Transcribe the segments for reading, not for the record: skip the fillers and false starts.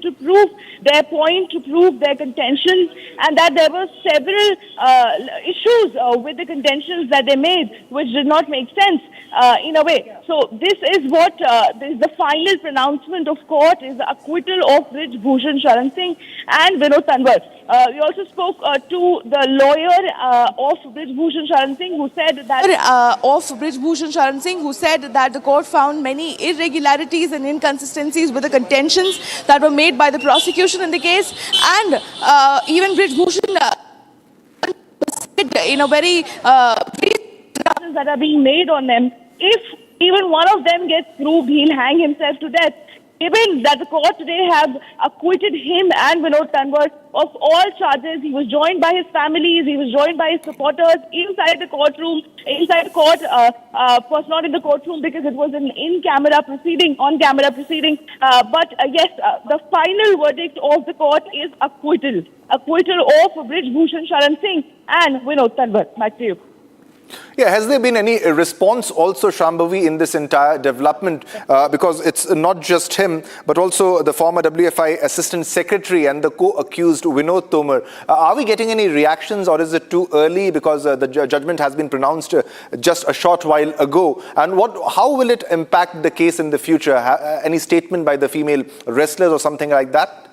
to prove their point, to prove their contentions, and that there were several issues with the contentions that they made, which did not make sense in a way. So this is what this is the final pronouncement of court, is the acquittal of Brij Bhushan Sharan Singh and Vinod Tanwar. We also spoke to the lawyer of Brij Bhushan Sharan Singh, who said that the court found many irregularities and inconsistencies with the contentions that were made by the prosecution in the case, and even Brij Bhushan said in a very that are being made on them. If even one of them gets proved, he'll hang himself to death. Given that the court today have acquitted him and Vinod Tanwar of all charges, he was joined by his families, he was joined by his supporters inside the courtroom, inside the court, was not in the courtroom because it was an on-camera proceeding. But yes, the final verdict of the court is acquittal. Acquittal of Brij Bhushan Sharan Singh and Vinod Tanwar. Back to you. Yeah, has there been any response also, Shambhavi, in this entire development? Because it's not just him, but also the former WFI Assistant Secretary and the co-accused Vinod Tomar. Are we getting any reactions, or is it too early because the judgment has been pronounced just a short while ago? And how will it impact the case in the future? Any statement by the female wrestlers or something like that?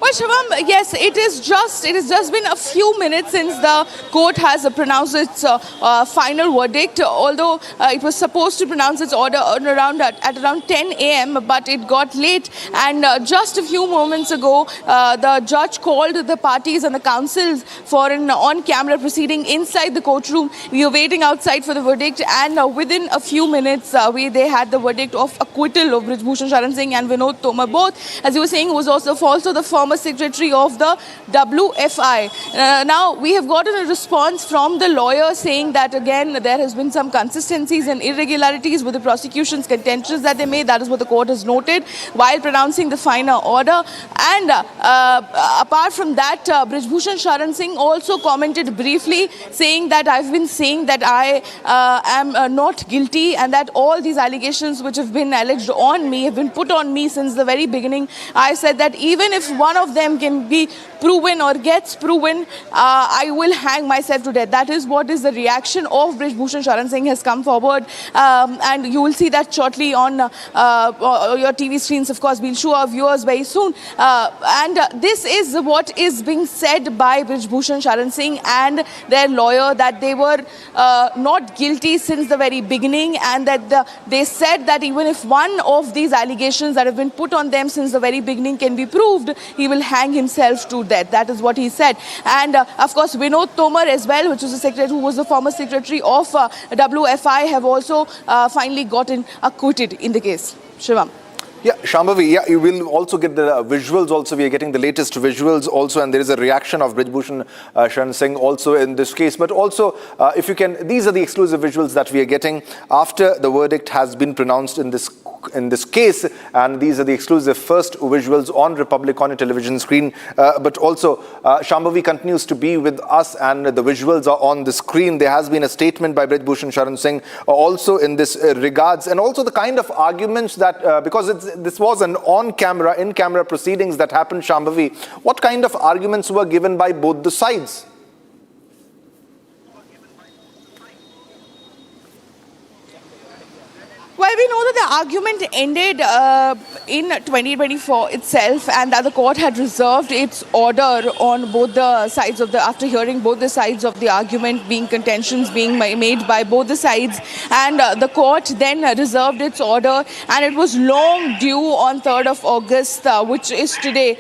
Well, Shivam, yes, it has just been a few minutes since the court has pronounced its final verdict, although it was supposed to pronounce its order at around 10 a.m., but it got late. And just a few moments ago, the judge called the parties and the counsels for an on-camera proceeding inside the courtroom. We were waiting outside for the verdict, and within a few minutes, they had the verdict of acquittal of Brij Bhushan Sharan Singh and Vinod Tomar. Both, as you were saying, was also the former secretary of the WFI. Now, we have gotten a response from the lawyer saying that, again, there has been some consistencies and irregularities with the prosecution's contentions that they made. That is what the court has noted while pronouncing the final order. And apart from that, Brij Bhushan Sharan Singh also commented briefly, saying that I've been saying that I am not guilty, and that all these allegations which have been alleged on me have been put on me since the very beginning. I said that even if one of them can be proven or gets proven, I will hang myself to death. That is what is the reaction of Brij Bhushan Sharan Singh has come forward, and you will see that shortly on your TV screens. Of course, we'll show our viewers very soon. And this is what is being said by Brij Bhushan Sharan Singh and their lawyer, that they were not guilty since the very beginning, and that they said that even if one of these allegations that have been put on them since the very beginning can be proved, he will hang himself to death. That is what he said. And of course, Vinod Tomar as well, which was the secretary, who was the former secretary of WFI, have also finally gotten acquitted in the case. Shivam. Yeah, Shambhavi, yeah, you will also get the visuals also. We are getting the latest visuals also, and there is a reaction of Brij Bhushan Sharan Singh also in this case. But also, if you can, these are the exclusive visuals that we are getting after the verdict has been pronounced in this case, and these are the exclusive first visuals on Republic on your television screen. But also, Shambhavi continues to be with us, and the visuals are on the screen. There has been a statement by Brij Bhushan Sharan Singh also in this regards, and also the kind of arguments that, because this was an on-camera, in-camera proceedings that happened, Shambhavi, what kind of arguments were given by both the sides? Well, we know that the argument ended in 2024 itself, and that the court had reserved its order on both the sides of after hearing both the sides of the argument, being contentions being made by both the sides, and the court then reserved its order, and it was long due on 3rd of August, which is today.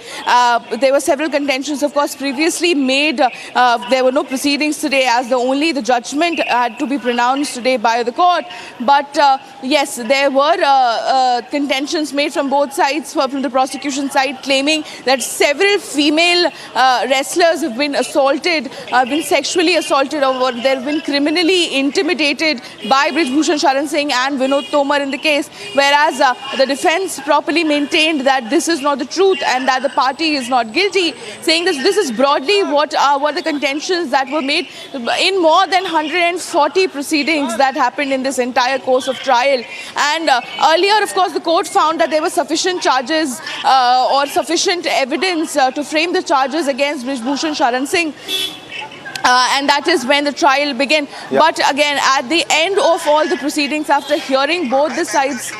There were several contentions, of course, previously made. There were no proceedings today, as the judgment had to be pronounced today by the court. But yes, there were contentions made from both sides, from the prosecution side, claiming that several female wrestlers have been assaulted, been sexually assaulted, or they have been criminally intimidated by Brij Bhushan Sharan Singh and Vinod Tomar in the case, whereas the defense properly maintained that this is not the truth and that the party is not guilty, saying that this is broadly what were the contentions that were made in more than 140 proceedings that happened in this entire course of trial. And earlier, of course, the court found that there were sufficient charges or sufficient evidence to frame the charges against Brij Bhushan Sharan Singh. And that is when the trial began. Yep. But again, at the end of all the proceedings, after hearing both the sides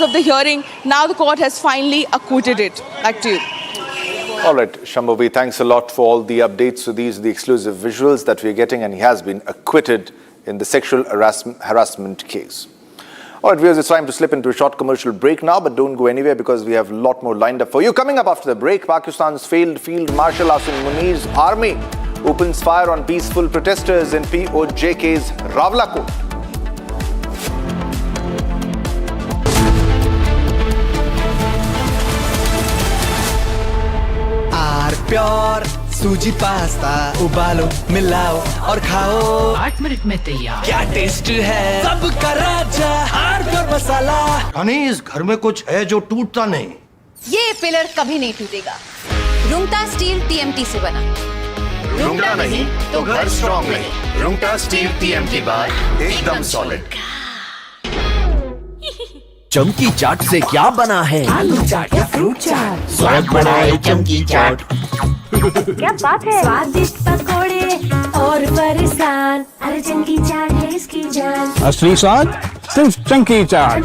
of the hearing, now the court has finally acquitted it. Back to you. All right, Shambhavi, thanks a lot for all the updates. So these are the exclusive visuals that we're getting, and he has been acquitted in the sexual harassment case. All right, viewers, it's time to slip into a short commercial break now, but don't go anywhere because we have a lot more lined up for you. Coming up after the break, Pakistan's failed Field Marshal Asim Munir's army opens fire on peaceful protesters in POJK's Rawalakot. Pure सूजी pasta उबालो मिलाओ और खाओ 8 minute में तैयार। क्या taste है सबका राजा आर प्योर मसाला। यानी इस घर में कुछ है जो टूटता नहीं। ये पिलर कभी नहीं टूटेगा। रुंगटा स्टील TMT से बना। रुंगटा नहीं तो घर स्ट्रॉन्ग नहीं। रुंगटा स्टील TMT बार एकदम सॉलिड। चमकी चाट से क्या बना है? आलू चाट या फ्रूट चाट, स्वाद बढ़ाए चमकी चाट। क्या बात है? स्वादिष्ट पकोड़े और फरसान, अरे चमकी चाट है इसकी जान। असली स्वाद सिर्फ चमकी चाट।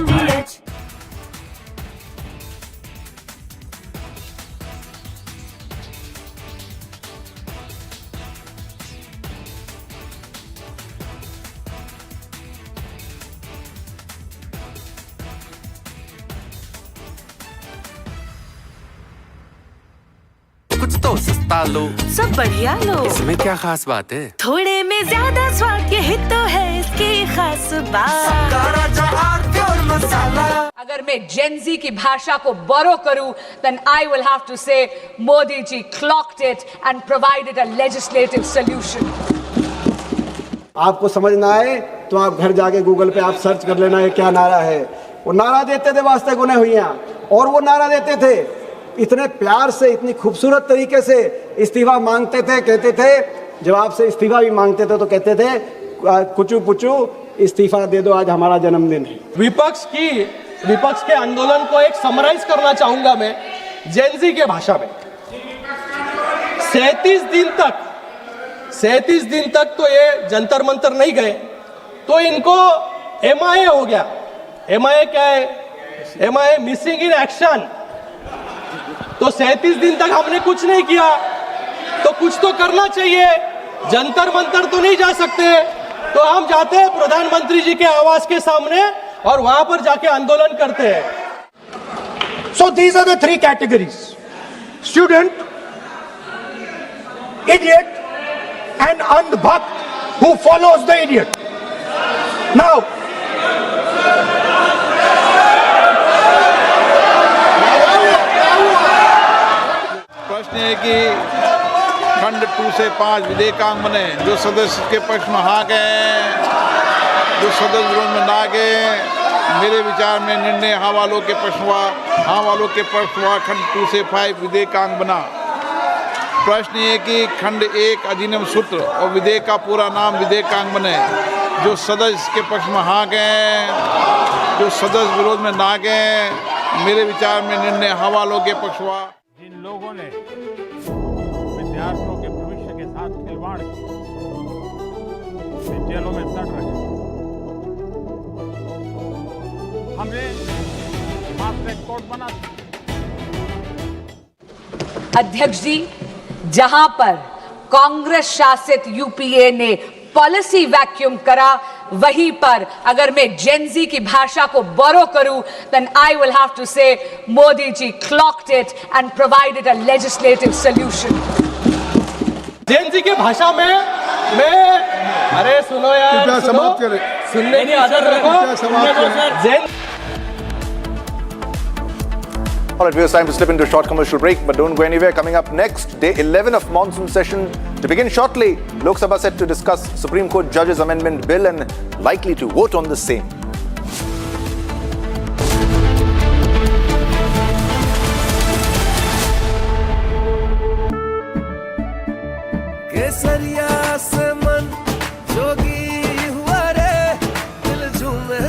कुछ तो सस्ता लो, सब बढ़िया लो। इसमें क्या खास बात है? थोड़े में ज्यादा स्वाद, यही तो है इसकी खास बात। अगर मैं जेनजी की भाषा को बोरो करूं, then I will have to say Modi ji clocked it and provided a legislative solution. आपको समझ ना आए तो आप घर जाके गूगल पे आप सर्च कर लेना ये क्या नारा है। वो नारा देते थे वास्ते गुने हुइयां, और वो नारा देते थे इतने प्यार से, इतनी खूबसूरत तरीके से इस्तीफा मांगते थे। कहते थे जब आपसे इस्तीफा भी मांगते थे तो कहते थे कुचू पुचू इस्तीफा दे दो, आज हमारा जन्मदिन है। विपक्ष के आंदोलन को एक समराइज करना चाहूंगा मैं जेनजी के भाषा में। 37 दिन तक तो ये जंतर मंतर नहीं गए, तो इनको MIA हो गया। MIA क्या है? MIA missing in action. तो 37 दिन तक हमने कुछ नहीं किया, तो कुछ तो करना चाहिए। जंतर मंतर तो नहीं जा सकते, तो हम जाते हैं प्रधानमंत्री जी के आवास के सामने और वहां पर जाके आंदोलन करते हैं। So these are the 3 categories: student, idiot, and andhbhakt who follows the idiot. Now, प्रश्न है कि खंड 2 से 5 विधेयकांग बने, जो सदस्य के पक्ष में हाँ गए, जो सदस्य विरोध में ना गए। मेरे विचार में निर्णय हाँ वालों के पक्ष हुआ। खंड 2 से 5 विधेयकांग बना। प्रश्न ये कि खंड 1 अधिनियम सूत्र और विधेयक का पूरा नाम विधेयकांग बने, जो सदस्य के पक्ष में हाँ गए, जो सदस्य विरोध में ना गए। मेरे विचार में निर्णय हाँ वालों के पक्ष हुआ। जिन लोगों ने विद्यार्थियों के भविष्य के साथ खिलवाड़ किया, वे जेलों में सड़ रहे हैं। हमने फास्ट ट्रैक कोर्ट बना दिया। अध्यक्ष जी, जहां पर कांग्रेस शासित UPA ने पॉलिसी वैक्यूम करा, वहीं पर अगर मैं जेनजी की भाषा को बोरो करूं, then I will have to say Modi ji clocked it and provided a legislative solution. Gen Z के भाषा में मैं, अरे सुनो यार, सुनने की आदत रखो। All right, it's time to slip into a short commercial break, but don't go anywhere. Coming up next, day 11 of monsoon session to begin shortly. Lok Sabha set to discuss Supreme Court Judges Amendment Bill and likely to vote on the same. केसरिया से मन जोगी हुआ रे, दिल झूमे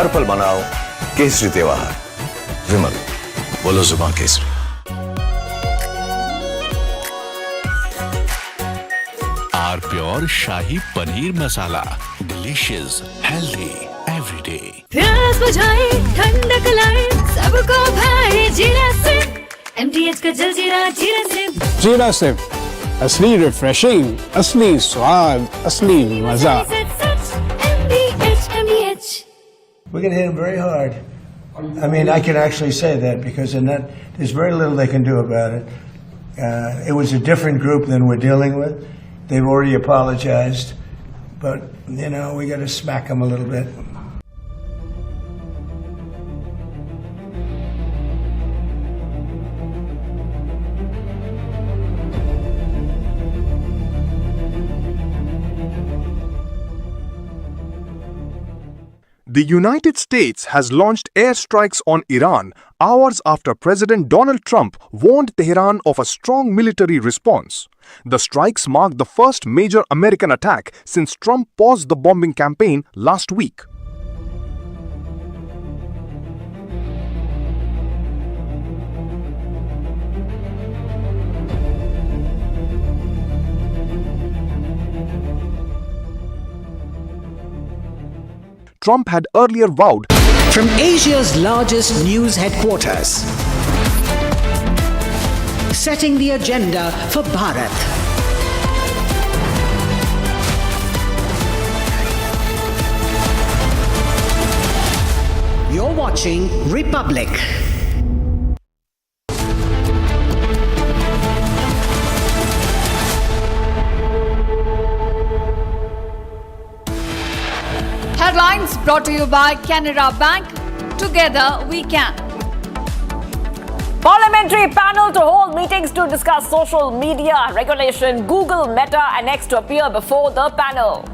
हर पल मनाओ केसरी त्योहार। विमल, बोलो जुबां केसरी। R pure shahi paneer masala, delicious, healthy everyday. प्यास बुझाए, ठंडक लाए, सबको भाए जीरा से। MTH का जलजीरा जीरा से। जीरा से असली रिफ्रेशिंग, असली स्वाद, असली मजा। We're going to hit him very hard. I mean, I can actually say that because in that, there's very little they can do about it. It was a different group than we're dealing with. They've already apologized. But, you know, we got to smack them a little bit. The United States has launched airstrikes on Iran hours after President Donald Trump warned Tehran of a strong military response. The strikes mark the first major American attack since Trump paused the bombing campaign last week. Trump had earlier vowed, from Asia's largest news headquarters, setting the agenda for Bharat. You're watching Republic. Headlines brought to you by Canara Bank. Together we can. Parliamentary panel to hold meetings to discuss social media regulation. Google, Meta and X to appear before the panel.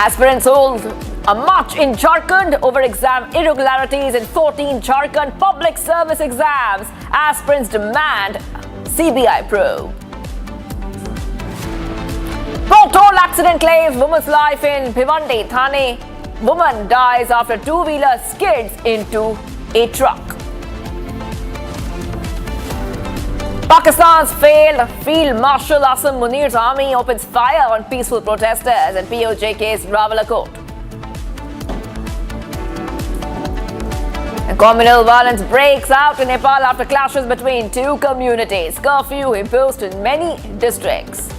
Aspirants hold a march in Jharkhand over exam irregularities in 14 Jharkhand public service exams. Aspirants demand CBI probe. Toll accident claims woman's life in Bhiwandi, Thane. Woman dies after two-wheeler skids into a truck. Pakistan's failed Field Marshal Asim Munir's army opens fire on peaceful protesters in POJ case Rawala Court. And communal violence breaks out in Nepal after clashes between two communities. Curfew imposed in many districts.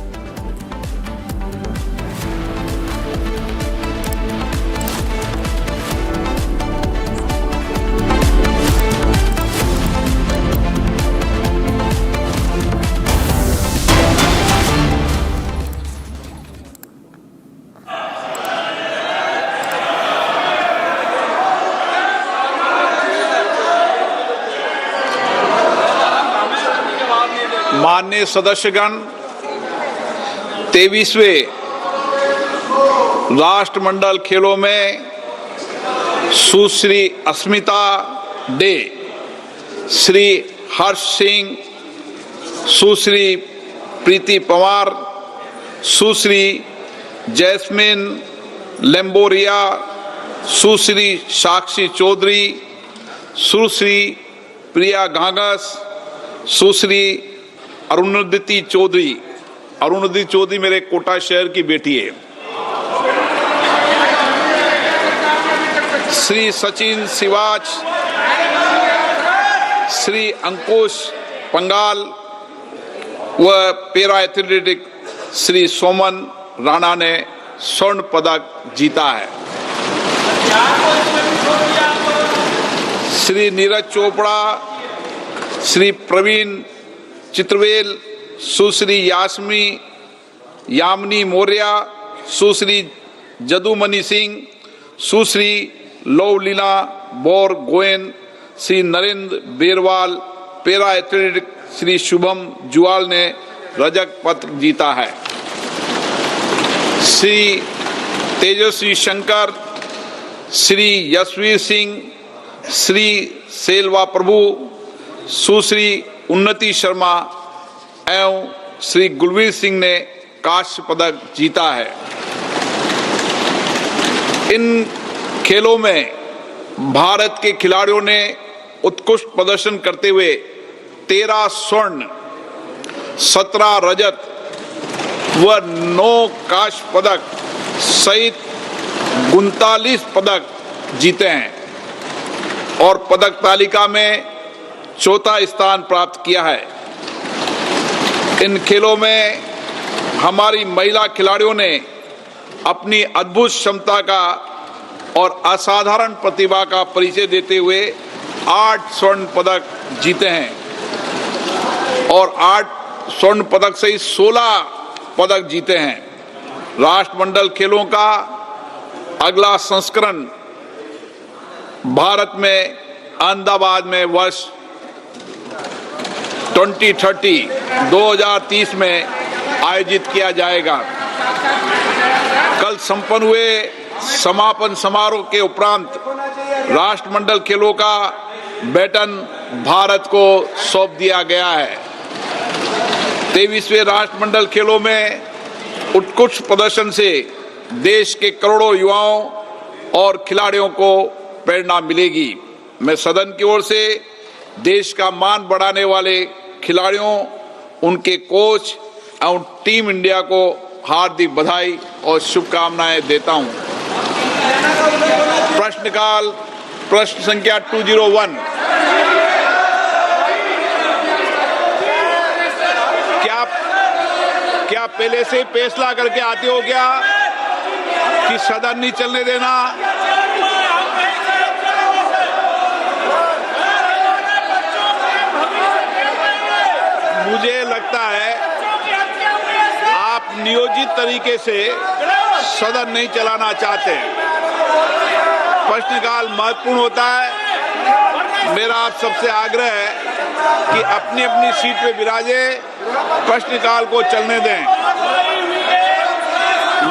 माननीय सदस्यगण, 23वें राष्ट्रमंडल खेलों में सुश्री अस्मिता day, Shri Harsh Singh, सुश्री प्रीति पवार, सुश्री jasmine लेम्बोरिया, सुश्री साक्षी चौधरी, सुश्री प्रिया घांगस, सुश्री अरुणोदति चौधरी मेरे कोटा शहर की बेटी है। श्री सचिन सिवाच, श्री अंकुश पंगाल व पैरा एथलेटिक श्री सोमन राणा ने स्वर्ण पदक जीता है। Shri Neeraj Chopra, Shri Praveen Chitravel, Sushri Yamini Maurya, Sushri Jadumani Singh, Sushri Lovlina Borgohain, Shri Narendra Berwal, para athletic Shri Shubham Juyal ने रजत पदक जीता है। श्री तेजस्वी शंकर, श्री यशवीर सिंह, श्री सेल्वा प्रभु, सुश्री उन्नति शर्मा एवं श्री गुलवीर सिंह ने कांस्य पदक जीता है। इन खेलों में भारत के खिलाड़ियों ने उत्कृष्ट प्रदर्शन करते हुए 13 स्वर्ण, 17 रजत व 9 कांस्य पदक सहित 39 पदक जीते हैं और पदक तालिका में चौथा स्थान प्राप्त किया है। इन खेलों में हमारी महिला खिलाड़ियों ने अपनी अद्भुत क्षमता का और असाधारण प्रतिभा का परिचय देते हुए 8 स्वर्ण पदक जीते हैं और 8 स्वर्ण पदक सहित 16 पदक जीते हैं। राष्ट्रमंडल खेलों का अगला संस्करण भारत में अहमदाबाद में वर्ष 2030 में आयोजित किया जाएगा। कल संपन्न हुए समापन समारोह के उपरांत राष्ट्रमंडल खेलों का बैटन भारत को सौंप दिया गया है। 23वें राष्ट्रमंडल खेलों में उत्कृष्ट प्रदर्शन से देश के करोड़ों युवाओं और खिलाड़ियों को प्रेरणा मिलेगी। मैं सदन की ओर से देश का मान बढ़ाने वाले खिलाड़ियों, उनके कोच और टीम इंडिया को हार्दिक बधाई और शुभकामनाएं देता हूं। प्रश्नकाल प्रश्न संख्या 201। क्या पहले से फैसला करके आते हो क्या कि सदन नहीं चलने देना? मुझे लगता है आप नियोजित तरीके से सदन नहीं चलाना चाहते। प्रश्नकाल महत्वपूर्ण होता है। मेरा आप सबसे आग्रह है कि अपनी अपनी सीट पे विराजे, प्रश्नकाल को चलने दें।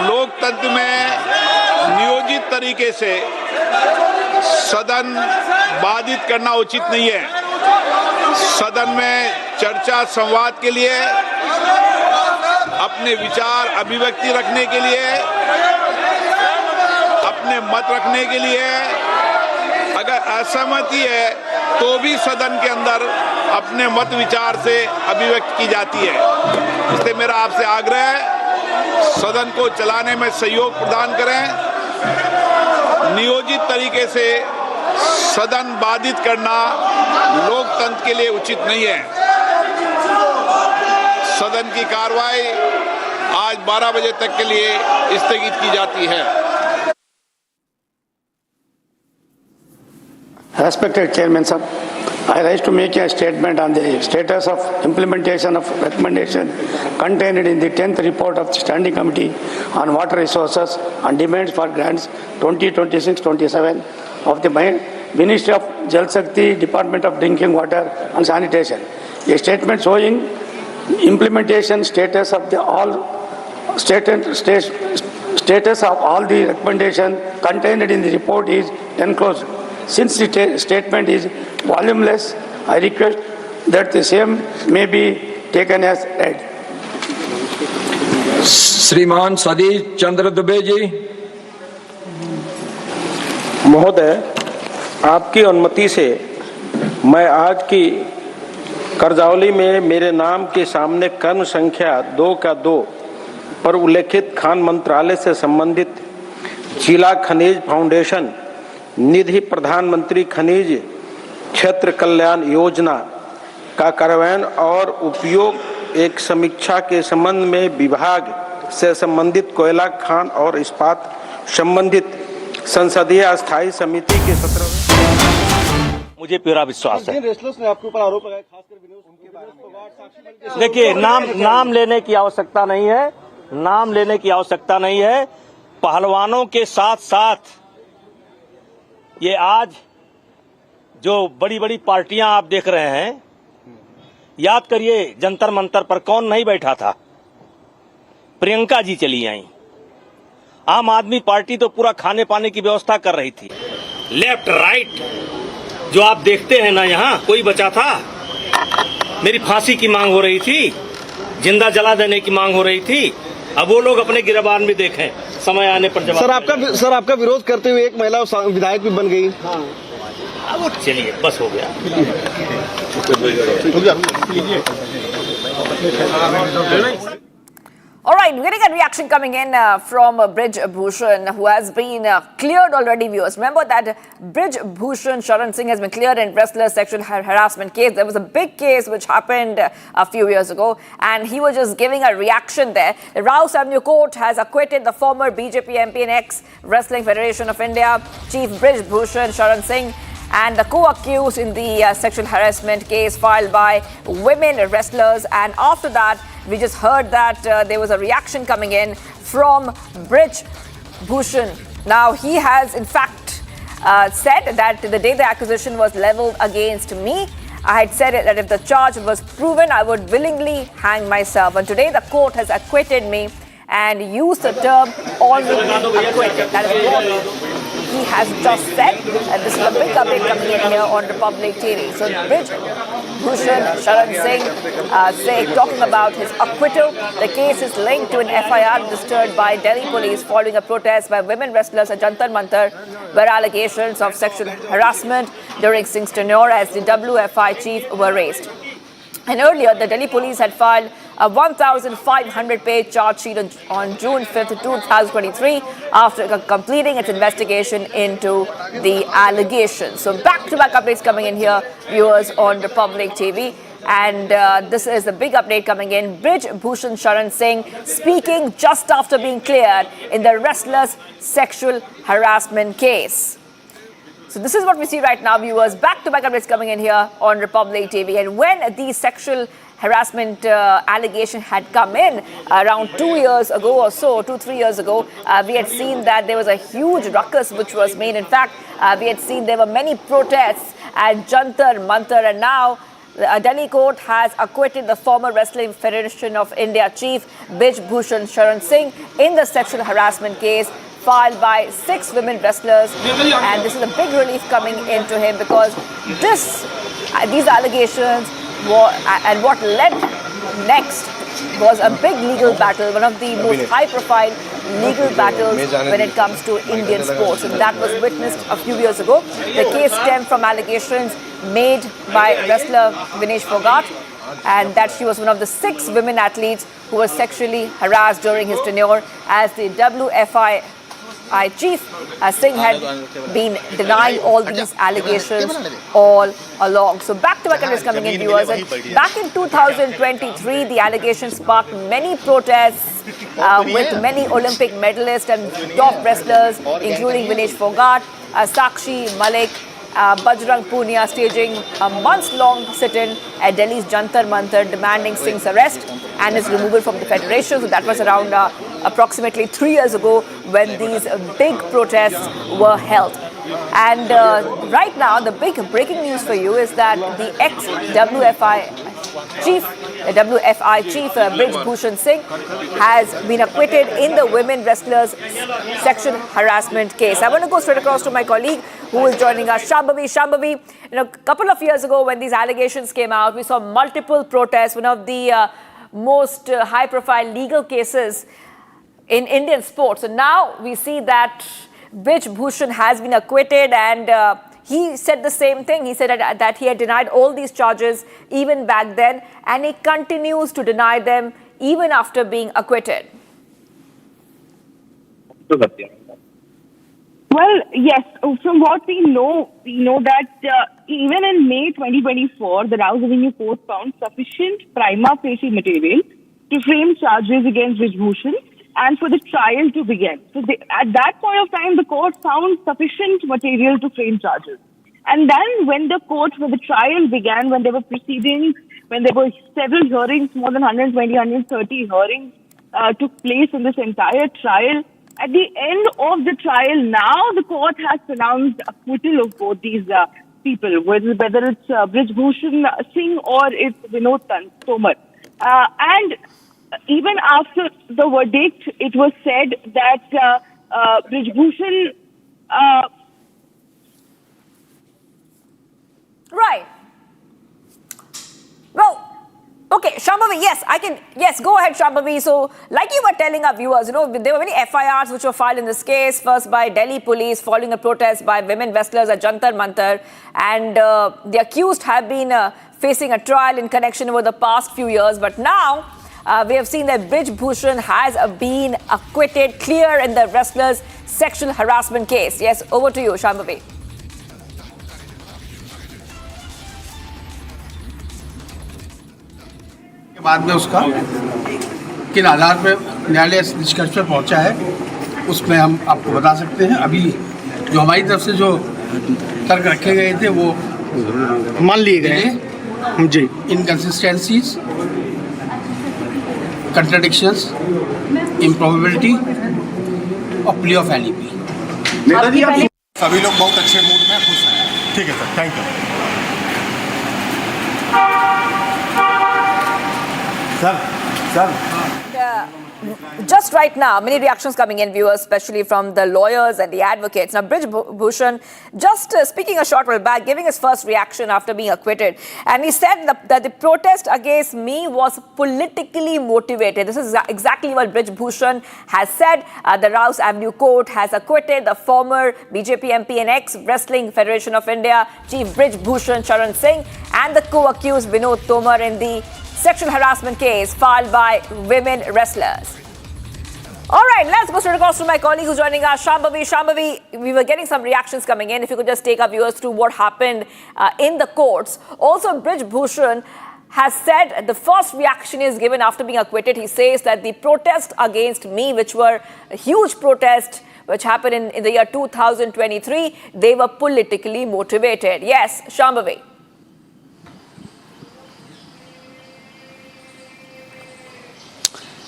लोकतंत्र में नियोजित तरीके से सदन बाधित करना उचित नहीं है। सदन में चर्चा संवाद के लिए, अपने विचार अभिव्यक्ति रखने के लिए, अपने मत रखने के लिए, अगर असहमति है तो भी सदन के अंदर अपने मत विचार से अभिव्यक्त की जाती है। इसलिए मेरा आपसे आग्रह है, सदन को चलाने में सहयोग प्रदान करें। नियोजित तरीके से सदन बाधित करना लोकतंत्र के लिए उचित नहीं है। सदन की कार्रवाई आज 12 बजे तक के लिए स्थगित की जाती है। Respected Chairman sir, I rise to make a statement on the status of implementation of recommendation contained in the 10th report of the Standing Committee on Water Resources and Demands for Grants 2026-27 of the Ministry of Jal Shakti, Department of Drinking Water and Sanitation. A statement showing implementation status of the status of all the recommendation contained in the report is enclosed. Since the statement is voluminous, I request that the same may be taken as read. श्रीमान सतीश चंद्र दुबे जी। महोदय, आपकी अनुमति से मैं आज की कर्जावली में मेरे नाम के सामने क्रम संख्या 2 पर उल्लेखित खान मंत्रालय से संबंधित जिला खनिज फाउंडेशन निधि प्रधानमंत्री खनिज क्षेत्र कल्याण योजना का कार्यान्वयन और उपयोग एक समीक्षा के संबंध में विभाग से संबंधित कोयला खान और इस्पात संबंधित संसदीय अस्थायी समिति के 17 मुझे पूरा विश्वास है। रेसलर्स ने आपके ऊपर आरोप लगाए, खासकर विनोद। देखिए, नाम लेने की आवश्यकता नहीं है, नाम लेने की आवश्यकता नहीं है। पहलवानों के साथ साथ ये आज जो बड़ी बड़ी पार्टियां आप देख रहे हैं, याद करिए जंतर मंतर पर कौन नहीं बैठा था? प्रियंका जी चली आई। आम आदमी पार्टी तो पूरा खाने पाने की व्यवस्था कर रही थी। लेफ्ट राइट जो आप देखते हैं ना, यहाँ कोई बचा था? मेरी फांसी की मांग हो रही थी, जिंदा जला देने की मांग हो रही थी। अब वो लोग अपने गिरबान में देखें। समय आने पर जवाब। सर आपका विरोध करते हुए एक महिला विधायक भी बन गई। वो चलिए बस हो गया। All right, we're getting a reaction coming in from Brij Bhushan, who has been cleared already, viewers. Remember that Brij Bhushan Sharan Singh has been cleared in wrestler sexual harassment case. There was a big case which happened a few years ago, and he was just giving a reaction there. The Rouse Avenue Court has acquitted the former BJP MP and ex-Wrestling Federation of India Chief Brij Bhushan Sharan Singh and the co-accused in the sexual harassment case filed by women wrestlers. And after that, we just heard that there was a reaction coming in from Brij Bhushan. Now, he has in fact said that the day the accusation was leveled against me, I had said that if the charge was proven, I would willingly hang myself. And today the court has acquitted me and used the term honorably acquitted. That is what he has just said, and this is a big update coming in here on Republic TV. So Brij Bhushan Sharan Singh talking about his acquittal. The case is linked to an FIR registered by Delhi police following a protest by women wrestlers at Jantar Mantar, where allegations of sexual harassment during Singh's tenure as the WFI chief were raised. And earlier, the Delhi police had filed a 1,500-page charge sheet on June 5th, 2023, after completing its investigation into the allegations. So back-to-back updates coming in here, viewers, on Republic TV. And this is the big update coming in. Brij Bhushan Sharan Singh speaking just after being cleared in the wrestler's sexual harassment case. So this is what we see right now, viewers. Back-to-back updates coming in here on Republic TV. And when the sexual harassment allegation had come in around 2 years ago or so, 2-3 years ago, we had seen that there was a huge ruckus which was made. In fact, we had seen there were many protests at Jantar Mantar, and now the Delhi court has acquitted the former Wrestling Federation of India chief Brij Bhushan Sharan Singh in the sexual harassment case filed by 6 women wrestlers, and this is a big relief coming into him because these allegations and what led next was a big legal battle, one of the most high-profile legal battles when it comes to Indian sports, and that was witnessed a few years ago. The case stemmed from allegations made by wrestler Vinesh Fogart, and that she was one of the 6 women athletes who were sexually harassed during his tenure as the WFI chief. Singh had been denying all these allegations all along. So back-to-back is coming in, viewers. And back in 2023, the allegations sparked many protests with many Olympic medalists and top wrestlers, including Vinesh Fogart, Sakshi Malik, Bajrang Punia, staging a months-long sit-in at Delhi's Jantar Mantar demanding Singh's arrest and his removal from the federation. So that was around approximately 3 years ago when these big protests were held. And right now, the big breaking news for you is that the ex-WFI chief, Brij Bhushan Singh, has been acquitted in the women wrestlers' sexual harassment case. I want to go straight across to my colleague who is joining us, Shambhavi. Shambhavi, a couple of years ago when these allegations came out, we saw multiple protests, one of the most high-profile legal cases in Indian sports. So now we see that Brij Bhushan has been acquitted, and he said the same thing. He said that he had denied all these charges even back then, and he continues to deny them even after being acquitted. Well, yes. From what we know that even in May 2024, the Rouse Avenue Court found sufficient prima facie material to frame charges against Brij Bhushan and for the trial to begin. So at that point of time, the court found sufficient material to frame charges. And then when the trial began, when there were proceedings, when there were several hearings, more than 120, 130 hearings took place in this entire trial. At the end of the trial, now the court has pronounced acquittal of both these people, whether it's Brij Bhushan Singh or it's Vinod Tomar. And even after the verdict, it was said that Brij Bhushan... Right. Well, Okay, Shambhavi, yes, go ahead, Shambhavi. So, like you were telling our viewers, there were many FIRs which were filed in this case, first by Delhi police following a protest by women wrestlers at Jantar Mantar, and the accused have been facing a trial in connection over the past few years, but now we have seen that Brij Bhushan has been acquitted, clear in the wrestler's sexual harassment case. Yes, over to you, Shambhavi. बाद में उसका किन आधार पर न्यायालय निष्कर्ष पर पहुंचा है उसमें हम आपको बता सकते हैं। अभी जो हमारी तरफ से जो तर्क रखे गए थे वो मान लिए गए जी। इनकंसिस्टेंसीज, कंट्राडिक्शंस, इम्प्रॉबेबिलिटी और प्ली ऑफ एनईपी। सभी लोग बहुत अच्छे मूड में खुश हैं। ठीक है sir, thank you sir. Just right now, many reactions coming in, viewers, especially from the lawyers and the advocates. Now, Brij Bhushan, just speaking a short while back, giving his first reaction after being acquitted. And he said that the protest against me was politically motivated. This is exactly what Brij Bhushan has said. The Rouse Avenue Court has acquitted the former BJP MP and ex-Wrestling Federation of India Chief Brij Bhushan Sharan Singh and the co-accused Vinod Tomar in the sexual harassment case filed by women wrestlers. All right, let's go straight across to my colleague who's joining us, Shambhavi. Shambhavi, we were getting some reactions coming in. If you could just take our viewers through what happened in the courts. Also, Brij Bhushan has said the first reaction is given after being acquitted. He says that the protests against me, which were a huge protest, which happened in the year 2023, they were politically motivated. Yes, Shambhavi.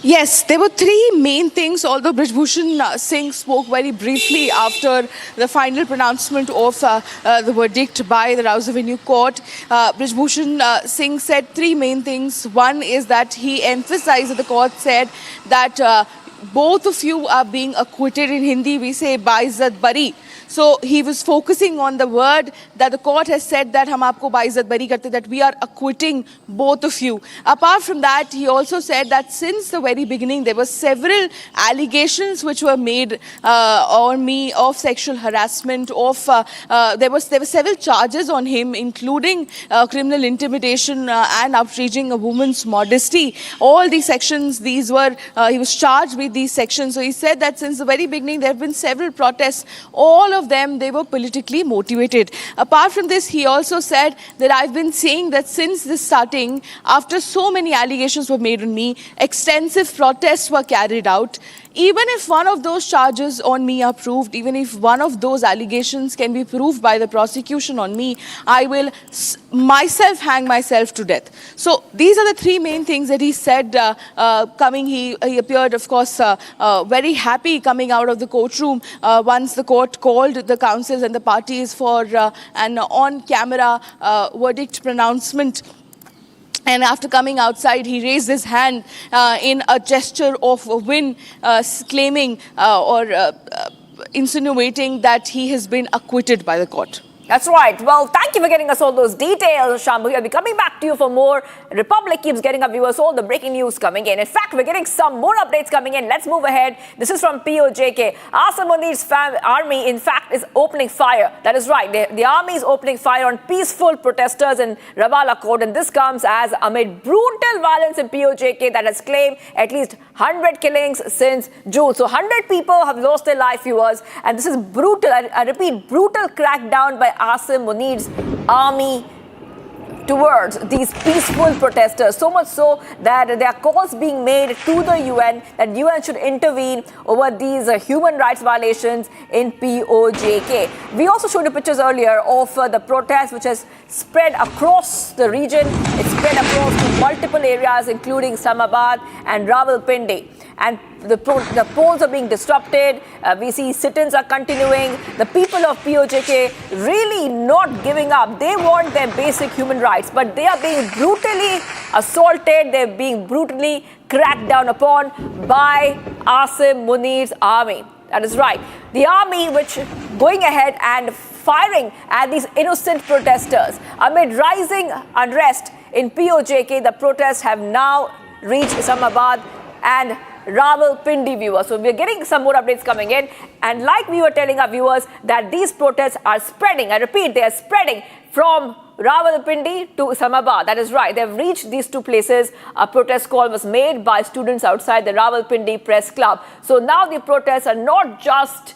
Yes, there were three main things, although Brij Bhushan Singh spoke very briefly after the final pronouncement of the verdict by the Rouse Avenue Court. Brij Bhushan Singh said three main things. One is that he emphasized that the court said that both of you are being acquitted. In Hindi, we say, baizat bari. So he was focusing on the word that the court has said that hum aapko baizat bari karte, that we are acquitting both of you. Apart from that, he also said that since the very beginning, there were several allegations which were made on me of sexual harassment, there were several charges on him, including criminal intimidation and outraging a woman's modesty. All these sections, he was charged with these sections. So he said that since the very beginning, there have been several protests. All of them, they were politically motivated. Apart from this, he also said that I've been saying that since the starting, after so many allegations were made on me, extensive protests were carried out. Even if one of those charges on me are proved, even if one of those allegations can be proved by the prosecution on me, I will myself hang myself to death. So these are the three main things that he said he appeared, of course, very happy coming out of the courtroom once the court called the counsels and the parties for an on-camera verdict pronouncement. And after coming outside, he raised his hand in a gesture of a win, claiming or insinuating that he has been acquitted by the court. That's right. Well, thank you for getting us all those details, Shambhavi. I'll be coming back to you for more. Republic keeps getting our viewers all the breaking news coming in. In fact, we're getting some more updates coming in. Let's move ahead. This is from POJK. Asim Munir's army, in fact, is opening fire. That is right. The army is opening fire on peaceful protesters in Rawala Court. And this comes as amid brutal violence in POJK that has claimed at least 100 killings since June. So 100 people have lost their life, viewers. And this is brutal. I repeat, brutal crackdown by Asim Munir's army towards these peaceful protesters. So much so that there are calls being made to the UN that UN should intervene over these human rights violations in POJK. We also showed you pictures earlier of the protest which has spread across the region. It's spread across to multiple areas including Islamabad and Rawalpindi. And the polls are being disrupted. We see sit-ins are continuing. The people of POJK really not giving up. They want their basic human rights, but they are being brutally assaulted. They're being brutally cracked down upon by Asim Munir's army. That is right. The army which going ahead and firing at these innocent protesters amid rising unrest in POJK, the protests have now reached Islamabad and Rawalpindi, viewers. So we're getting some more updates coming in, and like we were telling our viewers that these protests are spreading. I repeat, they are spreading from Rawalpindi to Islamabad. That is right. They've reached these two places. A protest call was made by students outside the Rawalpindi Press Club. So now the protests are not just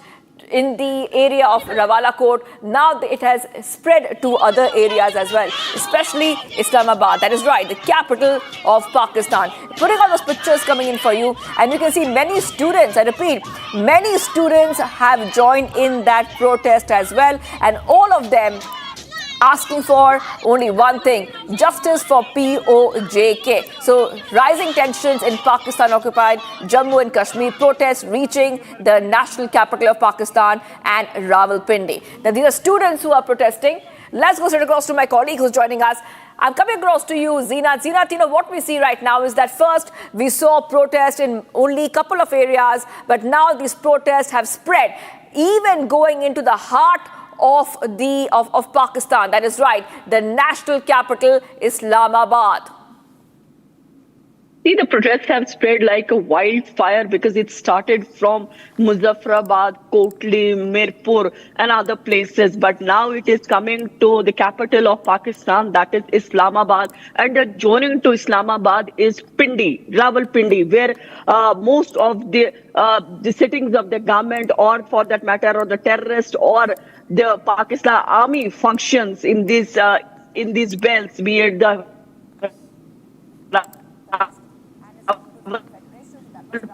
in the area of Rawala Court. Now it has spread to other areas as well, especially Islamabad. That is right, the capital of Pakistan. Putting all those pictures coming in for you, and you can see many students, I repeat, many students have joined in that protest as well, and all of them asking for only one thing: justice for POJK. So rising tensions in Pakistan-occupied Jammu and Kashmir, protests reaching the national capital of Pakistan and Rawalpindi. Now these are students who are protesting. Let's go straight across to my colleague who's joining us. I'm coming across to you, Zeenat. Zeenat, what we see right now is that first we saw protests in only a couple of areas, but now these protests have spread, even going into the heart of Pakistan. That is right, the national capital, Islamabad. See, the protests have spread like a wildfire because it started from Muzaffarabad, Kotli, Mirpur and other places. But now it is coming to the capital of Pakistan, that is Islamabad. And adjoining to Islamabad is Pindi, Rawalpindi, where most of the sittings of the government, or for that matter, or the terrorists or the Pakistan army functions in these belts, be it the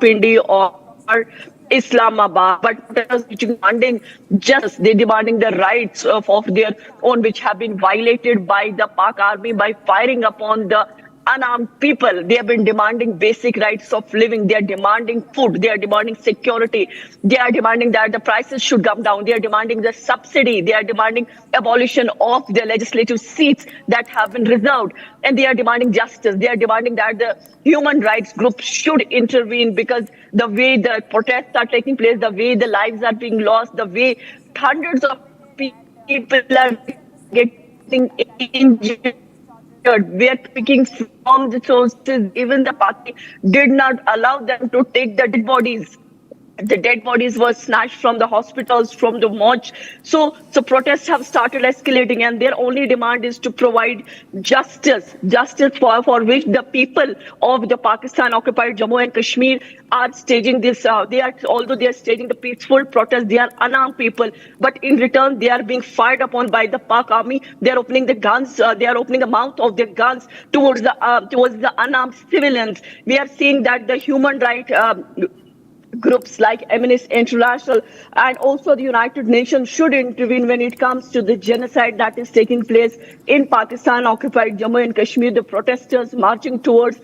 Pindi or Islamabad, but demanding justice. They're demanding the rights of their own, which have been violated by the Pak army by firing upon the unarmed people. They have been demanding basic rights of living. They are demanding food. They are demanding security. They are demanding that the prices should come down. They are demanding the subsidy. They are demanding abolition of the legislative seats that have been reserved. And they are demanding justice. They are demanding that the human rights groups should intervene, because the way the protests are taking place, the way the lives are being lost, the way hundreds of people are getting injured. We are speaking from the sources. Even the party did not allow them to take the dead bodies. The dead bodies were snatched from the hospitals, from the morgue. So protests have started escalating, and their only demand is to provide justice for which the people of the Pakistan-occupied Jammu and Kashmir are staging this. Although they are staging the peaceful protest, they are unarmed people, but in return they are being fired upon by the Pak army. They are opening the guns. They are opening the mouth of their guns towards the unarmed civilians. We are seeing that the human rights groups like Amnesty International and also the United Nations should intervene when it comes to the genocide that is taking place in Pakistan-occupied Jammu and Kashmir. The protesters marching towards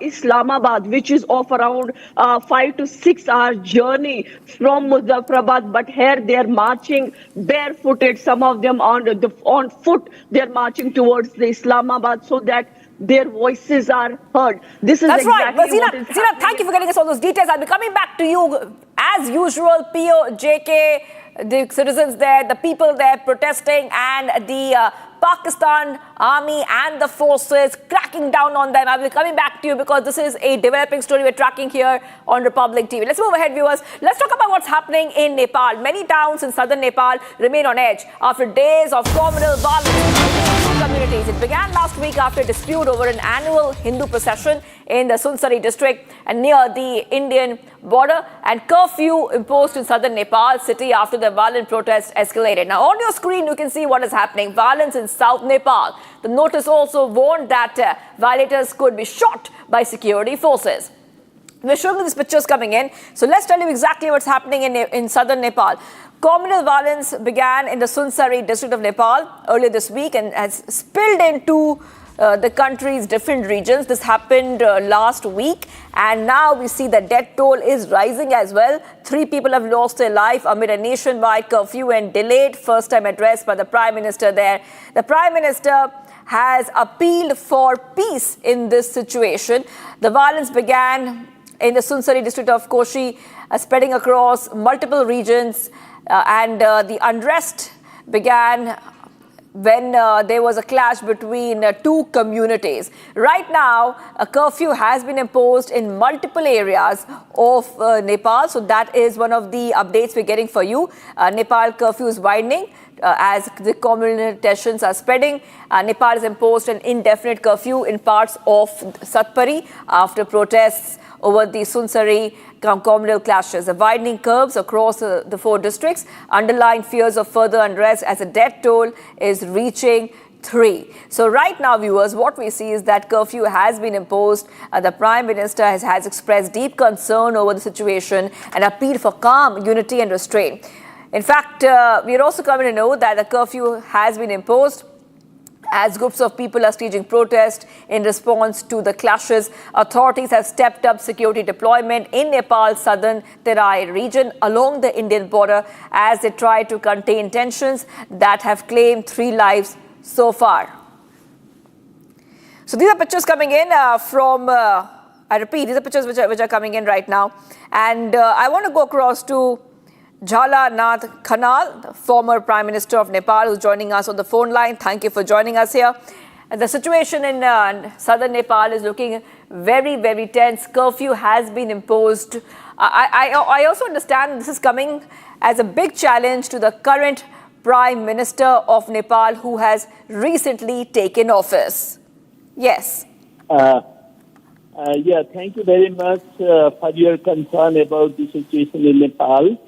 Islamabad, which is of around 5 to 6 hour journey from Muzaffarabad, but here they are marching barefooted. Some of them on foot. They are marching towards the Islamabad so that their voices are heard. This is That's exactly right. what is Zeenat, thank you for getting us all those details. I'll be coming back to you as usual. POJK, the citizens there, the people there protesting, and the Pakistan army and the forces cracking down on them. I'll be coming back to you because this is a developing story we're tracking here on Republic TV. Let's move ahead, viewers. Let's talk about what's happening in Nepal. Many towns in southern Nepal remain on edge after days of communal violence in communities. It began last week after a dispute over an annual Hindu procession in the Sunsari district and near the Indian border, and curfew imposed in southern Nepal city after the violent protests escalated. Now on your screen you can see what is happening. Violence in South Nepal. The notice also warned that violators could be shot by security forces. We're showing you these pictures coming in. So let's tell you exactly what's happening in southern Nepal. Communal violence began in the Sunsari district of Nepal earlier this week and has spilled into the country's different regions. This happened last week, and now we see the death toll is rising as well. 3 people have lost their life amid a nationwide curfew and delayed first-time address by the Prime Minister there. The Prime Minister has appealed for peace in this situation. The violence began in the Sunsari district of Koshi, spreading across multiple regions, and the unrest began when there was a clash between two communities. Right now, a curfew has been imposed in multiple areas of Nepal. So that is one of the updates we're getting for you. Nepal curfew is widening as the communal tensions are spreading. Nepal has imposed an indefinite curfew in parts of Satpari after protests over the Sunsari communal clashes. The widening curbs across the 4 districts, underlying fears of further unrest as the death toll is reaching 3. So right now, viewers, what we see is that curfew has been imposed. The Prime Minister has expressed deep concern over the situation and appealed for calm, unity and restraint. In fact, we are also coming to know that the curfew has been imposed as groups of people are staging protest in response to the clashes. Authorities have stepped up security deployment in Nepal's southern Terai region along the Indian border as they try to contain tensions that have claimed 3 lives so far. So these are pictures coming in from, I repeat, these are pictures which are coming in right now. And I want to go across to Jhalanath Khanal, the former Prime Minister of Nepal, who's joining us on the phone line. Thank you for joining us here. And the situation in southern Nepal is looking very, very tense. Curfew has been imposed. I also understand this is coming as a big challenge to the current Prime Minister of Nepal, who has recently taken office. Yes. Yeah, thank you very much for your concern about the situation in Nepal.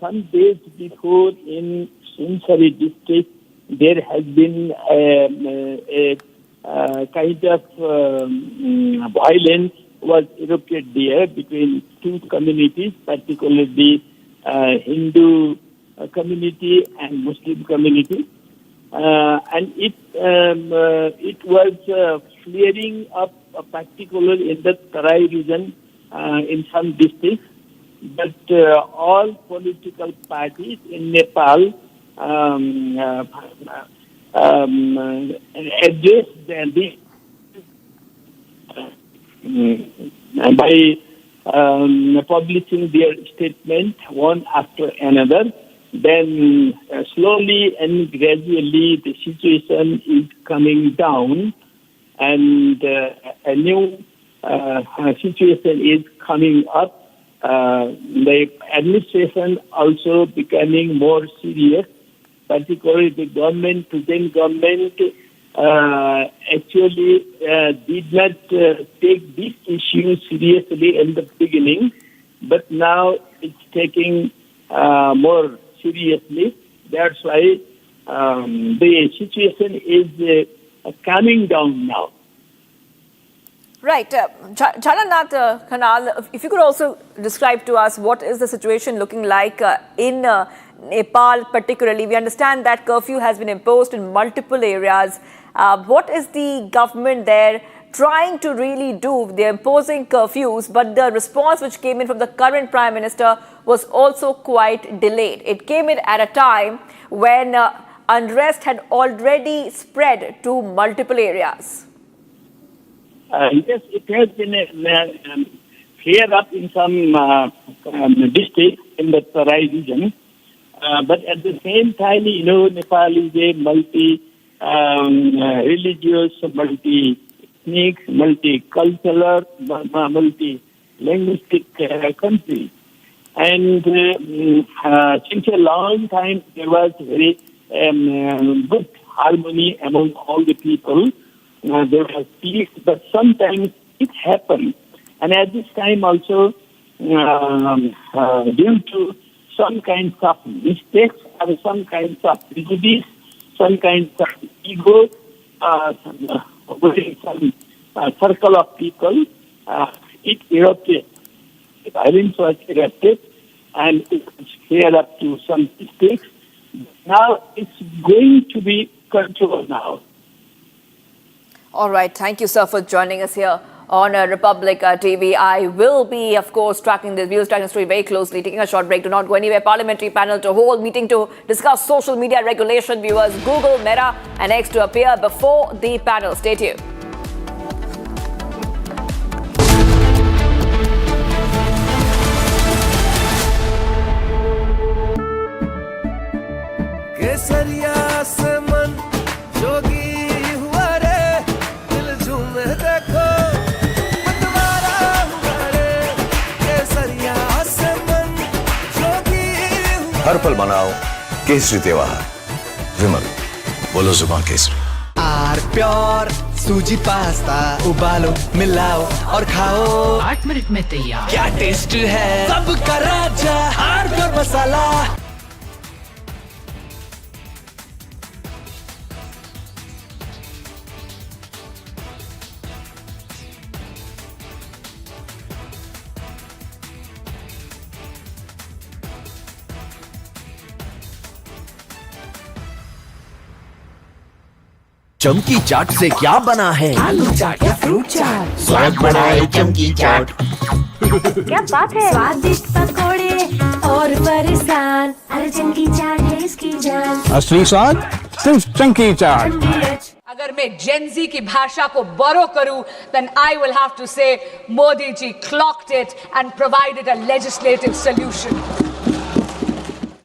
Some days before in Sunsari district, there has been a kind of violence was erupted there between 2 communities, particularly Hindu community and Muslim community. And it was flaring up, particularly in the Terai region in some districts. But all political parties in Nepal addressed this by publishing their statement one after another. Then slowly and gradually the situation is coming down, and a new situation is coming up. The administration also becoming more serious, particularly the government, present government, actually did not take this issue seriously in the beginning, but now it's taking more seriously. That's why the situation is calming down now. Right. Jhalanath Khanal, if you could also describe to us what is the situation looking like in Nepal particularly. We understand that curfew has been imposed in multiple areas. What is the government there trying to really do? They're imposing curfews, but the response which came in from the current Prime Minister was also quite delayed. It came in at a time when unrest had already spread to multiple areas. Yes, it has been cleared up in some districts in the Terai region. But at the same time, Nepal is a multi-religious, multi-ethnic, multicultural, multi-linguistic country. And since a long time, there was very good harmony among all the people. There was peace, but sometimes it happened. And at this time also, due to some kinds of mistakes or some kinds of prejudice, some kinds of ego within some circle of people, it erupted. Violence was erupted, and it was cleared up to some mistakes. Now it's going to be controlled now. All right. Thank you, sir, for joining us here on Republic TV. I will be, of course, tracking the story very closely. Taking a short break. Do not go anywhere. Parliamentary panel to hold meeting to discuss social media regulation. Viewers, Google, Meta and X to appear before the panel. Stay tuned. केसरिया से हर पल मनाओ केसरी त्योहार। विमल, बोलो जुबान केसरी। R pure सूजी pasta उबालो मिलाओ और खाओ 8 मिनट में तैयार। क्या टेस्ट है सबका राजा आर प्योर मसाला। चमकी चाट से क्या बना है? आलू चाट या फ्रूट चाट, स्वाद बढ़ाए चमकी चाट। क्या बात है, स्वादिष्ट पकोड़े और फरसान, अरे चमकी चाट है इसकी जान। असली स्वाद सिर्फ चंकी चाट। अगर मैं जेनजी की भाषा को बोरो करूं, then I will have to say Modi ji clocked it and provided a legislative solution.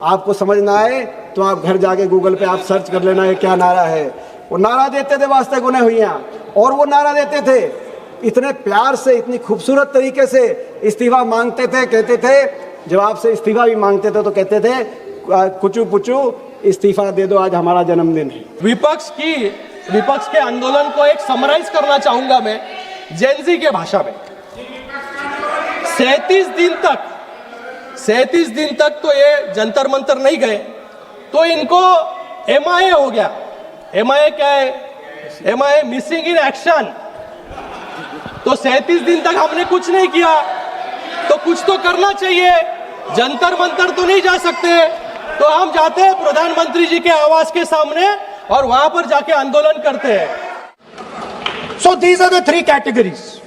आपको समझ ना आए तो आप घर जाके गूगल पे आप सर्च कर लेना ये क्या नारा है। वो नारा देते थे वास्ते गुने हुइयां, और वो नारा देते थे इतने प्यार से, इतनी खूबसूरत तरीके से इस्तीफा मांगते थे। कहते थे जब आपसे इस्तीफा भी मांगते थे तो कहते थे कुचू पुचू इस्तीफा दे दो, आज हमारा जन्मदिन है। विपक्ष के आंदोलन को एक समराइज करना चाहूंगा मैं जेनजी के भाषा में। 37 दिन तक तो ये जंतर मंतर नहीं गए, तो इनको MIA हो गया। MIA क्या है? MIA missing in action. तो 37 दिन तक हमने कुछ नहीं किया, तो कुछ तो करना चाहिए। जंतर मंतर तो नहीं जा सकते, तो हम जाते हैं प्रधानमंत्री जी के आवास के सामने और वहां पर जाके आंदोलन करते हैं। So these are the 3 categories.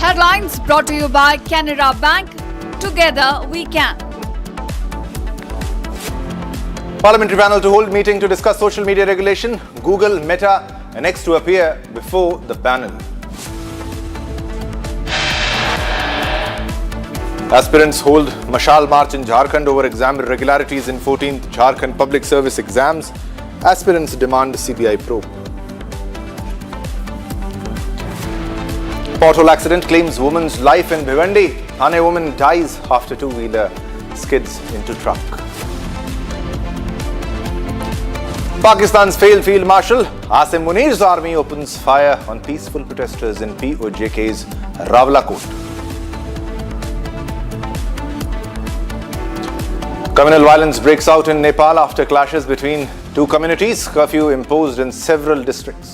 Headlines brought to you by Canara Bank. Together we can. Parliamentary panel to hold meeting to discuss social media regulation. Google, Meta and X to appear before the panel. Aspirants hold Mashal March in Jharkhand over exam irregularities in 14th Jharkhand public service exams. Aspirants demand CBI probe. Pothole accident claims woman's life in Bhiwandi. Thane woman dies after two-wheeler skids into truck. Pakistan's failed Field Marshal Asim Munir's army opens fire on peaceful protesters in POJK's Rawalakot. Communal violence breaks out in Nepal after clashes between two communities. Curfew imposed in several districts.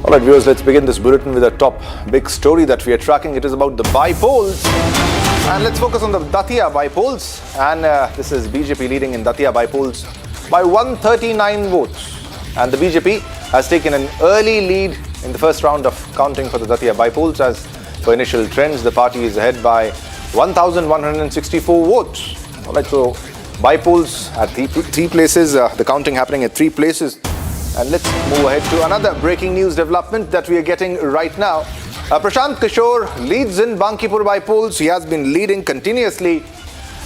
All right, viewers, let's begin this bulletin with a top big story that we are tracking. It is about the by-polls. And let's focus on the Datia by-polls. And this is BJP leading in Datia by-polls by 139 votes. And the BJP has taken an early lead in the first round of counting for the Datia by-polls. As per initial trends, the party is ahead by 1,164 votes. All right, so by-polls at three places, the counting happening at 3 places. And let's move ahead to another breaking news development that we are getting right now. Prashant Kishore leads in Bankipur by-polls. He has been leading continuously.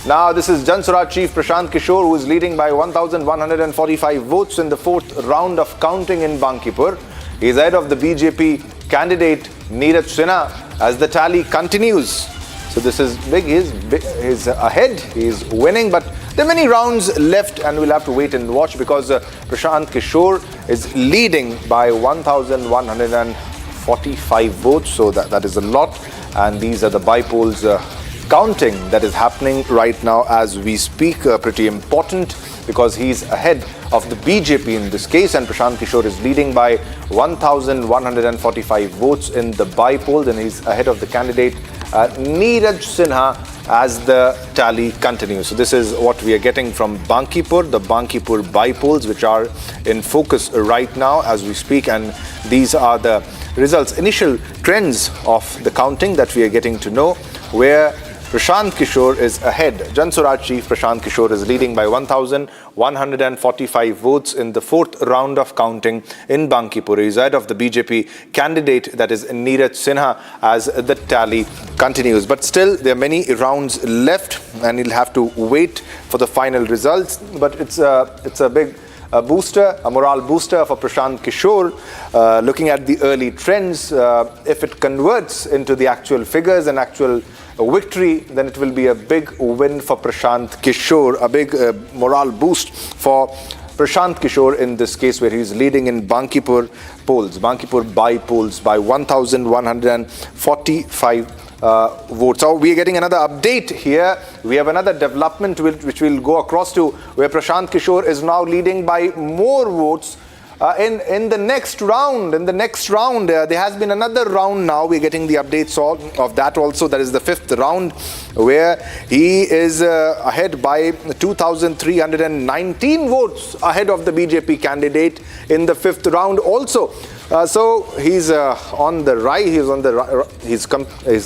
Now this is Jan Swaraj chief Prashant Kishore, who is leading by 1,145 votes in the 4th round of counting in Bankipur. He is ahead of the BJP candidate Neeraj Sinha as the tally continues. So this is big. He's ahead. He's winning, but there are many rounds left and we'll have to wait and watch because Prashant Kishore is leading by 1,145 votes. So that is a lot. And these are the by-polls counting that is happening right now as we speak. Pretty important because he's ahead of the BJP in this case. And Prashant Kishore is leading by 1,145 votes in the by-polls. And he's ahead of the candidate Neeraj Sinha as the tally continues. So this is what we are getting from Bankipur, the Bankipur by-polls, which are in focus right now as we speak. And these are the results, initial trends of the counting that we are getting to know, where Prashant Kishore is ahead. Jansuraj chief Prashant Kishore is leading by 1,145 votes in the fourth round of counting in Bankipur. He is ahead of the BJP candidate, that is Neeraj Sinha, as the tally continues. But still, there are many rounds left and he'll have to wait for the final results. But it's a big booster, a morale booster for Prashant Kishore. Looking at the early trends, if it converts into the actual figures and actual victory, then it will be a big win for Prashant Kishore, a big morale boost for Prashant Kishore in this case, where he is leading in Bankipur by polls by 1,145 votes. So we are getting another update here. We have another development which we'll go across to, where Prashant Kishore is now leading by more votes in the next round. There has been another round now. We're getting the updates of that also. That is the fifth round, where he is ahead by 2,319 votes ahead of the BJP candidate in the fifth round also. So he's on the rise. He's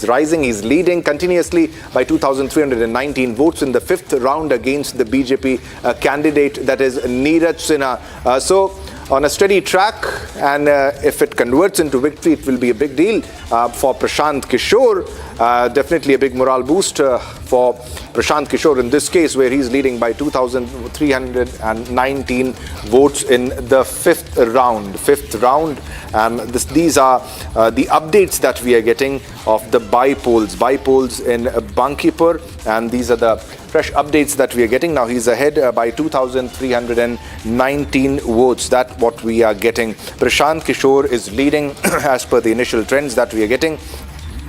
rising. He's leading continuously by 2,319 votes in the fifth round against the BJP candidate, that is Neeraj Sinha. So on a steady track, and if it converts into victory, it will be a big deal for Prashant Kishore. Definitely a big morale boost for Prashant Kishore in this case, where he's leading by 2,319 votes in the fifth round. These are the updates that we are getting of the by polls in Bankipur, and these are the fresh updates that we are getting. Now he's ahead by 2,319 votes. That's what we are getting. Prashant Kishore is leading as per the initial trends that we are getting.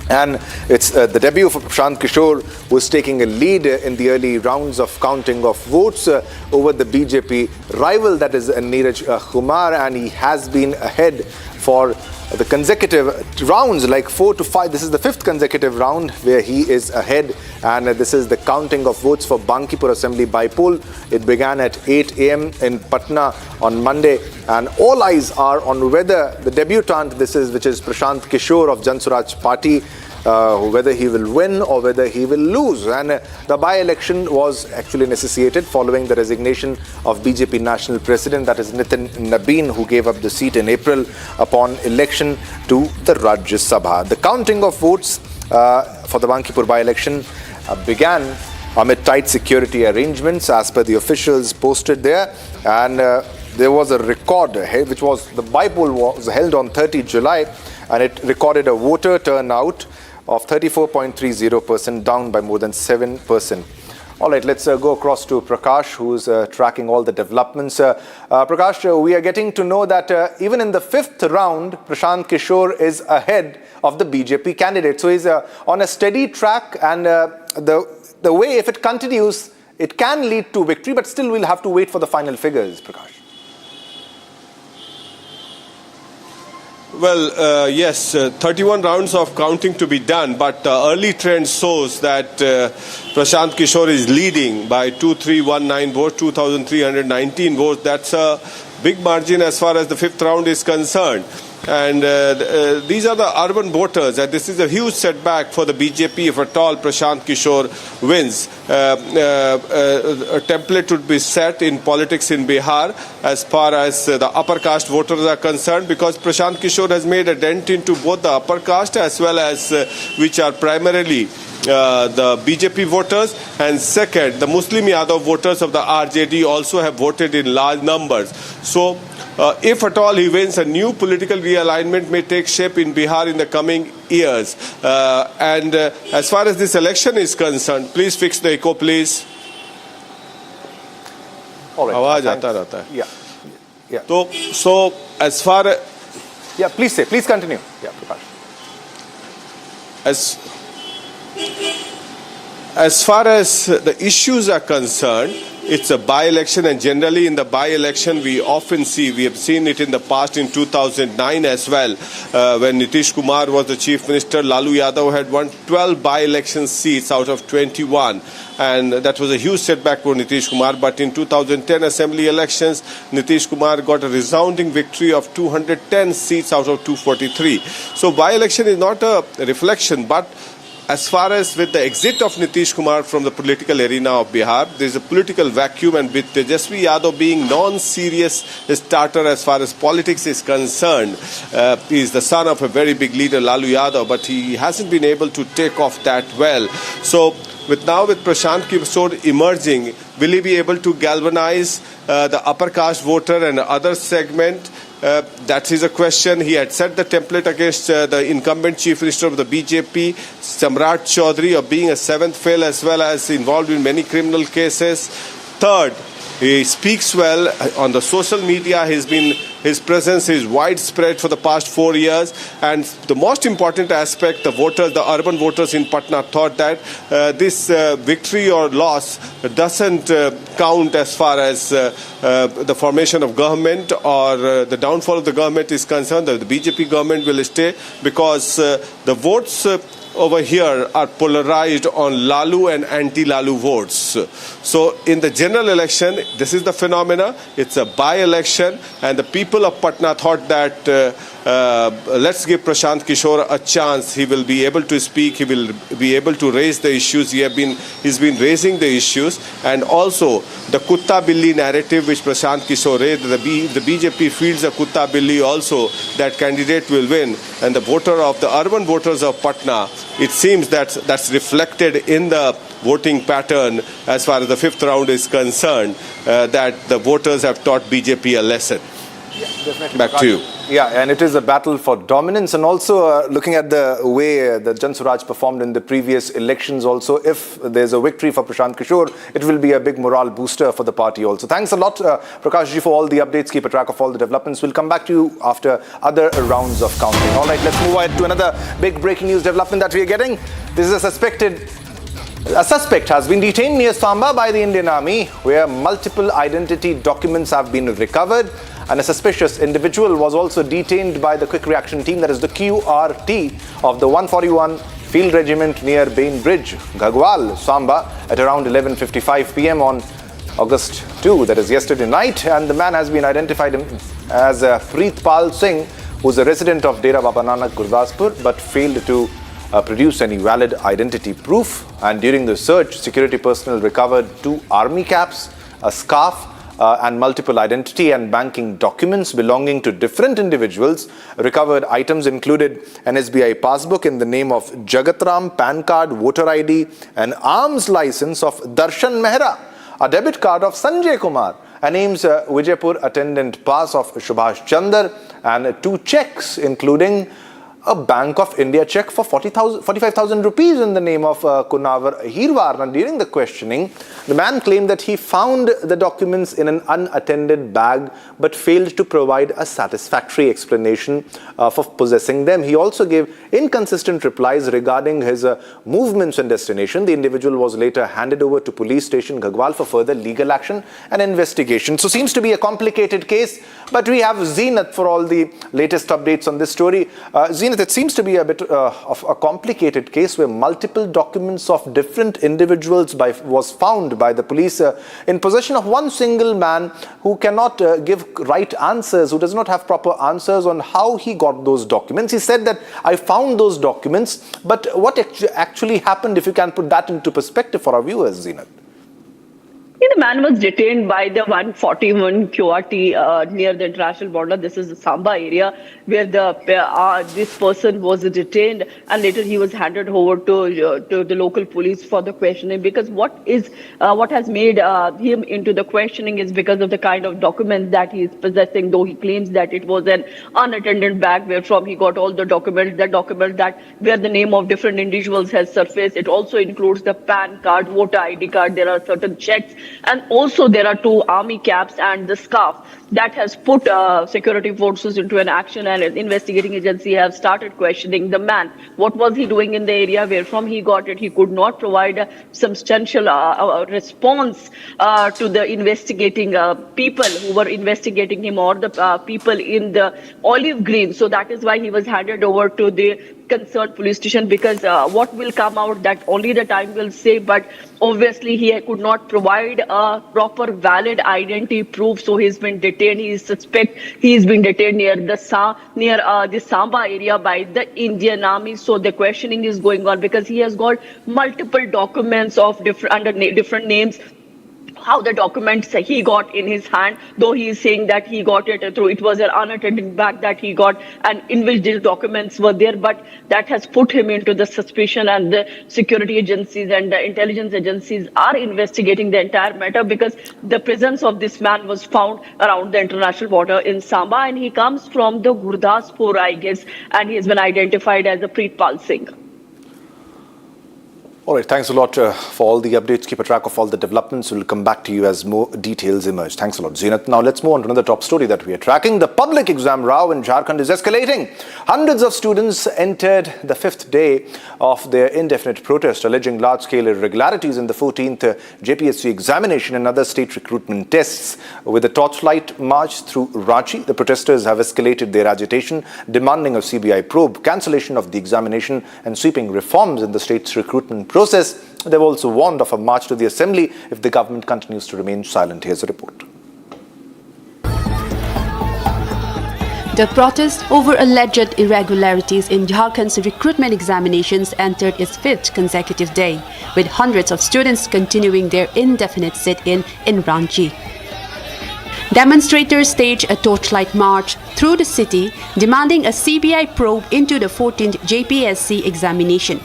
And it's the debut for Prashant Kishore, who is taking a lead in the early rounds of counting of votes over the BJP rival, that is Neeraj Kumar, and he has been ahead for the consecutive rounds, like 4 to 5. This is the fifth consecutive round where he is ahead, and this is the counting of votes for Bankipur Assembly by poll. It began at 8 a.m. in Patna on Monday, and all eyes are on whether the debutant which is Prashant Kishore of Jansuraj party, whether he will win or whether he will lose. And the by-election was actually necessitated following the resignation of BJP National President, that is Nitin Nabeen, who gave up the seat in April upon election to the Rajya Sabha. The counting of votes for the Bankipur by-election began amid tight security arrangements as per the officials posted there, and there was a record, which was the by-poll was held on 30 July, and it recorded a voter turnout of 34.30%, down by more than 7%. All right, let's go across to Prakash, who's tracking all the developments. Prakash, we are getting to know that even in the fifth round, Prashant Kishore is ahead of the BJP candidate. So he's on a steady track, and the way, if it continues, it can lead to victory, but still we'll have to wait for the final figures, Prakash. Well, yes, 31 rounds of counting to be done, but early trend shows that Prashant Kishore is leading by 2,319 votes, 2,319 votes. That's a big margin as far as the fifth round is concerned. And these are the urban voters, and this is a huge setback for the BJP if at all Prashant Kishore wins. A template would be set in politics in Bihar as far as the upper caste voters are concerned, because Prashant Kishore has made a dent into both the upper caste as well as which are primarily the BJP voters, and second, the Muslim Yadav voters of the RJD also have voted in large numbers. So if at all he wins, a new political realignment may take shape in Bihar in the coming years. And as far as this election is concerned, please fix the echo, please. All right. आवाज आता रहता है. Yeah. So as far as, yeah, please continue. Yeah, Prakash. As far as the issues are concerned, it's a by-election, and generally in the by-election we often see, we have seen it in the past in 2009 as well, when Nitish Kumar was the chief minister. Lalu Yadav had won 12 by-election seats out of 21, and that was a huge setback for Nitish Kumar. But in 2010 assembly elections, Nitish Kumar got a resounding victory of 210 seats out of 243. So by-election is not a reflection, but as far as with the exit of Nitish Kumar from the political arena of Bihar, there is a political vacuum, and with Tejasvi Yadav being non-serious starter as far as politics is concerned, he is the son of a very big leader, Lalu Yadav, but he hasn't been able to take off that well. So with Prashant Kishore emerging, will he be able to galvanize the upper caste voter and other segment? That is a question. He had set the template against the incumbent chief minister of the BJP, Samrat Chaudhary, of being a seventh fail as well as involved in many criminal cases. Third, he speaks well on the social media. His presence is widespread for the past 4 years. And the most important aspect, the urban voters in Patna thought that this victory or loss doesn't count as far as the formation of government or the downfall of the government is concerned. The BJP government will stay because the votes over here are polarized on Lalu and anti-Lalu votes. So in the general election, this is the phenomena. It's a by-election, and the people of Patna thought that let's give Prashant Kishore a chance. He will be able to speak. He will be able to raise the issues. He's been raising the issues, and also the Kutta Billi narrative which Prashant Kishore raised. The BJP feels a Kutta Billi also, that candidate will win, and the urban voters of Patna, it seems that's reflected in the voting pattern as far as the fifth round is concerned, that the voters have taught BJP a lesson. Back to you. Yeah, and it is a battle for dominance, and also looking at the way the Jan Swaraj performed in the previous elections also, if there's a victory for Prashant Kishore, it will be a big morale booster for the party also. Thanks a lot, Prakash ji, for all the updates. Keep a track of all the developments. We'll come back to you after other rounds of counting. All right, let's move on to another big breaking news development that we are getting. This is a suspect has been detained near Samba by the Indian Army, where multiple identity documents have been recovered, and a suspicious individual was also detained by the quick reaction team, that is the QRT of the 141 Field Regiment near Bain Bridge, Ghagwal, Samba, at around 11:55 p.m. on August 2, that is yesterday night. And the man has been identified as Preetpal Singh, who's a resident of Dera Baba Nanak, Gurdaspur, but failed to produce any valid identity proof. And during the search, security personnel recovered 2 army caps, a scarf, and multiple identity and banking documents belonging to different individuals. Recovered items included an SBI passbook in the name of Jagatram, PAN card, voter ID, an arms license of Darshan Mehra, a debit card of Sanjay Kumar, an AIMS Vijaypur attendant pass of Subhash Chandar, and 2 checks including a Bank of India check for 45,000 rupees in the name of Kunavar Hirwar. And during the questioning, the man claimed that he found the documents in an unattended bag but failed to provide a satisfactory explanation for possessing them. He also gave inconsistent replies regarding his movements and destination. The individual was later handed over to police station Ghagwal for further legal action and investigation. So seems to be a complicated case, but we have Zeenat for all the latest updates on this story. Zeenat, it seems to be a bit of a complicated case where multiple documents of different individuals was found by the police in possession of one single man who cannot give right answers, who does not have proper answers on how he got those documents. He said that I found those documents, but what actually happened, if you can put that into perspective for our viewers, Zeenat? The man was detained by the 141 QRT near the international border. This is the Samba area where this person was detained, and later he was handed over to the local police for the questioning. Because what has made him into the questioning is because of the kind of documents that he is possessing. Though he claims that it was an unattended bag where from he got all the documents, that where the name of different individuals has surfaced. It also includes the PAN card, voter ID card. There are certain checks. And also there are 2 army caps and the scarf that has put security forces into an action, and an investigating agency have started questioning the man. What was he doing in the area where from he got it? He could not provide a substantial response to the investigating people who were investigating him, or the people in the olive green. So that is why he was handed over to the concerned police station, because what will come out, that only the time will say. But obviously he could not provide a proper valid identity proof, so he's been detained. He is suspect. He's been detained near the Samba area by the Indian Army. So the questioning is going on because he has got multiple documents of different names. How the documents he got in his hand, though he is saying that he got it through, it was an unattended bag that he got, and in which these documents were there, but that has put him into the suspicion, and the security agencies and the intelligence agencies are investigating the entire matter, because the presence of this man was found around the international border in Samba, and he comes from the Gurdaspur, I guess, and he has been identified as a Preetpal Singh. All right, thanks a lot for all the updates. Keep a track of all the developments. We'll come back to you as more details emerge. Thanks a lot, Zeenat. Now let's move on to another top story that we are tracking. The public exam row in Jharkhand is escalating. Hundreds of students entered the 5th day of their indefinite protest, alleging large-scale irregularities in the 14th JPSC examination and other state recruitment tests. With a torchlight march through Ranchi, the protesters have escalated their agitation, demanding a CBI probe, cancellation of the examination, and sweeping reforms in the state's recruitment process. They've also warned of a march to the assembly if the government continues to remain silent. Here's a report. The protest over alleged irregularities in Jharkhand's recruitment examinations entered its 5th consecutive day, with hundreds of students continuing their indefinite sit-in in Ranchi. Demonstrators staged a torchlight march through the city, demanding a CBI probe into the 14th JPSC examination,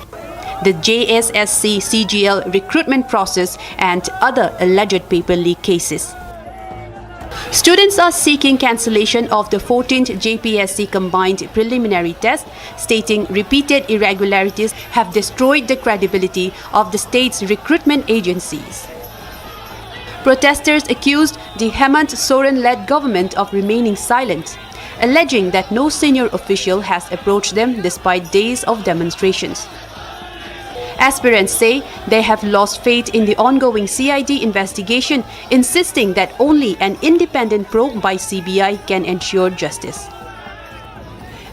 the JSSC CGL recruitment process, and other alleged paper leak cases. Students are seeking cancellation of the 14th JPSC combined preliminary test, stating repeated irregularities have destroyed the credibility of the state's recruitment agencies. Protesters accused the Hemant Soren-led government of remaining silent, alleging that no senior official has approached them despite days of demonstrations. Aspirants say they have lost faith in the ongoing CID investigation, insisting that only an independent probe by CBI can ensure justice.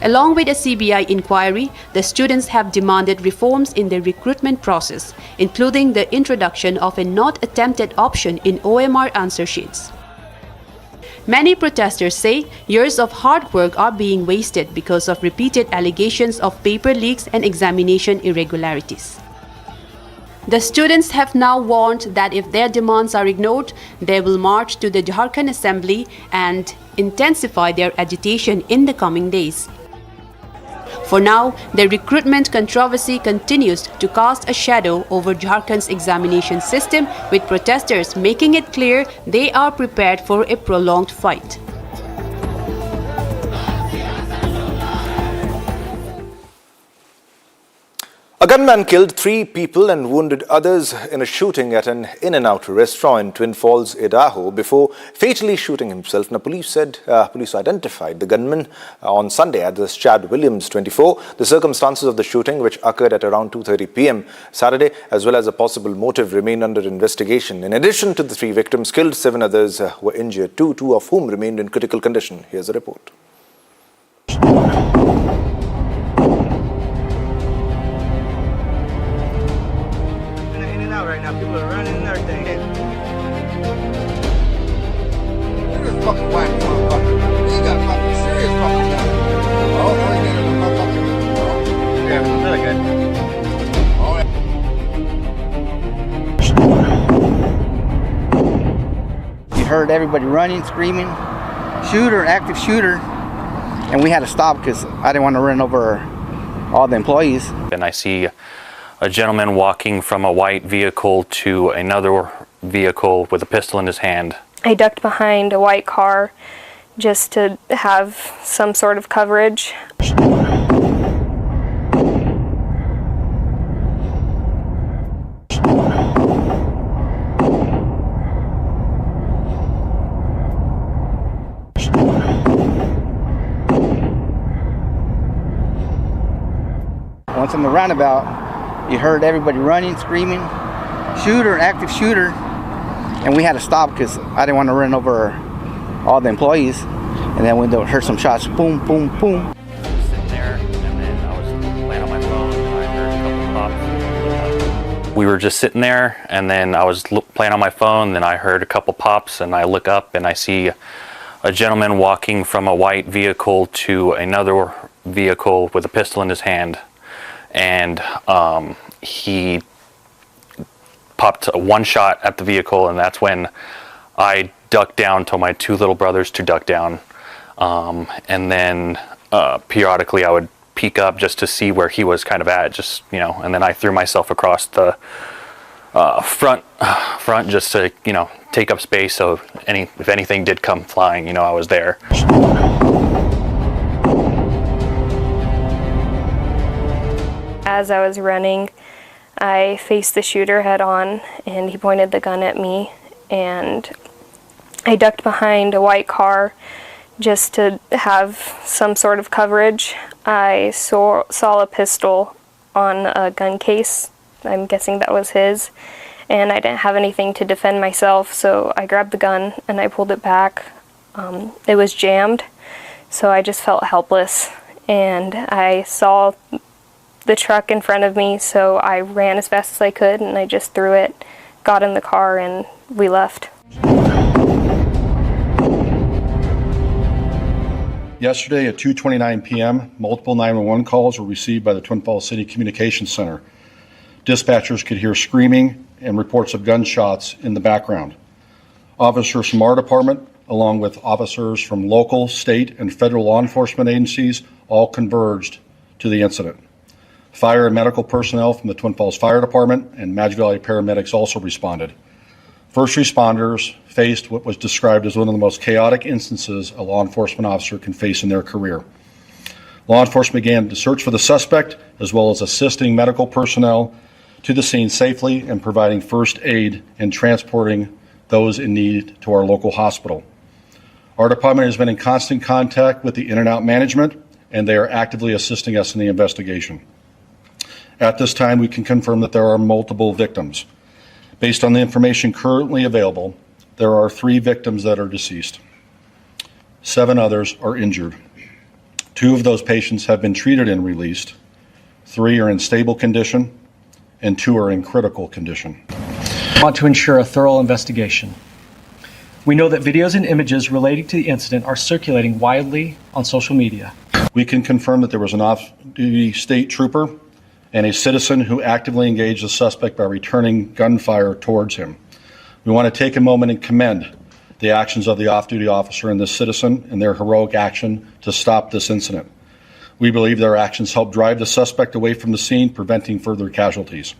Along with a CBI inquiry, the students have demanded reforms in the recruitment process, including the introduction of a not attempted option in OMR answer sheets. Many protesters say years of hard work are being wasted because of repeated allegations of paper leaks and examination irregularities. The students have now warned that if their demands are ignored, they will march to the Jharkhand Assembly and intensify their agitation in the coming days. For now, the recruitment controversy continues to cast a shadow over Jharkhand's examination system, with protesters making it clear they are prepared for a prolonged fight. A gunman killed 3 people and wounded others in a shooting at an In-N-Out restaurant in Twin Falls, Idaho, before fatally shooting himself. Now, police identified the gunman on Sunday as Chad Williams, 24. The circumstances of the shooting, which occurred at around 2:30 p.m. Saturday, as well as a possible motive, remain under investigation. In addition to the 3 victims killed, 7 others were injured, 2 of whom remained in critical condition. Here's a report. Right now, people are running and everything. Look at this fucking white motherfucker. He got fucking serious fucking gun. Oh, no, he got a motherfucking. Oh, yeah, another guy. Oh, yeah. You heard everybody running, screaming, shooter, active shooter, and we had to stop because I didn't want to run over all the employees. And I see a gentleman walking from a white vehicle to another vehicle with a pistol in his hand. I ducked behind a white car just to have some sort of coverage. Once in the roundabout, you heard everybody running, screaming, shooter, active shooter, and we had to stop because I didn't want to run over all the employees. And then we heard some shots, boom, boom, boom. Sitting there, and then I was laying on we were just sitting there, and then I was playing on my phone, then I heard a couple pops, and I look up and I see a gentleman walking from a white vehicle to another vehicle with a pistol in his hand, and he popped one shot at the vehicle, and that's when I ducked down, told my two little brothers to duck down, and then periodically I would peek up just to see where he was kind of at, just, you know, and then I threw myself across the front just to, you know, take up space, so if anything did come flying, you know, I was there. As I was running, I faced the shooter head on, and he pointed the gun at me, and I ducked behind a white car just to have some sort of coverage. I saw a pistol on a gun case. I'm guessing that was his, and I didn't have anything to defend myself, so I grabbed the gun and I pulled it back. It was jammed, so I just felt helpless, and I saw the truck in front of me, so I ran as fast as I could, and I just threw it, got in the car, and we left. Yesterday at 2:29 p.m., multiple 911 calls were received by the Twin Falls City Communications Center. Dispatchers could hear screaming and reports of gunshots in the background. Officers from our department, along with officers from local, state, and federal law enforcement agencies, all converged to the incident. Fire and medical personnel from the Twin Falls Fire Department and Magic Valley paramedics also responded. First responders faced what was described as one of the most chaotic instances a law enforcement officer can face in their career. Law enforcement began to search for the suspect, as well as assisting medical personnel to the scene safely and providing first aid and transporting those in need to our local hospital. Our department has been in constant contact with the in-and-out management, and they are actively assisting us in the investigation. At this time, we can confirm that there are multiple victims. Based on the information currently available, there are 3 victims that are deceased. 7 others are injured. 2 of those patients have been treated and released. 3 are in stable condition, and 2 are in critical condition. We want to ensure a thorough investigation. We know that videos and images relating to the incident are circulating widely on social media. We can confirm that there was an off-duty state trooper and a citizen who actively engaged the suspect by returning gunfire towards him. We want to take a moment and commend the actions of the off-duty officer and this citizen and their heroic action to stop this incident. We believe their actions helped drive the suspect away from the scene, preventing further casualties.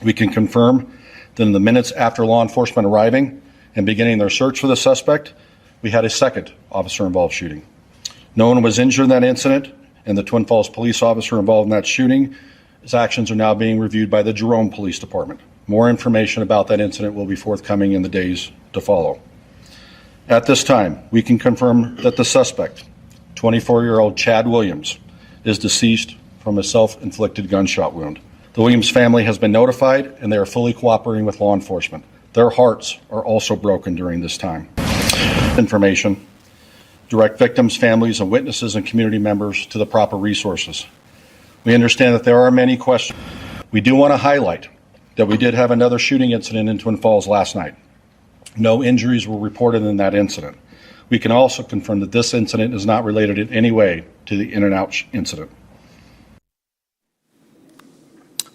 We can confirm that in the minutes after law enforcement arriving and beginning their search for the suspect, we had a second officer-involved shooting. No one was injured in that incident, and the Twin Falls police officer involved in that shooting, his actions are now being reviewed by the Jerome Police Department. More information about that incident will be forthcoming in the days to follow. At this time, we can confirm that the suspect, 24-year-old Chad Williams, is deceased from a self-inflicted gunshot wound. The Williams family has been notified, and they are fully cooperating with law enforcement. Their hearts are also broken during this time. Information, direct victims, families, and witnesses and community members to the proper resources. We understand that there are many questions. We do want to highlight that we did have another shooting incident in Twin Falls last night. No injuries were reported in that incident. We can also confirm that this incident is not related in any way to the In-N-Out incident.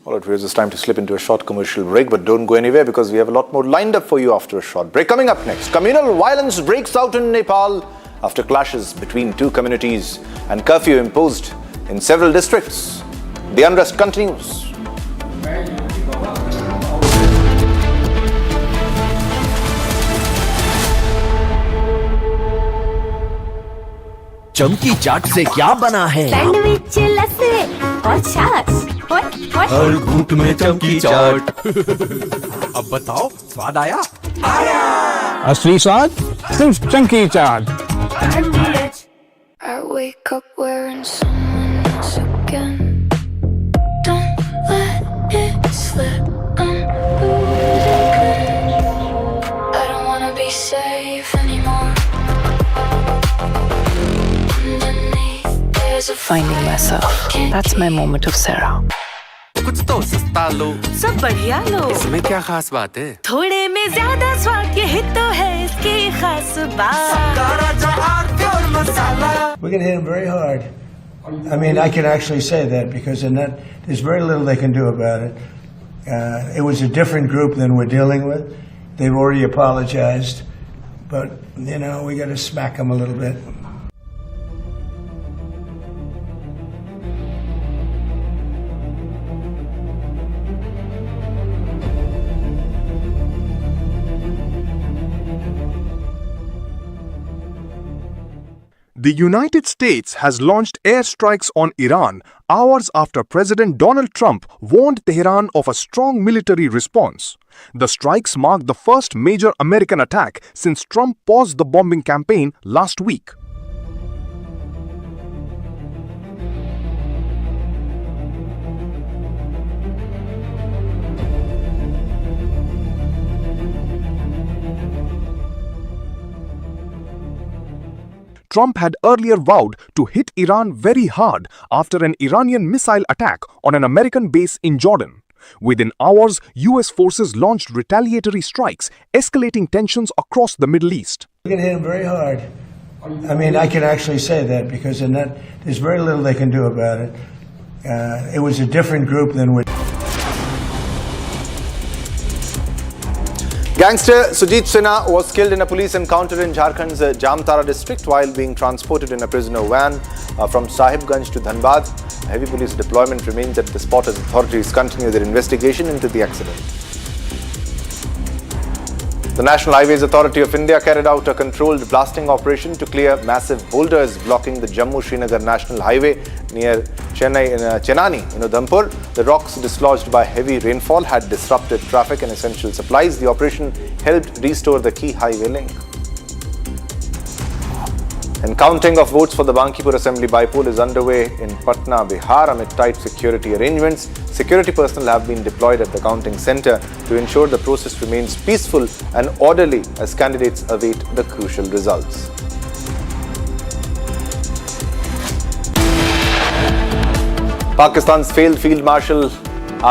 All right, it's time to slip into a short commercial break, but don't go anywhere because we have a lot more lined up for you after a short break. Coming up next, communal violence breaks out in Nepal after clashes between 2 communities and curfew imposed in several districts. The unrest continues. चमकी चाट से क्या बना है? Sandwich लस्सी और छाछ हर घूंट में चमकी चाट। अब बताओ स्वाद आया? आया। असली स्वाद सिर्फ चमकी चाट। I wake up wearing someone else again. Don't let it slip. I'm losing. I don't wanna be safe anymore. Finding myself. That's my moment of Sarah. तो सस्ता लो, सब बढ़िया लो। इसमें क्या खास बात है? थोड़े में ज्यादा स्वाद, यही तो है इसकी खास बात। We're going to hit them very hard. I mean, I can actually say that because in that, there's very little they can do about it. It was a different group than we're dealing with. They've already apologized, but you know, we got to smack them a little bit. The United States has launched airstrikes on Iran hours after President Donald Trump warned Tehran of a strong military response. The strikes mark the first major American attack since Trump paused the bombing campaign last week. Trump had earlier vowed to hit Iran very hard after an Iranian missile attack on an American base in Jordan. Within hours, US forces launched retaliatory strikes, escalating tensions across the Middle East. We're going to hit them very hard. I mean, I can actually say that because in that, there's very little they can do about it. It was a different group than we. Gangster Sujit Sinha was killed in a police encounter in Jharkhand's Jamtara district while being transported in a prisoner van from Sahibganj to Dhanbad. Heavy police deployment remains at the spot as authorities continue their investigation into the accident. The National Highways Authority of India carried out a controlled blasting operation to clear massive boulders blocking the Jammu-Srinagar National Highway near Chenani in Udhampur. The rocks dislodged by heavy rainfall had disrupted traffic and essential supplies. The operation helped restore the key highway link. And counting of votes for the Bankipur Assembly bypoll is underway in Patna, Bihar amid tight security arrangements. Security personnel have been deployed at the counting centre to ensure the process remains peaceful and orderly as candidates await the crucial results. Pakistan's failed Field Marshal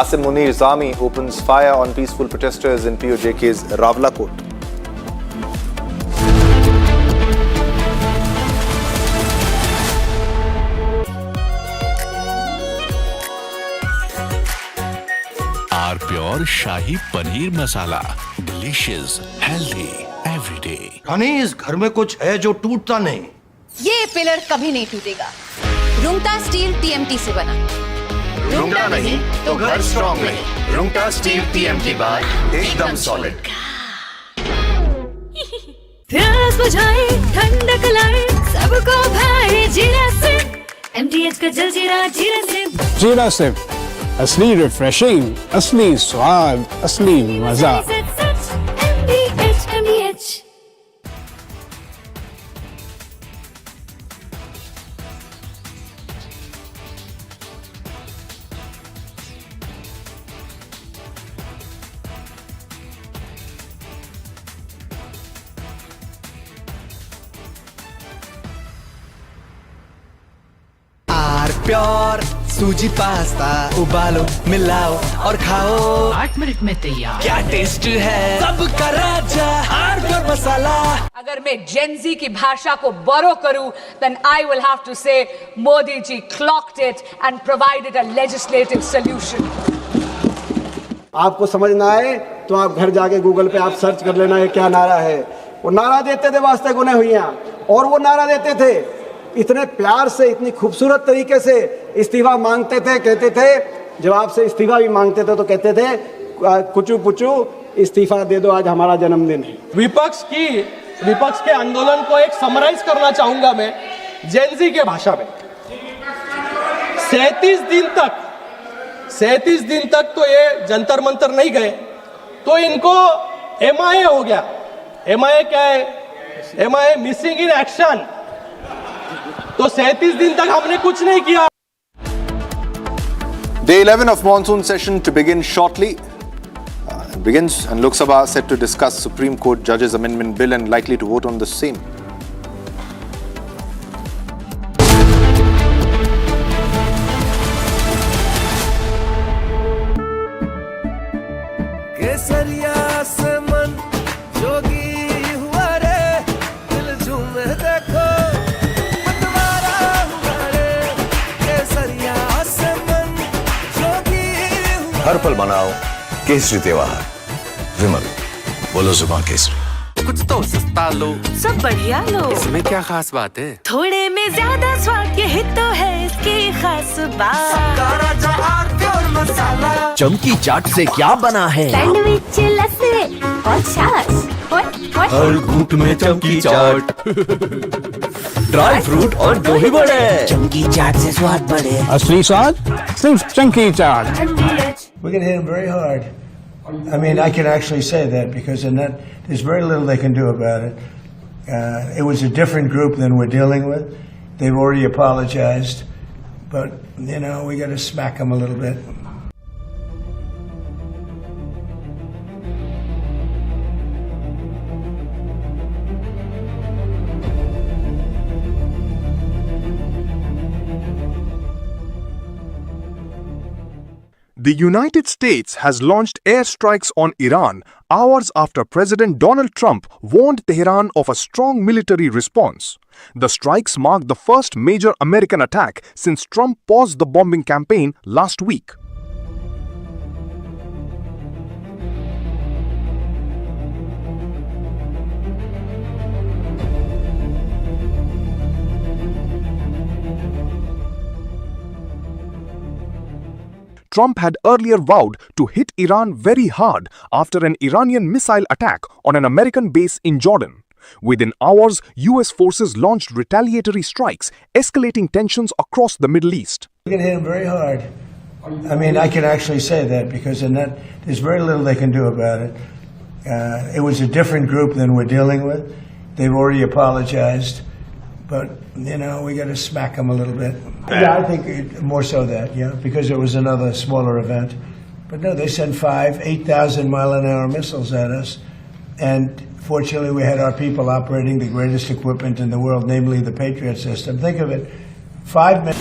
Asim Munir's army opens fire on peaceful protesters in POJK's Rawalakot. Pure shahi paneer masala, delicious, healthy, every day. रानी, इस घर में कुछ है जो टूटता नहीं। ये pillar कभी नहीं टूटेगा। रुंगटा स्टील TMT से बना। रुंगटा नहीं तो घर स्ट्रॉन्ग नहीं। रुंगटा स्टील TMT बाद एकदम सॉलिड। प्यास बुझाए, ठंडक लाए, सबको भाए जीरा से। MTH का जलजीरा जीरा से। जीरा से असली रिफ्रेशिंग, असली स्वाद, असली मजा। प्योर सूजी पास्ता उबालो, मिलाओ और खाओ। 8 मिनट में तैयार। क्या टेस्ट है सबका राजा हार्डकोर मसाला। अगर मैं जेंजी की भाषा को बोरो करूं, then I will have to say Modi ji clocked it and provided a legislative solution. आपको समझ ना आए तो आप घर जाके गूगल पे आप सर्च कर लेना ये क्या नारा है। वो नारा देते थे वास्ते गुने हुइयां, और वो नारा देते थे इतने प्यार से, इतनी खूबसूरत तरीके से इस्तीफा मांगते थे। कहते थे जब आपसे इस्तीफा भी मांगते थे तो कहते थे कुचू पुचू इस्तीफा दे दो, आज हमारा जन्मदिन है। विपक्ष के आंदोलन को एक समराइज करना चाहूंगा मैं जेनजी के भाषा में। 37 दिन तक तो ये जंतर मंतर नहीं गए, तो इनको MIA हो गया। MIA क्या है? MIA missing in action. तो 37 दिन तक हमने कुछ नहीं किया। Day 11 of monsoon session to begin shortly. It begins and Lok Sabha set to discuss Supreme Court Judges Amendment Bill and likely to vote on the same. केसरिया से मन जोगी हुआ रे दिल झूमे देखो मतवारा हुआ रे केसरिया से मन जोगी हुआ हर पल मनाओ केसरी त्योहार। विमल, बोलो जुबान केसरी। कुछ तो सस्ता लो, सब बढ़िया लो। इसमें क्या खास बात है? थोड़े में ज्यादा स्वाद, यही तो है इसकी खास बात। मसाला चमकी चाट से क्या बना है? सैंडविच, लस्सी और छाछ। हर घूंट में चमकी चाट, ड्राई फ्रूट और दही बड़े। चमकी चाट से स्वाद बढ़े। असली स्वाद सिर्फ चंकी चाट। We're going to hit them very hard. I mean, I can actually say that because in that, there's very little they can do about it. It was a different group than we're dealing with. They've already apologized, but, you know, we got to smack them a little bit. The United States has launched airstrikes on Iran hours after President Donald Trump warned Tehran of a strong military response. The strikes mark the first major American attack since Trump paused the bombing campaign last week. Trump had earlier vowed to hit Iran very hard after an Iranian missile attack on an American base in Jordan. Within hours, US forces launched retaliatory strikes, escalating tensions across the Middle East. We're going to hit them very hard. I mean, I can actually say that because in that, there's very little they can do about it. It was a different group than we're dealing with. They've already apologized, but, you know, we got to smack them a little bit. Yeah, I think more so that, yeah, because it was another smaller event. But no, they sent 8,000-mile-an-hour missiles at us, and fortunately we had our people operating the greatest equipment in the world, namely the Patriot system. Think of it, 5 minutes.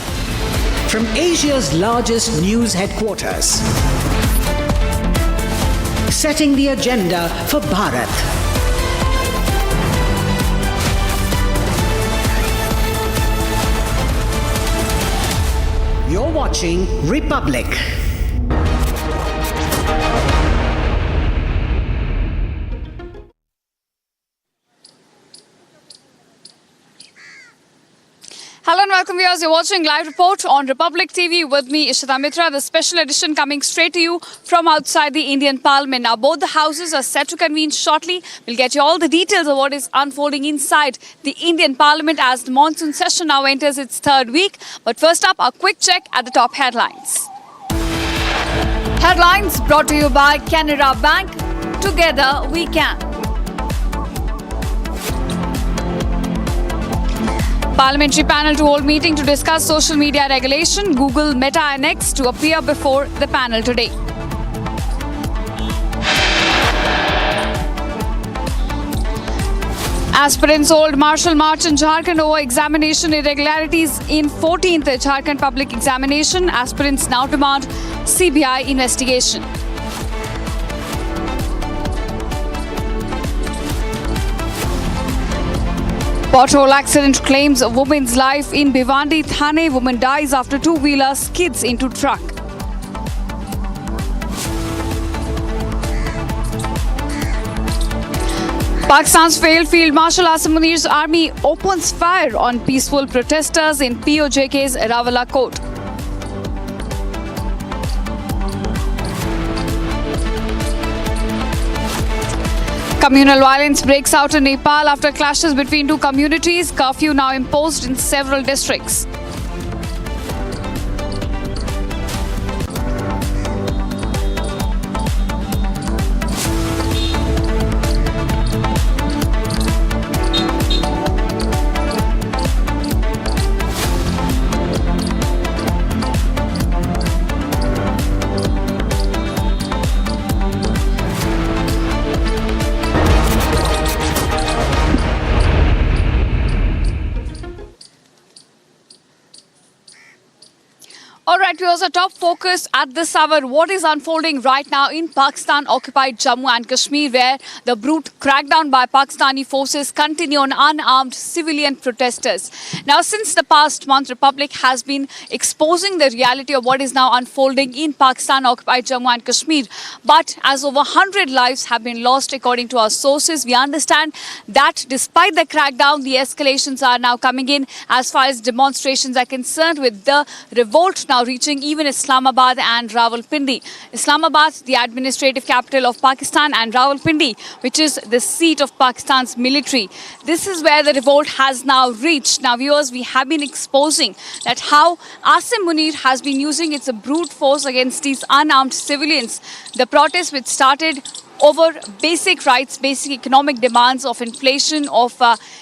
From Asia's largest news headquarters, setting the agenda for Bharat. You're watching Republic. Hello and welcome viewers. You're watching Live Report on Republic TV with me, Ishita Mitra. The special edition coming straight to you from outside the Indian Parliament. Now, both the houses are set to convene shortly. We'll get you all the details of what is unfolding inside the Indian Parliament as the monsoon session now enters its third week. But first up, a quick check at the top headlines. Headlines brought to you by Canara Bank. Together we can. Parliamentary panel to hold meeting to discuss social media regulation. Google, Meta and X to appear before the panel today. Aspirants hold martial march in Jharkhand over examination irregularities in 14th Jharkhand public examination. Aspirants now demand CBI investigation. Pothole accident claims a woman's life in Bhiwandi Thane. Woman dies after two-wheeler skids into truck. Pakistan's failed Field Marshal Asim Munir's army opens fire on peaceful protesters in POJK's Rawala Court. Communal violence breaks out in Nepal after clashes between two communities. Curfew now imposed in several districts. viewers, our top focus at this hour, what is unfolding right now in Pakistan-occupied Jammu and Kashmir, where the brute crackdown by Pakistani forces continue on unarmed civilian protesters. Now, since the past month, Republic has been exposing the reality of what is now unfolding in Pakistan-occupied Jammu and Kashmir. But as over 100 lives have been lost, according to our sources, we understand that despite the crackdown, the escalations are now coming in as far as demonstrations are concerned, with the revolt now reaching even Islamabad and Rawalpindi. Islamabad, the administrative capital of Pakistan, and Rawalpindi, which is the seat of Pakistan's military. This is where the revolt has now reached. Now, viewers, we have been exposing that how Asim Munir has been using its brute force against these unarmed civilians. The protest, which started over basic rights, basic economic demands of inflation, of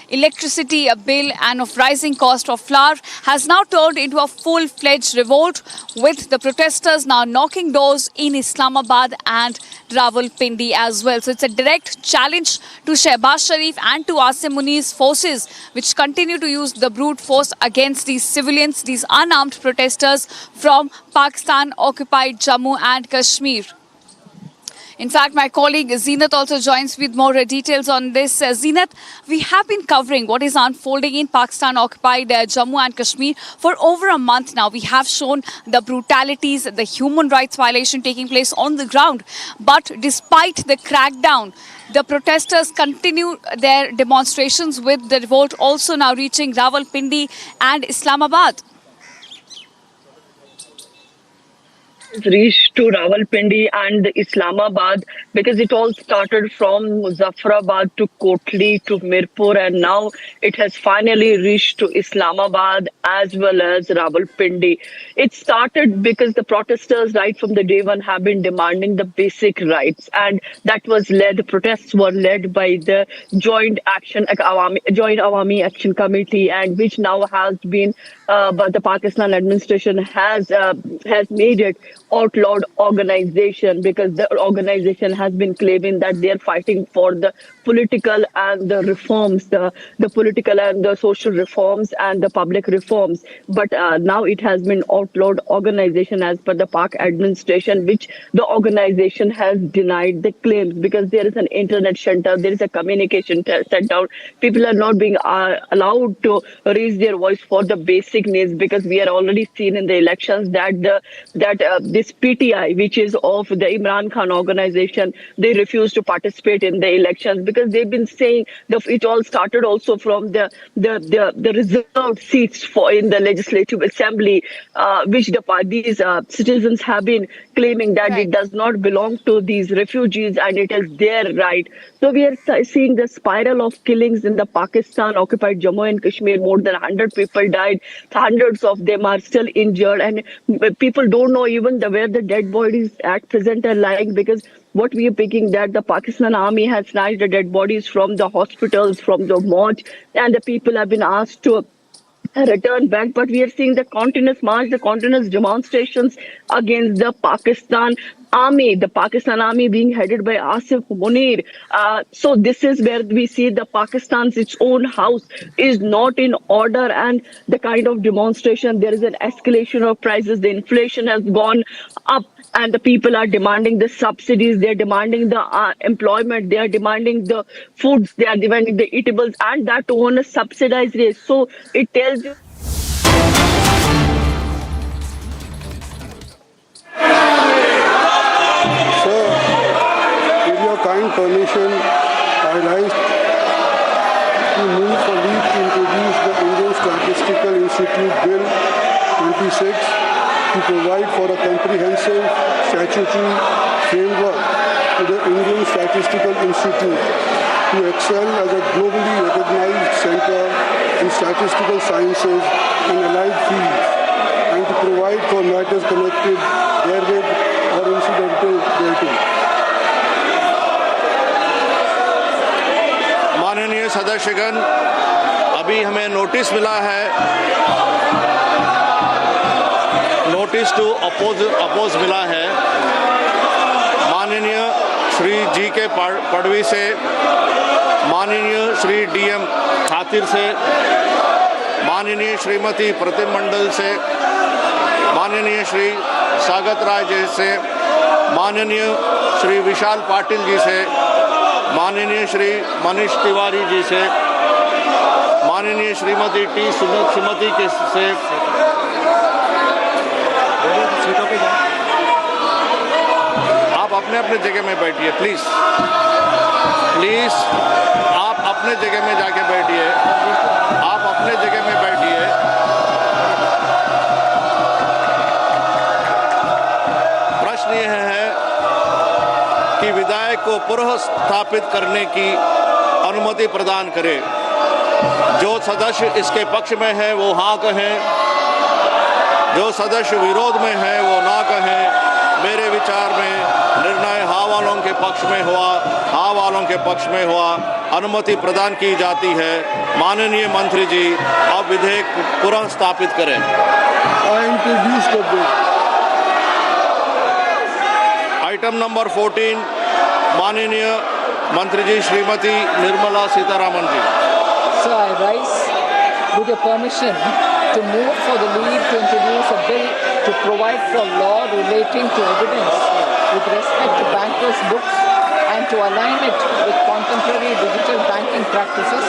electricity bill, and of rising cost of flour, has now turned into a full-fledged revolt, with the protesters now knocking doors in Islamabad and Rawalpindi as well. So it's a direct challenge to Shehbaz Sharif and to Asim Munir's forces, which continue to use the brute force against these civilians, these unarmed protesters from Pakistan-occupied Jammu and Kashmir. In fact, my colleague Zeenat also joins with more details on this. Zeenat, we have been covering what is unfolding in Pakistan-occupied Jammu and Kashmir for over a month now. We have shown the brutalities, the human rights violation taking place on the ground. But despite the crackdown, the protesters continue their demonstrations, with the revolt also now reaching Rawalpindi and Islamabad. Reached to Rawalpindi and Islamabad, because it all started from Muzaffarabad to Kotli to Mirpur, and now it has finally reached to Islamabad as well as Rawalpindi. It started because the protesters right from the day one have been demanding the basic rights, and that was led, protests were led by the Joint Awami Action Committee, and which now has been, but the Pakistan administration has made it outlawed organization, because the organization has been claiming that they are fighting for the political and the reforms, the political and the social reforms and the public reforms. But now it has been outlawed organization as per the Pak administration, which the organization has denied the claims, because there is an internet center, there is a communication center. People are not being allowed to raise their voice for the basic needs, because we are already seen in the elections that this PTI, which is of the Imran Khan organization, they refuse to participate in the elections, because they've been saying that it all started also from the reserved seats for in the legislative assembly, which these citizens have been claiming that it does not belong to these refugees and it is their right. So we are seeing the spiral of killings in the Pakistan-occupied Jammu and Kashmir. More than 100 people died. Hundreds of them are still injured, and people don't know even where the dead bodies at present are lying, because what we are picking that the Pakistan army has snatched the dead bodies from the hospitals, from the morgue, and the people have been asked to return back. But we are seeing the continuous march, the continuous demonstrations against the Pakistan army being headed by Asim Munir. So this is where we see the Pakistan's its own house is not in order, and the kind of demonstration, there is an escalation of prices, the inflation has gone up, and the people are demanding the subsidies, they're demanding the employment, they are demanding the foods, they are demanding the eatables, and that on a subsidized rate. So it tells you. Kind permission, I rise to move for leave to introduce the Indian Statistical Institute Bill 26 to provide for a comprehensive statutory framework to the Indian Statistical Institute to excel as a globally recognized center in statistical sciences and allied fields, and to provide for matters connected therewith or incidental thereto. माननीय सदस्यगण, अभी हमें notice मिला है, notice to oppose मिला है माननीय श्री जी के पडवी से, माननीय श्री डीएम खातिर से, माननीय श्रीमती प्रतिम मंडल से, माननीय श्री सागत राय जी से, माननीय श्री विशाल पाटिल जी से, माननीय श्री मनीष तिवारी जी से, माननीय श्रीमती टी सुमति के से, आप अपने अपने जगह में बैठिए प्लीज, प्लीज आप अपने जगह में जाके बैठिए, आप अपने जगह में बैठिए। प्रश्न यह है कि विधायक को पुनः स्थापित करने की अनुमति प्रदान करे। जो सदस्य इसके पक्ष में है वो हाँ कहें, जो सदस्य विरोध में है वो ना कहें। मेरे विचार में निर्णय हाँ वालों के पक्ष में हुआ, हाँ वालों के पक्ष में हुआ, अनुमति प्रदान की जाती है। माननीय मंत्री जी अब विधेयक पुनः स्थापित करें। आइटम नंबर 14, माननीय मंत्री जी श्रीमती निर्मला सीतारामन जी। So I rise with your permission to move for the leave to introduce a bill to provide for law relating to evidence with respect to bankers' books and to align it with contemporary digital banking practices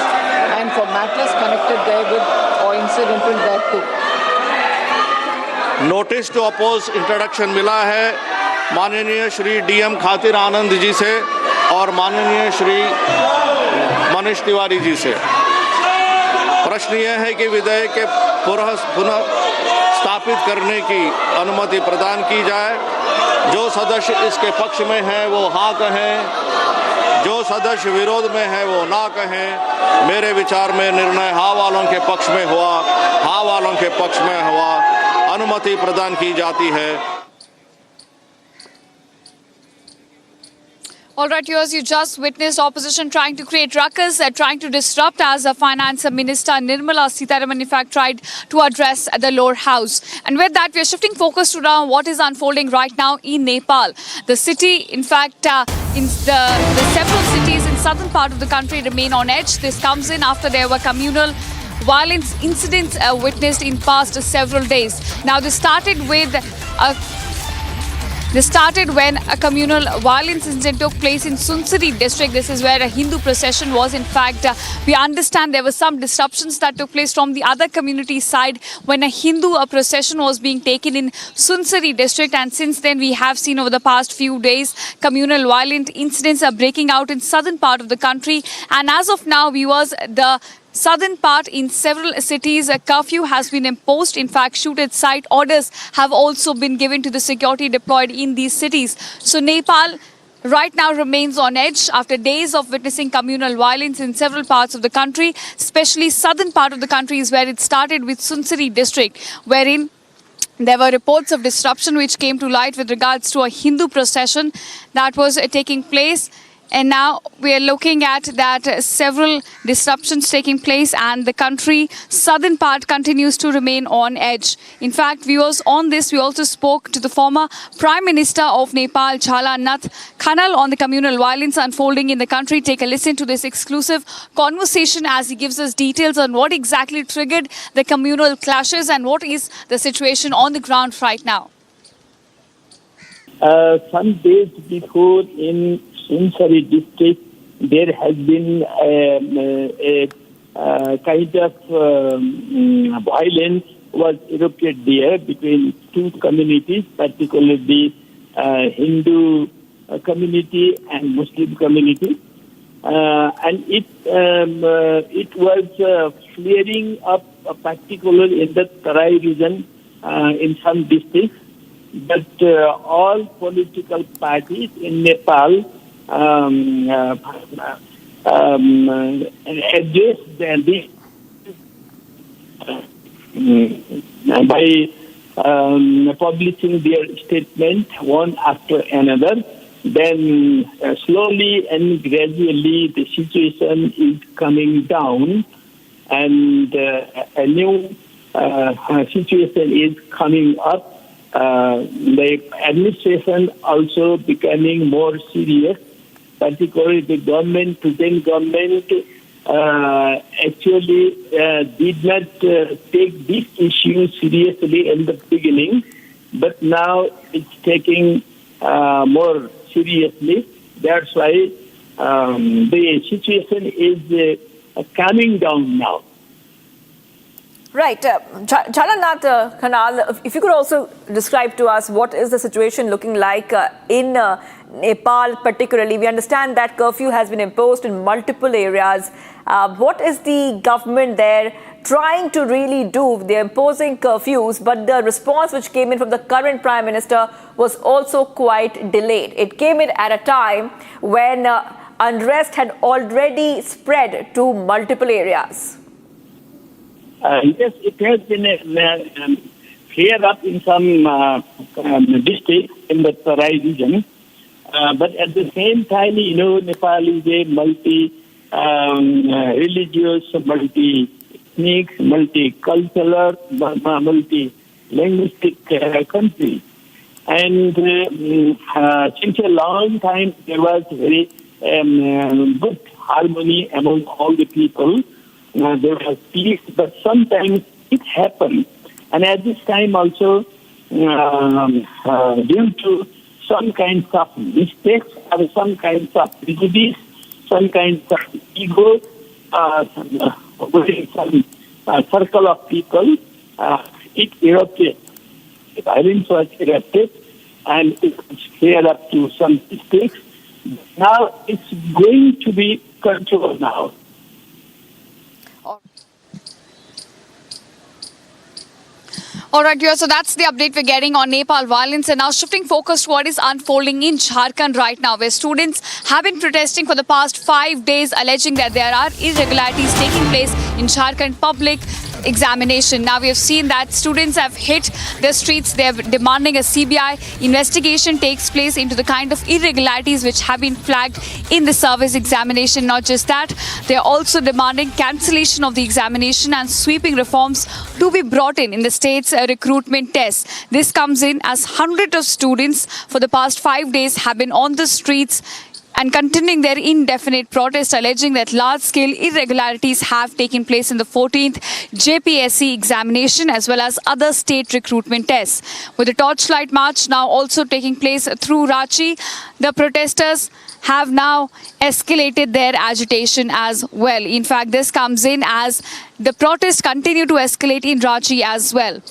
and for matters connected therewith or incidental thereto. Notice to oppose introduction मिला है माननीय Shri DM खातिर आनंद जी से और माननीय श्री मनीष तिवारी जी से। प्रश्न यह है कि विधेयक के पुनः स्थापित करने की अनुमति प्रदान की जाए। जो सदस्य इसके पक्ष में है वो हाँ कहें, जो सदस्य विरोध में है वो ना कहें। मेरे विचार में निर्णय हाँ वालों के पक्ष में हुआ, हाँ वालों के पक्ष में हुआ, अनुमति प्रदान की जाती है। All right, viewers, you just witnessed opposition trying to create ruckus, trying to disrupt as the Finance Minister Nirmala Sitharaman in fact tried to address the lower house. And with that, we are shifting focus to now what is unfolding right now in Nepal. The city, in fact, in the several cities in southern part of the country remain on edge. This comes in after there were communal violence incidents witnessed in past several days. Now, this started when a communal violence incident took place in Sunsari district. This is where a Hindu procession was. In fact, we understand there were some disruptions that took place from the other community side when a Hindu procession was being taken in Sunsari district. And since then, we have seen over the past few days, communal violent incidents are breaking out in southern part of the country. And as of now, viewers, the southern part in several cities, a curfew has been imposed. In fact, shoot-at-sight orders have also been given to the security deployed in these cities. So Nepal right now remains on edge after days of witnessing communal violence in several parts of the country, especially southern part of the country is where it started with Sunsari district, wherein there were reports of disruption which came to light with regards to a Hindu procession that was taking place. And now we are looking at that several disruptions taking place and the country southern part continues to remain on edge. In fact, viewers, on this we also spoke to the former Prime Minister of Nepal, Jhala Nath Khanal, on the communal violence unfolding in the country. Take a listen to this exclusive conversation as he gives us details on what exactly triggered the communal clashes and what is the situation on the ground right now. Some days before in Sunsari district, there has been a kind of violence was erupted there between two communities, particularly the Hindu community and Muslim community, and it was flaring up, particularly in the Tarai region in some districts. But all political parties in Nepal address this by publishing their statement one after another. Then slowly and gradually the situation is coming down and a new situation is coming up. The administration also becoming more serious, particularly the government, present government actually did not take this issue seriously in the beginning, but now it's taking more seriously. That's why the situation is calming down now. Right. Chalanath Khanal, if you could also describe to us what is the situation looking like in Nepal particularly. We understand that curfew has been imposed in multiple areas. What is the government there trying to really do? They're imposing curfews, but the response which came in from the current Prime Minister was also quite delayed. It came in at a time when unrest had already spread to multiple areas. Yes, it has been cleared up in some districts in the Tarai region. But at the same time, Nepal is a multi-religious, multi-ethnic, multicultural, multi-linguistic country. And since a long time, there was very good harmony among all the people. There was peace, but sometimes it happened. And at this time also, due to some kinds of mistakes or some kinds of prejudice, some kinds of ego, within some circle of people, it erupted. Violence was erupted and it was cleared up to some mistakes. Now it's going to be controlled now. All right, so that's the update we're getting on Nepal violence. And now shifting focus to what is unfolding in Jharkhand right now, where students have been protesting for the past 5 days, alleging that there are irregularities taking place in Jharkhand public examination. Now we have seen that students have hit the streets. They're demanding a CBI investigation takes place into the kind of irregularities which have been flagged in the service examination. Not just that, they're also demanding cancellation of the examination and sweeping reforms to be brought in the state's recruitment tests. This comes in as hundreds of students for the past 5 days have been on the streets and continuing their indefinite protest, alleging that large-scale irregularities have taken place in the 14th JPSC examination as well as other state recruitment tests. With the torchlight march now also taking place through Ranchi, the protesters have now escalated their agitation as well. In fact, this comes in as the protests continue to escalate in Ranchi as well.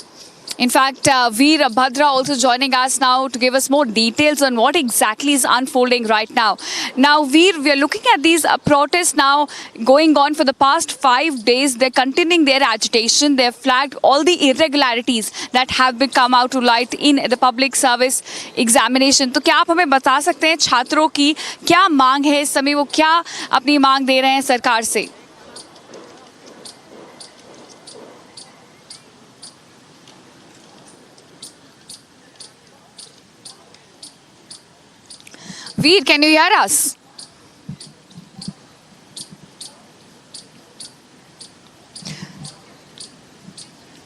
In fact, Veer Bhadra also joining us now to give us more details on what exactly is unfolding right now. Now, Veer, we are looking at these protests now going on for the past 5 days. They're continuing their agitation. They've flagged all the irregularities that have come out to light in the public service examination. तो क्या आप हमें बता सकते हैं छात्रों की क्या मांग है इस समय, वो क्या अपनी मांग दे रहे हैं सरकार से? Veer, can you hear us?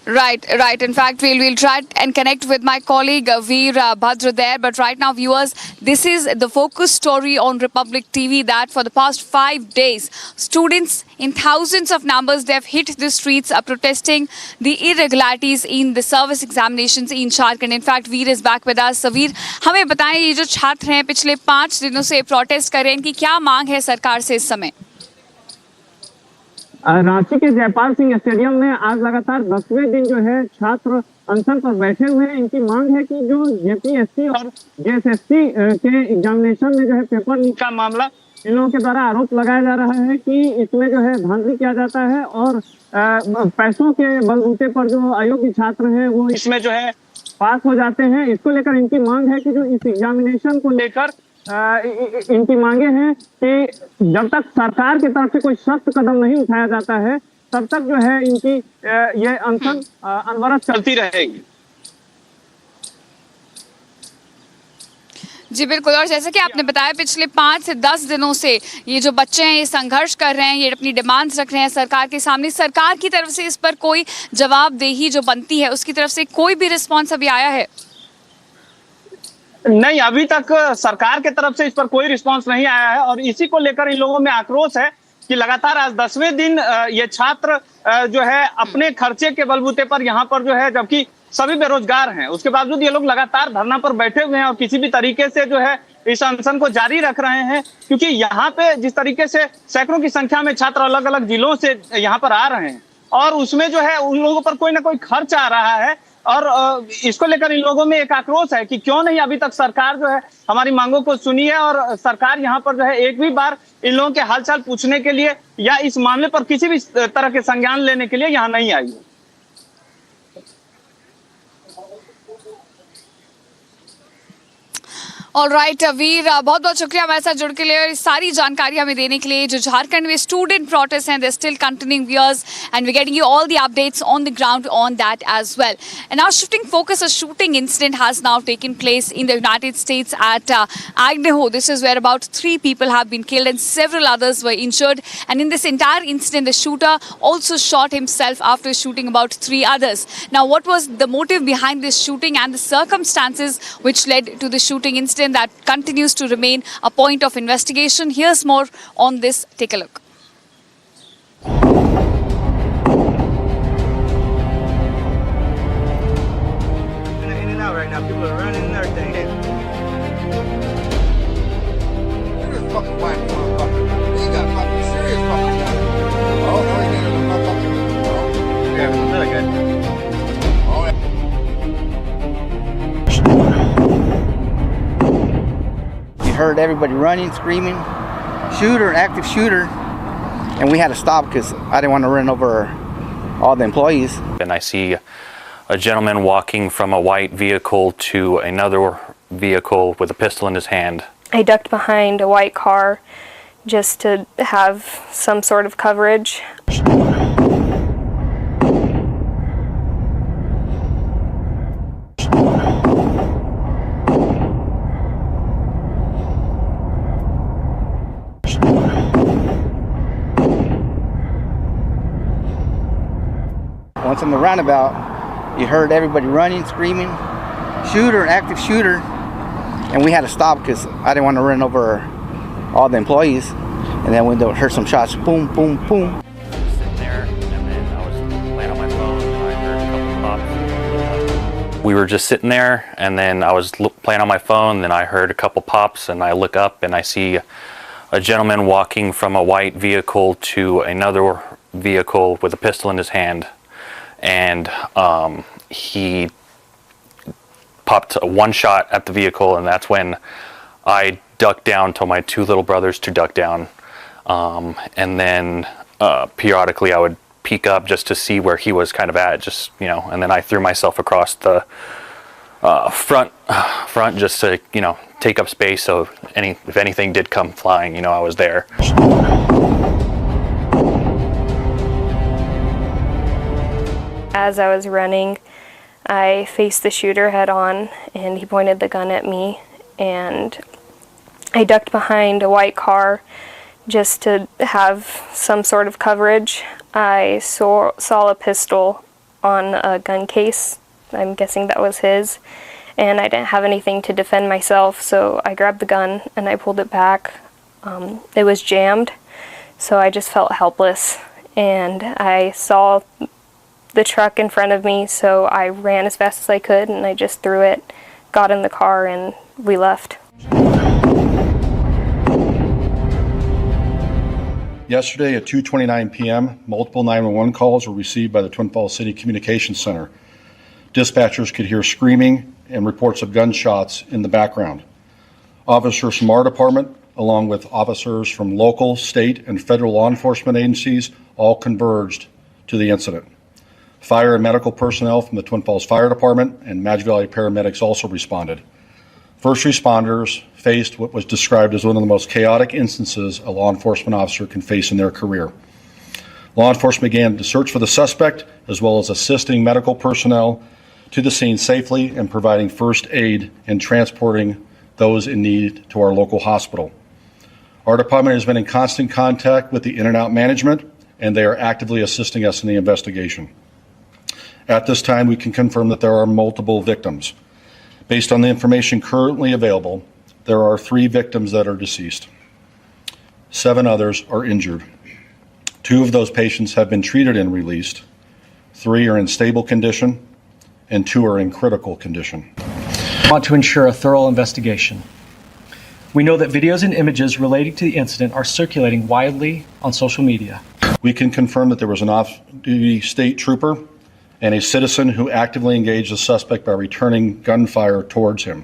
Right. In fact, we'll try and connect with my colleague Veer Bhadra there. But right now, viewers, this is the focus story on Republic TV that for the past 5 days, students in thousands of numbers, they've hit the streets protesting the irregularities in the service examinations in Jharkhand. In fact, Veer is back with us. So, Veer, हमें बताएं ये जो छात्र हैं पिछले 5 दिनों से protest कर रहे हैं, इनकी क्या मांग है सरकार से इस समय? रांची के जयपाल सिंह स्टेडियम में आज लगातार 10वें दिन जो है छात्र अनशन पर बैठे हुए हैं। इनकी मांग है कि जो जेपीएससी और जेएसएससी के एग्जामिनेशन में जो है पेपर लीक का मामला, इन लोगों के द्वारा आरोप लगाया जा रहा है कि इसमें जो है धांधली किया जाता है और पैसों के बलबूते पर जो अयोग्य छात्र हैं वो इसमें जो है पास हो जाते हैं। इसको लेकर इनकी मांग है कि जो इस एग्जामिनेशन को लेकर इनकी मांगे हैं कि जब तक सरकार की तरफ से कोई सख्त कदम नहीं उठाया जाता है तब तक जो है इनकी ये अनशन अनवरत चलती रहेगी। जी बिल्कुल, और जैसा कि आपने बताया पिछले 5 से 10 दिनों से ये जो बच्चे हैं ये संघर्ष कर रहे हैं, ये अपनी डिमांड्स रख रहे हैं सरकार के सामने। सरकार की तरफ से इस पर कोई जवाबदेही जो बनती है उसकी तरफ से कोई भी रिस्पॉन्स अभी आया है? नहीं, अभी तक सरकार के तरफ से इस पर कोई रिस्पांस नहीं आया है और इसी को लेकर इन लोगों में आक्रोश है कि लगातार आज 10वें दिन ये छात्र जो है अपने खर्चे के बलबूते पर यहाँ पर जो है, जबकि सभी बेरोजगार हैं, उसके बावजूद ये लोग लगातार धरना पर बैठे हुए हैं और किसी भी तरीके से जो है इस अनशन को जारी रख रहे हैं। क्योंकि यहाँ पे जिस तरीके से सैकड़ों की संख्या में छात्र अलग अलग जिलों से यहाँ पर आ रहे हैं और उसमें जो है उन लोगों पर कोई ना कोई खर्च आ रहा है और इसको लेकर इन लोगों में एक आक्रोश है कि क्यों नहीं अभी तक सरकार जो है हमारी मांगों को सुनी है और सरकार यहाँ पर जो है एक भी बार इन लोगों के हालचाल पूछने के लिए या इस मामले पर किसी भी तरह के संज्ञान लेने के लिए यहाँ नहीं आई है। ऑलराइट वीर, बहुत बहुत शुक्रिया हमारे साथ जुड़ के लिए और इस सारी जानकारी हमें देने के लिए। जो झारखंड में स्टूडेंट प्रोटेस्ट हैं, they still continuing wears and we getting you all the updates on the ground on that as well. And now shifting focus, a shooting incident has now taken place in the United States at Idaho. This is where about 3 people have been killed and several others were injured. And in this entire incident, the shooter also shot himself after shooting about 3 others. Now, what was the motive behind this shooting and the circumstances which led to the shooting incident? That continues to remain a point of investigation. Here's more on this. Take a look. In and out right now. People are running and everything. Look at this fucking white motherfucker. He got fucking serious fucking. Oh, no, he didn't look motherfucker. Yeah, it was really good. Heard everybody running, screaming, shooter, active shooter, and we had to stop because I didn't want to run over all the employees. And I see a gentleman walking from a white vehicle to another vehicle with a pistol in his hand. I ducked behind a white car just to have some sort of coverage. Once in the roundabout, you heard everybody running, screaming, shooter, active shooter, and we had to stop because I didn't want to run over all the employees. And then we heard some shots, boom, boom, boom. Sitting there, and then I was playing on my phone, and I heard a couple pops. We were just sitting there, and then I was playing on my phone, and then I heard a couple pops, and I look up, and I see a gentleman walking from a white vehicle to another vehicle with a pistol in his hand. And he popped one shot at the vehicle, and that's when I ducked down, told my 2 little brothers to duck down, and then periodically I would peek up just to see where he was kind of at, just, you know, and then I threw myself across the front just to, you know, take up space, so if anything did come flying, you know, I was there. As I was running, I faced the shooter head on and he pointed the gun at me, and I ducked behind a white car just to have some sort of coverage. I saw a pistol on a gun case. I'm guessing that was his, and I didn't have anything to defend myself, so I grabbed the gun and I pulled it back. It was jammed, so I just felt helpless, and I saw the truck in front of me, so I ran as fast as I could and I just threw it, got in the car, and we left. Yesterday at 2:29 p.m., multiple 911 calls were received by the Twin Falls City Communications Center. Dispatchers could hear screaming and reports of gunshots in the background. Officers from our department, along with officers from local, state, and federal law enforcement agencies, all converged to the incident. Fire and medical personnel from the Twin Falls Fire Department and Madge Valley paramedics also responded. First responders faced what was described as one of the most chaotic instances a law enforcement officer can face in their career. Law enforcement began to search for the suspect, as well as assisting medical personnel to the scene safely and providing first aid and transporting those in need to our local hospital. Our department has been in constant contact with the in-and-out management, and they are actively assisting us in the investigation. At this time, we can confirm that there are multiple victims. Based on the information currently available, there are 3 victims that are deceased. 7 others are injured. 2 of those patients have been treated and released. 3 are in stable condition, and 2 are in critical condition. I want to ensure a thorough investigation. We know that videos and images relating to the incident are circulating widely on social media. We can confirm that there was an off-duty state trooper and a citizen who actively engaged the suspect by returning gunfire towards him.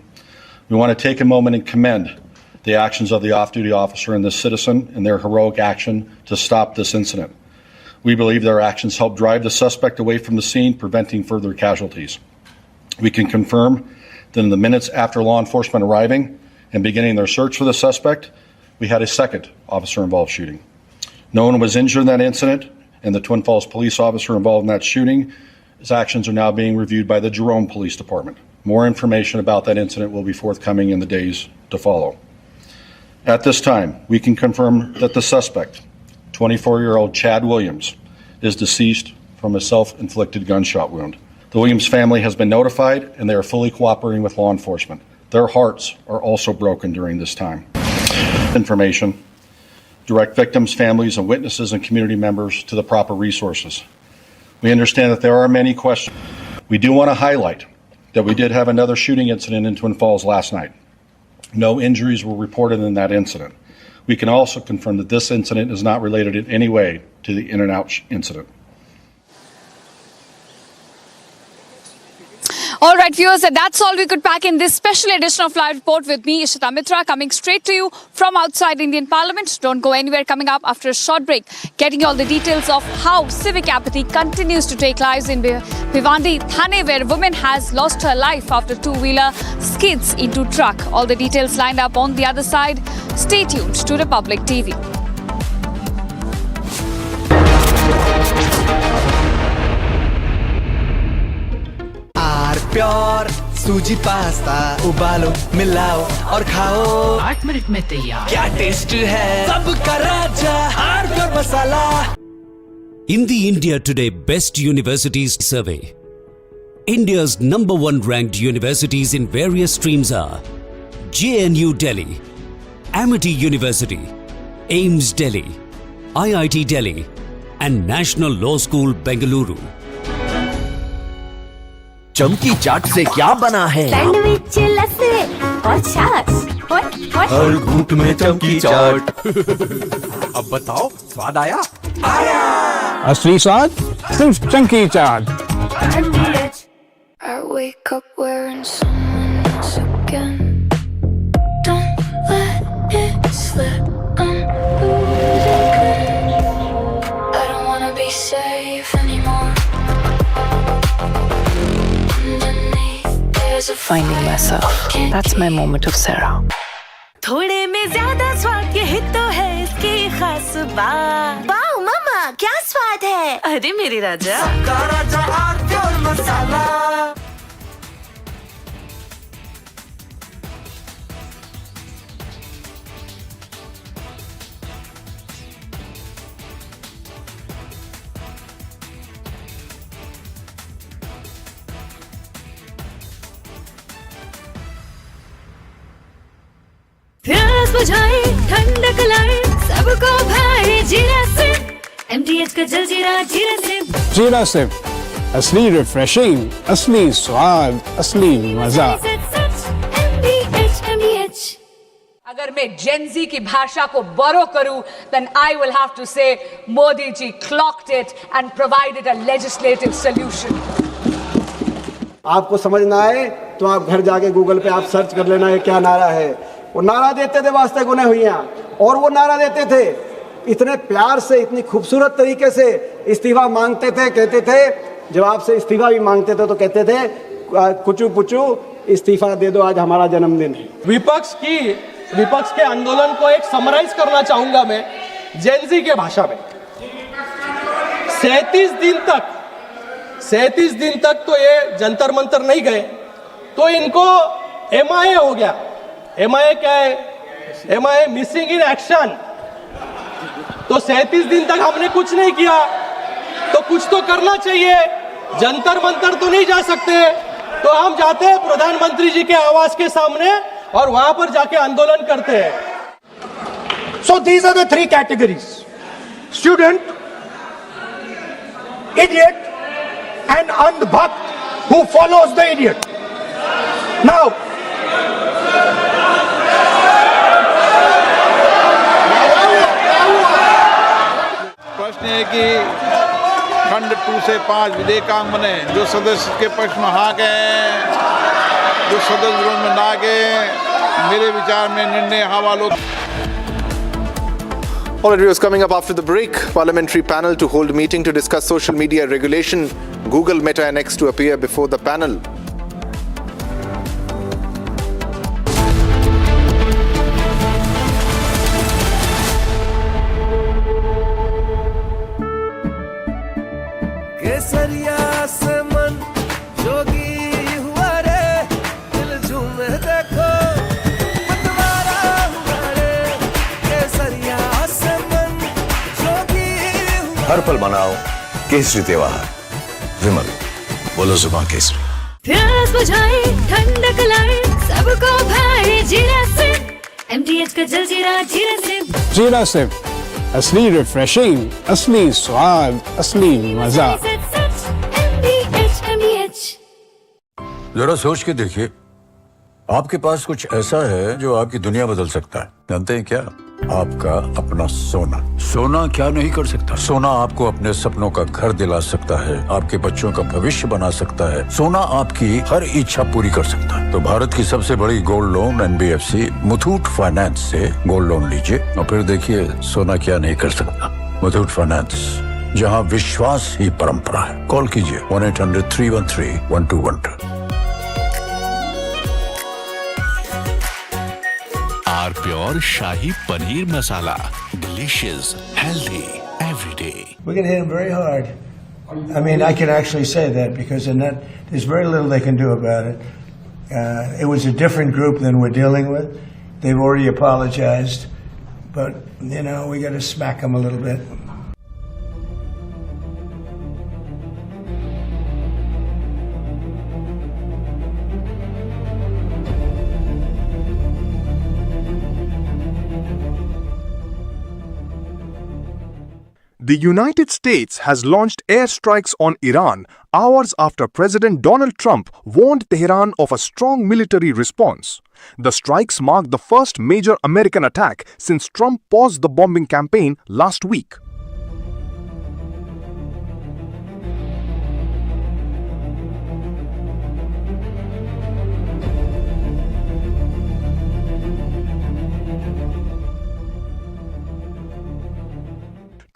We want to take a moment and commend the actions of the off-duty officer and the citizen and their heroic action to stop this incident. We believe their actions helped drive the suspect away from the scene, preventing further casualties. We can confirm that in the minutes after law enforcement arriving and beginning their search for the suspect, we had a second officer-involved shooting. No one was injured in that incident, and the Twin Falls police officer involved in that shooting, his actions are now being reviewed by the Jerome Police Department. More information about that incident will be forthcoming in the days to follow. At this time, we can confirm that the suspect, 24-year-old Chad Williams, is deceased from a self-inflicted gunshot wound. The Williams family has been notified, and they are fully cooperating with law enforcement. Their hearts are also broken during this time. Information, direct victims, families, and witnesses and community members to the proper resources. We understand that there are many questions. We do want to highlight that we did have another shooting incident in Twin Falls last night. No injuries were reported in that incident. We can also confirm that this incident is not related in any way to the In-N-Out incident. All right, viewers, that's all we could pack in this special edition of Live Report with me, Ishita Mitra, coming straight to you from outside Indian Parliament. Don't go anywhere. Coming up after a short break, getting you all the details of how civic apathy continues to take lives in Bhiwandi Thane, where a woman has lost her life after two-wheeler skids into truck. All the details lined up on the other side. Stay tuned to Republic TV. Pure सूजी pasta उबालो मिलाओ और खाओ 8 minute में तैयार क्या taste है सबका राजा hardware masala In the India Today Best Universities Survey, India's #1 ranked universities in various streams are JNU Delhi, Amity University, AIMS Delhi, IIT Delhi and National Law School Bengaluru. चमकी चाट से क्या बना है सैंडविच लस्सी और छाछ हर घूंट में चमकी चाट अब बताओ स्वाद आया असली स्वाद सिर्फ चमकी चाट I wake up wearing someone else again. Don't let it slip. I'm losing. I don't wanna be safe anymore. Finding myself. That's my moment of Sarah. थोड़े में ज्यादा स्वाद यही तो है इसकी खास बात। वाओ मामा क्या स्वाद है? अरे मेरे राजा। सबका राजा और मसाला। प्यास बुझाए ठंडक लाए सबको भाए जीरा से MTH का जलजीरा जीरा से जीरा से असली रिफ्रेशिंग असली स्वाद असली मजा MTH अगर मैं जेनजी की भाषा को बोरो करूं then I will have to say Modi ji clocked it and provided a legislative solution. आपको समझ ना आए तो आप घर जाके गूगल पे आप सर्च कर लेना ये क्या नारा है। वो नारा देते थे वास्ते गुने हुइयां और वो नारा देते थे इतने प्यार से इतनी खूबसूरत तरीके से इस्तीफा मांगते थे कहते थे जब आपसे इस्तीफा भी मांगते थे तो कहते थे कुचू पुचू इस्तीफा दे दो आज हमारा जन्मदिन है। विपक्ष के आंदोलन को एक समराइज करना चाहूंगा मैं जेनजी के भाषा में। 37 दिन तक तो ये जंतर मंतर नहीं गए तो इनको MIA हो गया। MIA क्या है? MIA missing in action. तो 37 दिन तक हमने कुछ नहीं किया तो कुछ तो करना चाहिए। जंतर मंतर तो नहीं जा सकते तो हम जाते हैं प्रधानमंत्री जी के आवास के सामने और वहां पर जाके आंदोलन करते हैं। So these are the 3 categories: student, idiot and andhbhakt who follows the idiot. Now, प्रश्न है कि खंड 2 से 5 विधेयकांग बने, जो सदस्य के पक्ष में हाँ गए, जो सदस्य विरोध में ना गए, मेरे विचार में निर्णय हवालों। All right, viewers, coming up after the break, parliamentary panel to hold meeting to discuss social media regulation. Google, Meta and X to appear before the panel. केसरिया से मन जोगी हुआ रे, दिल झूमे देखो मतवारा हुआ रे। केसरिया से मन जोगी हुआ। हर पल मनाओ केसरी त्योहार। विमल, बोलो जुबान केसरी। प्यास बुझाए, ठंडक लाए, सबको भाए जीरा से। MTH का जलजीरा जीरा से। जीरा से असली रिफ्रेशिंग, असली स्वाद, असली मजा। जरा सोच के देखिए, आपके पास कुछ ऐसा है जो आपकी दुनिया बदल सकता है। जानते हैं क्या? आपका अपना सोना। सोना क्या नहीं कर सकता? सोना आपको अपने सपनों का घर दिला सकता है, आपके बच्चों का भविष्य बना सकता है। सोना आपकी हर इच्छा पूरी कर सकता है। तो भारत की सबसे बड़ी gold loan NBFC Muthoot finance से गोल्ड लोन लीजिए और फिर देखिए सोना क्या नहीं कर सकता। मुथूट फाइनेंस, जहां विश्वास ही परंपरा है। कॉल कीजिए 1-800-313-1212। R pure shahi paneer masala, delicious, healthy, everyday. We're going to hit them very hard. I mean, I can actually say that because in that, there's very little they can do about it. It was a different group than we're dealing with. They've already apologized, but you know, we got to smack them a little bit. The United States has launched airstrikes on Iran hours after President Donald Trump warned Tehran of a strong military response. The strikes mark the first major American attack since Trump paused the bombing campaign last week.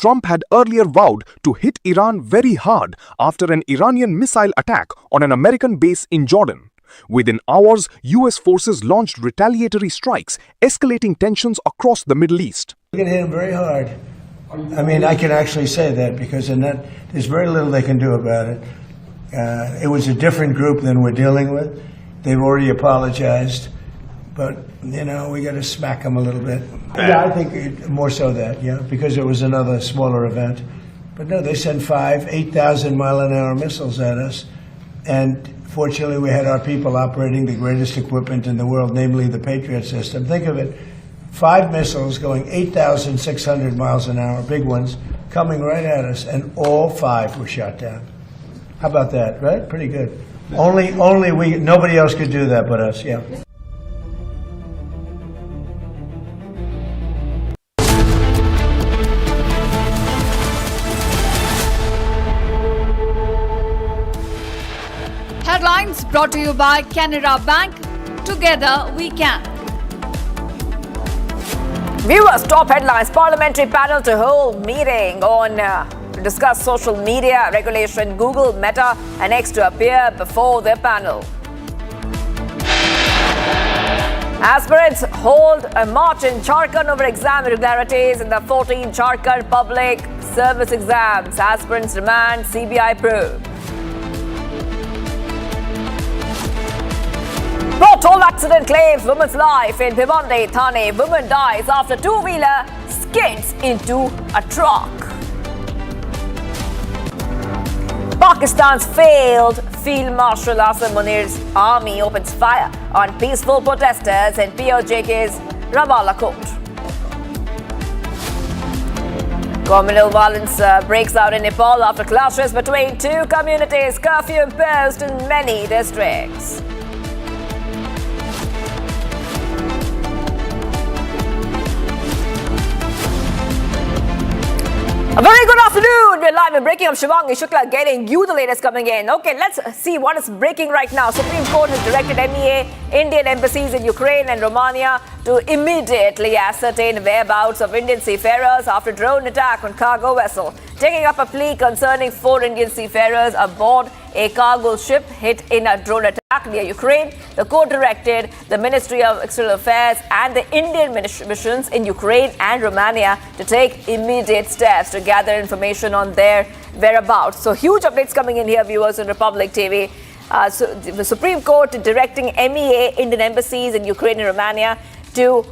Trump had earlier vowed to hit Iran very hard after an Iranian missile attack on an American base in Jordan. Within hours, US forces launched retaliatory strikes, escalating tensions across the Middle East. We're going to hit them very hard. I mean, I can actually say that because in that, there's very little they can do about it. It was a different group than we're dealing with. They've already apologized, but you know, we got to smack them a little bit. Yeah, I think more so that, yeah, because it was another smaller event. But no, they sent 8,000 mile-an-hour missiles at us, and fortunately we had our people operating the greatest equipment in the world, namely the Patriot system. Think of it, 5 missiles going 8,600 miles an hour, big ones, coming right at us, and all 5 were shot down. How about that, right? Pretty good. Nobody else could do that but us, yeah. Headlines brought to you by Canara Bank. Together we can. Viewers, top headlines. Parliamentary panel to hold meeting on to discuss social media regulation. Google, Meta and X to appear before the panel. Aspirants hold a march in Jharkhand over exam irregularities in the 14 Jharkhand public service exams. Aspirants demand CBI probe. Toll accident claims woman's life in Bhiwandi, Thane. Woman dies after two-wheeler skids into a truck. Pakistan's failed Field Marshal Asim Munir's army opens fire on peaceful protesters in POJK's Rawala Court. Communal violence breaks out in Nepal after clashes between two communities. Curfew imposed in many districts. A very good afternoon. We're live and breaking up. Shivangi Shukla getting you the latest coming in. Okay, let's see what is breaking right now. Supreme Court has directed MEA, Indian embassies in Ukraine and Romania to immediately ascertain whereabouts of Indian seafarers after drone attack on cargo vessel. Taking up a plea concerning 4 Indian seafarers aboard a cargo ship hit in a drone attack near Ukraine, the court directed the Ministry of External Affairs and the Indian missions in Ukraine and Romania to take immediate steps to gather information on their whereabouts. So huge updates coming in here, viewers, on Republic TV. So the Supreme Court directing MEA, Indian embassies in Ukraine and Romania to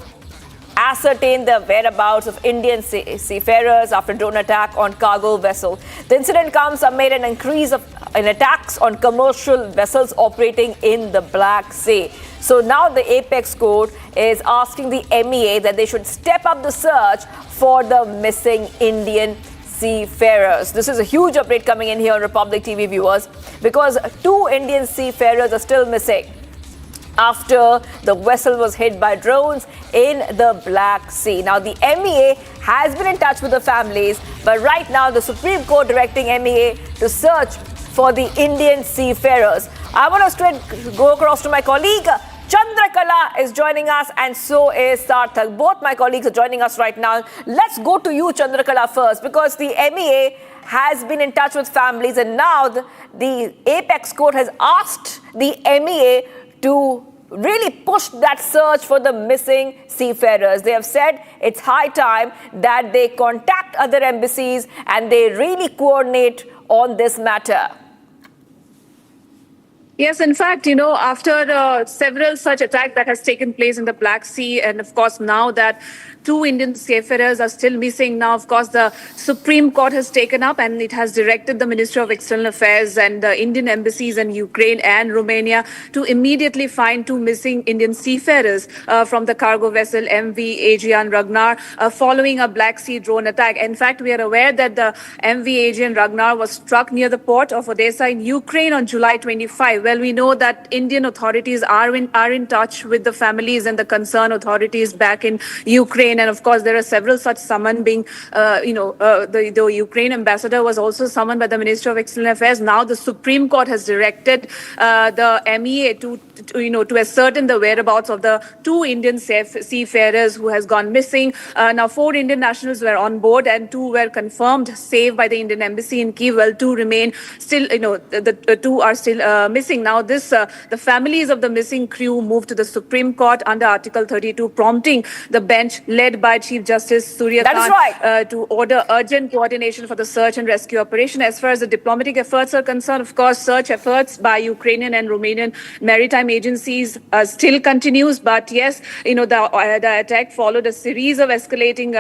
ascertain the whereabouts of Indian seafarers after drone attack on cargo vessel. The incident comes amid an increase in attacks on commercial vessels operating in the Black Sea. So now the Apex Court is asking the MEA that they should step up the search for the missing Indian seafarers. This is a huge update coming in here on Republic TV, viewers, because 2 Indian seafarers are still missing after the vessel was hit by drones in the Black Sea. Now, the MEA has been in touch with the families, but right now the Supreme Court directing MEA to search for the Indian seafarers. I want to straight go across to my colleague. Chandrakala is joining us, and so is Sarthak. Both my colleagues are joining us right now. Let's go to you, Chandrakala, first, because the MEA has been in touch with families, and now the Apex Court has asked the MEA to really push that search for the missing seafarers. They have said it's high time that they contact other embassies and they really coordinate on this matter. Yes, in fact, after several such attacks that has taken place in the Black Sea, and of course now that 2 Indian seafarers are still missing. Now, of course, the Supreme Court has taken up and it has directed the Ministry of External Affairs and the Indian embassies in Ukraine and Romania to immediately find 2 missing Indian seafarers from the cargo vessel MV Aegean Ragnar following a Black Sea drone attack. In fact, we are aware that the MV Aegean Ragnar was struck near the port of Odessa in Ukraine on July 25. Well, we know that Indian authorities are in touch with the families and the concerned authorities back in Ukraine. And of course, there are several such summons being, the Ukraine ambassador was also summoned by the Ministry of External Affairs. Now the Supreme Court has directed the MEA to ascertain the whereabouts of the 2 Indian seafarers who has gone missing. Now 4 Indian nationals were on board and 2 were confirmed safe by the Indian embassy in Kyiv. Well, 2 remain still, the 2 are still missing. Now the families of the missing crew moved to the Supreme Court under Article 32, prompting the bench led by Chief Justice Surya Kant to order urgent coordination for the search and rescue operation. As far as the diplomatic efforts are concerned, of course, search efforts by Ukrainian and Romanian maritime agencies still continues. But yes, the attack followed a series of escalating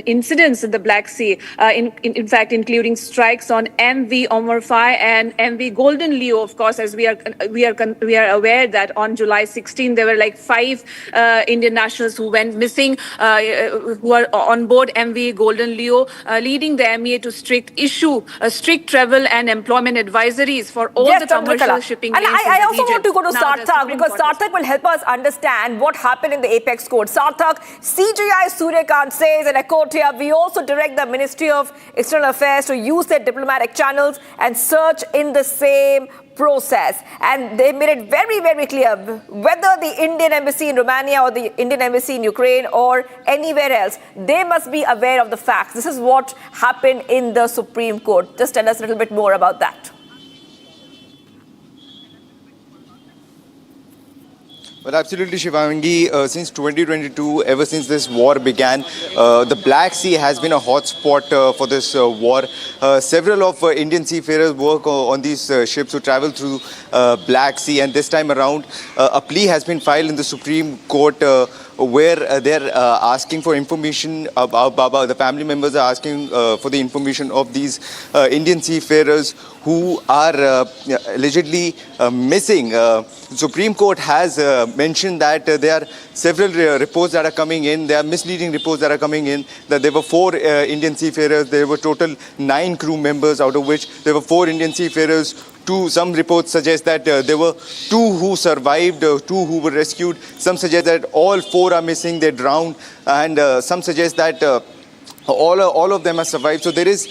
incidents in the Black Sea. In fact, including strikes on MV Omorfai and MV Golden Leo. Of course, as we are aware that on July 16 there were like 5 Indian nationals who went missing. Who are on board MV Golden Leo, leading the MEA to issue strict travel and employment advisories for all the commercial shipping lanes. And I also want to go to Sarthak, because Sarthak will help us understand what happened in the Apex Court. Sarthak, CGI Surya Kant says, and I quote here, we also direct the Ministry of External Affairs to use their diplomatic channels and search in the same process. And they made it very, very clear whether the Indian embassy in Romania or the Indian embassy in Ukraine or anywhere else, they must be aware of the facts. This is what happened in the Supreme Court. Just tell us a little bit more about that. Well, absolutely, Shivangi. Since 2022, ever since this war began, the Black Sea has been a hotspot for this war. Several of Indian seafarers work on these ships who travel through Black Sea, and this time around, a plea has been filed in the Supreme Court where they're asking for information about the family members are asking for the information of these Indian seafarers who are allegedly missing. Supreme Court has mentioned that there are several reports that are coming in. There are misleading reports that are coming in that there were 4 Indian seafarers. There were total 9 crew members, out of which there were 4 Indian seafarers. Some reports suggest that there were 2 who survived, 2 who were rescued. Some suggest that all 4 are missing, they drowned, and some suggest that all of them have survived. So there is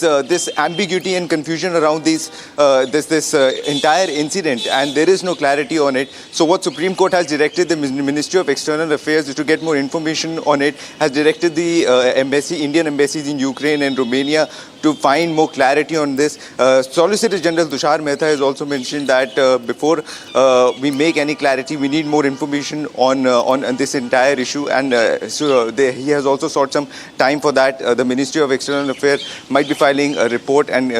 this ambiguity and confusion around this entire incident, and there is no clarity on it. So what Supreme Court has directed the Ministry of External Affairs is to get more information on it, has directed the Indian embassies in Ukraine and Romania to find more clarity on this. Solicitor General Tushar Mehta has also mentioned that before we make any clarity, we need more information on this entire issue, and he has also sought some time for that. The Ministry of External Affairs might be filing a report and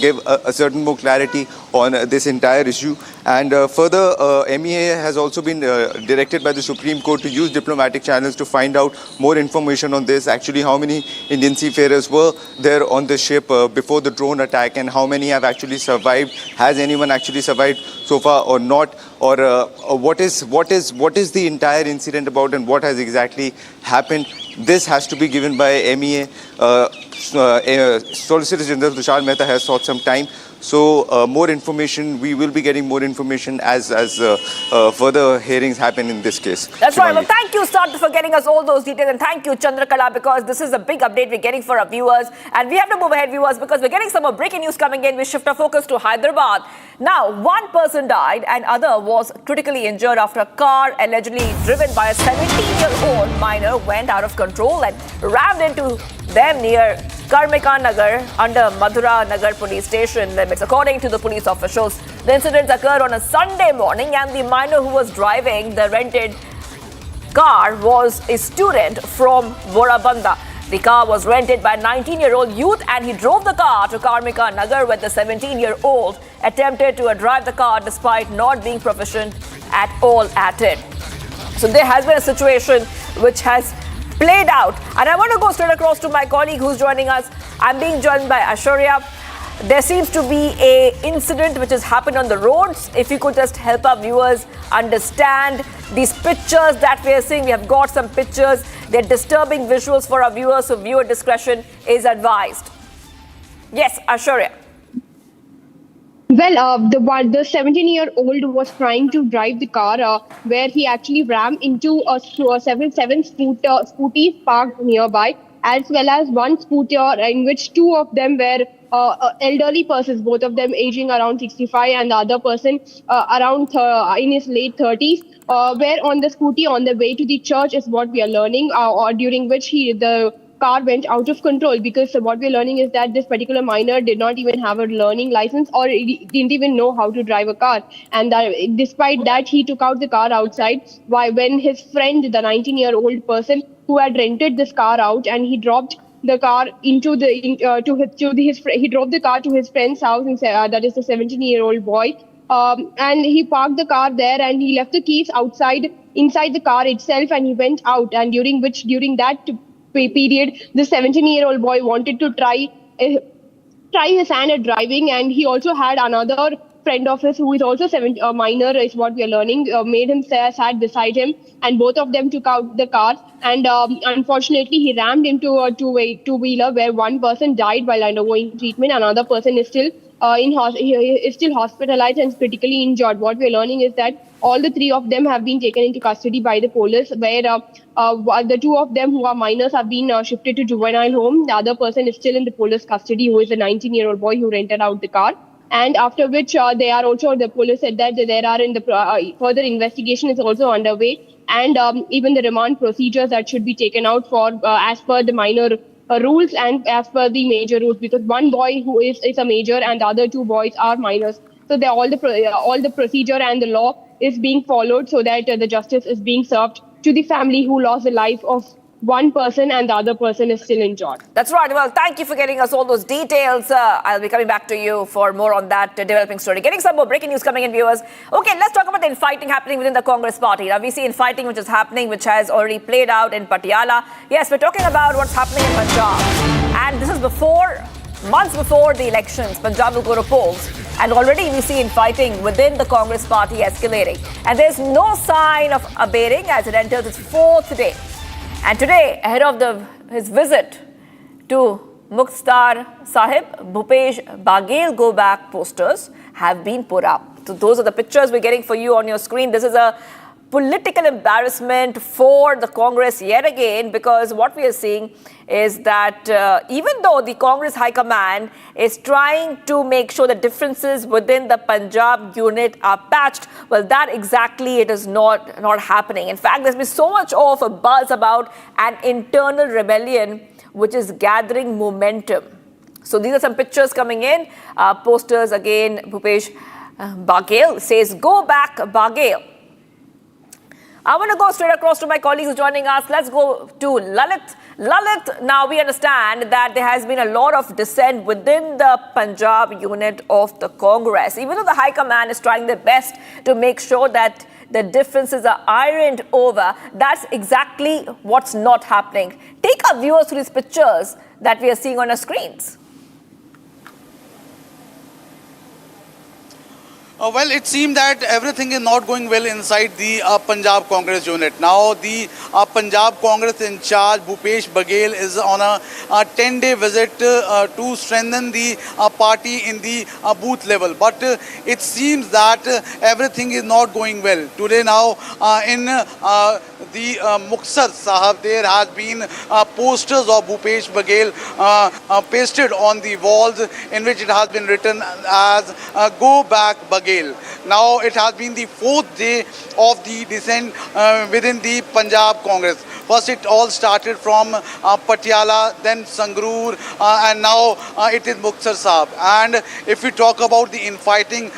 give a certain more clarity on this entire issue. And further, MEA has also been directed by the Supreme Court to use diplomatic channels to find out more information on this. Actually, how many Indian seafarers were there on the ship before the drone attack, and how many have actually survived? Has anyone actually survived so far or not? Or what is the entire incident about, and what has exactly happened? This has to be given by MEA. Solicitor General Tushar Mehta has sought some time. So more information, we will be getting more information as further hearings happen in this case. That's right. Well, thank you, Sardar, for getting us all those details, and thank you, Chandrakala, because this is a big update we're getting for our viewers, and we have to move ahead, viewers, because we're getting some more breaking news coming in. We shift our focus to Hyderabad. Now, one person died and other was critically injured after a car allegedly driven by a 17-year-old minor went out of control and rammed into them near Karmika Nagar under Madhura Nagar police station limits. According to the police officials, the incidents occurred on a Sunday morning, and the minor who was driving the rented car was a student from Borabanda. The car was rented by a 19-year-old youth, and he drove the car to Karmika Nagar, where the 17-year-old attempted to drive the car despite not being proficient at all at it. So there has been a situation which has played out, and I want to go straight across to my colleague who's joining us. I'm being joined by Ashwarya. There seems to be an incident which has happened on the roads. If you could just help our viewers understand these pictures that we are seeing. We have got some pictures. They're disturbing visuals for our viewers, so viewer discretion is advised. Yes, Ashwarya. Well, the 17-year-old was trying to drive the car where he actually rammed into seven scooties parked nearby, as well as one scooter in which 2 of them were elderly persons, both of them aging around 65, and the other person around in his late 30s, were on the scooty on the way to the church, is what we are learning, or during which the car went out of control, because what we're learning is that this particular minor did not even have a learning license, or didn't even know how to drive a car, and despite that he took out the car outside. When his friend, the 19-year-old person who had rented this car out, and he dropped the car he drove the car to his friend's house, that is the 17-year-old boy, and he parked the car there, and he left the keys inside the car itself, and he went out, and during that period, the 17-year-old boy wanted to try his hand at driving, and he also had another friend of his who is also a minor, is what we are learning, made him sat beside him, and both of them took out the car, and unfortunately he rammed into a two-wheeler where one person died while undergoing treatment. Another person is still hospitalized and critically injured. What we are learning is that all the 3 of them have been taken into custody by the police, where the 2 of them who are minors have been shifted to juvenile home. The other person is still in the police custody, who is a 19-year-old boy who rented out the car. And after which the police said that there are further investigation is also underway, and even the remand procedures that should be taken out for as per the minor rules and as per the major rules, because one boy who is a major and the other 2 boys are minors. So all the procedure and the law is being followed, so that the justice is being served to the family who lost the life of one person and the other person is still injured. That's right. Well, thank you for getting us all those details. I'll be coming back to you for more on that developing story. Getting some more breaking news coming in, viewers. Okay, let's talk about the infighting happening within the Congress party. Now, we see infighting which is happening, which has already played out in Patiala. Yes, we're talking about what's happening in Punjab. And this is months before the elections. Punjab will go to polls. And already we see infighting within the Congress party escalating. And there's no sign of abating as it enters its fourth day. And today, ahead of his visit to Muktsar Sahib, Bhupesh Baghel go back posters have been put up. So those are the pictures we're getting for you on your screen. This is a political embarrassment for the Congress yet again, because what we are seeing is that even though the Congress High Command is trying to make sure the differences within the Punjab unit are patched, well, that exactly it is not happening. In fact, there's been so much of a buzz about an internal rebellion which is gathering momentum. So these are some pictures coming in. Posters again, Bhupesh Baghel says, "Go back, Baghel." I want to go straight across to my colleagues joining us. Let's go to Lalit. Lalit, now we understand that there has been a lot of dissent within the Punjab unit of the Congress. Even though the High Command is trying their best to make sure that the differences are ironed over, that's exactly what's not happening. Take our viewers through these pictures that we are seeing on our screens. Well, it seemed that everything is not going well inside the Punjab Congress unit. Now, the Punjab Congress in charge, Bhupesh Baghel, is on a 10-day visit to strengthen the party in the booth level. But it seems that everything is not going well. Today now, in the Muktsar Sahib, there has been posters of Bhupesh Baghel pasted on the walls, in which it has been written as "Go back Baghel." Now it has been the fourth day of the dissent within the Punjab Congress. First it all started from Patiala, then Sangrur, and now it is Muktsar Sahib. And if we talk about the infighting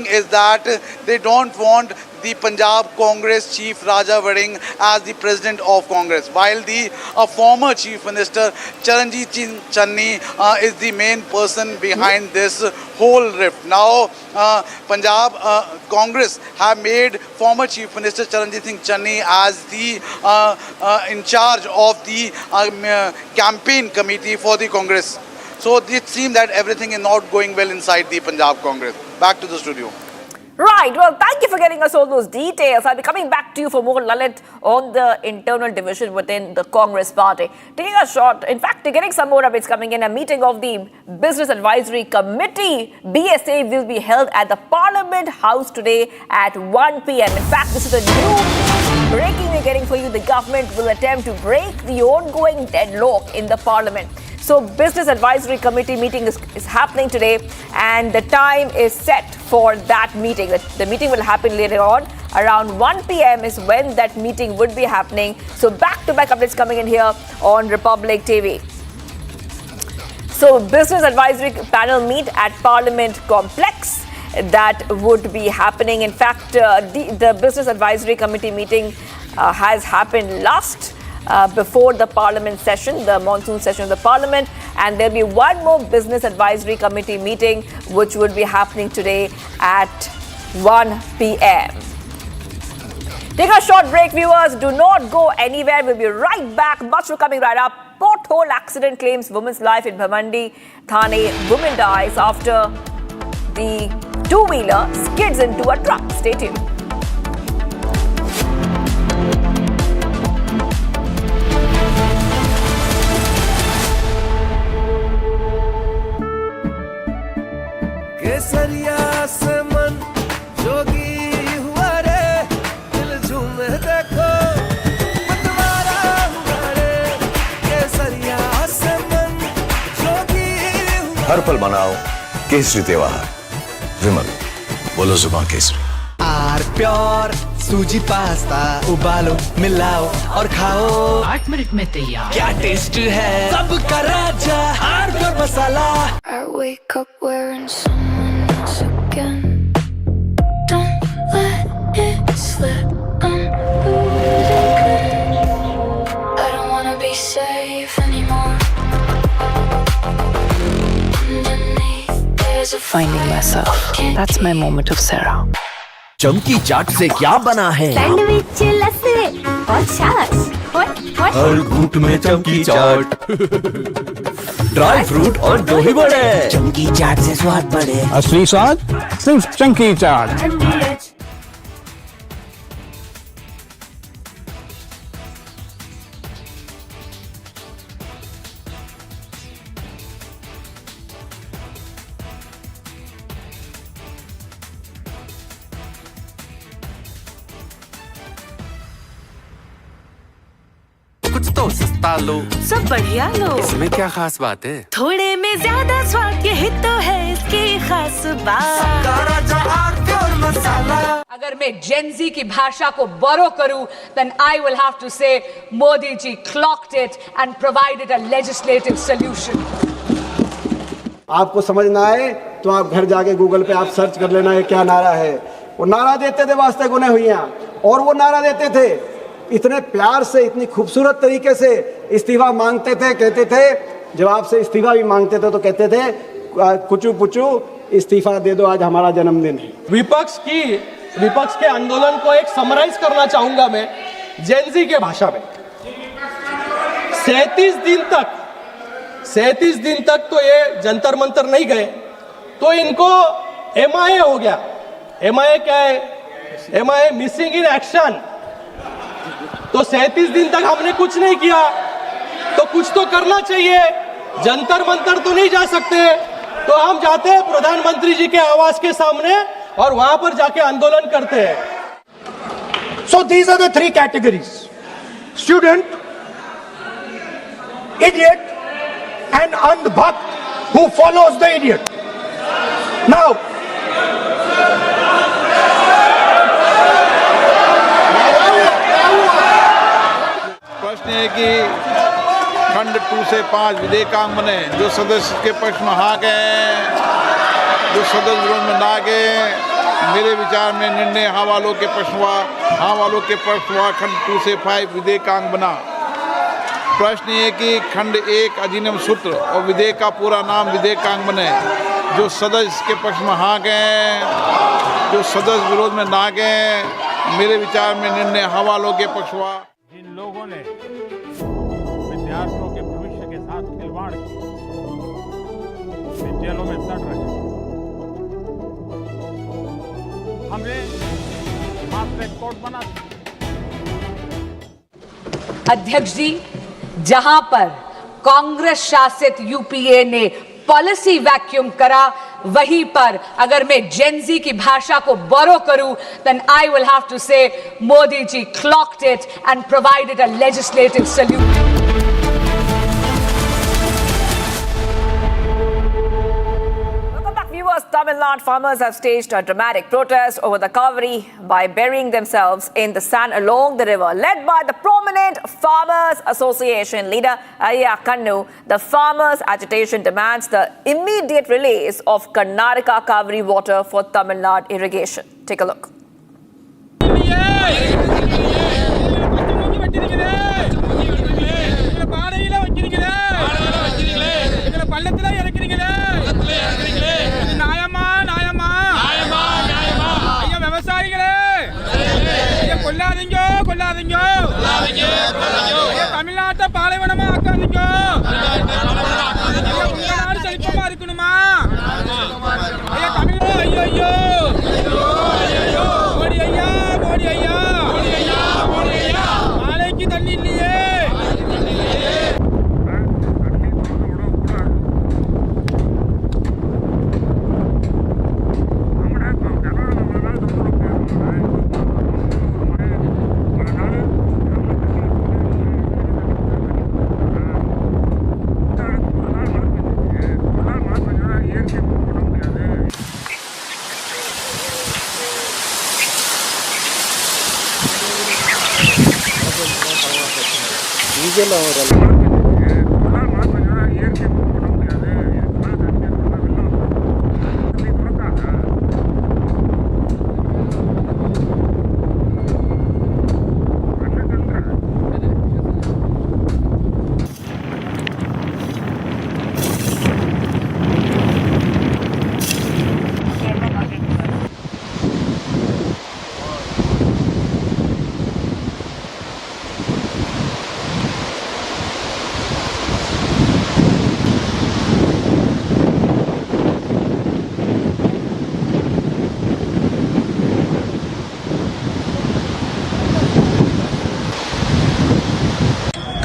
is that they don't want the Punjab Congress Chief Raja Vading as the President of Congress, while the former Chief Minister Charanjit Singh Channi is the main person behind this whole rift. Now Punjab Congress have made former Chief Minister Charanjit Singh Channi as the in charge of the campaign committee for the Congress. So it seems that everything is not going well inside the Punjab Congress. Back to the studio. Right. Well, thank you for getting us all those details. I'll be coming back to you for more, Lalit, on the internal division within the Congress party. Taking a shot, in fact, getting some more updates coming in. A meeting of the Business Advisory Committee, BSA, will be held at the Parliament House today at 1 p.m. In fact, this is a new breaking we're getting for you. The government will attempt to break the ongoing deadlock in the Parliament. So Business Advisory Committee meeting is happening today, and the time is set for that meeting. The meeting will happen later on. Around 1 p.m. is when that meeting would be happening. So back-to-back updates coming in here on Republic TV. So Business Advisory Panel meet at Parliament Complex. That would be happening. In fact, the Business Advisory Committee meeting has happened before the Parliament session, the monsoon session of the Parliament, and there'll be one more Business Advisory Committee meeting which would be happening today at 1 p.m. Take a short break, viewers. Do not go anywhere. We'll be right back. Much more coming right up. Pothole accident claims woman's life in Bhamandi Thane. Woman dies after the two-wheeler skids into a truck. Stay tuned. केसरिया से मन जोगी हुआ रे दिल झूमे देखो मतवारा हुआ रे केसरिया से मन जोगी हुआ हर पल मनाओ केसरी त्योहार विमल बोलो जुबान केसरी आर प्योर सूजी पास्ता उबालो मिलाओ और खाओ 8 मिनट में तैयार क्या टेस्ट है सबका राजा R pure masala I wake up wearing someone else again. Don't let it slip. I'm losing control. wave anymore. Underneath, there's a Finding myself. That's my moment of Sarah. चमकी चाट से क्या बना है? सैंडविच लस्सी और छाछ हर घूंट में चमकी चाट, ड्राई फ्रूट और दही बड़े। चमकी चाट से स्वाद बढ़े। असली स्वाद सिर्फ चंकी चाट। कुछ तो सस्ता लो, सब बढ़िया लो। इसमें क्या खास बात है? थोड़े में ज्यादा स्वाद, यही तो है इसकी खास बात। अगर मैं जेनजी की भाषा को बोरो करूं, then I will have to say Modi ji clocked it and provided a legislative solution. आपको समझ ना आए तो आप घर जाके गूगल पे आप सर्च कर लेना ये क्या नारा है। वो नारा देते थे वास्ते गुने हुइयां, और वो नारा देते थे इतने प्यार से, इतनी खूबसूरत तरीके से इस्तीफा मांगते थे। कहते थे जब आपसे इस्तीफा भी मांगते थे तो कहते थे कुचू पुचू इस्तीफा दे दो, आज हमारा जन्मदिन है। विपक्ष के आंदोलन को एक समराइज करना चाहूंगा मैं जेनजी के भाषा में। 37 दिन तक तो ये जंतर मंतर नहीं गए, तो इनको MIA हो गया। MIA क्या है? MIA missing in action. तो 37 दिन तक हमने कुछ नहीं किया, तो कुछ तो करना चाहिए। जंतर मंतर तो नहीं जा सकते, तो हम जाते हैं प्रधानमंत्री जी के आवास के सामने और वहां पर जाके आंदोलन करते हैं। So these are the three categories: student, idiot, and andhbhakt who follows the idiot. Now, प्रश्न है कि खंड 2 से 5 विधेयकांग बने, जो सदस्य के पक्ष में हाँ गए, जो सदस्य विरोध में ना गए। मेरे विचार में निर्णय हाँ वालों के पक्ष हुआ। खंड 2 से 5 विधेयकांग बना। प्रश्न ये कि खंड 1 अधिनियम सूत्र और विधेयक का पूरा नाम विधेयकांग बने, जो सदस्य के पक्ष में हाँ गए, जो सदस्य विरोध में ना गए। मेरे विचार में निर्णय हाँ वालों के पक्ष हुआ। जिन लोगों ने विद्यार्थियों के भविष्य के साथ खिलवाड़ किया, वे जेलों में सड़ रहे हैं। हमने फास्ट ट्रैक कोर्ट बना। अध्यक्ष जी, जहां पर कांग्रेस शासित यूपीए ने पॉलिसी वैक्यूम करा, वहीं पर अगर मैं जेनजी की भाषा को बोरो करूं, then I will have to say Modi ji clocked it and provided a legislative solution. Tamil Nadu farmers have staged a dramatic protest over the Kaveri by burying themselves in the sand along the river. Led by the prominent Farmers Association leader Ayya Kannu, the farmers' agitation demands the immediate release of Karnataka Kaveri water for Tamil Nadu irrigation. Take a look. தமிழ்நாட்டை பாலைவனமா ஆக்காதீங்க. உங்க நாடு செழிப்பமா இருக்கணுமா? ஐயா தமிழ் ஐயோ ஐயோ மோடி ஐயா மோடி ஐயா மாலைக்கு தண்ணி இல்லையே.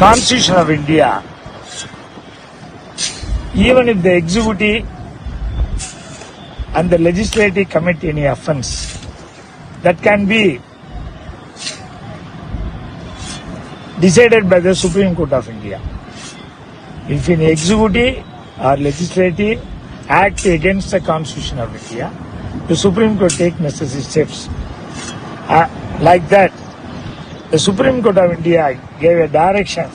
Constitution of India, even if the executive and the legislative commit any offence, that can be decided by the Supreme Court of India. If an executive or legislative act against the Constitution of India, the Supreme Court take necessary steps. Like that, the Supreme Court of India gave a direction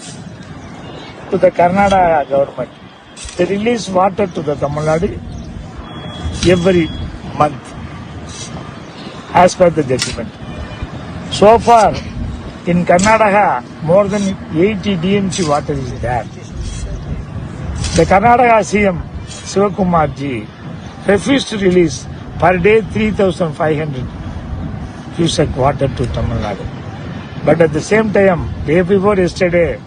to the Karnataka government to release water to the Tamil Nadu every month as per the judgment. So far, in Karnataka, more than 80 DMC water is there. The Karnataka CM Sivakumar ji refused to release per day 3,500 cubic water to Tamil Nadu. But at the same time, day before yesterday,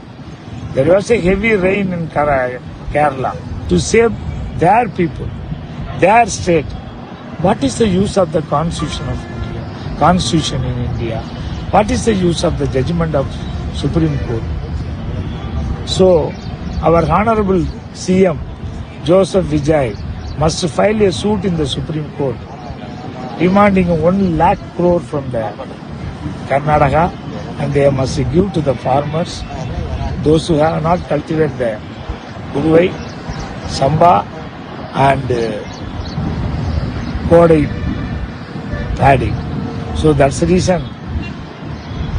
there was a heavy rain in Kerala to save their people, their state. What is the use of the Constitution of India? Constitution in India? What is the use of the judgment of Supreme Court? So, our Honorable CM Joseph Vijay must file a suit in the Supreme Court demanding 1 lakh crore from the Karnataka, and they must give to the farmers, those who have not cultivated the Guruvai, Samba and Kodai paddy. So that's the reason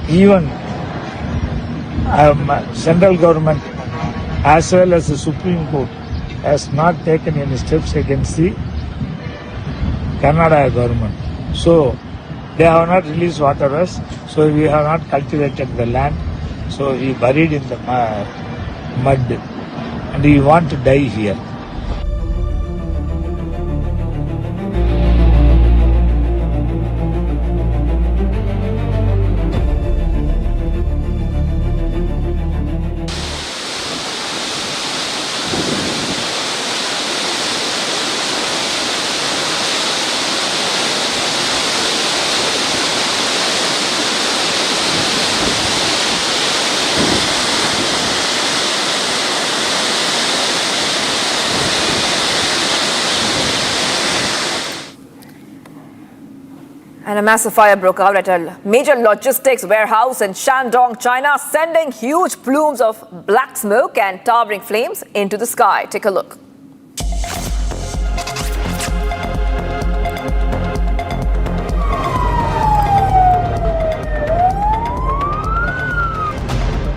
even central government as well as the Supreme Court has not taken any steps against the Karnataka government. So they have not released water us, so we have not cultivated the land, so we buried in the mud and we want to die here. And a massive fire broke out at a major logistics warehouse in Shandong, China, sending huge plumes of black smoke and towering flames into the sky. Take a look.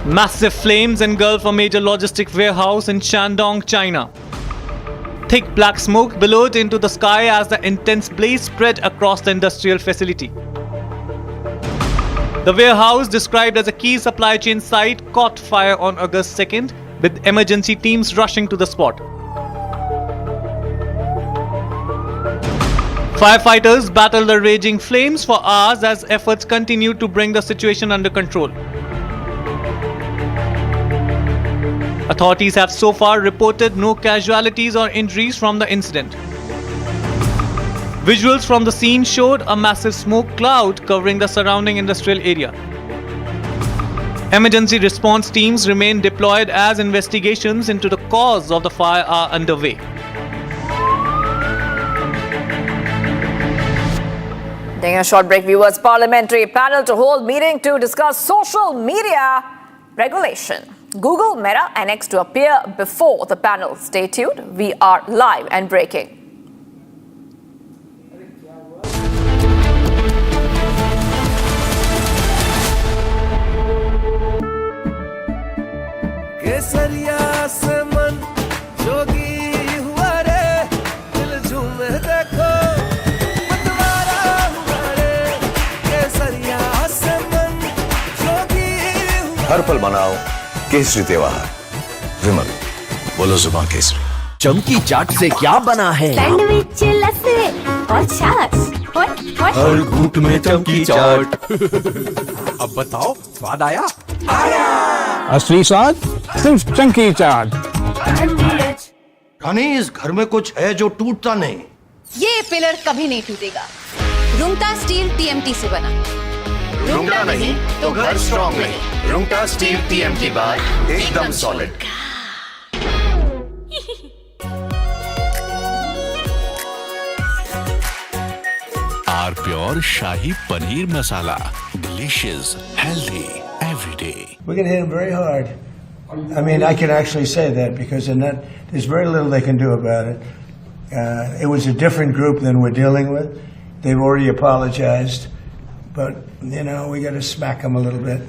Massive flames engulf a major logistic warehouse in Shandong, China. Thick black smoke billowed into the sky as the intense blaze spread across the industrial facility. The warehouse, described as a key supply chain site, caught fire on August 2nd, with emergency teams rushing to the spot. Firefighters battled the raging flames for hours as efforts continued to bring the situation under control. Authorities have so far reported no casualties or injuries from the incident. Visuals from the scene showed a massive smoke cloud covering the surrounding industrial area. Emergency response teams remain deployed as investigations into the cause of the fire are underway. Taking a short break, viewers. Parliamentary panel to hold meeting to discuss social media regulation. Google, Meta and X to appear before the panel. Stay tuned. We are live and breaking. हर पल मनाओ केसरी त्योहार। विमल, बोलो जुबान केसरी। चमकी चाट से क्या बना है? सैंडविच, लस्सी और छाछ। हर घूंट में चमकी चाट। अब बताओ, स्वाद आया? असली स्वाद सिर्फ चमकी चाट। रानी, इस घर में कुछ है जो टूटता नहीं। ये पिलर कभी नहीं टूटेगा। रुंगटा स्टील TMT से बना। रुंगटा नहीं तो घर स्ट्रॉन्ग नहीं। रुंगटा स्टील टीएम की बात एकदम सॉलिड। R pure shahi paneer masala, delicious, healthy every day. We're going to hit them very hard. I mean, I can actually say that because there's very little they can do about it. It was a different group than we're dealing with. They've already apologized, but we got to smack them a little bit.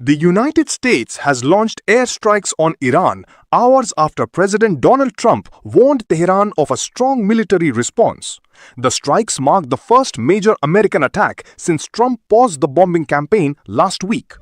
The United States has launched airstrikes on Iran hours after President Donald Trump warned Tehran of a strong military response. The strikes mark the first major American attack since Trump paused the bombing campaign last week.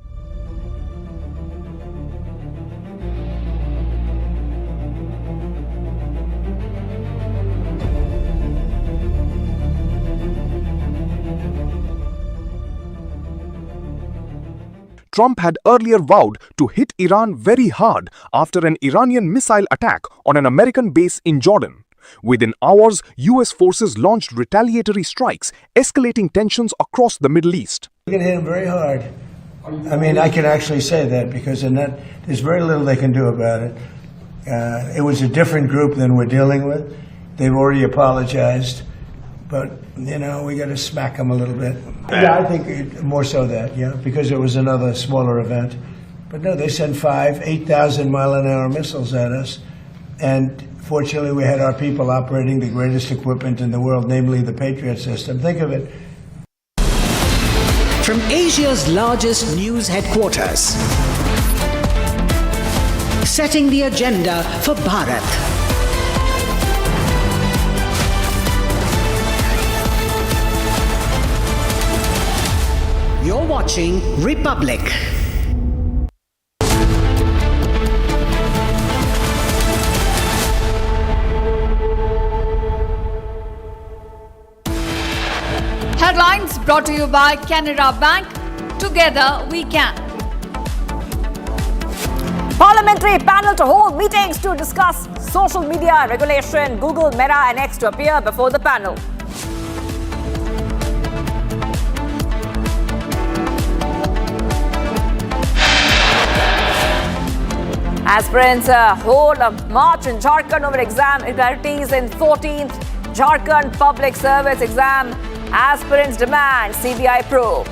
Trump had earlier vowed to hit Iran very hard after an Iranian missile attack on an American base in Jordan. Within hours, US forces launched retaliatory strikes, escalating tensions across the Middle East. We're going to hit them very hard. I mean, I can actually say that because there's very little they can do about it. It was a different group than we're dealing with. They've already apologized, but we got to smack them a little bit. Yeah, I think more so that, because it was another smaller event. But no, they sent 8,000-mile-an-hour missiles at us, and fortunately we had our people operating the greatest equipment in the world, namely the Patriot system. Think of it. From Asia's largest news headquarters, setting the agenda for Bharat. You're watching Republic. Headlines brought to you by Canara Bank. Together we can. Parliamentary panel to hold meetings to discuss social media regulation. Google, Meta and X to appear before the panel. Aspirants hold a march in Jharkhand over exam irregularities in 14th Jharkhand Public Service Exam. Aspirants demand CBI probe.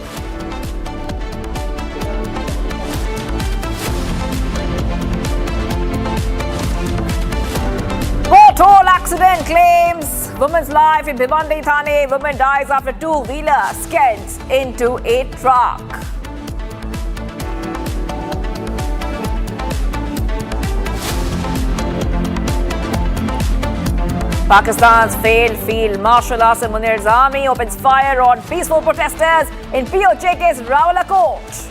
Toll accident claims woman's life in Bhiwandi Thane. Woman dies after two-wheeler skids into a truck. Pakistan's failed field marshal Asim Munir's army opens fire on peaceful protesters in POJK's Rawala Court.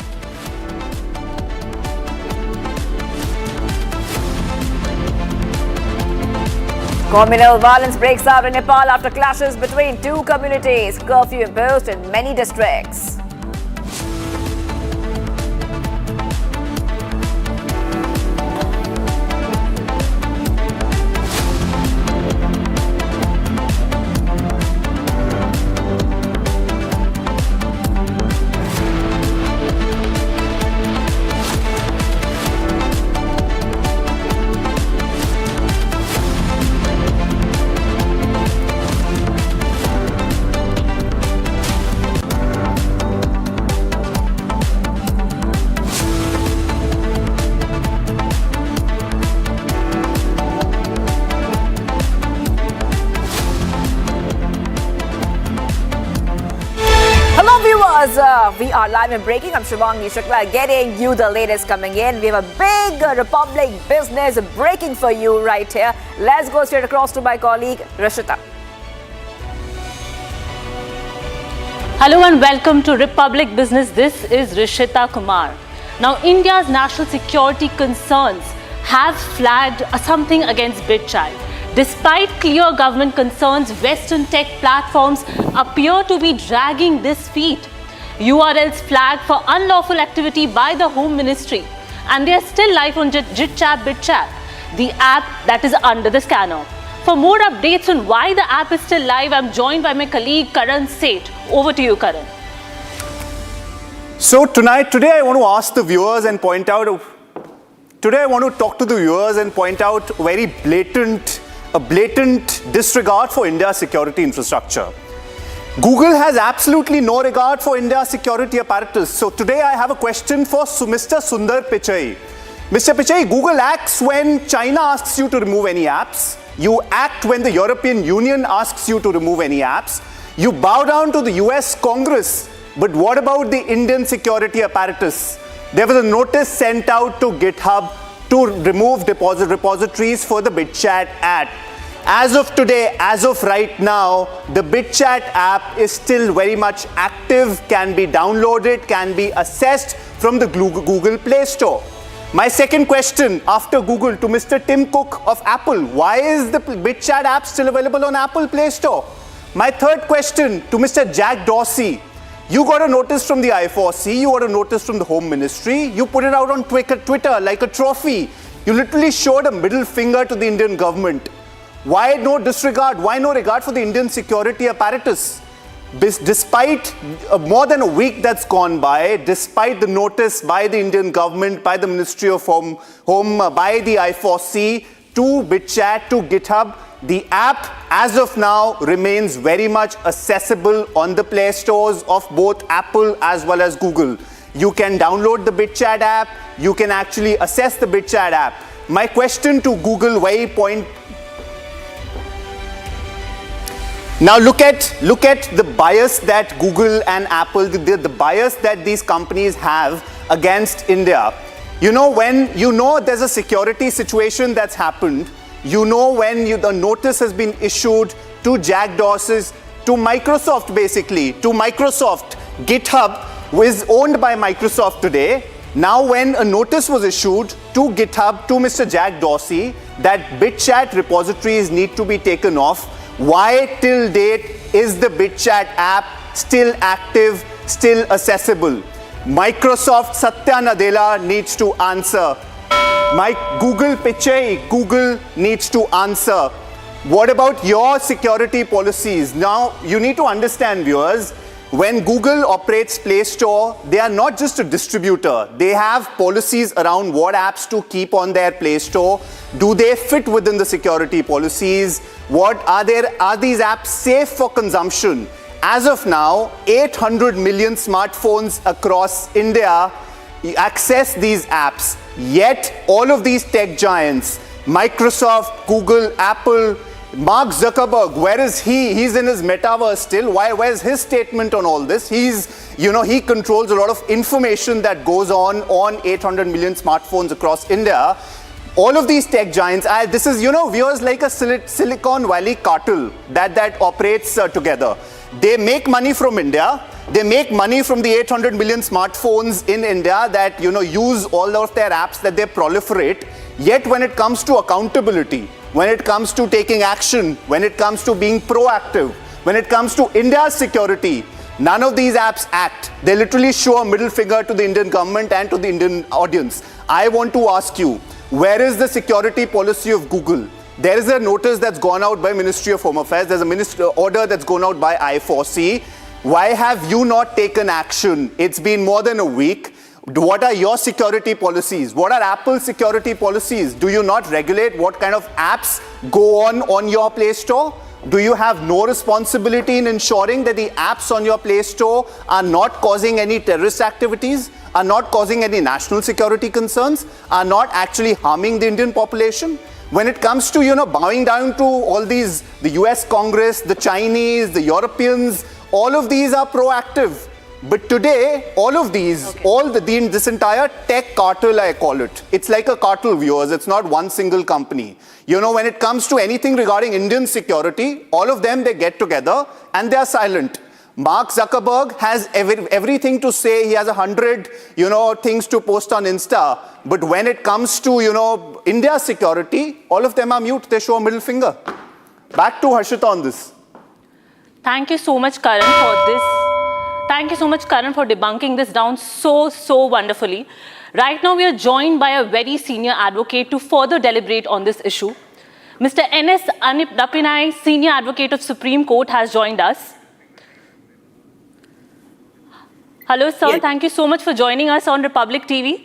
Communal violence breaks out in Nepal after clashes between two communities. Curfew imposed in many districts. We are live and breaking. I'm Shivangi Shukla getting you the latest coming in. We have a big Republic business breaking for you right here. Let's go straight across to my colleague Rishita. Hello and welcome to Republic Business. This is Rishita Kumar. Now, India's national security concerns have flagged something against BitChild. Despite clear government concerns, Western tech platforms appear to be dragging this feat. URLs flagged for unlawful activity by the Home Ministry, and they are still live on JitChat, BitChat, the app that is under the scanner. For more updates on why the app is still live, I'm joined by my colleague Karan Seth. Over to you, Karan. So today I want to ask the viewers and point out, today I want to talk to the viewers and point out a blatant disregard for India's security infrastructure. Google has absolutely no regard for India's security apparatus. So today I have a question for Mr. Sundar Pichai. Mr. Pichai, Google acts when China asks you to remove any apps. You act when the European Union asks you to remove any apps. You bow down to the US Congress. But what about the Indian security apparatus? There was a notice sent out to GitHub to remove repositories for the BitChat app. As of today, as of right now, the BitChat app is still very much active, can be downloaded, can be accessed from the Google Play Store. My second question after Google to Mr. Tim Cook of Apple, why is the BitChat app still available on Apple Play Store? My third question to Mr. Jack Dorsey, you got a notice from the I4C, you got a notice from the Home Ministry, you put it out on Twitter like a trophy. You literally showed a middle finger to the Indian government. Why no disregard? Why no regard for the Indian security apparatus? Despite more than a week that's gone by, despite the notice by the Indian government, by the Ministry of Home, by the I4C to BitChat, to GitHub, the app as of now remains very much accessible on the Play Stores of both Apple as well as Google. You can download the BitChat app, you can actually access the BitChat app. My question to Google, now look at the bias that Google and Apple, the bias that these companies have against India. You know, when you know there's a security situation that's happened, you know when the notice has been issued to Jack Dorsey, to Microsoft basically, to Microsoft. GitHub is owned by Microsoft today. Now when a notice was issued to GitHub, to Mr. Jack Dorsey, that BitChat repositories need to be taken off, why till date is the BitChat app still active, still accessible? Microsoft Satya Nadella needs to answer. Google Pichai, Google needs to answer. What about your security policies? Now, you need to understand, viewers, when Google operates Play Store, they are not just a distributor. They have policies around what apps to keep on their Play Store. Do they fit within the security policies? Are these apps safe for consumption? As of now, 800 million smartphones across India access these apps. Yet, all of these tech giants, Microsoft, Google, Apple, Mark Zuckerberg, where is he? He's in his metaverse still. Where's his statement on all this? He controls a lot of information that goes on 800 million smartphones across India. All of these tech giants, this is, viewers, like a Silicon Valley cartel that operates together. They make money from India. They make money from the 800 million smartphones in India that, use all of their apps, that they proliferate. Yet when it comes to accountability, when it comes to taking action, when it comes to being proactive, when it comes to India's security, none of these apps act. They literally show a middle finger to the Indian government and to the Indian audience. I want to ask you, where is the security policy of Google? There is a notice that's gone out by Ministry of Home Affairs. There's a order that's gone out by I4C. Why have you not taken action? It's been more than a week. What are your security policies? What are Apple's security policies? Do you not regulate what kind of apps go on your Play Store? Do you have no responsibility in ensuring that the apps on your Play Store are not causing any terrorist activities, are not causing any national security concerns, are not actually harming the Indian population? When it comes to, bowing down to all these, the US Congress, the Chinese, the Europeans, all of these are proactive. But today, all of these, this entire tech cartel, I call it, it's like a cartel, viewers. It's not one single company. When it comes to anything regarding Indian security, all of them, they get together and they are silent. Mark Zuckerberg has everything to say. He has 100, things to post on Insta. But when it comes to, India's security, all of them are mute. They show a middle finger. Back to Harshita on this. Thank you so much, Karan, for this Thank you so much, Karan, for debunking this down so wonderfully. Right now, we are joined by a very senior advocate to further deliberate on this issue. Mr. N.S. Anipapinai, Senior Advocate of Supreme Court, has joined us. Hello, sir. Yes. Thank you so much for joining us on Republic TV.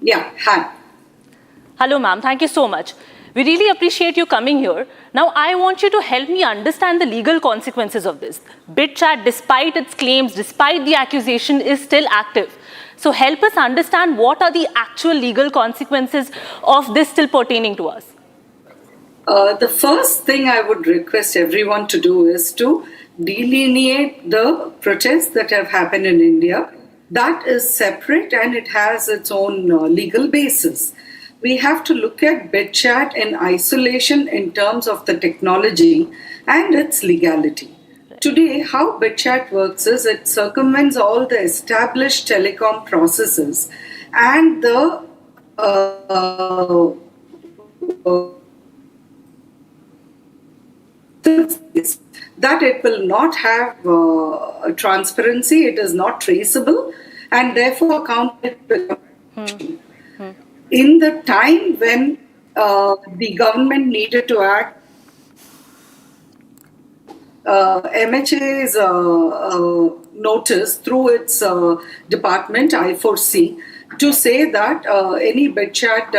Yeah, hi. Hello, ma'am. Thank you so much. We really appreciate you coming here. Now, I want you to help me understand the legal consequences of this. BitChat, despite its claims, despite the accusation, is still active. So help us understand what are the actual legal consequences of this still pertaining to us. The first thing I would request everyone to do is to delineate the protests that have happened in India. That is separate and it has its own legal basis. We have to look at BitChat in isolation in terms of the technology and its legality. Today, how BitChat works is it circumvents all the established telecom processes and the that it will not have transparency, it is not traceable, and therefore accountable. In the time when the government needed to act, MHA's notice through its department, I4C, to say that any BitChat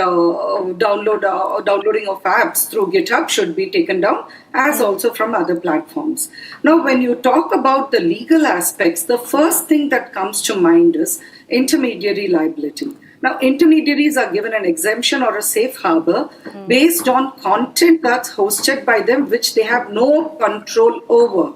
downloading of apps through GitHub should be taken down, as also from other platforms. Now, when you talk about the legal aspects, the first thing that comes to mind is intermediary liability. Now, intermediaries are given an exemption or a safe harbor based on content that's hosted by them, which they have no control over.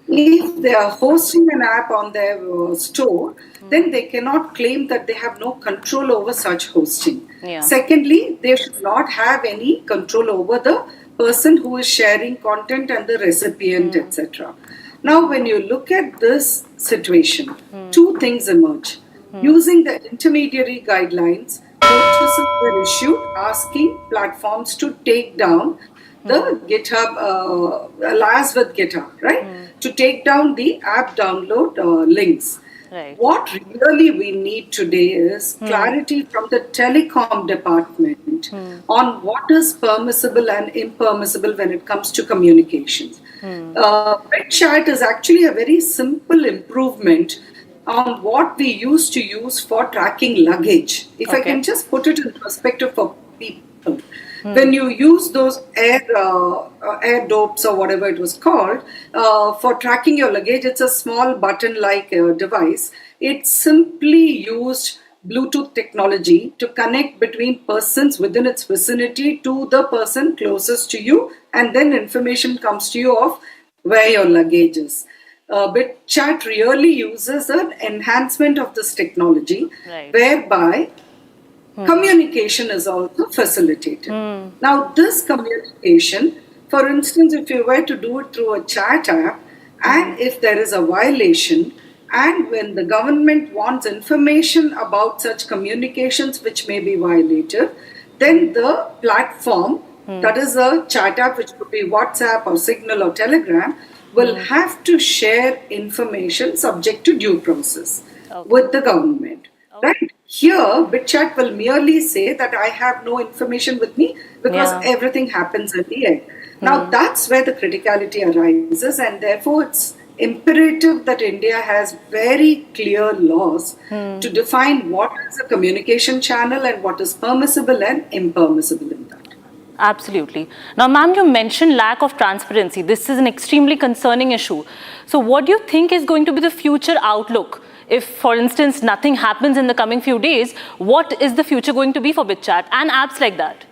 If they are hosting an app on their store, then they cannot claim that they have no control over such hosting. Yeah. Secondly, they should not have any control over the person who is sharing content and the recipient, etc. Now, when you look at this situation, two things emerge. Using the intermediary guidelines, notices were issued asking platforms to take down the GitHub, alliance with GitHub, right? To take down the app download links. Right. What really we need today is clarity from the telecom department on what is permissible and impermissible when it comes to communications. BitChat is actually a very simple improvement on what we used to use for tracking luggage. If I can just put it in perspective for people. When you use those air dopes or whatever it was called, for tracking your luggage, it's a small button-like device. It simply used Bluetooth technology to connect between persons within its vicinity to the person closest to you, and then information comes to you of where your luggage is. BitChat really uses an enhancement of this technology, whereby communication is also facilitated. Now, this communication, for instance, if you were to do it through a chat app, and if there is a violation, and when the government wants information about such communications which may be violated, then the platform, that is a chat app, which could be WhatsApp or Signal or Telegram, will have to share information subject to due process with the government. Right? Here, BitChat will merely say that I have no information with me because everything happens at the end. Now, that's where the criticality arises, and therefore it's imperative that India has very clear laws to define what is a communication channel and what is permissible and impermissible in that. Absolutely. Now, ma'am, you mentioned lack of transparency. This is an extremely concerning issue. So what do you think is going to be the future outlook? If, for instance, nothing happens in the coming few days, what is the future going to be for BitChat and apps like that?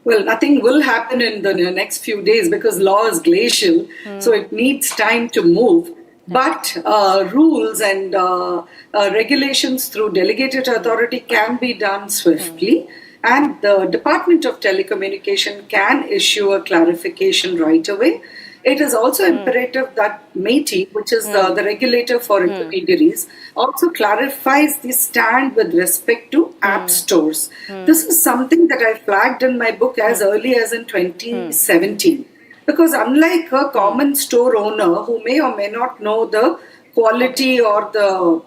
Well, nothing will happen in the next few days because law is glacial, so it needs time to move. But rules and regulations through delegated authority can be done swiftly. And the Department of Telecommunication can issue a clarification right away. It is also imperative that MeitY, which is the regulator for intermediaries, also clarifies the stand with respect to app stores. This is something that I flagged in my book as early as in 2017. Because unlike a common store owner who may or may not know the quality or the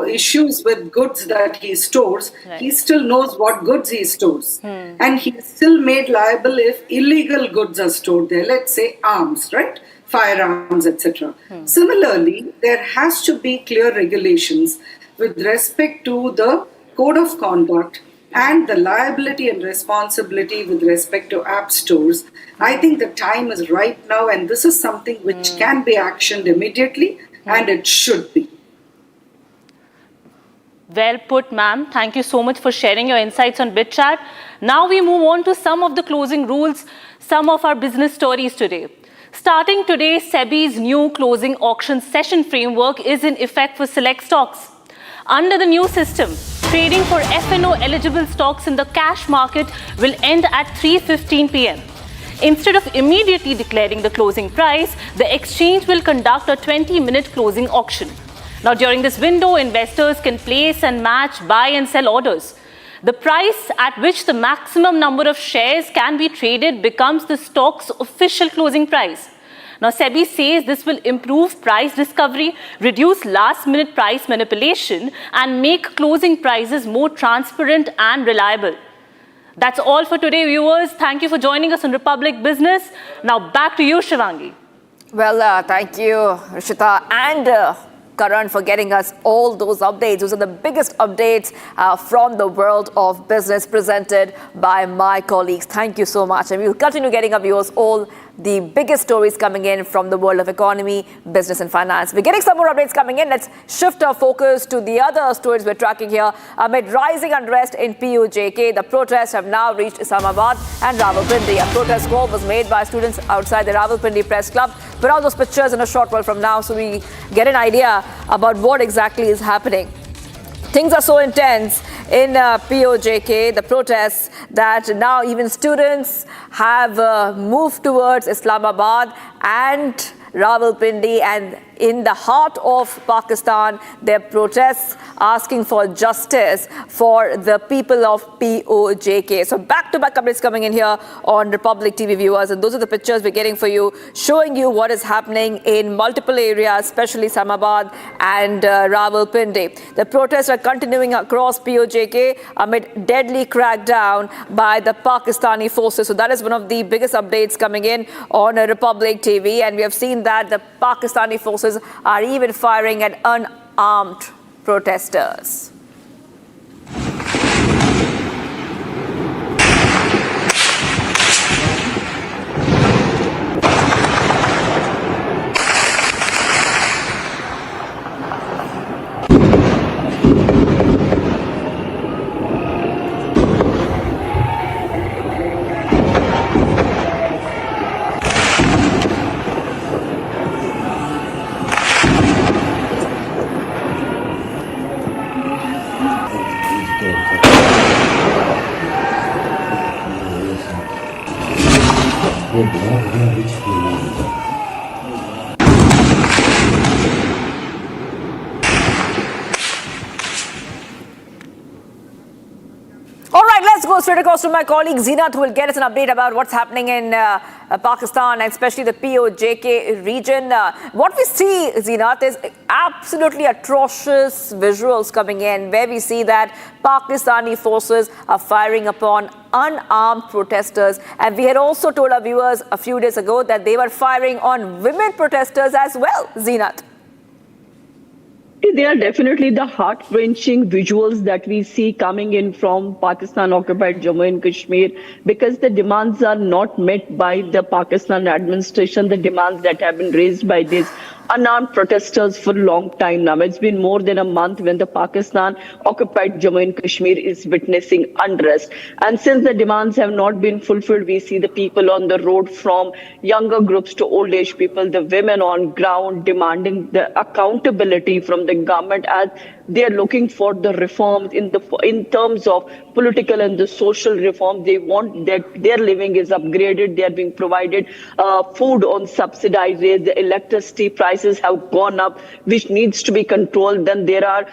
issues with goods that he stores, he still knows what goods he stores. And he is still made liable if illegal goods are stored there, let's say arms, right? Firearms, etc. Similarly, there has to be clear regulations with respect to the code of conduct and the liability and responsibility with respect to app stores. I think the time is right now, and this is something which can be actioned immediately, and it should be. Well put, ma'am. Thank you so much for sharing your insights on BitChat. Now we move on to some of the closing rules, some of our business stories today. Starting today, SEBI's new closing auction session framework is in effect for select stocks. Under the new system, trading for F&O eligible stocks in the cash market will end at 3:15 p.m. Instead of immediately declaring the closing price, the exchange will conduct a 20-minute closing auction. Now, during this window, investors can place and match buy and sell orders. The price at which the maximum number of shares can be traded becomes the stock's official closing price. Now, SEBI says this will improve price discovery, reduce last-minute price manipulation, and make closing prices more transparent and reliable. That's all for today, viewers. Thank you for joining us on Republic Business. Now, back to you, Shivangi. Well, thank you, Rishita and Karan, for getting us all those updates. Those are the biggest updates from the world of business presented by my colleagues. Thank you so much. And we will continue getting up viewers all the biggest stories coming in from the world of economy, business and finance. We're getting some more updates coming in. Let's shift our focus to the other stories we're tracking here. Amid rising unrest in PUJK, the protests have now reached Islamabad and Rawalpindi. A protest call was made by students outside the Rawalpindi Press Club. Put out those pictures in a short while from now so we get an idea about what exactly is happening. Things are so intense in PUJK, the protests, that now even students have moved towards Islamabad and Rawalpindi, and in the heart of Pakistan, their protests asking for justice for the people of PUJK. So back-to-back updates coming in here on Republic TV, viewers, and those are the pictures we're getting for you, showing you what is happening in multiple areas, especially Islamabad and Rawalpindi. The protests are continuing across PUJK amid deadly crackdown by the Pakistani forces. So that is one of the biggest updates coming in on Republic TV, and we have seen that the Pakistani forces are even firing at unarmed protesters. All right, let's go straight across to my colleague Zeenat, who will get us an update about what's happening in Pakistan, and especially the PUJK region. What we see, Zeenat, is absolutely atrocious visuals coming in, where we see that Pakistani forces are firing upon unarmed protesters. And we had also told our viewers a few days ago that they were firing on women protesters as well, Zeenat. They are definitely the heart-wrenching visuals that we see coming in from Pakistan-occupied Jammu and Kashmir, because the demands are not met by the Pakistan administration, the demands that have been raised by these unarmed protesters for a long time now. It's been more than a month when the Pakistan-occupied Jammu and Kashmir is witnessing unrest. And since the demands have not been fulfilled, we see the people on the road, from younger groups to old age people, the women on ground demanding the accountability from the government, as They are looking for the reforms in terms of political and the social reform. They want that their living is upgraded. They are being provided food on subsidized rates. The electricity prices have gone up, which needs to be controlled. Then there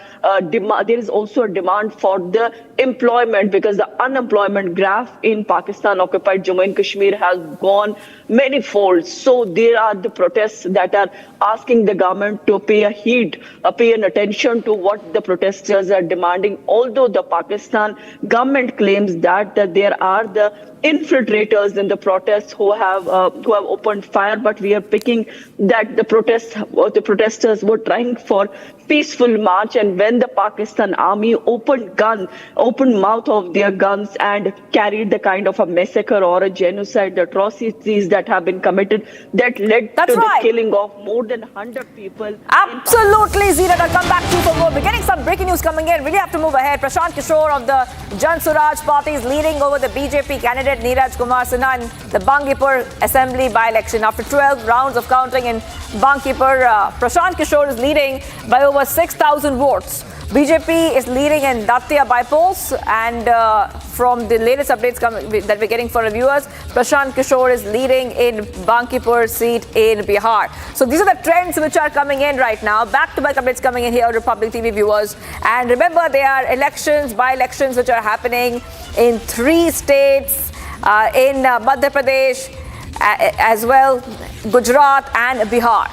is also a demand for the employment, because the unemployment graph in Pakistan occupied Jammu and Kashmir has gone many folds. So there are the protests that are asking the government to pay an attention to what the protesters are demanding. Although the Pakistan government claims that there are the infiltrators in the protests who have opened fire, but we are picking that the protesters were trying for peaceful march, and when the Pakistan army opened mouth of their guns and carried the kind of a massacre or a genocide, the atrocities that have been committed, that led to the killing of more than 100 people. Absolutely, Zeenat. I'll come back to you for more. We're getting some breaking news coming in. Really have to move ahead. Prashant Kishore of the Jan Suraj party is leading over the BJP candidate Neeraj Kumar Sinha in the Bankipur Assembly by-election. After 12 rounds of counting in Bankipur, Prashant Kishore is leading by over 6,000 votes. BJP is leading in Datia by polls, and from the latest updates that we're getting for reviewers, Prashant Kishore is leading in Bankipur seat in Bihar. So these are the trends which are coming in right now. Back-to-back updates coming in here, Republic TV viewers. And remember, there are elections, by-elections which are happening in 3 states, in Madhya Pradesh, as well, Gujarat and Bihar.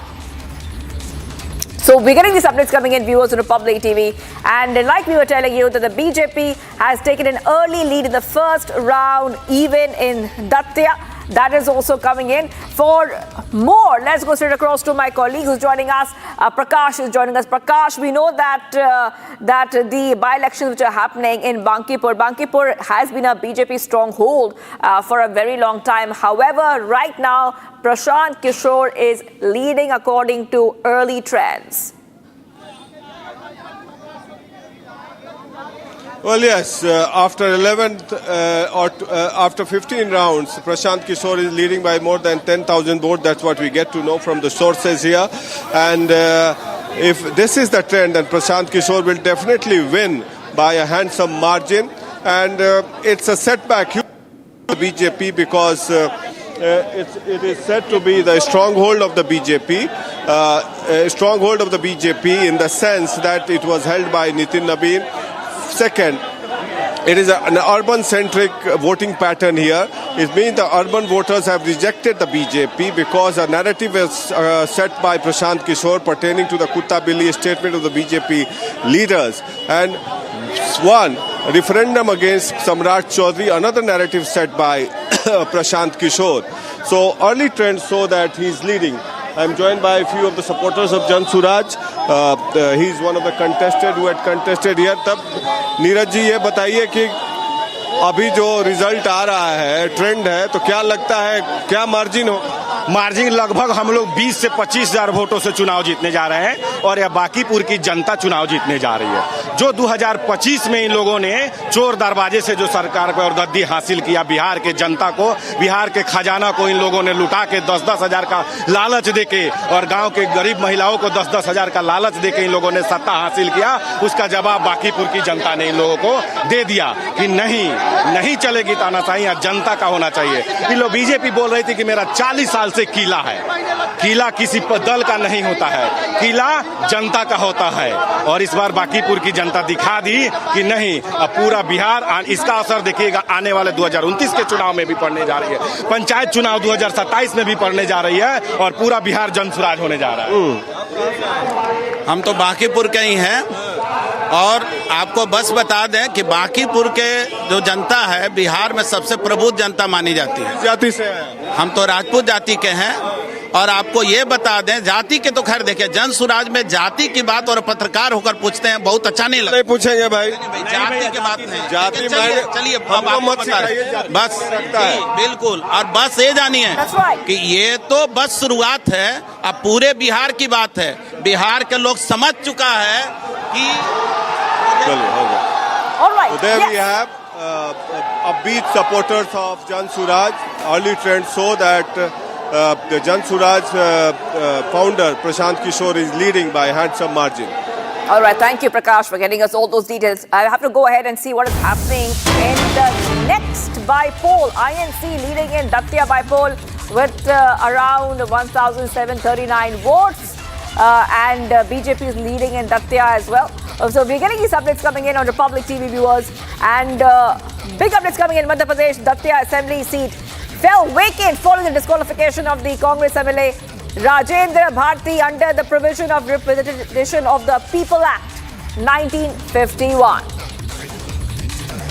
So we're getting these updates coming in, viewers, on Republic TV. And like we were telling you, that the BJP has taken an early lead in the first round, even in Datia. That is also coming in. For more, let's go straight across to my colleague who's joining us. Prakash is joining us. Prakash, we know that the by-elections which are happening in Bankipur has been a BJP stronghold for a very long time. However, right now, Prashant Kishore is leading according to early trends. Well, yes, after 11th after 15 rounds, Prashant Kishore is leading by more than 10,000 votes. That's what we get to know from the sources here. And if this is the trend, then Prashant Kishore will definitely win by a handsome margin. And it's a setback for the BJP because it is said to be the stronghold of the BJP. Stronghold of the BJP in the sense that it was held by Nitin Nabin. Second, it is an urban-centric voting pattern here. It means the urban voters have rejected the BJP because a narrative is set by Prashant Kishore pertaining to the Kutta Billi statement of the BJP leaders. And one, referendum against Samrat Chaudhary, another narrative set by Prashant Kishore. So early trends show that he's leading. I'm joined by a few of the supporters of Jan Suraj. He's one of the contested who had contested here. तब नीरज जी ये बताइए कि अभी जो result आ रहा है, trend है, तो क्या लगता है, क्या मार्जिन हो? मार्जिन लगभग हम लोग 20 से 25 हजार वोटों से चुनाव जीतने जा रहे हैं और यह बांकीपुर की जनता चुनाव जीतने जा रही है। जो 2025 में इन लोगों ने चोर दरवाजे से जो सरकार पर और गद्दी हासिल किया, बिहार के जनता को, बिहार के खजाना को इन लोगों ने लुटा के 10-10 हजार का लालच देके और गांव के गरीब महिलाओं को 10-10 हजार का लालच देके इन लोगों ने सत्ता हासिल किया। उसका जवाब बांकीपुर की जनता ने इन लोगों को दे दिया कि नहीं चलेगी तानाशाही, जनता का होना चाहिए। इन लोग बीजेपी बोल रही थी कि मेरा 40 साल से किला है। किला किसी दल का नहीं होता है, किला जनता का होता है। और इस बार बांकीपुर की जनता दिखा दी कि नहीं, अब पूरा बिहार, इसका असर देखिएगा आने वाले 2029 के चुनाव में भी पड़ने जा रही है, पंचायत चुनाव 2027 में भी पड़ने जा रही है और पूरा बिहार जनसुराज होने जा रहा है। हम तो बांकीपुर के ही हैं और आपको बस बता दें कि बांकीपुर के जो जनता है बिहार में सबसे प्रबुद्ध जनता मानी जाती है। जाति से हम तो राजपूत जाति के हैं और आपको ये बता दें, जाति के तो खैर देखिए, जन सुराज में जाति की बात और पत्रकार होकर पूछते हैं, बहुत अच्छा नहीं लगता। नहीं पूछेंगे भाई, जाति की बात नहीं, जाति चलिए अब आपको बता रहे बस बिल्कुल। और बस ये जानिए कि ये तो बस शुरुआत है, अब पूरे बिहार की बात है। बिहार के लोग समझ चुका है कि So there we have upbeat supporters of Jan Suraj. Early trends show that the Jan Suraj founder Prashant Kishore is leading by a handsome margin. All right, thank you, Prakash, for getting us all those details. I have to go ahead and see what is happening in the next by-poll. INC leading in Datia by-poll with around 1,739 votes. And BJP is leading in Datia as well. So we're getting these updates coming in on Republic TV, viewers. And big updates coming in. Madhya Pradesh Datia Assembly seat fell vacant following the disqualification of the Congress MLA Rajendra Bharti under the provision of Representation of the People Act 1951.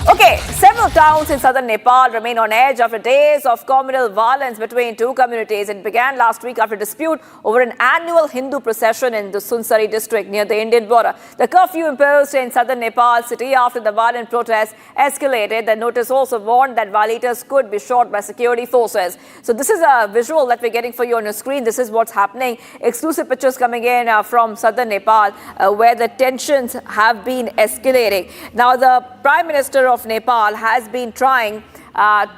Okay, several towns in southern Nepal remain on edge after days of communal violence between two communities. It began last week after a dispute over an annual Hindu procession in the Sunsari district near the Indian border. The curfew imposed in southern Nepal city after the violent protests escalated. The notice also warned that violators could be shot by security forces. So this is a visual that we're getting for you on your screen. This is what's happening. Exclusive pictures coming in from southern Nepal where the tensions have been escalating. Now the Prime Minister of Nepal has been trying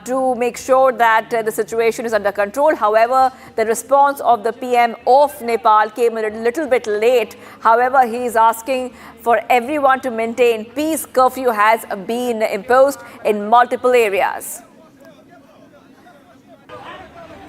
to make sure that the situation is under control. However, the response of the PM of Nepal came a little bit late. However, he is asking for everyone to maintain peace. Curfew has been imposed in multiple areas.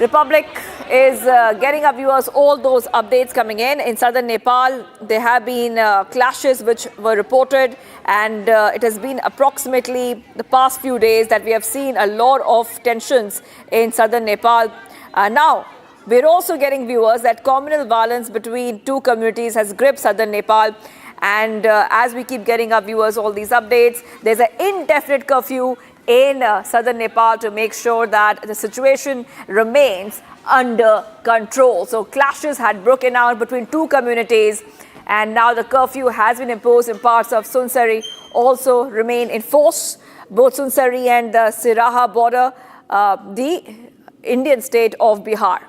Republic is getting our viewers all those updates coming in. In southern Nepal, there have been clashes which were reported, and it has been approximately the past few days that we have seen a lot of tensions in southern Nepal. Now, we're also getting viewers that communal violence between two communities has gripped southern Nepal. And as we keep getting our viewers all these updates, there's an indefinite curfew in southern Nepal to make sure that the situation remains under control. So clashes had broken out between two communities, and now the curfew has been imposed in parts of Sunsari, also remain in force. Both Sunsari and the Siraha border, the Indian state of Bihar.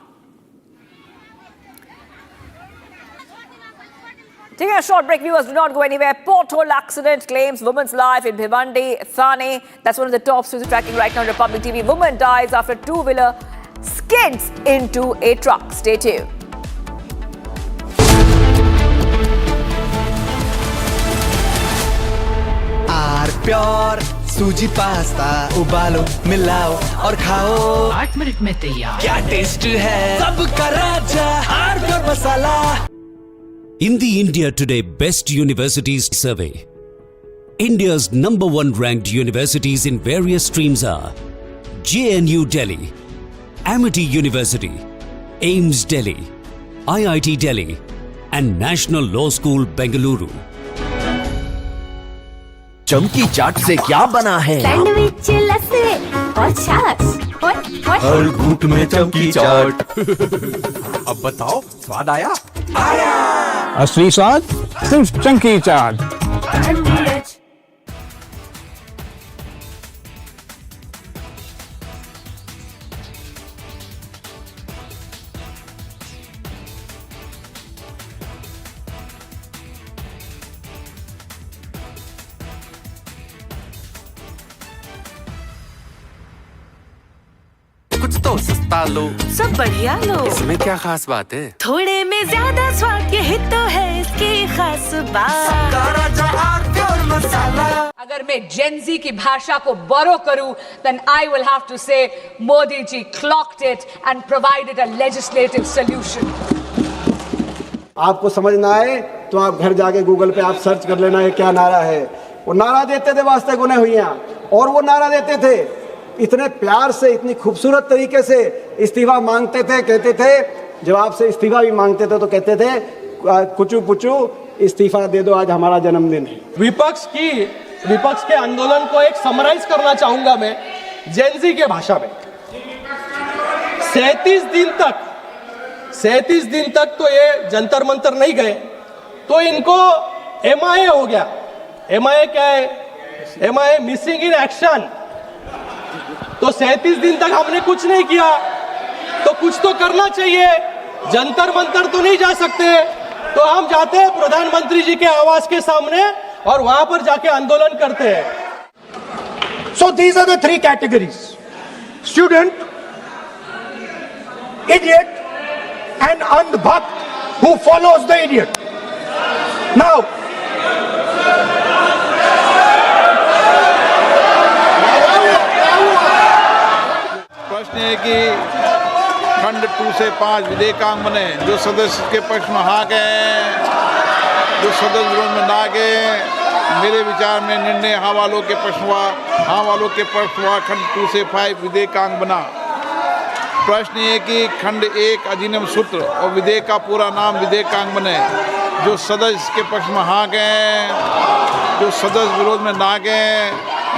Taking a short break, viewers, do not go anywhere. Pothole accident claims woman's life in Bhiwandi, Thane. That's one of the top stories tracking right now on Republic TV. Woman dies after two-wheeler skids into a truck. Stay tuned. Pure सूजी pasta उबालो मिलाओ और खाओ 8 minute में तैयार क्या taste है सबका राजा R pure masala In the India Today Best Universities Survey, India's #1 ranked universities in various streams are JNU Delhi, Amity University, AIMS Delhi, IIT Delhi, and National Law School Bengaluru. चमकी चाट से क्या बना है सैंडविच लस्सी और छाछ हर घूंट में चमकी चाट अब बताओ स्वाद आया असली स्वाद सिर्फ चमकी चाट कुछ तो सस्ता लो सब बढ़िया लो इसमें क्या खास बात है थोड़े में ज्यादा स्वाद यही तो है इसकी खास बात अगर मैं जेनजी की भाषा को बोरो करूं then I will have to say Modi ji clocked it and provided a legislative solution. आपको समझ ना आए तो आप घर जाके गूगल पे आप सर्च कर लेना ये क्या नारा है। वो नारा देते थे वास्ते गुने हुइयां और वो नारा देते थे इतने प्यार से इतनी खूबसूरत तरीके से इस्तीफा मांगते थे। कहते थे जब आपसे इस्तीफा भी मांगते थे तो कहते थे कुचू पुचू इस्तीफा दे दो आज हमारा जन्मदिन है। विपक्ष के आंदोलन को एक समराइज करना चाहूंगा मैं जेनजी के भाषा में। 37 दिन तक तो ये जंतर मंतर नहीं गए तो इनको MIA हो गया। MIA क्या है? MIA missing in action. तो 37 दिन तक हमने कुछ नहीं किया तो कुछ तो करना चाहिए। जंतर मंतर तो नहीं जा सकते तो हम जाते हैं प्रधानमंत्री जी के आवास के सामने और वहां पर जाके आंदोलन करते हैं। So these are the three categories: student, idiot, and andhbhakt who follows the idiot. Now, प्रश्न है कि खंड 2 से 5 विधेयकांग बने, जो सदस्य के पक्ष में हाँ गए, जो सदस्य विरोध में ना गए। मेरे विचार में निर्णय हाँ वालों के पक्ष हुआ। खंड 2 से 5 विधेयकांग बना। प्रश्न ये कि खंड 1 अधिनियम सूत्र और विधेयक का पूरा नाम विधेयकांग बने, जो सदस्य के पक्ष में हाँ गए, जो सदस्य विरोध में ना गए।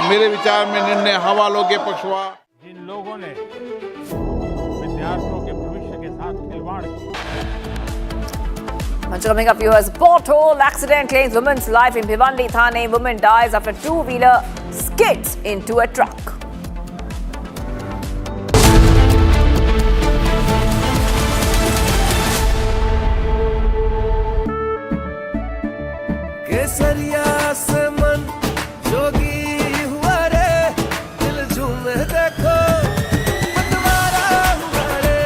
मेरे विचार में निर्णय हाँ वालों के पक्ष हुआ। जिन लोगों ने विद्यार्थियों के भविष्य के साथ खिलवाड़ किया। Coming up, viewers, pothole accident claims woman's life in Bhiwandi Thane. Woman dies after two-wheeler skids into a truck. केसरिया से मन जोगी हुआ रे, दिल झूमे देखो मतवारा हुआ रे।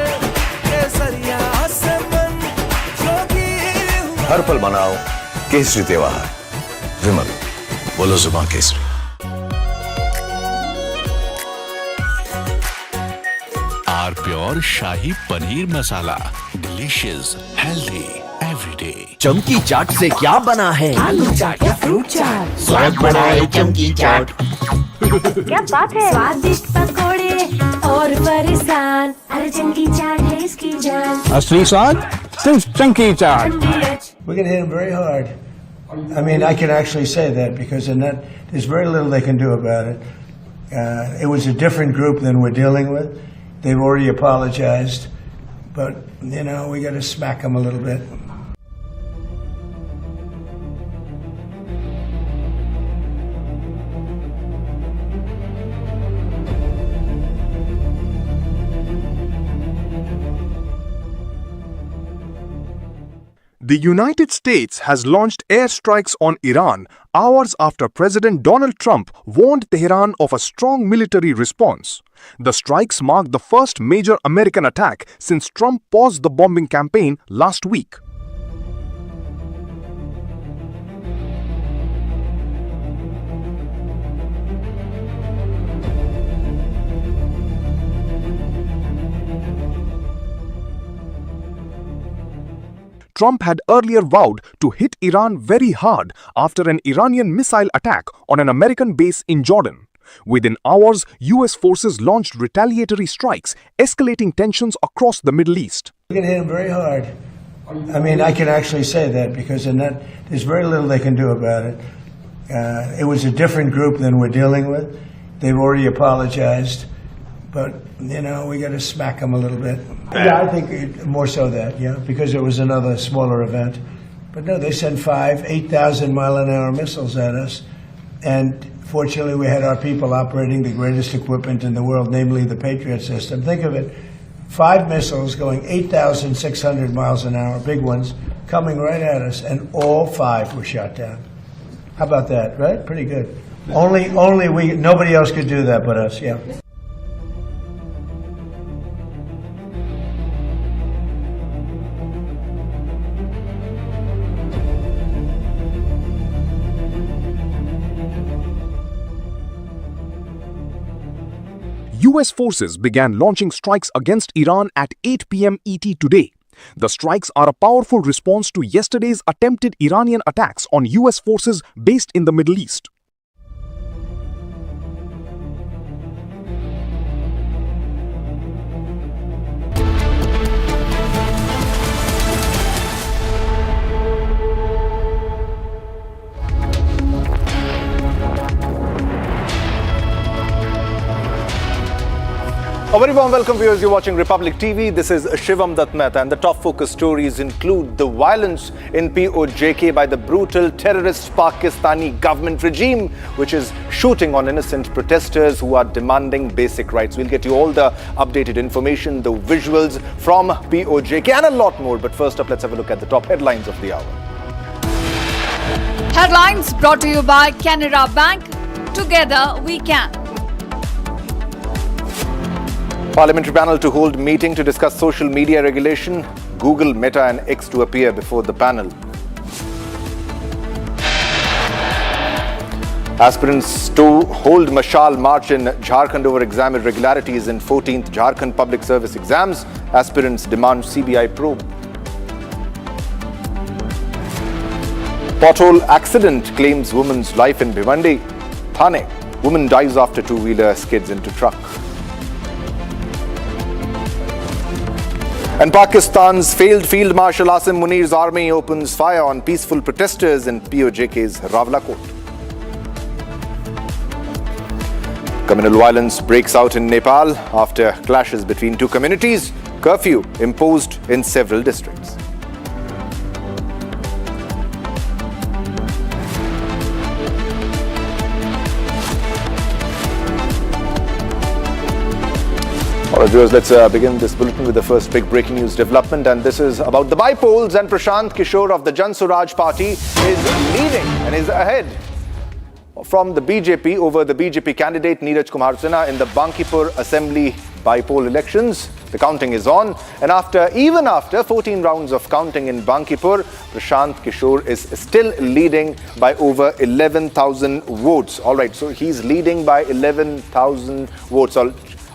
केसरिया से मन जोगी हुआ। हर पल मनाओ केसरी त्योहार। विमल, बोलो जुबान केसरी। R pure shahi paneer masala, delicious, healthy everyday. चमकी चाट से क्या बना है? आलू चाट या फ्रूट चाट, स्वाद बनाए चमकी चाट। क्या बात है? स्वादिष्ट पकोड़े और फरसान, अरे चमकी चाट है इसकी जान। असली स्वाद सिर्फ चंकी चाट। We're going to hit them very hard. I mean, I can actually say that because in that, there's very little they can do about it. It was a different group than we're dealing with. They've already apologized, but, you know, we got to smack them a little bit. The United States has launched airstrikes on Iran hours after President Donald Trump warned Tehran of a strong military response. The strikes mark the first major American attack since Trump paused the bombing campaign last week. Trump had earlier vowed to hit Iran very hard after an Iranian missile attack on an American base in Jordan. Within hours, US forces launched retaliatory strikes, escalating tensions across the Middle East. We're going to hit them very hard. I mean, I can actually say that because in that, there's very little they can do about it. It was a different group than we're dealing with. They've already apologized, but, you know, we got to smack them a little bit. Yeah, I think more so that, yeah, because it was another smaller event. But no, they sent 8,000-mile-an-hour missiles at us, and fortunately we had our people operating the greatest equipment in the world, namely the Patriot system. Think of it, 5 missiles going 8,600 miles an hour, big ones, coming right at us, and all 5 were shot down. How about that, right? Pretty good. Nobody else could do that but us, yeah. US forces began launching strikes against Iran at 8 p.m. ET today. The strikes are a powerful response to yesterday's attempted Iranian attacks on US forces based in the Middle East. A very warm welcome, viewers. You're watching Republic TV. This is Shivam Dutt, and the top focus stories include the violence in POJK by the brutal terrorist Pakistani government regime, which is shooting on innocent protesters who are demanding basic rights. We'll get you all the updated information, the visuals from POJK, and a lot more. But first up, let's have a look at the top headlines of the hour. Headlines brought to you by Canara Bank. Together we can. Parliamentary panel to hold meeting to discuss social media regulation. Google, Meta and X to appear before the panel. Aspirants to hold Mashal March in Jharkhand over exam irregularities in 14th Jharkhand Public Service exams. Aspirants demand CBI probe. Pothole accident claims woman's life in Bhiwandi. Thane, woman dies after two-wheeler skids into truck. And Pakistan's failed Field Marshal Asim Munir's army opens fire on peaceful protesters in POJK's Rawalakot. Communal violence breaks out in Nepal after clashes between two communities. Curfew imposed in several districts. All right, viewers, let's begin this bulletin with the first big breaking news development, and this is about the by-polls, and Prashant Kishore of the Jan Swaraj party is leading and is ahead from the BJP over the BJP candidate Neeraj Kumar Sinha in the Bankipur Assembly by-poll elections. The counting is on, and even after 14 rounds of counting in Bankipur, Prashant Kishore is still leading by over 11,000 votes. All right, so he's leading by 11,000 votes.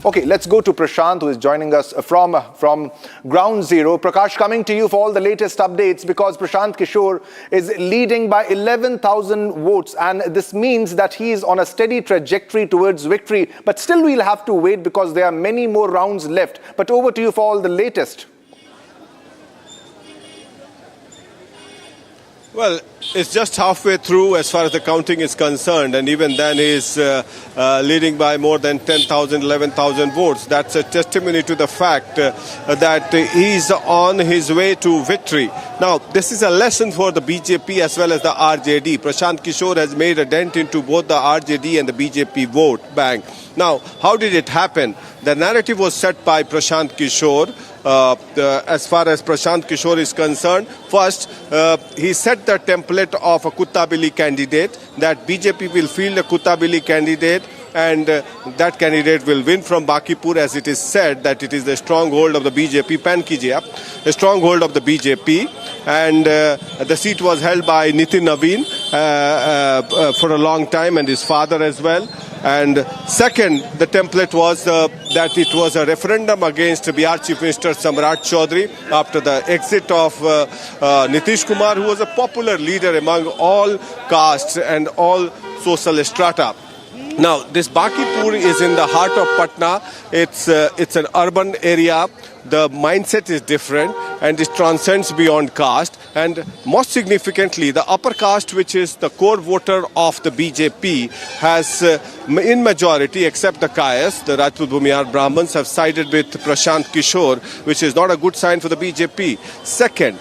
Okay, let's go to Prashant, who is joining us from Ground Zero. Prakash, coming to you for all the latest updates, because Prashant Kishore is leading by 11,000 votes, and this means that he is on a steady trajectory towards victory. But still, we'll have to wait because there are many more rounds left. But over to you for all the latest. Well, it's just halfway through as far as the counting is concerned, and even then he's leading by more than 10,000, 11,000 votes. That's a testimony to the fact that he's on his way to victory. Now, this is a lesson for the BJP as well as the RJD. Prashant Kishore has made a dent into both the RJD and the BJP vote bank. Now, how did it happen? The narrative was set by Prashant Kishore. As far as Prashant Kishore is concerned, first, he set the template of a Kuttabili candidate, that BJP will field a Kuttabili candidate, and that candidate will win from Bankipur, as it is said that it is the stronghold of the BJP, a stronghold of the BJP, and the seat was held by Nitin Naveen for a long time, and his father as well. And second, the template was that it was a referendum against Bihar Chief Minister Samrat Chaudhary after the exit of Nitish Kumar, who was a popular leader among all castes and all social strata. Now, this Bankipur is in the heart of Patna. It's an urban area. The mindset is different, and it transcends beyond caste. And most significantly, the upper caste, which is the core voter of the BJP, has in majority, except the Kayas, the Rajput Bhumihar Brahmins, have sided with Prashant Kishore, which is not a good sign for the BJP. Second,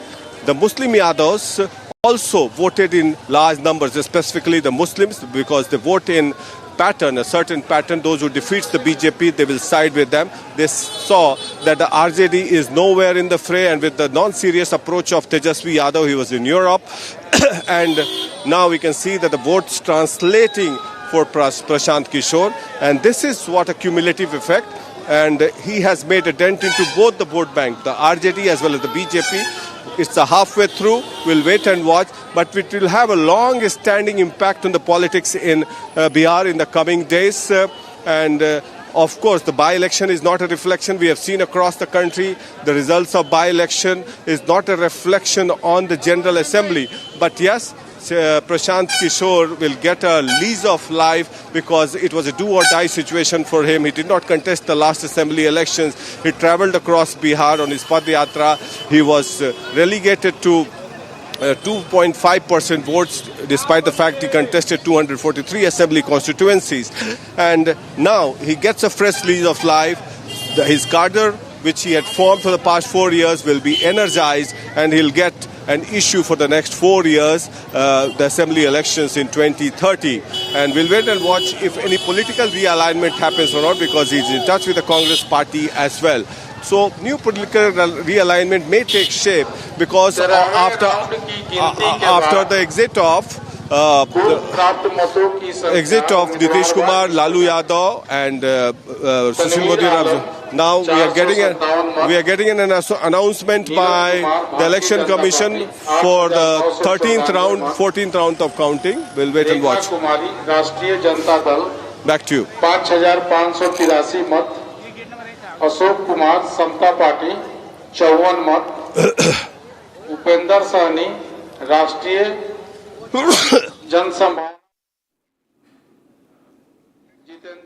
the Muslim Yadavs also voted in large numbers, specifically the Muslims, because they vote in pattern, a certain pattern. Those who defeats the BJP, they will side with them. They saw that the RJD is nowhere in the fray, and with the non-serious approach of Tejasvi Yadav, he was in Europe. And now we can see that the votes translating for Prashant Kishore, and this is what a cumulative effect. And he has made a dent into both the vote bank, the RJD as well as the BJP. It's a halfway through. We'll wait and watch, but it will have a long-standing impact on the politics in Bihar in the coming days. Of course, the by-election is not a reflection. We have seen across the country the results of by-election is not a reflection on the General Assembly. But yes, Prashant Kishore will get a lease of life because it was a do-or-die situation for him. He did not contest the last assembly elections. He travelled across Bihar on his Padayatra. He was relegated to 2.5% votes, despite the fact he contested 243 assembly constituencies. And now he gets a fresh lease of life. His cadre, which he had formed for the past 4 years, will be energized, and he'll get an issue for the next 4 years, the assembly elections in 2030. And we'll wait and watch if any political realignment happens or not, because he's in touch with the Congress party as well. So new political realignment may take shape, because after the exit of exit of Nitish Kumar, Lalu Yadav, and Sushil Modi. Now we are getting an announcement by the Election Commission for the 13th round, 14th round of counting. We'll wait and watch. राष्ट्रीय Janata Dal Back to you. 5,583 मत, अशोक कुमार समता party 54 मत, उपेंद्र सहनी राष्ट्रीय जनसंभावना.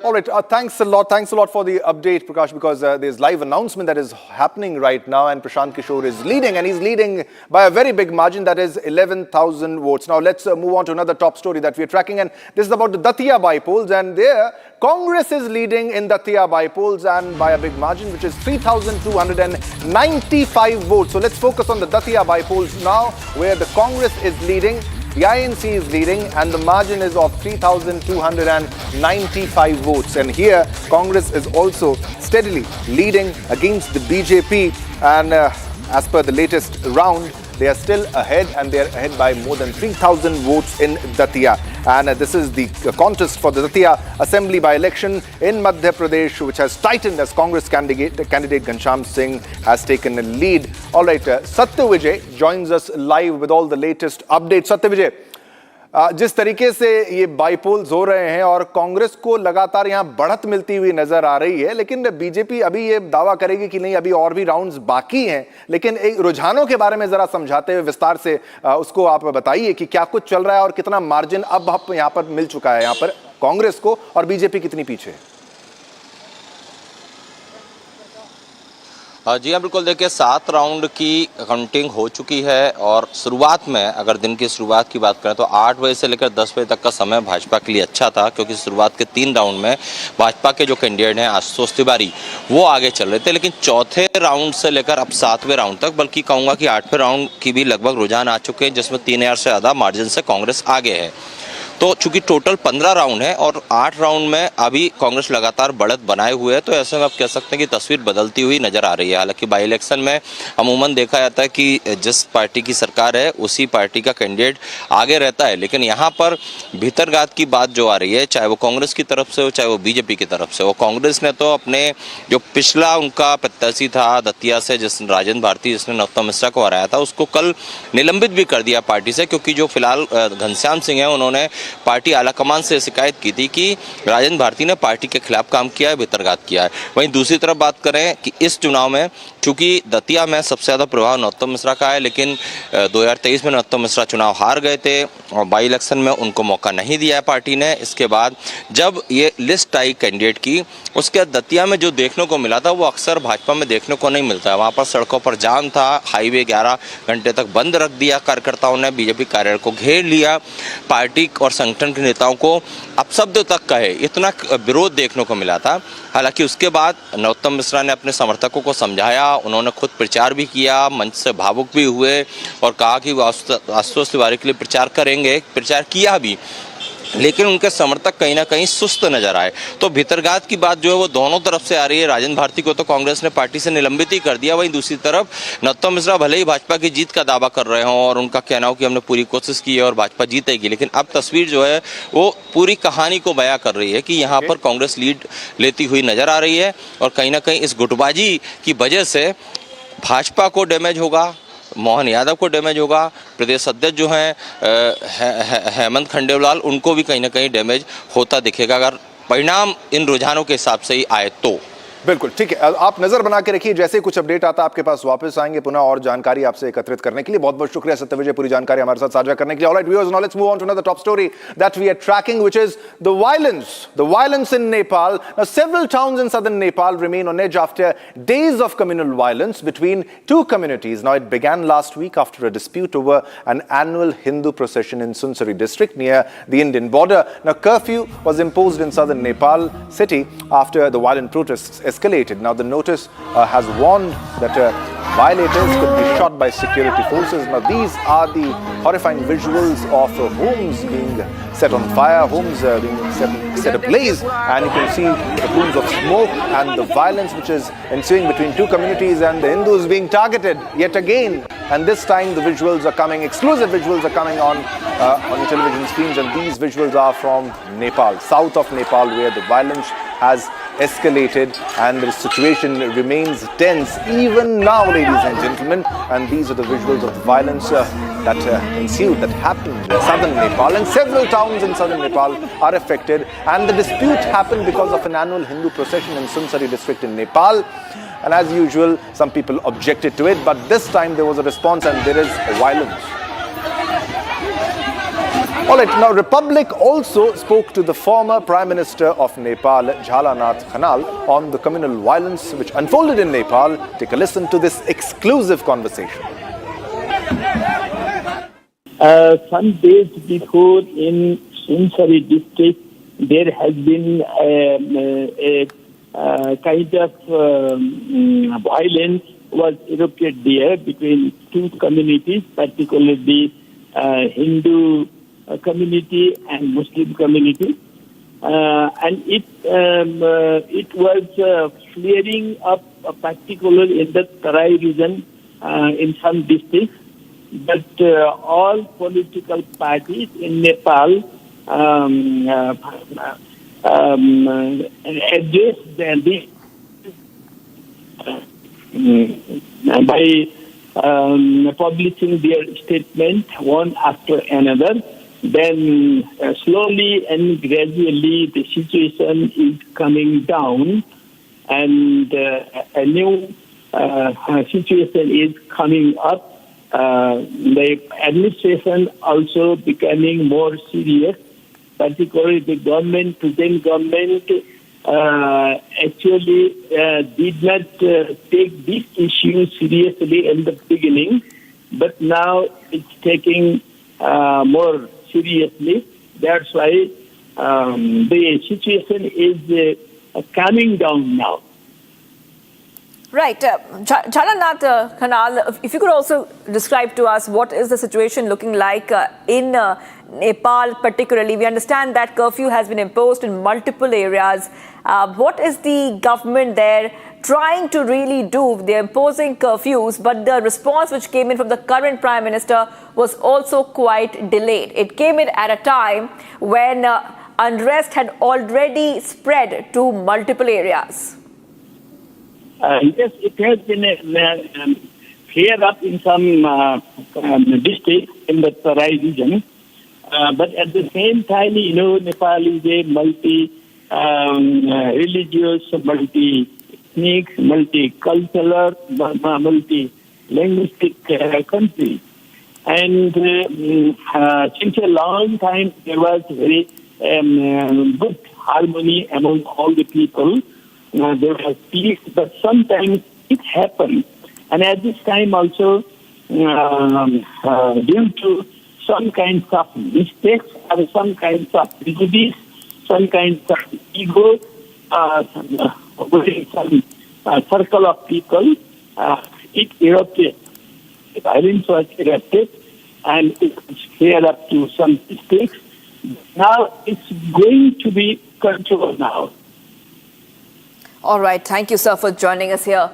All right, thanks a lot for the update, Prakash, because there's live announcement that is happening right now, and Prashant Kishore is leading, and he's leading by a very big margin, that is 11,000 votes. Now let's move on to another top story that we're tracking, and this is about the Datia by-polls, and there Congress is leading in Datia by-polls and by a big margin, which is 3,295 votes. So let's focus on the Datia by-polls now, where the Congress is leading. The INC is leading, and the margin is of 3,295 votes. And here, Congress is also steadily leading against the BJP. And as per the latest round, they are still ahead, and they are ahead by more than 3,000 votes in Datia. And this is the contest for the Datia Assembly by-election in Madhya Pradesh, which has tightened as Congress candidate Ghanshyam Singh has taken a lead. All right, Satya Vijay joins us live with all the latest updates. Satya Vijay, जिस तरीके से ये bypolls हो रहे हैं और कांग्रेस को लगातार यहाँ बढ़त मिलती हुई नजर आ रही है, लेकिन बीजेपी अभी ये दावा करेगी कि नहीं, अभी और भी राउंड्स बाकी हैं, लेकिन एक रुझानों के बारे में जरा समझाते हुए विस्तार से उसको आप बताइए कि क्या कुछ चल रहा है और कितना मार्जिन अब यहाँ पर मिल चुका है यहाँ पर कांग्रेस को, और बीजेपी कितनी पीछे है? जी हाँ, बिल्कुल। देखिए, 7 राउंड की काउंटिंग हो चुकी है, और शुरुआत में अगर दिन की शुरुआत की बात करें तो 8 बजे से लेकर 10 बजे तक का समय भाजपा के लिए अच्छा था, क्योंकि शुरुआत के 3 राउंड में भाजपा के जो कैंडिडेट हैं आशुतोष तिवारी वो आगे चल रहे थे। लेकिन चौथे राउंड से लेकर अब 7वें राउंड तक, बल्कि कहूँगा कि 8वें राउंड की भी लगभग रुझान आ चुके हैं, जिसमें 3000 से ज़्यादा मार्जिन से कांग्रेस आगे है। तो चूंकि टोटल 15 राउंड है और 8 राउंड में अभी कांग्रेस लगातार बढ़त बनाए हुए है, तो ऐसे में आप कह सकते हैं कि तस्वीर बदलती हुई नजर आ रही है। हालांकि बाई इलेक्शन में अमूमन देखा जाता है कि जिस पार्टी की सरकार है उसी पार्टी का कैंडिडेट आगे रहता है, लेकिन यहाँ पर भीतरघात की बात जो आ रही है, चाहे वो कांग्रेस की तरफ से हो चाहे वो बीजेपी की तरफ से हो। कांग्रेस ने तो अपने जो पिछला उनका प्रत्याशी था दतिया से, जिस राजेंद्र भारती जिसने नरोत्तम मिश्रा को हराया था, उसको कल निलंबित भी कर दिया पार्टी से, क्योंकि जो फिलहाल घनश्याम सिंह है उन्होंने पार्टी आलाकमान से शिकायत की थी कि राजेंद्र भारती ने पार्टी के खिलाफ काम किया है, भीतरघात किया है। वहीं दूसरी तरफ बात करें कि इस चुनाव में चूंकि दतिया में सबसे ज्यादा प्रभाव नरोत्तम मिश्रा का है, लेकिन 2023 में नरोत्तम मिश्रा चुनाव हार गए थे और बाई इलेक्शन में उनको मौका नहीं दिया है पार्टी ने। इसके बाद जब ये लिस्ट आई कैंडिडेट की, उसके दतिया में जो देखने को मिला था वो अक्सर भाजपा में देखने को नहीं मिलता है। वहाँ पर सड़कों पर जाम था, हाईवे 11 घंटे तक बंद रख दिया, कार्यकर्ताओं ने बीजेपी कार्यालय को घेर लिया, पार्टी और संगठन के नेताओं को अपशब्द तक कहे, इतना विरोध देखने को मिला था। हालांकि उसके बाद नरोत्तम मिश्रा ने अपने समर्थकों को समझाया, उन्होंने खुद प्रचार भी किया, मंच से भावुक भी हुए और कहा कि वो आशुतोष तिवारी के लिए प्रचार करेंगे, प्रचार किया भी, लेकिन उनके समर्थक कहीं ना कहीं सुस्त नजर आए। तो भीतरघात की बात जो है वो दोनों तरफ से आ रही है। राजेंद्र भारती को तो कांग्रेस ने पार्टी से निलंबित ही कर दिया, वहीं दूसरी तरफ नरोत्तम मिश्रा भले ही भाजपा की जीत का दावा कर रहे हों और उनका कहना हो कि हमने पूरी कोशिश की है और भाजपा जीतेगी, लेकिन अब तस्वीर जो है वो पूरी कहानी को बयां कर रही है कि यहाँ पर कांग्रेस लीड लेती हुई नजर आ रही है, और कहीं ना कहीं इस गुटबाजी की वजह से भाजपा को डैमेज होगा, मोहन यादव को डैमेज होगा, प्रदेश अध्यक्ष जो हैं हेमंत खंडेलवाल, उनको भी कहीं ना कहीं डैमेज होता दिखेगा अगर परिणाम इन रुझानों के हिसाब से ही आए तो। बिल्कुल ठीक है, आप नजर बना के रखिए, जैसे कुछ अपडेट आता है आपके पास वापस आएंगे पुनः और जानकारी आपसे एकत्रित करने के लिए। बहुत बहुत शुक्रिया सत्य विजय, पूरी जानकारी हमारे साथ साझा करने के लिए। Alright viewers, now let's move on to another top story that we are tracking, which is the violence in Nepal. Now several towns in southern Nepal remain on edge after days of communal violence between two communities. Now it began last week after a dispute over an annual Hindu procession in Sunsari district near the Indian border. Now curfew was imposed in southern Nepal city after the violent protests escalated. Now the notice has warned that violators could be shot by security forces. Now these are the horrifying visuals of homes being set on fire, homes being set ablaze, and you can see the plumes of smoke and the violence which is ensuing between two communities, and the Hindus being targeted yet again. And this time the visuals are coming, exclusive visuals are coming on your television screens, and these visuals are from Nepal, south of Nepal, where the violence has escalated and the situation remains tense even now, ladies and gentlemen. And these are the visuals of the violence that ensued, that happened in southern Nepal, and several towns in southern Nepal are affected. And the dispute happened because of an annual Hindu procession in Sunsari district in Nepal. And as usual, some people objected to it, but this time there was a response and there is violence. All right, now Republic also spoke to the former Prime Minister of Nepal, Jhalanath Khanal, on the communal violence which unfolded in Nepal. Take a listen to this exclusive conversation. Some days before in Sunsari district, there has been a kind of violence was erupted there between two communities, particularly the Hindu community and Muslim community, and it was flaring up, particularly in the Tarai region in some districts. But all political parties in Nepal addressed this by publishing their statement one after another. Then slowly and gradually the situation is coming down, and a new situation is coming up. The administration also becoming more serious, particularly the government, present government actually did not take this issue seriously in the beginning, but now it's taking more seriously. That's why the situation is calming down now. Right. Jhalanath Khanal, if you could also describe to us what is the situation looking like in Nepal particularly. We understand that curfew has been imposed in multiple areas. What is the government there trying to really do? They're imposing curfews, but the response which came in from the current Prime Minister was also quite delayed. It came in at a time when unrest had already spread to multiple areas. Yes, it has been cleared up in some districts in the Tarai region. But at the same time, you know, Nepal is a multi-religious, multi-ethnic, multicultural, multi-linguistic country. And since a long time, there was very good harmony among all the people. There was peace, but sometimes it happened. And at this time also, due to some kinds of mistakes or some kinds of prejudice, some kinds of ego, within some circle of people, it erupted. The violence was erupted, and it was cleared up to some mistakes. Now it's going to be controlled now. All right. Thank you, sir, for joining us here.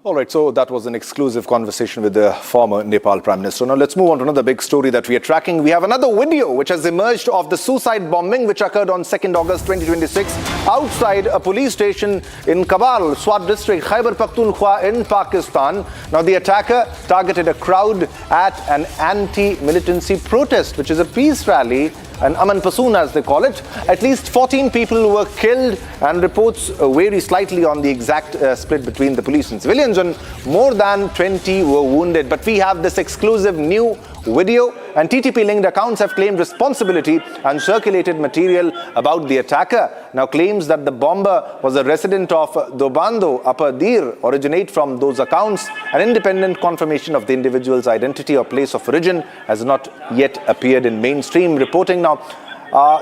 All right, so that was an exclusive conversation with the former Nepal Prime Minister. Now let's move on to another big story that we are tracking. We have another video which has emerged of the suicide bombing which occurred on 2nd August 2026 outside a police station in Kabul, Swat district, Khyber Pakhtunkhwa in Pakistan. Now the attacker targeted a crowd at an anti-militancy protest, which is a peace rally, an Aman Pasoon as they call it. At least 14 people were killed, and reports vary slightly on the exact split between the police and civilians, and more than 20 were wounded. But we have this exclusive new video, and TTP-linked accounts have claimed responsibility and circulated material about the attacker. Now claims that the bomber was a resident of Dobando, Upper Dir, originate from those accounts. An independent confirmation of the individual's identity or place of origin has not yet appeared in mainstream reporting. Now,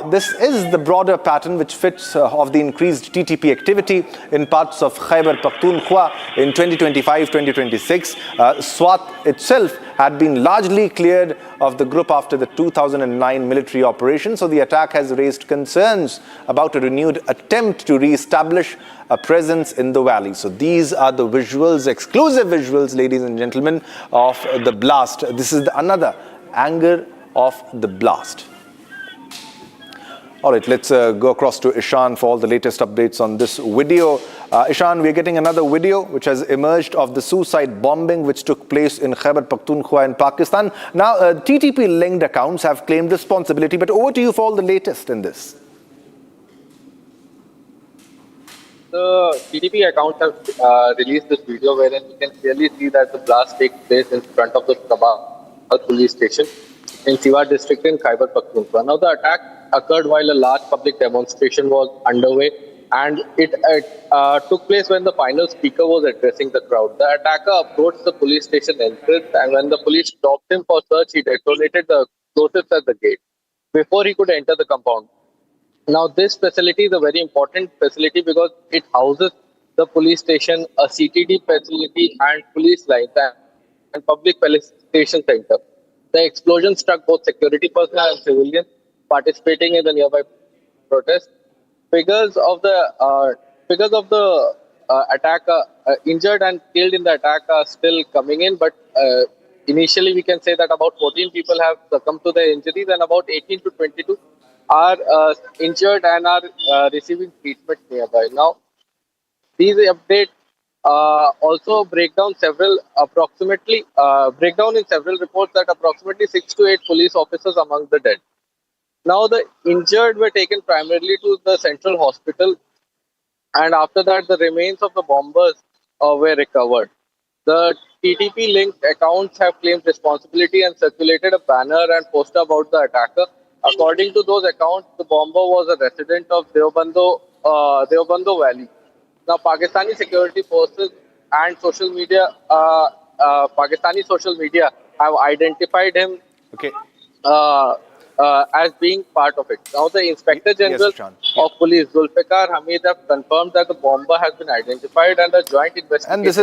This is the broader pattern which fits of the increased TTP activity in parts of Khyber Pakhtunkhwa in 2025-2026. Swat itself had been largely cleared of the group after the 2009 military operation, so the attack has raised concerns about a renewed attempt to re-establish a presence in the valley. So these are the visuals, exclusive visuals, ladies and gentlemen, of the blast. This is another angle of the blast. All right, let's go across to Ishan for all the latest updates on this video. Ishan, we're getting another video which has emerged of the suicide bombing which took place in Khyber Pakhtunkhwa in Pakistan. Now, TTP-linked accounts have claimed responsibility, but over to you for all the latest in this. The TTP accounts have released this video wherein you can clearly see that the blast takes place in front of the Sabah police station in Siwa district in Khyber Pakhtunkhwa. Now, the attack occurred while a large public demonstration was underway, and it took place when the final speaker was addressing the crowd. The attacker approached the police station entrance, and when the police stopped him for search, he detonated the explosives at the gate before he could enter the compound. Now, this facility is a very important facility because it houses the police station, a CTD facility, and police lines and public felicitation center. The explosion struck both security personnel and civilians participating in the nearby protest. Figures of the attack, injured and killed in the attack, are still coming in, but initially we can say that about 14 people have succumbed to their injuries and about 18 to 22 are injured and are receiving treatment nearby. Now, these updates also break down in several reports that approximately 6 to 8 police officers among the dead. Now, the injured were taken primarily to the central hospital, and after that, the remains of the bombers were recovered. The TTP-linked accounts have claimed responsibility and circulated a banner and poster about the attacker. According to those accounts, the bomber was a resident of Deobando Valley. Now, Pakistani security forces and social media, Pakistani social media have identified him as being part of it. Now, the Inspector General of Police, Zulfikar Hamid, have confirmed that the bomber has been identified and a joint investigation. And this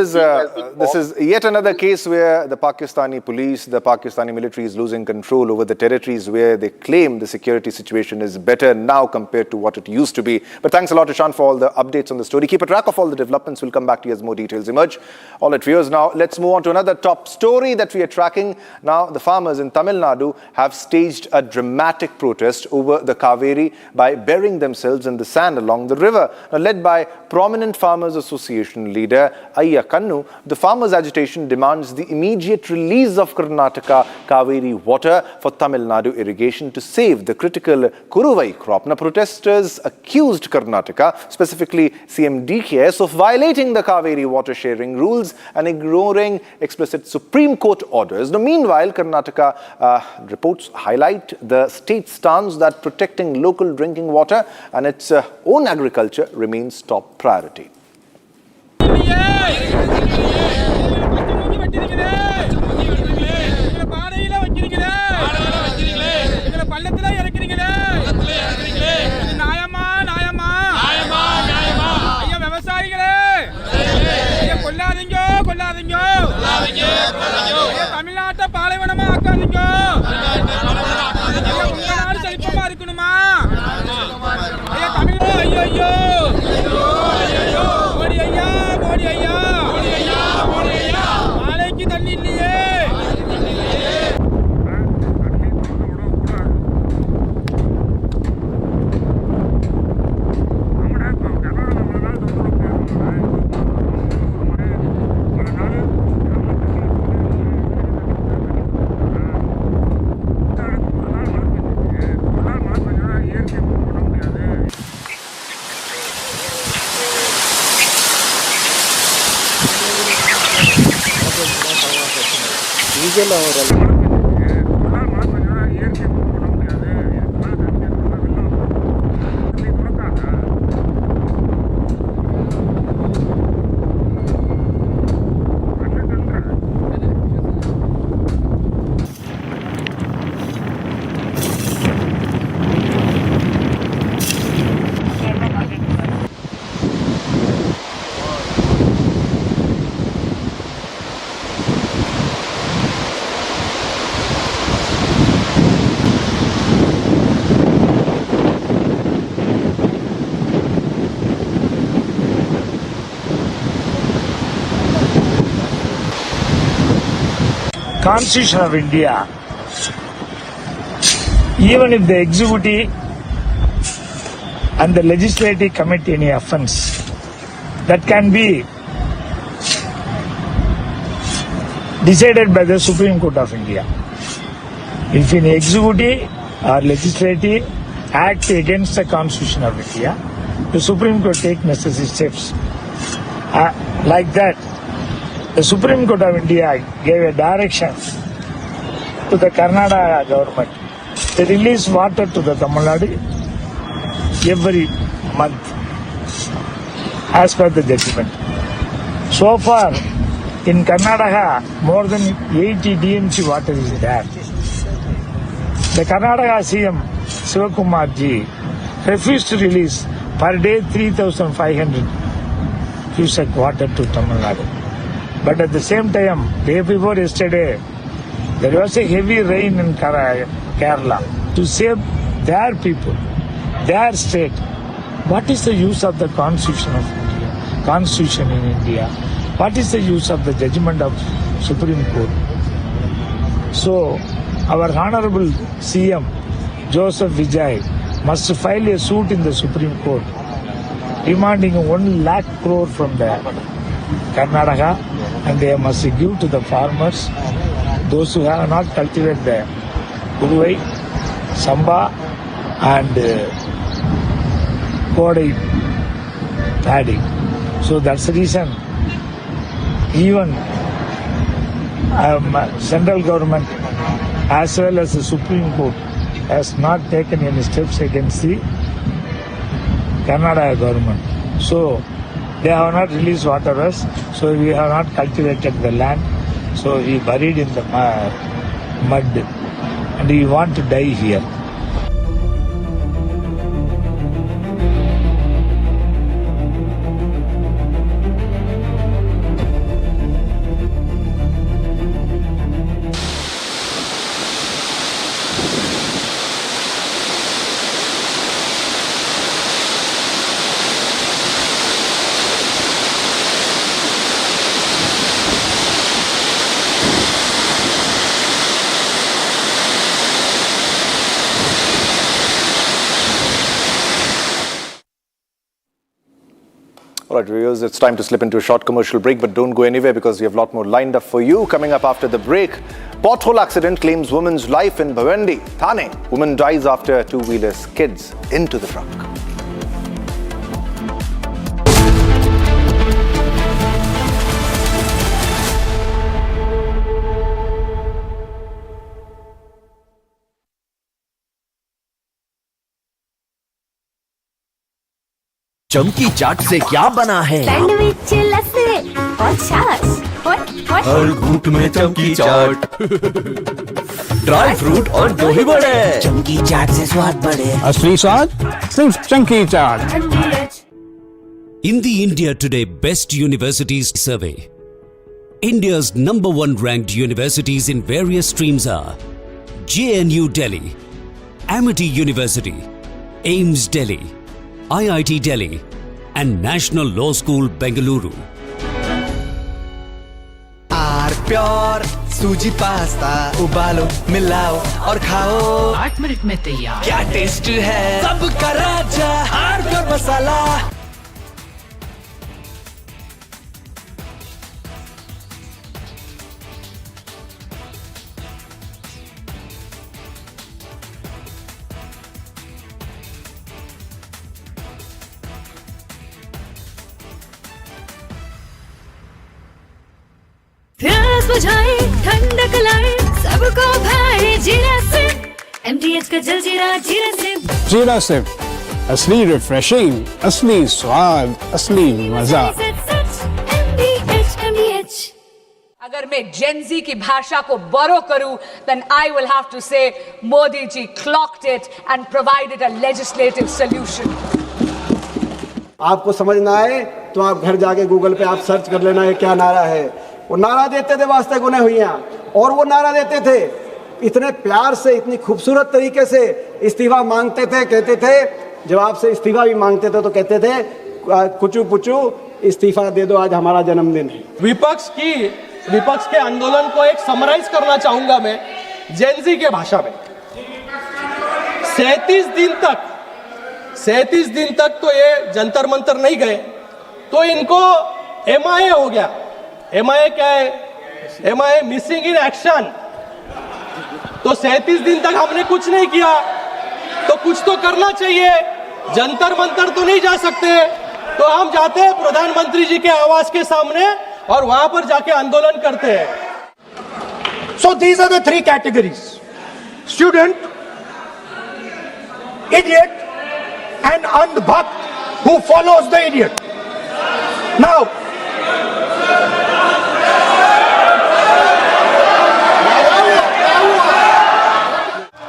is yet another case where the Pakistani police, the Pakistani military is losing control over the territories where they claim the security situation is better now compared to what it used to be. But thanks a lot, Ishan, for all the updates on the story. Keep a track of all the developments. We'll come back to you as more details emerge. All right, viewers, now let's move on to another top story that we are tracking. Now, the farmers in Tamil Nadu have staged a dramatic protest over the Kaveri by burying themselves in the sand along the river. Now, led by prominent Farmers Association leader Ayya Kannu, the farmers' agitation demands the immediate release of Karnataka Kaveri water for Tamil Nadu irrigation to save the critical Kuruvai crop. Now, protesters accused Karnataka, specifically CM DKS, of violating the Kaveri water sharing rules and ignoring explicit Supreme Court orders. Now, meanwhile, Karnataka reports highlight the state's stance that protecting local drinking water and its own agriculture remains top priority. Constitution of India, even if the executive and the legislative commit any offence, that can be decided by the Supreme Court of India. If an executive or legislative act against the Constitution of India, the Supreme Court take necessary steps. Like that, the Supreme Court of India gave a direction to the Karnataka government. They release water to the Tamil Nadu every month as per the judgment. So far, in Karnataka, more than 80 DMC water is there. The Karnataka CM Sivakumar ji refused to release per day 3,500 cubic water to Tamil Nadu. But at the same time, day before yesterday, there was a heavy rain in Kerala. To save their people, their state, what is the use of the Constitution of India? Constitution in India? What is the use of the judgment of Supreme Court? So, our Honorable CM Joseph Vijay must file a suit in the Supreme Court demanding 1 lakh crore from the Karnataka, and they must give to the farmers, those who have not cultivated the Uruvai, Samba and Kodai paddy. So that's the reason even central government as well as the Supreme Court has not taken any steps against the Karnataka government. So they have not released water us, so we have not cultivated the land, so we buried in the mud and we want to die here. All right, viewers, it's time to slip into a short commercial break, but don't go anywhere because we have a lot more lined up for you. Coming up after the break, pothole accident claims woman's life in Bhavendi, Thane. Woman dies after two-wheeler skids into the truck. चमकी चाट से क्या बना है? Sandwich लस्सी और छाछ हर घूंट में चमकी चाट ड्राई फ्रूट और दही बड़े चमकी चाट से स्वाद बढ़े असली स्वाद सिर्फ चमकी चाट In the India Today Best Universities Survey, India's #1 ranked universities in various streams are JNU Delhi, Amity University, AIMS Delhi, IIT Delhi and National Law School Bengaluru. Pure सूजी पास्ता उबालो मिलाओ और खाओ 8 मिनट में तैयार। क्या टेस्ट है सबका राजा hardcore मसाला। प्यास बुझाए ठंडक लाए सबको भाए जीरा से MTH का जलजीरा जीरा से जीरा से असली रिफ्रेशिंग, असली स्वाद, असली मजा। MTH अगर मैं जेनजी की भाषा को बोरो करूं, then I will have to say Modi ji clocked it and provided a legislative solution. आपको समझ ना आए तो आप घर जाके गूगल पे आप सर्च कर लेना ये क्या नारा है। वो नारा देते थे वास्ते गुने हुइयां, और वो नारा देते थे इतने प्यार से, इतनी खूबसूरत तरीके से इस्तीफा मांगते थे। कहते थे जब आपसे इस्तीफा भी मांगते थे तो कहते थे कुचू पुचू इस्तीफा दे दो, आज हमारा जन्मदिन है। विपक्ष की विपक्ष के आंदोलन को एक समराइज करना चाहूंगा मैं जेनजी के भाषा में। 37 दिन तक तो ये जंतर मंतर नहीं गए, तो इनको MIA हो गया। MIA क्या है? MIA missing in action. तो 37 दिन तक हमने कुछ नहीं किया, तो कुछ तो करना चाहिए। जंतर मंतर तो नहीं जा सकते, तो हम जाते हैं प्रधानमंत्री जी के आवास के सामने और वहां पर जाके आंदोलन करते हैं। So these are the three categories: student, idiot, and andbhakt who follows the idiot. Now,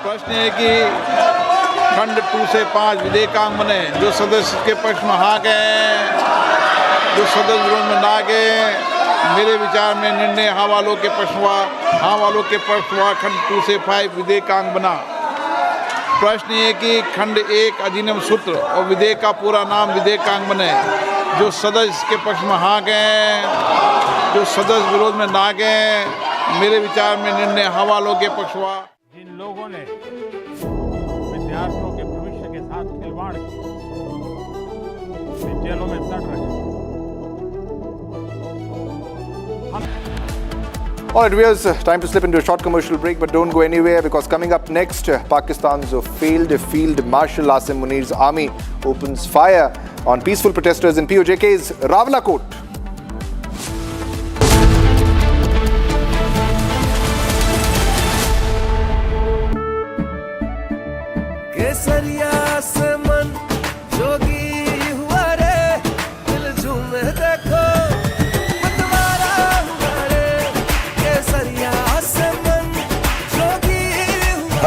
प्रश्न है कि खंड 2 से 5 विधेयकांग बने, जो सदस्य के पक्ष में हाँ गए, जो सदस्य विरोध में ना गए। मेरे विचार में निर्णय हाँ वालों के पक्ष हुआ। खंड 2 से 5 विधेयकांग बना। प्रश्न ये कि खंड 1 अधिनियम सूत्र और विधेयक का पूरा नाम विधेयकांग बने, जो सदस्य के पक्ष में हाँ गए, जो सदस्य विरोध में ना गए। मेरे विचार में निर्णय हाँ वालों के पक्ष हुआ। जिन लोगों ने विद्यार्थियों के भविष्य के साथ खिलवाड़ किया, वे जेलों में सड़ रहे हैं। All right, viewers, time to slip into a short commercial break, but don't go anywhere, because coming up next, Pakistan's failed Field Marshal Asim Munir's army opens fire on peaceful protesters in POJK's Rawalakot.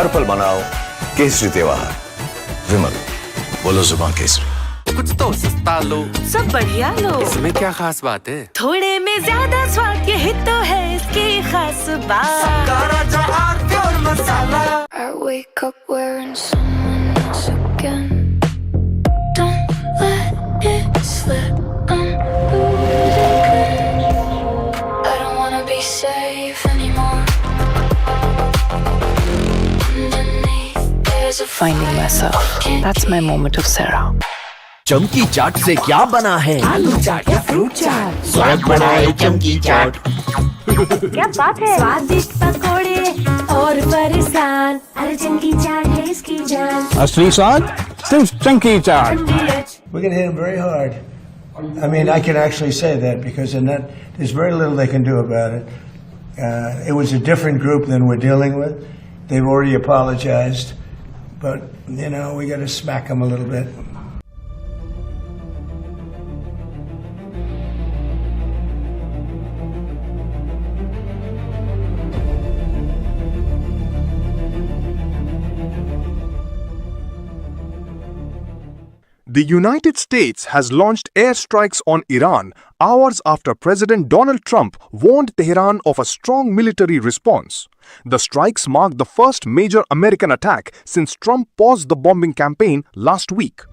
हर पल मनाओ केसरी त्योहार। विमल, बोलो जुबान केसरी। कुछ तो सस्ता लो, सब बढ़िया लो। इसमें क्या खास बात है? थोड़े में ज्यादा स्वाद, यही तो है इसकी खास बात। I wake up wearing someone else again. Don't let it slip. I'm losing. I don't wanna be safe anymore. Finding myself. That's my moment of Sarah. चमकी चाट से क्या बना है? आलू चाट या फ्रूट चाट, स्वाद बनाए चमकी चाट। क्या बात है? स्वादिष्ट पकोड़े और फरसान, अरे चमकी चाट है इसकी जान। असली स्वाद सिर्फ चंकी चाट। We're going to hit them very hard. I mean, I can actually say that because in that, there's very little they can do about it. It was a different group than we're dealing with. They've already apologized, but, you know, we got to smack them a little bit. The United States has launched airstrikes on Iran hours after President Donald Trump warned Tehran of a strong military response. The strikes mark the first major American attack since Trump paused the bombing campaign last week.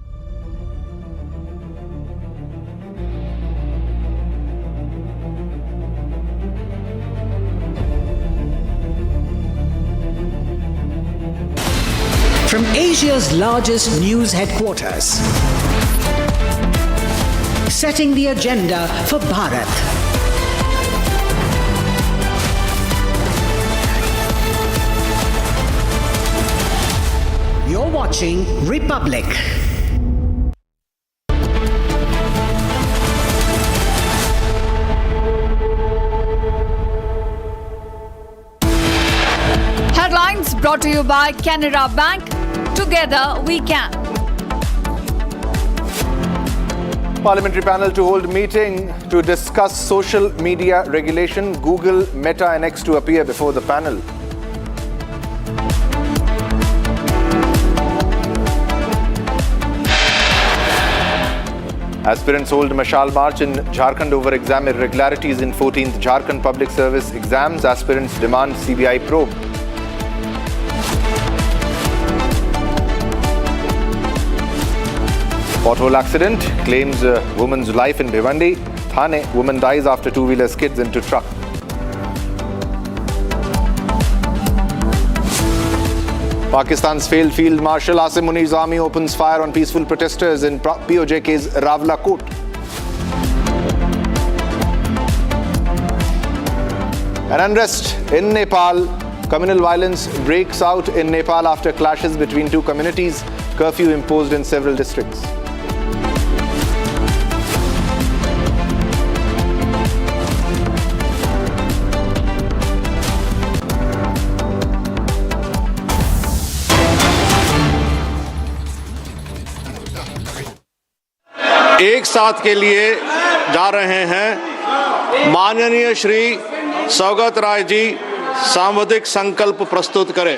From Asia's largest news headquarters, setting the agenda for Bharat. You're watching Republic. Headlines brought to you by Canara Bank. Together we can. Parliamentary panel to hold meeting to discuss social media regulation. Google, Meta and X to appear before the panel. Aspirants hold Mashal March in Jharkhand over exam irregularities in 14th Jharkhand Public Service exams. Aspirants demand CBI probe. Pothole accident claims a woman's life in Bhiwandi. Thane, woman dies after two-wheeler skids into truck. Pakistan's failed Field Marshal Asim Munir opens fire on peaceful protesters in POJK's Ravla court. An unrest in Nepal. Communal violence breaks out in Nepal after clashes between two communities. Curfew imposed in several districts. एक साथ के लिए जा रहे हैं। माननीय श्री सौगत राय जी सांविधिक संकल्प प्रस्तुत करें।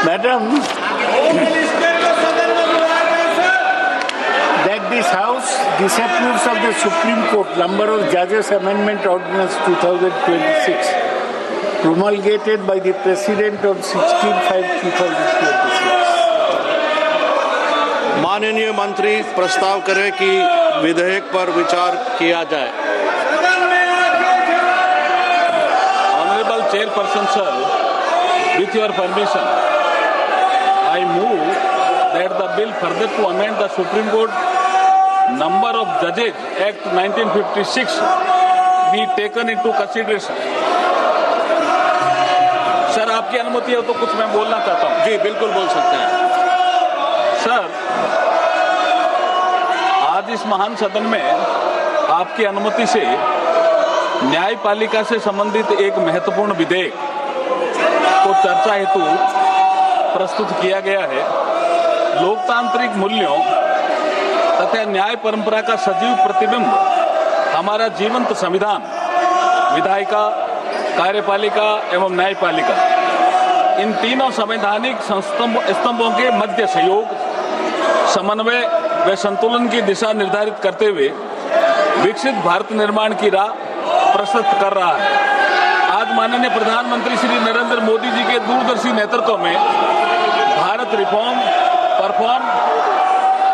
Madam, that this House disapproves of the Supreme Court number of judges amendment ordinance 2026 promulgated by the President on 16/5/2026. माननीय मंत्री प्रस्ताव करें कि विधेयक पर विचार किया जाए। Honorable Chairperson sir, with your permission, I move that the bill further to amend the Supreme Court Number of Judges Act 1956 be taken into consideration. Sir आपकी अनुमति हो तो कुछ मैं बोलना चाहता हूँ। जी बिल्कुल बोल सकते हैं। सर आज इस महान सदन में आपकी अनुमति से न्यायपालिका से संबंधित एक महत्वपूर्ण विधेयक को चर्चा हेतु प्रस्तुत किया गया है। लोकतांत्रिक मूल्यों तथा न्याय परंपरा का सजीव प्रतिबिंब हमारा जीवंत संविधान, विधायिका, कार्यपालिका एवं न्यायपालिका, इन तीनों संवैधानिक स्तंभों के मध्य सहयोग, समन्वय व संतुलन की दिशा निर्धारित करते हुए विकसित भारत निर्माण की राह प्रशस्त कर रहा है। आज माननीय प्रधानमंत्री श्री नरेंद्र मोदी जी के दूरदर्शी नेतृत्व में Bharat reform, perform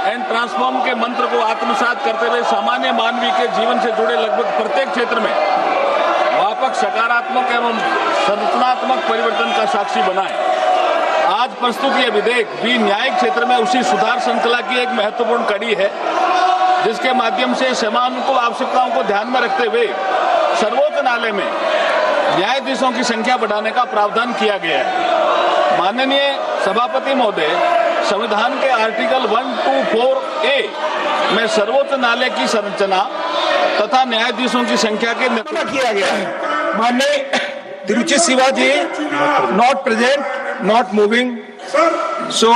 and transform के मंत्र को आत्मसात करते हुए सामान्य मानवीय के जीवन से जुड़े लगभग प्रत्येक क्षेत्र में व्यापक सकारात्मक एवं संरचनात्मक परिवर्तन का साक्षी बना है। आज प्रस्तुत यह विधेयक भी न्यायिक क्षेत्र में उसी सुधार श्रृंखला की एक महत्वपूर्ण कड़ी है जिसके माध्यम से समानुकूल आवश्यकताओं को ध्यान में रखते हुए सर्वोच्च न्यायालय में न्यायाधीशों की संख्या बढ़ाने का प्रावधान किया गया है। माननीय सभापति महोदय, संविधान के आर्टिकल 124A में सर्वोच्च न्यायालय की संरचना तथा न्यायाधीशों की संख्या के निर्धारण किया गया है। माननीय Tiruchi Shivaji not present, not moving. So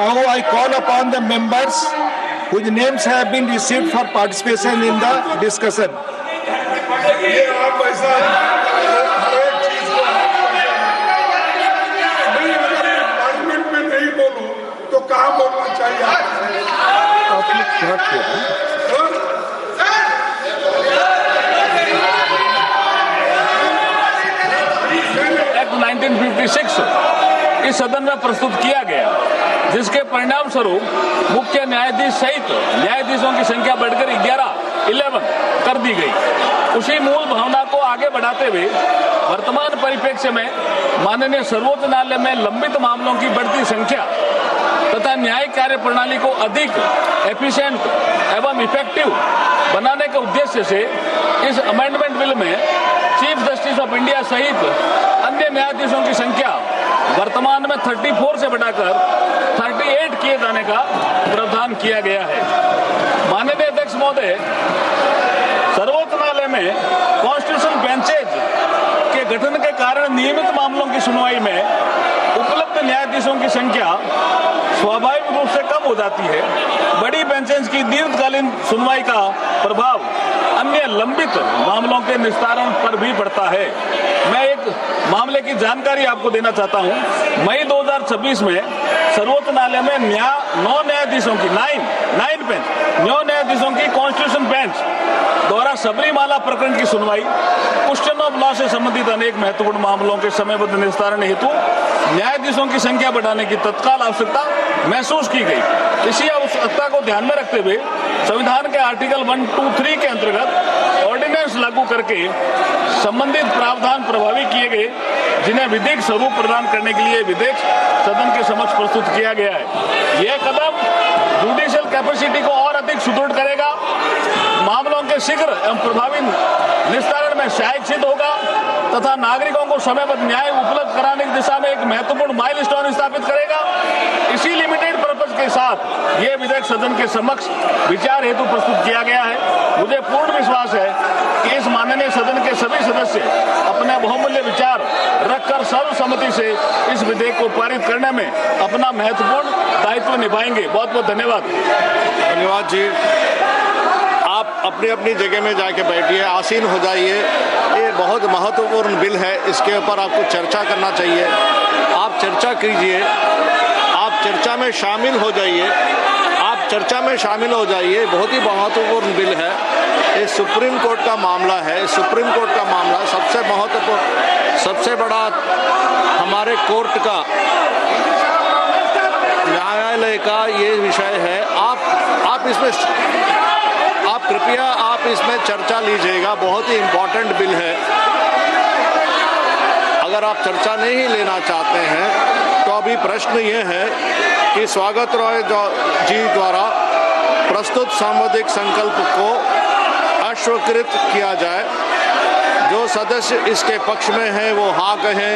now I call upon the members whose names have been received for participation in the discussion. Parliament में नहीं बोलो तो कहाँ बोलना चाहिए? एक्ट 1956 इस सदन में प्रस्तुत किया गया, जिसके परिणाम स्वरूप मुख्य न्यायाधीश सहित न्यायाधीशों की संख्या बढ़कर 11 कर दी गई। उसी मूल भावना को आगे बढ़ाते हुए वर्तमान परिप्रेक्ष्य में माननीय सर्वोच्च न्यायालय में लंबित मामलों की बढ़ती संख्या तथा न्यायिक कार्य प्रणाली को अधिक एफिशिएंट एवं इफेक्टिव बनाने के उद्देश्य से इस अमेंडमेंट बिल में चीफ जस्टिस ऑफ इंडिया सहित अन्य न्यायाधीशों की संख्या वर्तमान में 34 से बढ़ाकर 38 किए जाने का प्रावधान किया गया है। माननीय अध्यक्ष महोदय, सर्वोच्च न्यायालय में कॉन्स्टिट्यूशनल बेंचेज के गठन के कारण नियमित मामलों की सुनवाई में उपलब्ध न्यायाधीशों की संख्या स्वाभाविक रूप से कम हो जाती है। बड़ी बेंचेज की दीर्घकालीन सुनवाई का प्रभाव अन्य लंबित मामलों के निस्तारण पर भी पड़ता है। मैं एक मामले की जानकारी आपको देना चाहता हूं। मई 2026 में सर्वोच्च न्यायालय में 9 न्यायाधीशों की 9 न्यायाधीशों की कॉन्स्टिट्यूशन बेंच द्वारा सबरीमाला प्रकरण की सुनवाई, क्वेश्चन ऑफ लॉ से संबंधित अनेक महत्वपूर्ण मामलों के समयबद्ध निस्तारण हेतु न्यायाधीशों की संख्या बढ़ाने की तत्काल आवश्यकता महसूस की गई। इसी आवश्यकता को ध्यान में रखते हुए संविधान के आर्टिकल 123 के अंतर्गत ऑर्डिनेंस लागू करके संबंधित प्रावधान प्रभावी किए गए, जिन्हें विधिक स्वरूप प्रदान करने के लिए विधेयक सदन के समक्ष प्रस्तुत किया गया है। यह कदम जुडिशियल कैपेसिटी को और अधिक सुदृढ़ करेगा, मामलों के शीघ्र एवं प्रभावी निस्तारण में सहायक सिद्ध होगा तथा नागरिकों को समयबद्ध न्याय उपलब्ध कराने की दिशा में एक महत्वपूर्ण माइलस्टोन स्थापित करेगा। इसी लिमिटेड पर्पज के साथ ये विधेयक सदन के समक्ष विचार हेतु प्रस्तुत किया गया है। मुझे पूर्ण विश्वास है कि इस माननीय सदन के सभी सदस्य अपने बहुमूल्य विचार रखकर सर्वसम्मति से इस विधेयक को पारित करने में अपना महत्वपूर्ण दायित्व निभाएंगे। बहुत बहुत धन्यवाद। धन्यवाद जी। आप अपनी अपनी जगह में जाके बैठिए, आसीन हो जाइए। ये बहुत महत्वपूर्ण बिल है, इसके ऊपर आपको चर्चा करना चाहिए। आप चर्चा कीजिए, आप चर्चा में शामिल हो जाइए, आप चर्चा में शामिल हो जाइए। बहुत ही महत्वपूर्ण बिल है। ये सुप्रीम कोर्ट का मामला है। सुप्रीम कोर्ट का मामला सबसे महत्वपूर्ण, सबसे बड़ा हमारे कोर्ट का, न्यायालय का ये विषय है। आप इसमें, आप कृपया आप इसमें चर्चा लीजिएगा। बहुत ही इम्पोर्टेंट बिल है। अगर आप चर्चा नहीं लेना चाहते हैं तो अभी प्रश्न ये है कि स्वागत रॉय जी द्वारा प्रस्तुत संवैधानिक संकल्प को अस्वीकृत किया जाए। जो सदस्य इसके पक्ष में हैं वो हाँ कहें,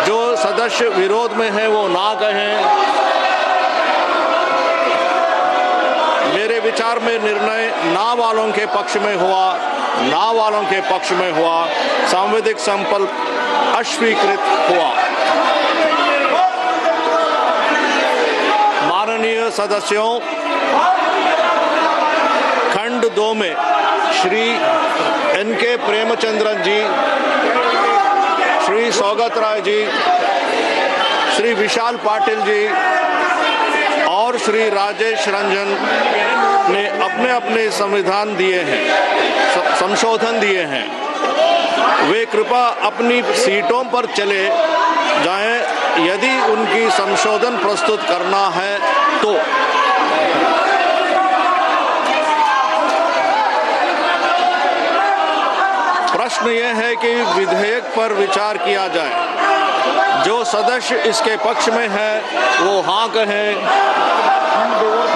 जो सदस्य विरोध में हैं वो ना कहें। मेरे विचार में निर्णय ना वालों के पक्ष में हुआ, ना वालों के पक्ष में हुआ। संवैधानिक संकल्प अस्वीकृत हुआ। माननीय सदस्यों, खंड 2 में श्री N.K. प्रेमचंद्रन जी, श्री सौगत राय जी, श्री विशाल पाटिल जी और श्री राजेश रंजन ने अपने अपने संविधान दिए हैं, संशोधन दिए हैं। वे कृपया अपनी सीटों पर चले जाएं यदि उनकी संशोधन प्रस्तुत करना है तो। प्रश्न यह है कि विधेयक पर विचार किया जाए। जो सदस्य इसके पक्ष में है वो हाँ कहें,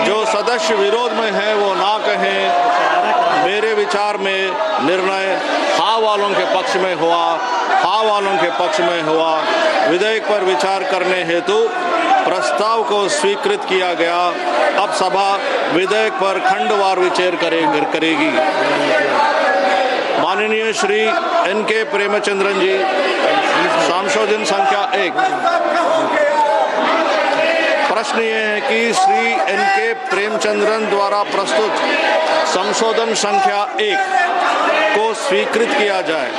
जो सदस्य विरोध में है वो ना कहें। मेरे विचार में निर्णय हाँ वालों के पक्ष में हुआ, हाँ वालों के पक्ष में हुआ। विधेयक पर विचार करने हेतु प्रस्ताव को स्वीकृत किया गया। अब सभा विधेयक पर खंडवार विचार करेगी। माननीय श्री N.K. प्रेमचंद्रन जी, संशोधन संख्या 1। प्रश्न ये है कि श्री N.K. प्रेमचंद्रन द्वारा प्रस्तुत संशोधन संख्या 1 को स्वीकृत किया जाए।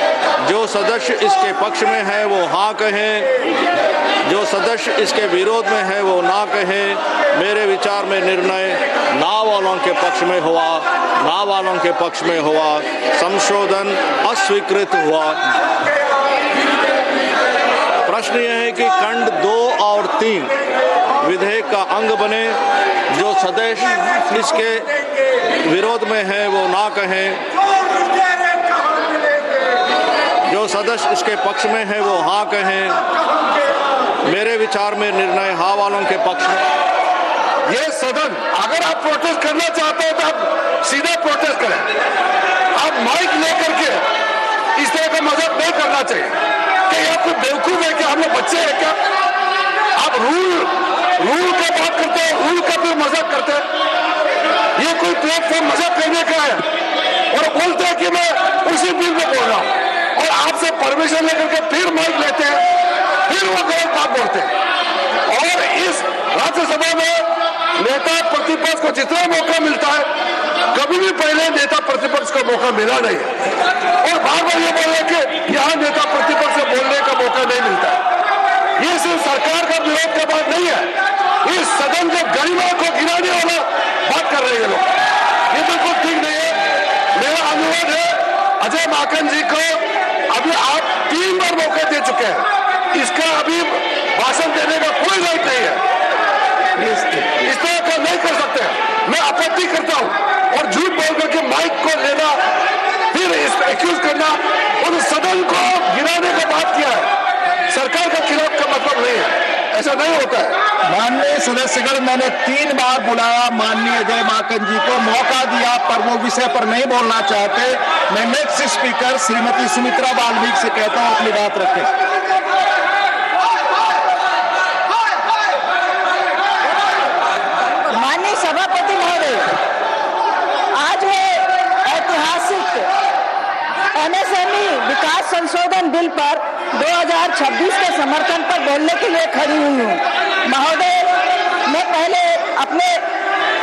जो सदस्य इसके पक्ष में है वो हाँ कहें, जो सदस्य इसके विरोध में है वो ना कहें। मेरे विचार में निर्णय ना वालों के पक्ष में हुआ, ना वालों के पक्ष में हुआ। संशोधन अस्वीकृत हुआ। प्रश्न यह है कि खंड 2 और 3 विधेयक का अंग बने। जो सदस्य इसके विरोध में है वो ना कहें, जो सदस्य इसके पक्ष में है वो हाँ कहें। मेरे विचार में निर्णय हाँ वालों के पक्ष में। ये सदन, अगर आप प्रोटेस्ट करना चाहते हैं तो आप सीधा प्रोटेस्ट करें। आप माइक लेकर के इस तरह का मजाक नहीं करना चाहिए कि आप कोई बेवकूफ है क्या, हम लोग बच्चे हैं क्या। आप रूल का बात करते हैं, रूल का फिर मजाक करते हैं। ये कोई प्लेटफॉर्म मजाक करने का है और बोलते हैं कि मैं उसी बिल में बोल रहा हूँ और आपसे परमिशन लेकर के फिर माइक लेते हैं, फिर वो गलत बात बोलते हैं। और इस राज्यसभा में नेता प्रतिपक्ष को जितना मौका मिलता है, कभी भी पहले नेता प्रतिपक्ष को मौका मिला नहीं है। और बार बार ये बोल रहे कि यहाँ नेता प्रतिपक्ष से बोलने का मौका नहीं मिलता है। ये सिर्फ सरकार का विरोध का बात नहीं है, इस सदन के गरिमा को गिराने वाला बात कर रहे हैं लोग। ये बिल्कुल ठीक नहीं है। मेरा अनुरोध है अजय माकन जी को, अभी आप 3 बार मौका दे चुके हैं, इसका अभी भाषण देने का कोई राइट नहीं है। इस तरह का नहीं कर सकते। मैं आपत्ति करता ऐसा नहीं होता है। माननीय सदस्यगण, मैंने 3 बार बुलाया माननीय जय माकन जी को, मौका दिया पर वो विषय पर नहीं बोलना चाहते। मैं नेक्स्ट स्पीकर श्रीमती सुमित्रा वाल्मीकि से कहता हूं अपनी बात रखें। माननीय सभापति महोदय, आज वो ऐतिहासिक एमएसएमई विकास संशोधन बिल पर 2026 के समर्थन पर बोलने के लिए खड़ी हुई हूँ। महोदय, मैं पहले अपने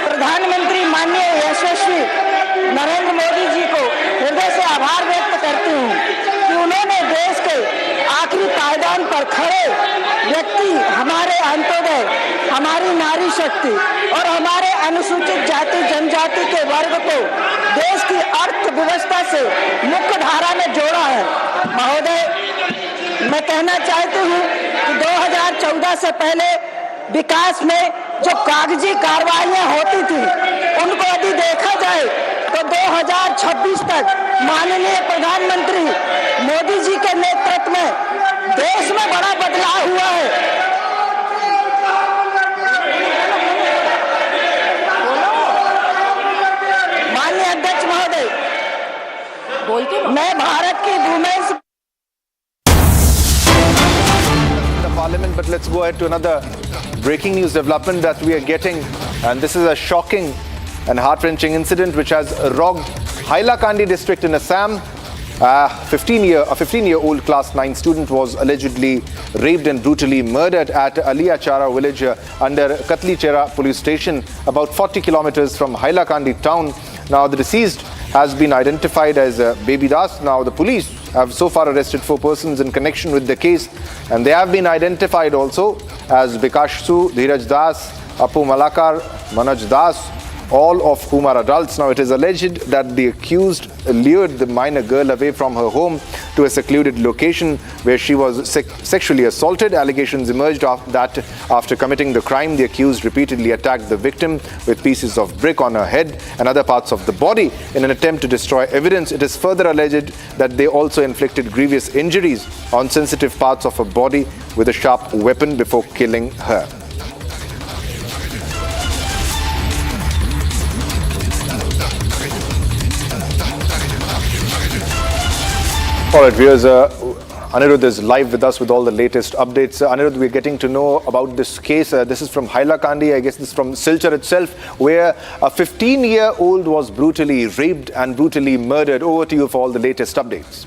प्रधानमंत्री माननीय यशस्वी नरेंद्र मोदी जी को हृदय से आभार व्यक्त करती हूँ कि उन्होंने देश के आखिरी पायदान पर खड़े व्यक्ति, हमारे अंत्योदय, हमारी नारी शक्ति और हमारे अनुसूचित जाति जनजाति के वर्ग को देश की अर्थव्यवस्था से मुख्य धारा में जोड़ा है। महोदय, मैं कहना चाहती हूँ कि 2014 से पहले विकास में जो कागजी कार्रवाइयाँ होती थी, उनको यदि देखा जाए तो 2026 तक माननीय प्रधानमंत्री मोदी जी के नेतृत्व में देश में बड़ा बदलाव हुआ है। माननीय अध्यक्ष महोदय, मैं भारत की भूमि से Parliament, but let's go ahead to another breaking news development that we are getting, and this is a shocking and heart-wrenching incident which has rocked Hailakandi district in Assam. A 15-year-old class 9 student was allegedly raped and brutally murdered at Aliyachara village under Katlichera police station, about 40 kilometers from Hailakandi town. Now the deceased has been identified as Baby Das. Now the police have so far arrested 4 persons in connection with the case, and they have been identified also as Bikash Su, Dheeraj Das, Apu Malakar, Manoj Das, all of whom are adults. Now it is alleged that the accused lured the minor girl away from her home to a secluded location where she was sexually assaulted. Allegations emerged that after committing the crime, the accused repeatedly attacked the victim with pieces of brick on her head and other parts of the body in an attempt to destroy evidence. It is further alleged that they also inflicted grievous injuries on sensitive parts of her body with a sharp weapon before killing her. All right, viewers, Anirudh is live with us with all the latest updates. Anirudh, we're getting to know about this case. This is from Hailakandi, I guess this is from Silchar itself, where a 15-year-old was brutally raped and brutally murdered. Over to you for all the latest updates.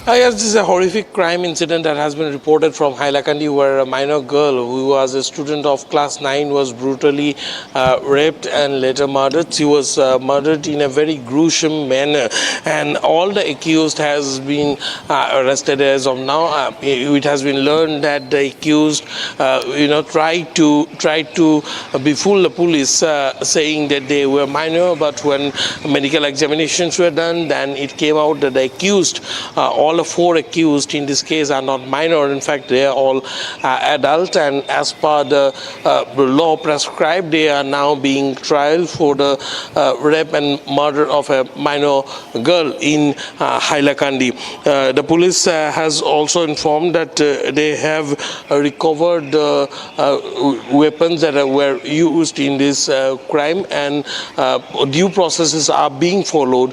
Yes, this is a horrific crime incident that has been reported from Hailakandi, where a minor girl who was a student of class 9 was brutally raped and later murdered. She was murdered in a very gruesome manner, and all the accused has been arrested as of now. It has been learned that the accused, tried to befool the police, saying that they were minor. But when medical examinations were done, then it came out that the accused, all the 4 accused in this case, are not minor. In fact, they are all adult, and as per the law prescribed, they are now being tried for the rape and murder of a minor girl in Hailakandi. The police has also informed that they have recovered weapons that were used in this crime, and due processes are being followed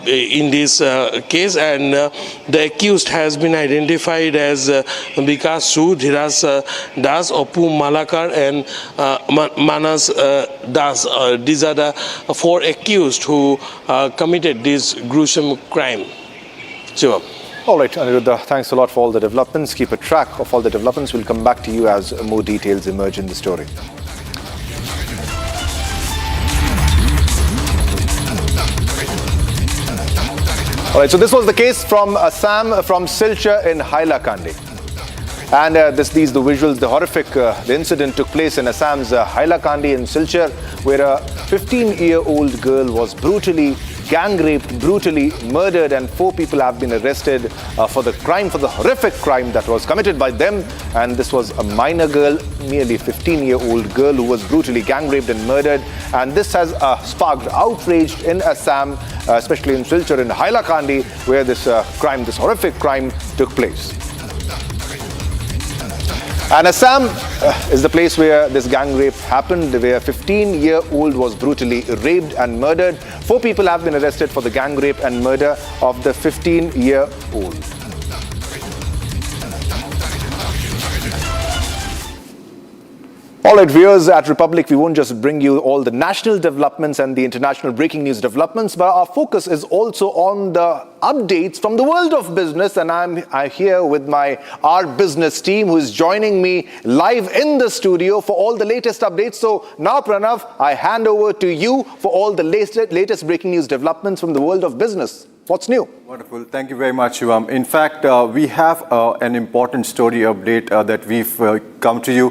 in this case, and the accused has been identified as Bikash Su, Dheeraj Das, Apu Malakar and Manas Das. These are the 4 accused who committed this gruesome crime. Shiva. All right, Aniruddha, thanks a lot for all the developments. Keep a track of all the developments. We'll come back to you as more details emerge in the story. All right, so this was the case from Assam, from Silchar in Hailakandi. And the visuals, the horrific the incident took place in Assam's Hailakandi in Silchar, where a 15-year-old girl was brutally gang raped, brutally murdered, and 4 people have been arrested for the horrific crime that was committed by them. And this was a minor girl, merely 15-year-old girl, who was brutally gang raped and murdered. And this has sparked outrage in Assam, especially in Silchar and Hailakandi, where this horrific crime took place. And Assam is the place where this gang rape happened, where a 15-year-old was brutally raped and murdered. 4 people have been arrested for the gang rape and murder of the 15-year-old. All right, viewers, at Republic, we won't just bring you all the national developments and the international breaking news developments, but our focus is also on the updates from the world of business. And I'm here with our business team, who is joining me live in the studio for all the latest updates. So now, Pranav, I hand over to you for all the latest breaking news developments from the world of business. What's new? Wonderful. Thank you very much, Shivam. In fact, we have an important story update that we've come to you.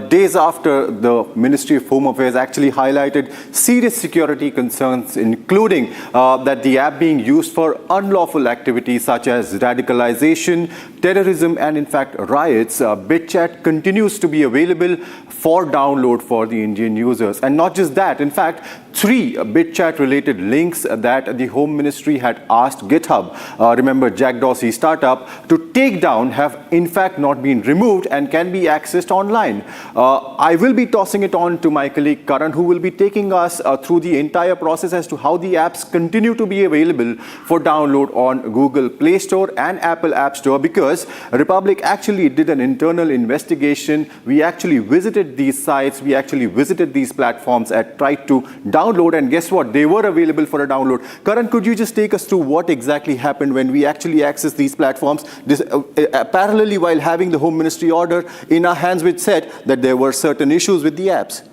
Days after the Ministry of Home Affairs actually highlighted serious security concerns, including that the app being used for unlawful activities such as radicalization, terrorism, and in fact riots, BitChat continues to be available for download for the Indian users. And not just that, in fact, 3 BitChat related links that the Home Ministry had asked GitHub, remember Jack Dorsey's startup, to take down have in fact not been removed and can be accessed online. I will be tossing it on to my colleague Karan, who will be taking us through the entire process as to how the apps continue to be available for download on Google Play Store and Apple App Store, because Republic actually did an internal investigation. We actually visited these sites, we actually visited these platforms and tried to download, and guess what? They were available for a download. Karan, could you just take us through what exactly happened when we actually accessed these platforms, parallelly while having the Home Ministry order in our hands, which said that there were certain issues with the apps?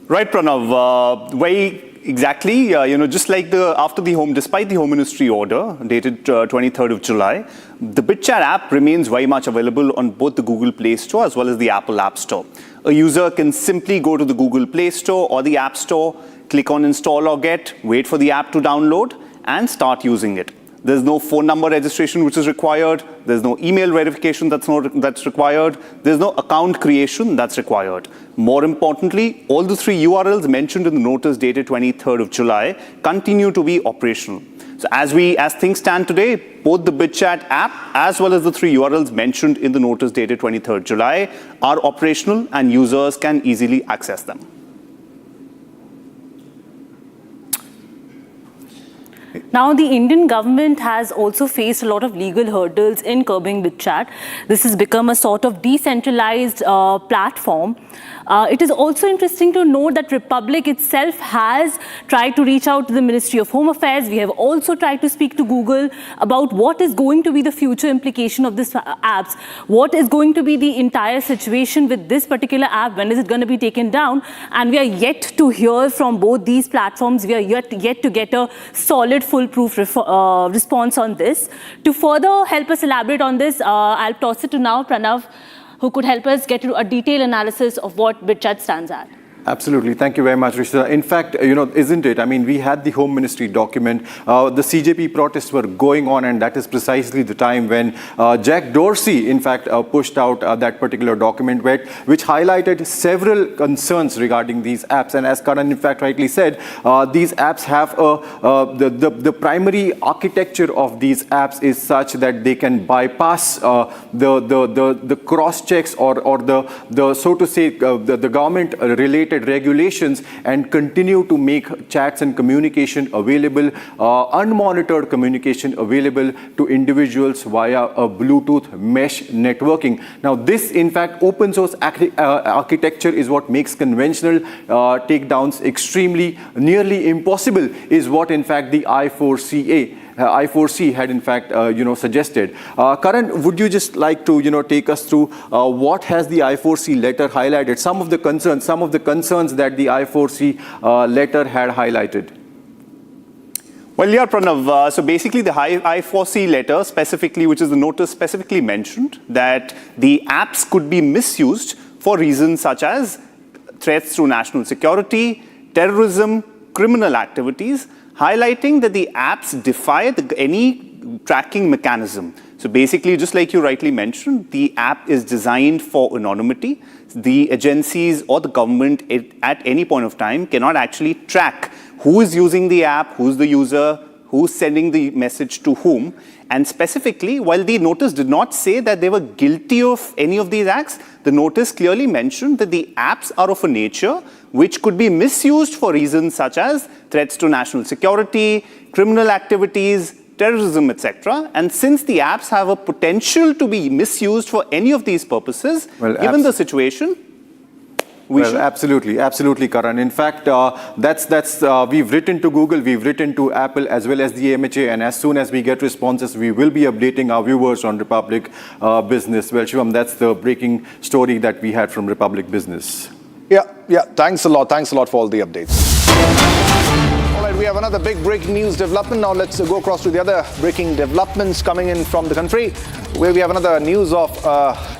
Right, Pranav. Very exactly. Just like despite the Home Ministry order dated 23rd of July, the BitChat app remains very much available on both the Google Play Store as well as the Apple App Store. A user can simply go to the Google Play Store or the App Store, click on Install or Get, wait for the app to download, and start using it. There's no phone number registration which is required. There's no email verification that's required. There's no account creation that's required. More importantly, all the 3 URLs mentioned in the notice dated 23rd of July continue to be operational. So as things stand today, both the BitChat app as well as the 3 URLs mentioned in the notice dated 23rd July are operational and users can easily access them. Now, the Indian government has also faced a lot of legal hurdles in curbing BitChat. This has become a sort of decentralized platform. It is also interesting to note that Republic itself has tried to reach out to the Ministry of Home Affairs. We have also tried to speak to Google about what is going to be the future implication of this apps. What is going to be the entire situation with this particular app? When is it going to be taken down? And we are yet to hear from both these platforms. We are yet to get a solid, foolproof response on this. To further help us elaborate on this, I'll toss it to now Pranav, who could help us get to a detailed analysis of what BitChat stands at. Absolutely. Thank you very much, Rishita. In fact, isn't it? I mean, we had the Home Ministry document. The CJP protests were going on, and that is precisely the time when Jack Dorsey, in fact, pushed out that particular document, which highlighted several concerns regarding these apps. And as Karan, in fact, rightly said, these apps have the primary architecture of these apps is such that they can bypass the cross checks or the so to say the government related regulations and continue to make chats and communication available, unmonitored communication available to individuals via a Bluetooth mesh networking. Now, this in fact open source architecture is what makes conventional takedowns nearly impossible, is what in fact the I4C had in fact suggested. Karan, would you just like to take us through what has the I4C letter highlighted, some of the concerns that the I4C letter had highlighted? Well, yeah, Pranav. So basically, the I4C letter specifically, which is the notice specifically mentioned that the apps could be misused for reasons such as threats to national security, terrorism, criminal activities, highlighting that the apps defy any tracking mechanism. So basically, just like you rightly mentioned, the app is designed for anonymity. The agencies or the government at any point of time cannot actually track who is using the app, who's the user, who's sending the message to whom. And specifically, while the notice did not say that they were guilty of any of these acts, the notice clearly mentioned that the apps are of a nature which could be misused for reasons such as threats to national security, criminal activities, terrorism, etc. And since the apps have a potential to be misused for any of these purposes, given the situation, absolutely, Karan. In fact, we've written to Google, we've written to Apple as well as the MHA, and as soon as we get responses, we will be updating our viewers on Republic Business. Well, Shivam, that's the breaking story that we had from Republic Business. Yeah. Thanks a lot for all the updates. All right, we have another big breaking news development. Now let's go across to the other breaking developments coming in from the country, where we have another news of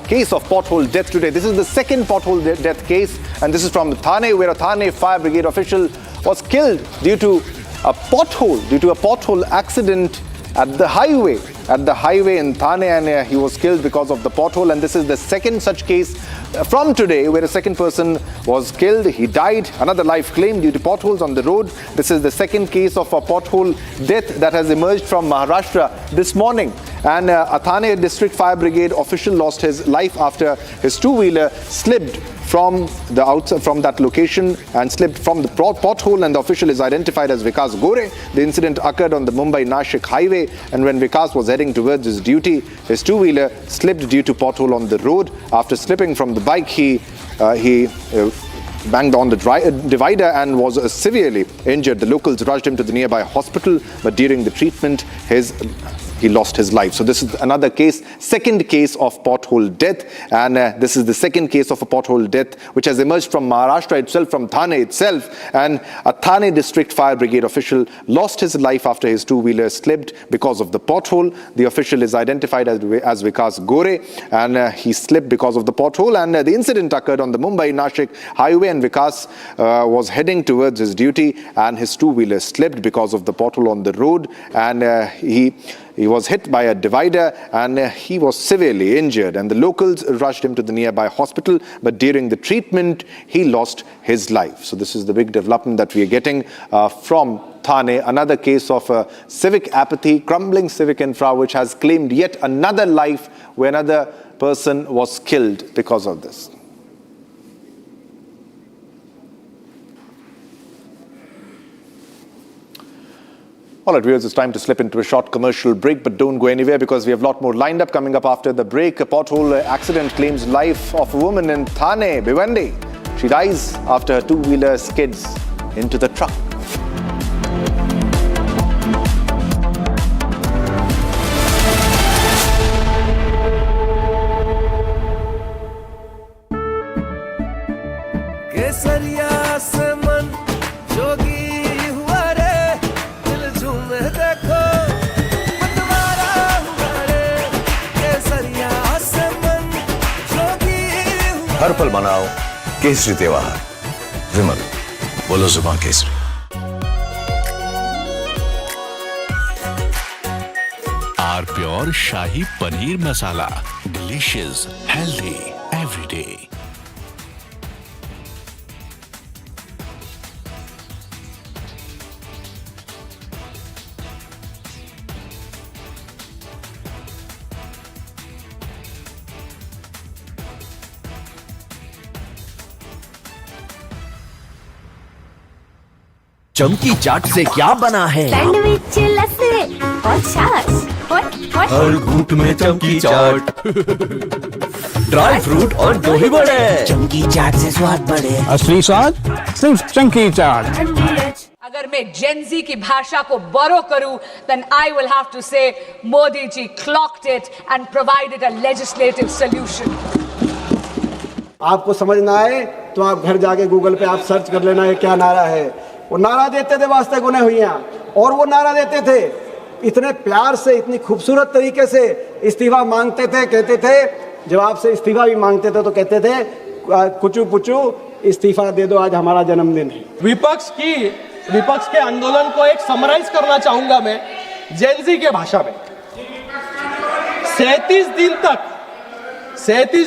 case of pothole death today. This is the second pothole death case, and this is from Thane, where a Thane fire brigade official was killed due to a pothole accident at the highway in Thane, and he was killed because of the pothole. And this is the second such case from today where a second person was killed. He died. Another life claimed due to potholes on the road. This is the second case of a pothole death that has emerged from Maharashtra this morning. And a Thane district fire brigade official lost his life after his two-wheeler slipped from that location and slipped from the pothole, and the official is identified as Vikas Gore. The incident occurred on the Mumbai-Nashik highway, and when Vikas was heading towards his duty, his two-wheeler slipped due to pothole on the road. After slipping from the bike, he banged on the divider and was severely injured. The locals rushed him to the nearby hospital, but during the treatment, he lost his life. So this is another case, second case of pothole death, and this is the second case of a pothole death which has emerged from Maharashtra itself, from Thane itself. And a Thane district fire brigade official lost his life after his two-wheeler slipped because of the pothole. The official is identified as Vikas Gore, and he slipped because of the pothole. And the incident occurred on the Mumbai-Nashik highway, and Vikas was heading towards his duty, and his two-wheeler slipped because of the pothole on the road, and he was hit by a divider, and he was severely injured. And the locals rushed him to the nearby hospital, but during the treatment, he lost his life. So this is the big development that we are getting from Thane. Another case of civic apathy, crumbling civic infra, which has claimed yet another life where another person was killed because of this. All right, viewers, it's time to slip into a short commercial break, but don't go anywhere because we have a lot more lined up coming up after the break. A pothole accident claims life of a woman in Thane, Bhiwandi. She dies after her two-wheeler skids into the truck. हर पल मनाओ केसरी त्योहार। विमल, बोलो जुबान केसरी। R pure shahi paneer masala, delicious, healthy every day. चमकी चाट से क्या बना है? सैंडविच, लस्सी और छाछ। हर घूंट में चमकी चाट। ड्राई फ्रूट और दही बड़े। चमकी चाट से स्वाद बढ़े। असली स्वाद सिर्फ चमकी चाट। अगर मैं जेनजी की भाषा को बोरो करूं, then I will have to say Modi ji clocked it and provided a legislative solution. आपको समझ ना आए तो आप घर जाके गूगल पे आप सर्च कर लेना ये क्या नारा है। वो नारा देते थे वास्ते गुने हुई और वो नारा देते थे, इतने प्यार से, इतनी खूबसूरत तरीके से इस्तीफा मांगते थे, कहते थे, जब आपसे इस्तीफा भी मांगते थे तो कहते थे कुचू पुचू इस्तीफा दे दो, आज हमारा जन्मदिन है। विपक्ष के आंदोलन को एक समराइज करना चाहूंगा मैं जेनजी के भाषा में। 37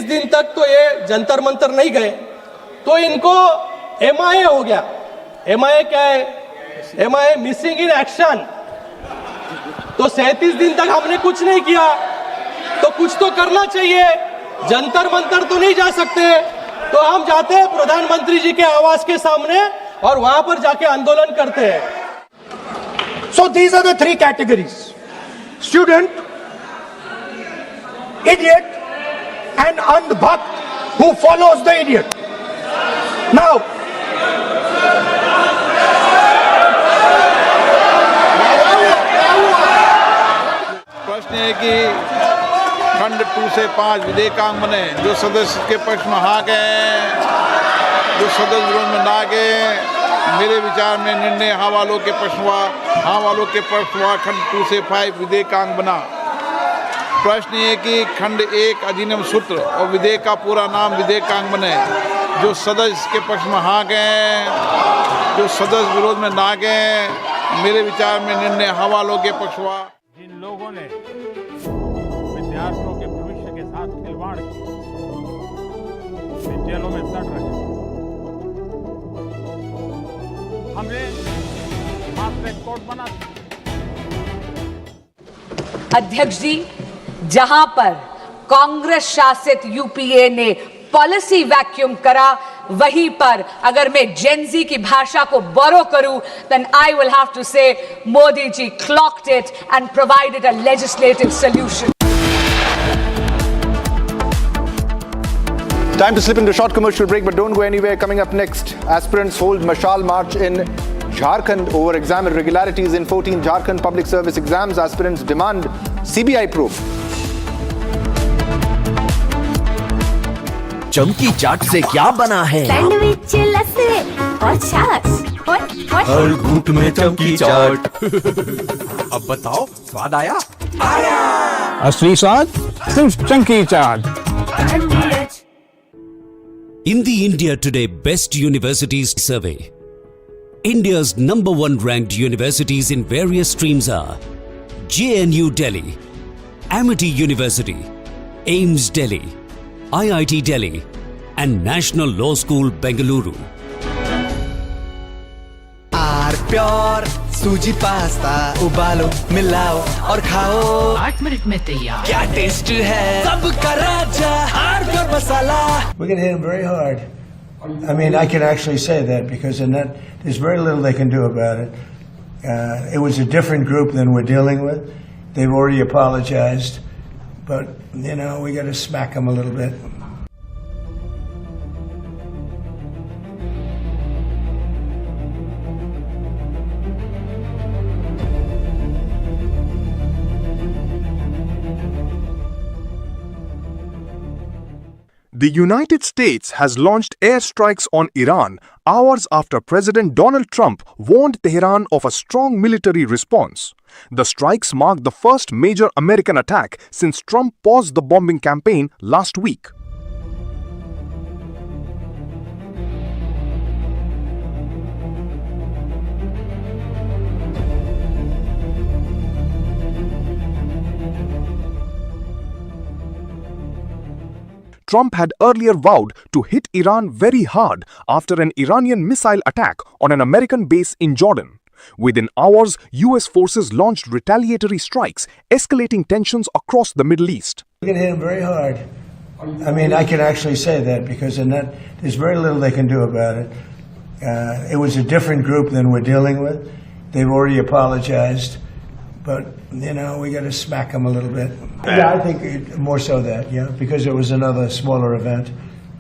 दिन तक तो ये जंतर मंतर नहीं गए, तो इनको MIA हो गया। MIA क्या है? MIA missing in action. तो 37 दिन तक हमने कुछ नहीं किया, तो कुछ तो करना चाहिए। जंतर मंतर तो नहीं जा सकते, तो हम जाते हैं प्रधानमंत्री जी के आवास के सामने और वहां पर जाके आंदोलन करते हैं। So these are the three categories: student, idiot, and andbhakt who follows the idiot. Now, प्रश्न है कि खंड 2 से 5 विधेयकांग बने, जो सदस्य के पक्ष में हाँ गए, जो सदस्य विरोध में ना गए। मेरे विचार में निर्णय हाँ वालों के पक्ष हुआ। खंड 2 से 5 विधेयकांग बना। प्रश्न ये कि खंड 1 अधिनियम सूत्र और विधेयक का पूरा नाम विधेयकांग बने, जो सदस्य के पक्ष में हाँ गए, जो सदस्य विरोध में ना गए। मेरे विचार में निर्णय हाँ वालों के पक्ष हुआ। जिन लोगों ने विद्यार्थियों के भविष्य के साथ खिलवाड़ किया, वे जेलों में सड़ रहे हैं। हमने फास्ट कोर्ट बना। अध्यक्ष जी, जहां पर कांग्रेस शासित यूपीए ने पॉलिसी वैक्यूम करा, वहीं पर अगर मैं जेनजी की भाषा को बोरो करूं, then I will have to say Modi ji clocked it and provided a legislative solution. Time to slip into a short commercial break, but don't go anywhere. Coming up next, aspirants hold Mashal March in Jharkhand over exam irregularities in 14 Jharkhand public service exams. Aspirants demand CBI probe. चमकी चाट से क्या बना है? Sandwich, लस्सी और छाछ। हर घूंट में चमकी चाट। अब बताओ, स्वाद आया? असली स्वाद सिर्फ चमकी चाट। In the India Today Best Universities Survey, India's #1 ranked universities in various streams are JNU Delhi, Amity University, AIMS Delhi, IIT Delhi, and National Law School Bengaluru. Pure सूजी पास्ता उबालो, मिलाओ और खाओ, 8 मिनट में तैयार। क्या टेस्ट है, सबका राजा pure masala. We're going to hit them very hard. I mean, I can actually say that because in that there's very little they can do about it. It was a different group than we're dealing with. They've already apologized, but you know, we got to smack them a little bit. The United States has launched airstrikes on Iran hours after President Donald Trump warned Tehran of a strong military response. The strikes mark the first major American attack since Trump paused the bombing campaign last week. Trump had earlier vowed to hit Iran very hard after an Iranian missile attack on an American base in Jordan. Within hours, US forces launched retaliatory strikes, escalating tensions across the Middle East. We're going to hit them very hard. I mean, I can actually say that because in that there's very little they can do about it. It was a different group than we're dealing with. They've already apologized, but you know, we got to smack them a little bit. Yeah, I think more so that, yeah, because it was another smaller event.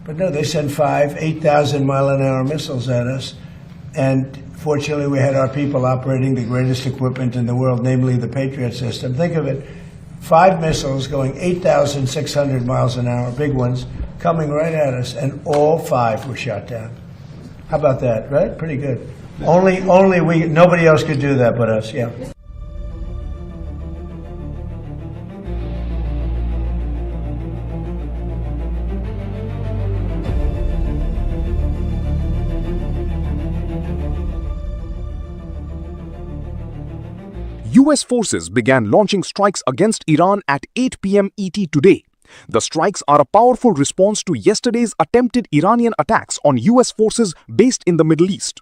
But no, they sent 8,000-mile-an-hour missiles at us, and fortunately we had our people operating the greatest equipment in the world, namely the Patriot system. Think of it, 5 missiles going 8,600 miles an hour, big ones, coming right at us, and all 5 were shot down. How about that, right? Pretty good. Only we. Nobody else could do that but us. Yeah. US forces began launching strikes against Iran at 8 p.m. ET today. The strikes are a powerful response to yesterday's attempted Iranian attacks on US forces based in the Middle East.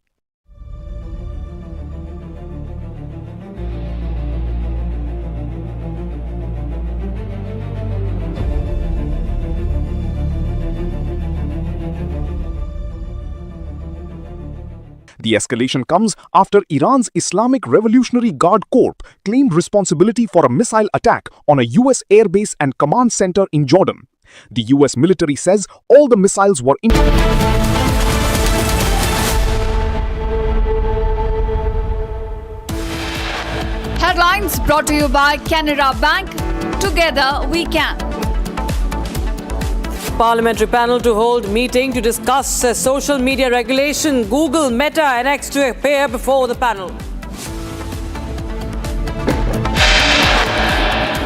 The escalation comes after Iran's Islamic Revolutionary Guard Corps claimed responsibility for a missile attack on a US airbase and command center in Jordan. The US military says all the missiles were Headlines brought to you by Canara Bank. Together we can. Parliamentary panel to hold meeting to discuss social media regulation. Google, Meta and X to appear before the panel.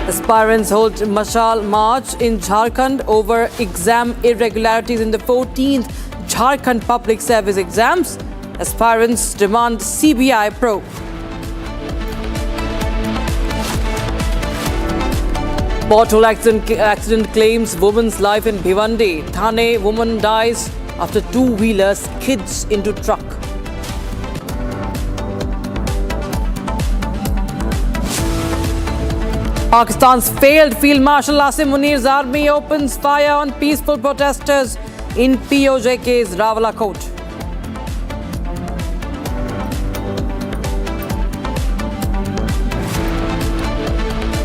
Aspirants hold Mashal March in Jharkhand over exam irregularities in the 14th Jharkhand Public Service exams. Aspirants demand CBI probe. Pothole accident claims woman's life in Bhiwandi. Thane woman dies after two-wheeler skids into truck. Pakistan's failed Field Marshal Asim Munir's army opens fire on peaceful protesters in POJK's Rawalakot.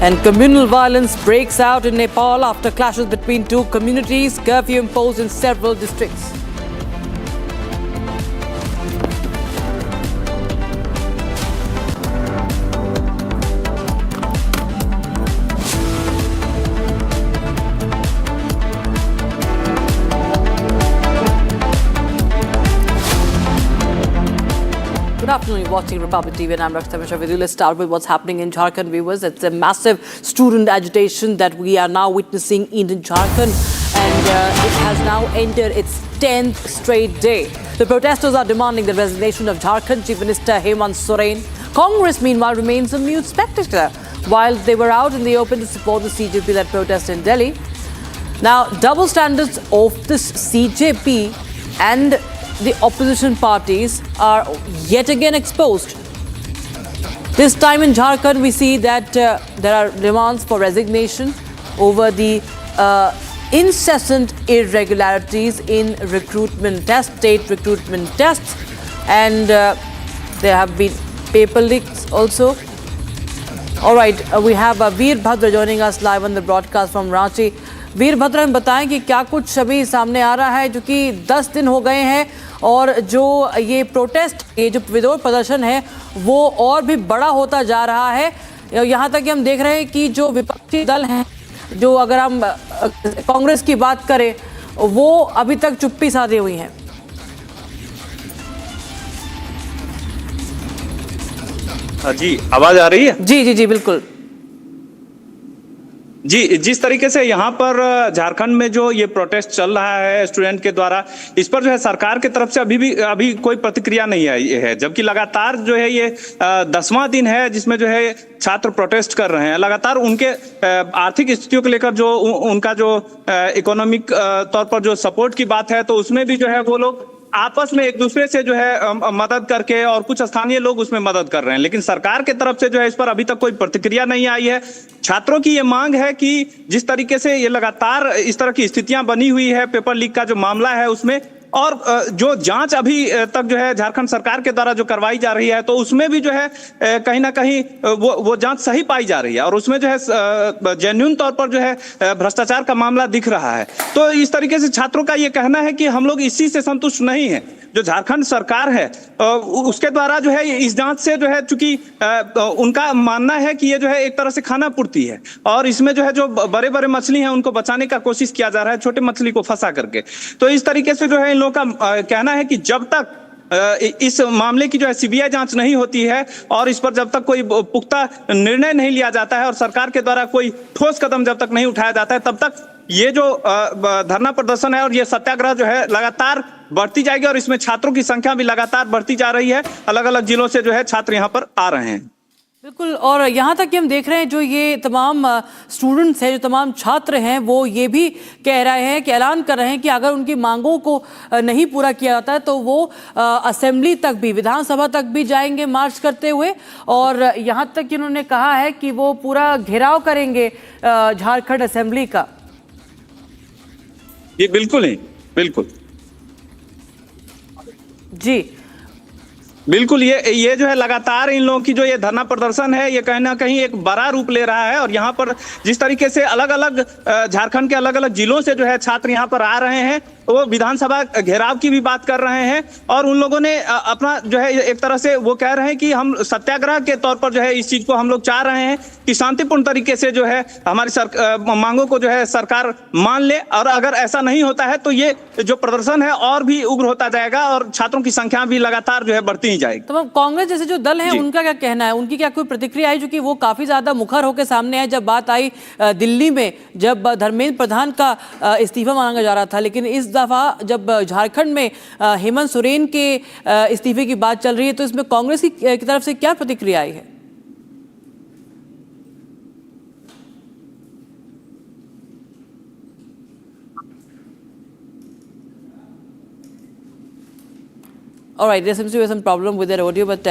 And communal violence breaks out in Nepal after clashes between two communities. Curfew imposed in several districts. Good afternoon, you're watching Republic TV and I'm Rakshita Mishra with you. Let's start with what's happening in Jharkhand, viewers. It's a massive student agitation that we are now witnessing in Jharkhand, and it has now entered its 10th straight day. The protesters are demanding the resignation of Jharkhand Chief Minister Hemant Soren. Congress, meanwhile, remains a mute spectator while they were out in the open to support the CJP-led protest in Delhi. Now, double standards of this CJP and the opposition parties are yet again exposed. This time in Jharkhand, we see that there are demands for resignation over the incessant irregularities in recruitment tests, state recruitment tests, and there have been paper leaks also. All right, we have Veerbhadra joining us live on the broadcast from Ranchi. Virbhadra, हम बताएं कि क्या कुछ अभी सामने आ रहा है, जो कि 10 दिन हो गए हैं और जो ये प्रोटेस्ट, ये जो विरोध प्रदर्शन है वो और भी बड़ा होता जा रहा है। यहाँ तक कि हम देख रहे हैं कि जो विपक्षी दल हैं, जो अगर हम कांग्रेस की बात करें, वो अभी तक चुप्पी साधे हुई हैं। जी, आवाज आ रही है? जी जी जी बिल्कुल जी। जिस तरीके से यहाँ पर झारखंड में जो ये प्रोटेस्ट चल रहा है स्टूडेंट के द्वारा, इस पर जो है सरकार की तरफ से अभी कोई प्रतिक्रिया नहीं आई है, जबकि लगातार जो है ये 10वां दिन है जिसमें जो है छात्र प्रोटेस्ट कर रहे हैं। लगातार उनके आर्थिक स्थितियों को लेकर जो उनका जो इकोनॉमिक तौर पर जो सपोर्ट की बात है, तो उसमें भी जो है वो लोग आपस में एक दूसरे से जो है मदद करके, और कुछ स्थानीय लोग उसमें मदद कर रहे हैं, लेकिन सरकार की तरफ से जो है इस पर अभी तक कोई प्रतिक्रिया नहीं आई है। छात्रों की ये मांग है कि जिस तरीके से ये लगातार इस तरह की स्थितियां बनी हुई है, पेपर लीक का जो मामला है उसमें, और जो जांच अभी तक जो है झारखंड सरकार के द्वारा जो करवाई जा रही है, तो उसमें भी जो है कहीं ना कहीं वो जांच सही पाई जा रही है, और उसमें जो है जेन्युइन तौर पर जो है भ्रष्टाचार का मामला दिख रहा है। तो इस तरीके से छात्रों का ये कहना है कि हम लोग इसी से संतुष्ट नहीं है। जो झारखंड सरकार है उसके द्वारा जो है इस जांच से जो है, चूंकि उनका मानना है कि ये जो है एक तरह से खाना पूर्ति है, और इसमें जो है जो बड़े बड़े मछली हैं उनको बचाने का कोशिश किया जा रहा है, छोटे मछली को फंसा करके। तो इस तरीके से जो है इन लोगों का कहना है कि जब तक इस मामले की जो है सीबीआई जांच नहीं होती है और इस पर जब तक कोई पुख्ता निर्णय नहीं लिया जाता है और सरकार के द्वारा कोई ठोस कदम जब तक नहीं उठाया जाता है, तब तक ये जो धरना प्रदर्शन है और ये सत्याग्रह जो है लगातार बढ़ती जाएगी और इसमें छात्रों की संख्या भी लगातार बढ़ती जा रही है। अलग अलग जिलों से जो है छात्र यहाँ पर आ रहे हैं। बिल्कुल, और यहाँ तक कि हम देख रहे हैं जो ये तमाम स्टूडेंट्स हैं, जो तमाम छात्र हैं, वो ये भी कह रहे हैं कि ऐलान कर रहे हैं कि अगर उनकी मांगों को नहीं पूरा किया जाता है तो वो असेंबली तक भी, विधानसभा तक भी जाएंगे मार्च करते हुए। और यहाँ तक कि उन्होंने कहा है कि वो पूरा घेराव करेंगे झारखंड असेंबली का। ये बिल्कुल है, बिल्कुल जी बिल्कुल। ये जो है लगातार इन लोगों की जो ये धरना प्रदर्शन है ये कहीं ना कहीं एक बड़ा रूप ले रहा है और यहाँ पर जिस तरीके से अलग अलग झारखंड के अलग अलग जिलों से जो है छात्र यहाँ पर आ रहे हैं, वो विधानसभा घेराव की भी बात कर रहे हैं और उन लोगों ने अपना जो है एक तरह से वो कह रहे हैं कि हम सत्याग्रह के तौर पर जो है इस चीज को हम लोग चाह रहे हैं कि शांतिपूर्ण तरीके से जो है हमारी मांगों को जो है सरकार मान ले, और अगर ऐसा नहीं होता है तो ये जो प्रदर्शन है और भी उग्र होता जाएगा और छात्रों की संख्या भी लगातार जो है बढ़ती ही जाएगी। तो कांग्रेस जैसे जो दल है उनका क्या कहना है, उनकी क्या कोई प्रतिक्रिया आई, चूंकि वो काफी ज्यादा मुखर होकर सामने आए जब बात आई दिल्ली में, जब धर्मेंद्र प्रधान का इस्तीफा मांगा जा रहा था, लेकिन इस दफा जब झारखंड में हेमंत सोरेन के इस्तीफे की बात चल रही है तो इसमें कांग्रेस की तरफ से क्या प्रतिक्रिया आई है? All right, there seems to be some problem with that audio, but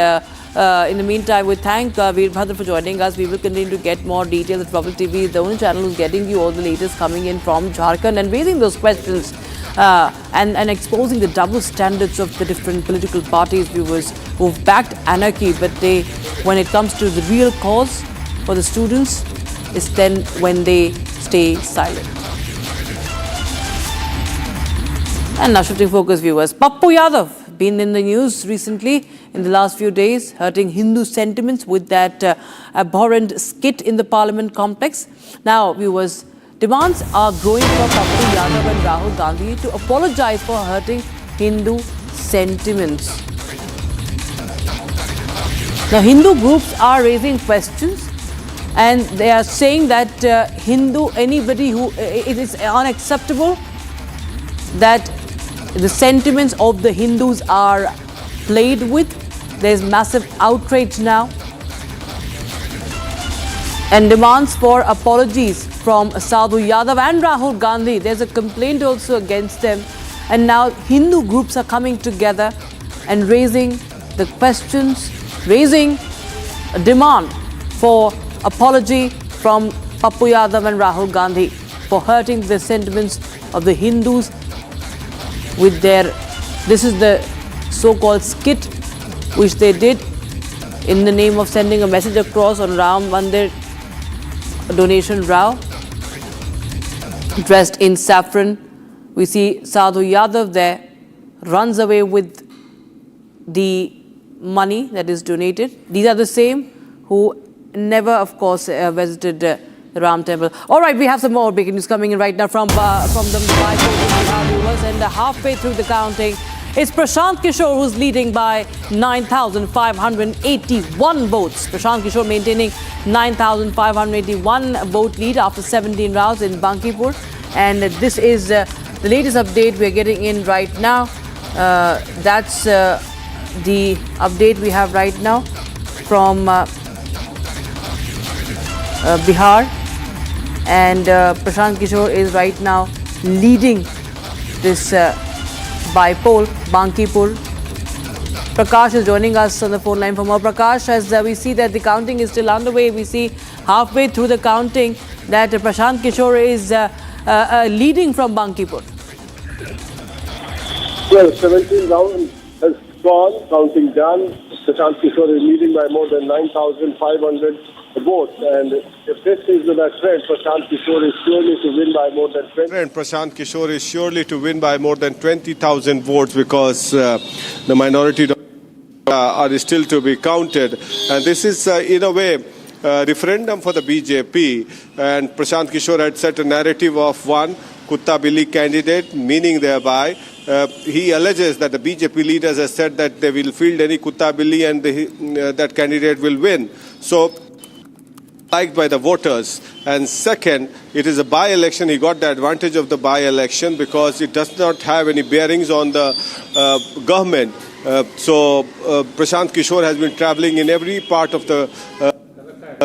in the meantime, we thank Veerbhadra for joining us. We will continue to get more details at Republic TV, the only channel who's getting you all the latest coming in from Jharkhand and raising those questions and exposing the double standards of the different political parties, viewers who've backed anarchy, but when it comes to the real cause for the students, is then when they stay silent. And now shifting focus, viewers, Pappu Yadav been in the news recently in the last few days, hurting Hindu sentiments with that abhorrent skit in the Parliament complex. Now, viewers, demands are growing for Pappu Yadav and Rahul Gandhi to apologize for hurting Hindu sentiments. Now, Hindu groups are raising questions and they are saying that anybody who, it is unacceptable that the sentiments of the Hindus are played with. There's massive outrage now and demands for apologies from Sadhu Yadav and Rahul Gandhi. There's a complaint also against them, and now Hindu groups are coming together and raising the questions, raising a demand for apology from Pappu Yadav and Rahul Gandhi for hurting the sentiments of the Hindus with this is the so-called skit which they did in the name of sending a message across on Ram Mandir donation row. Dressed in saffron, we see Sadhu Yadav there, runs away with the money that is donated. These are the same who never, of course, visited the Ram temple. All right, we have some more breaking news coming in right now from the Mumbai viewers, and halfway through the counting, it's Prashant Kishore who's leading by 9,581 votes. Prashant Kishore maintaining 9,581 vote lead after 17 rounds in Bankipur, and this is the latest update we're getting in right now. That's the update we have right now from Bihar. And Prashant Kishore is right now leading this by poll, Bankipur. Prakash is joining us on the phone line for more. Prakash, as we see that the counting is still underway, we see halfway through the counting that Prashant Kishore is leading from Bankipur. Well, 17 rounds has gone, counting done. Prashant Kishore is leading by more than 9,500 votes, and if this is the trend, Prashant Kishore is surely to win by more than 20. And Prashant Kishore is surely to win by more than 20,000 votes because the minority are still to be counted, and this is in a way referendum for the BJP, and Prashant Kishore had set a narrative of one Kutta Billi candidate, meaning thereby he alleges that the BJP leaders have said that they will field any Kutta Billi and that candidate will win. So, liked by the voters. And second, it is a by-election. He got the advantage of the by-election because it does not have any bearings on the government. So Prashant Kishore has been traveling in every part of the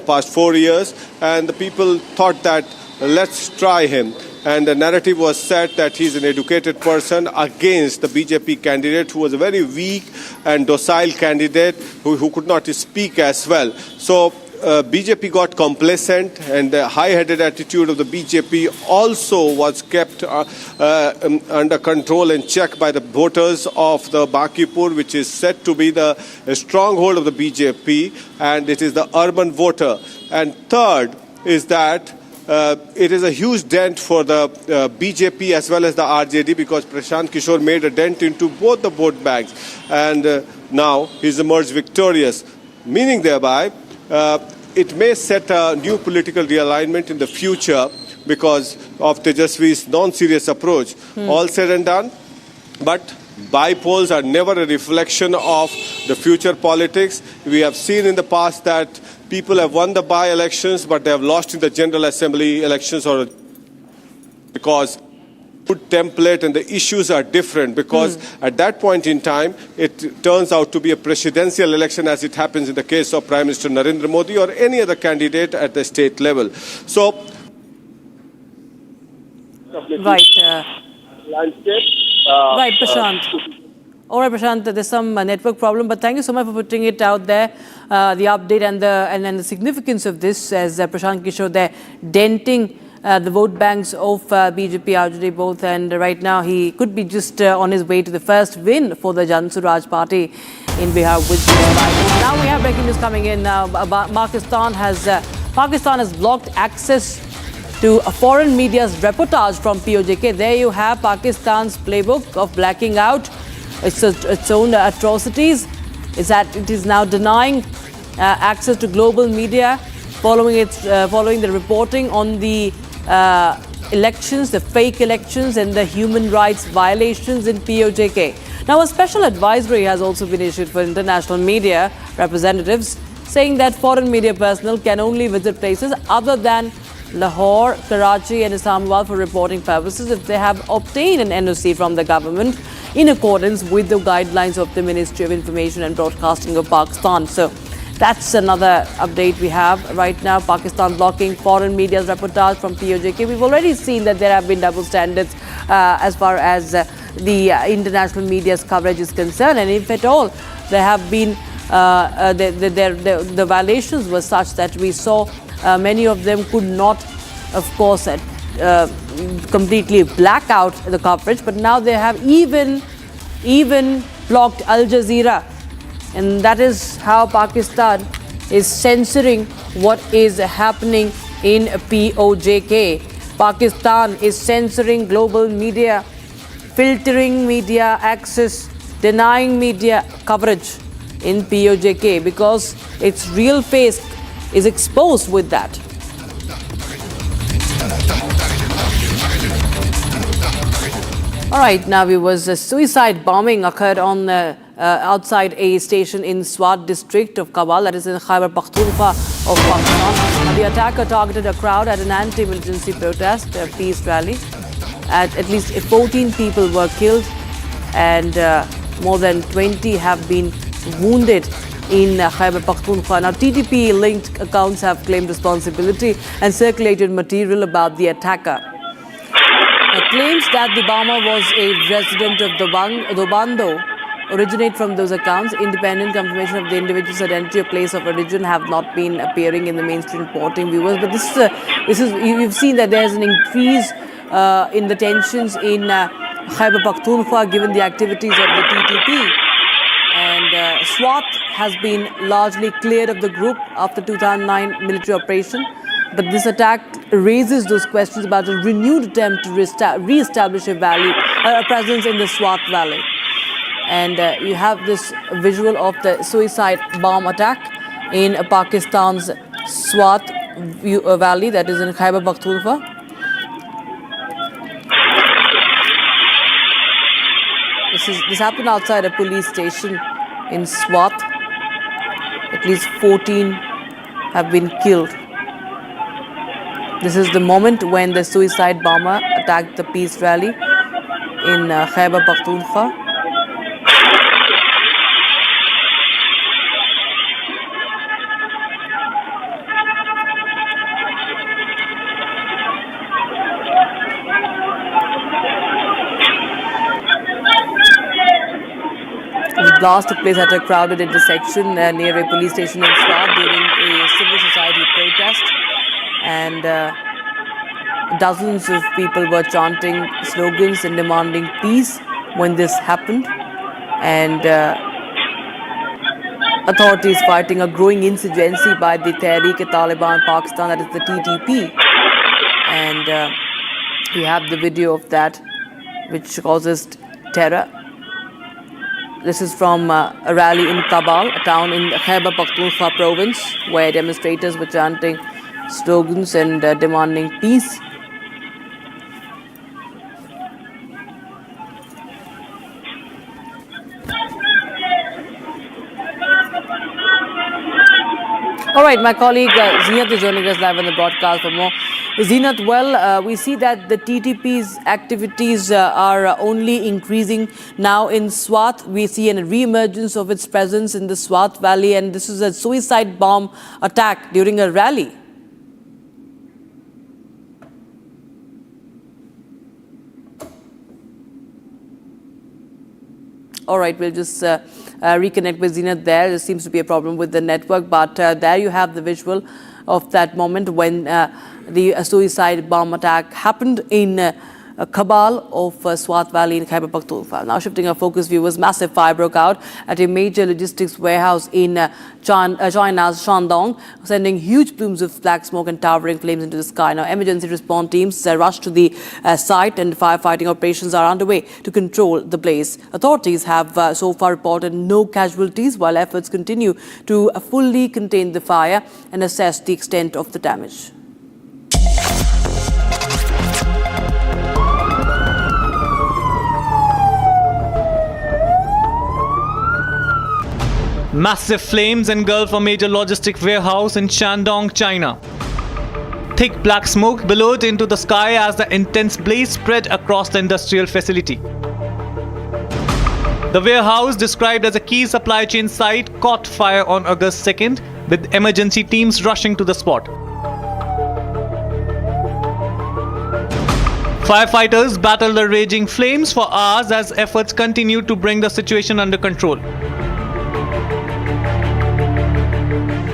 past 4 years, and the people thought that let's try him. And the narrative was set that he's an educated person against the BJP candidate who was a very weak and docile candidate who could not speak as well. So BJP got complacent, and the high-headed attitude of the BJP also was kept under control and check by the voters of the Bakipur, which is said to be the stronghold of the BJP, and it is the urban voter. And third is that it is a huge dent for the BJP as well as the RJD, because Prashant Kishore made a dent into both the vote banks, and now he's emerged victorious, meaning thereby it may set a new political realignment in the future because of Tejasvi's non-serious approach. All said and done, but by-polls are never a reflection of the future politics. We have seen in the past that people have won the by-elections, but they have lost in the General Assembly elections, or because template and the issues are different, because at that point in time it turns out to be a presidential election, as it happens in the case of Prime Minister Narendra Modi or any other candidate at the state level. So landscape. Right, Prashant. All right, Prashant, there's some network problem, but thank you so much for putting it out there, the update and the significance of this, as Prashant Kishore there denting the vote banks of BJP, RJD both, and right now he could be just on his way to the first win for the Jan Suraj party in Bihar with Now we have breaking news coming in. Pakistan has blocked access to a foreign media's reportage from POJK. There you have Pakistan's playbook of blacking out its own atrocities. Is that it is now denying access to global media following the reporting on the elections, the fake elections and the human rights violations in POJK. Now, a special advisory has also been issued for international media representatives, saying that foreign media personnel can only visit places other than Lahore, Karachi and Islamabad for reporting purposes if they have obtained an NOC from the government in accordance with the guidelines of the Ministry of Information and Broadcasting of Pakistan. So that's another update we have right now. Pakistan blocking foreign media's reportage from POJK. We've already seen that there have been double standards as far as the international media's coverage is concerned. And if at all, there have been the violations were such that we saw many of them could not, of course, completely black out the coverage. But now they have even blocked Al Jazeera. And that is how Pakistan is censoring what is happening in POJK. Pakistan is censoring global media, filtering media access, denying media coverage in POJK because its real face is exposed with that. All right, now it was a suicide bombing occurred on outside a station in Swat district of Kabul, that is in Khyber Pakhtunkhwa of Pakistan. The attacker targeted a crowd at an anti-militancy protest, a peace rally. At least 14 people were killed and more than 20 have been wounded in Khyber Pakhtunkhwa. Now, TTP-linked accounts have claimed responsibility and circulated material about the attacker. Claims that the bomber was a resident of Dobando originate from those accounts. Independent confirmation of the individual's identity or place of origin have not been appearing in the mainstream reporting viewers. But this is you've seen that there is an increase in the tensions in Khyber Pakhtunkhwa given the activities of the TTP. And Swat has been largely cleared of the group after 2009 military operation. But this attack raises those questions about a renewed attempt to re-establish a presence in the Swat Valley. And you have this visual of the suicide bomb attack in Pakistan's Swat Valley, that is in Khyber Pakhtunkhwa. This happened outside a police station in Swat. At least 14 have been killed. This is the moment when the suicide bomber attacked the peace rally in Khyber Pakhtunkhwa. The blast took place at a crowded intersection near a police station in Swat during a civil society protest, and dozens of people were chanting slogans and demanding peace when this happened, and authorities fighting a growing insurgency by the Tehreek-e-Taliban Pakistan, that is the TTP, and we have the video of that, which causes terror. This is from a rally in Kabul, a town in Khyber Pakhtunkhwa province, where demonstrators were chanting slogans and demanding peace. All right, my colleague Zeenat is joining us live on the broadcast for more. Zeenat, well, we see that the TTP's activities are only increasing now in Swat. We see a re-emergence of its presence in the Swat Valley, and this is a suicide bomb attack during a rally. All right, we'll just reconnect with Zeenat there. There seems to be a problem with the network, but there you have the visual of that moment when the suicide bomb attack happened in Kabul of Swat Valley in Khyber Pakhtunkhwa. Now shifting our focus, viewers, massive fire broke out at a major logistics warehouse in China's Shandong, sending huge plumes of black smoke and towering flames into the sky. Now emergency response teams rushed to the site, and firefighting operations are underway to control the blaze. Authorities have so far reported no casualties, while efforts continue to fully contain the fire and assess the extent of the damage. Massive flames engulf a major logistic warehouse in Shandong, China. Thick black smoke billowed into the sky as the intense blaze spread across the industrial facility. The warehouse, described as a key supply chain site, caught fire on August 2nd, with emergency teams rushing to the spot. Firefighters battled the raging flames for hours as efforts continued to bring the situation under control.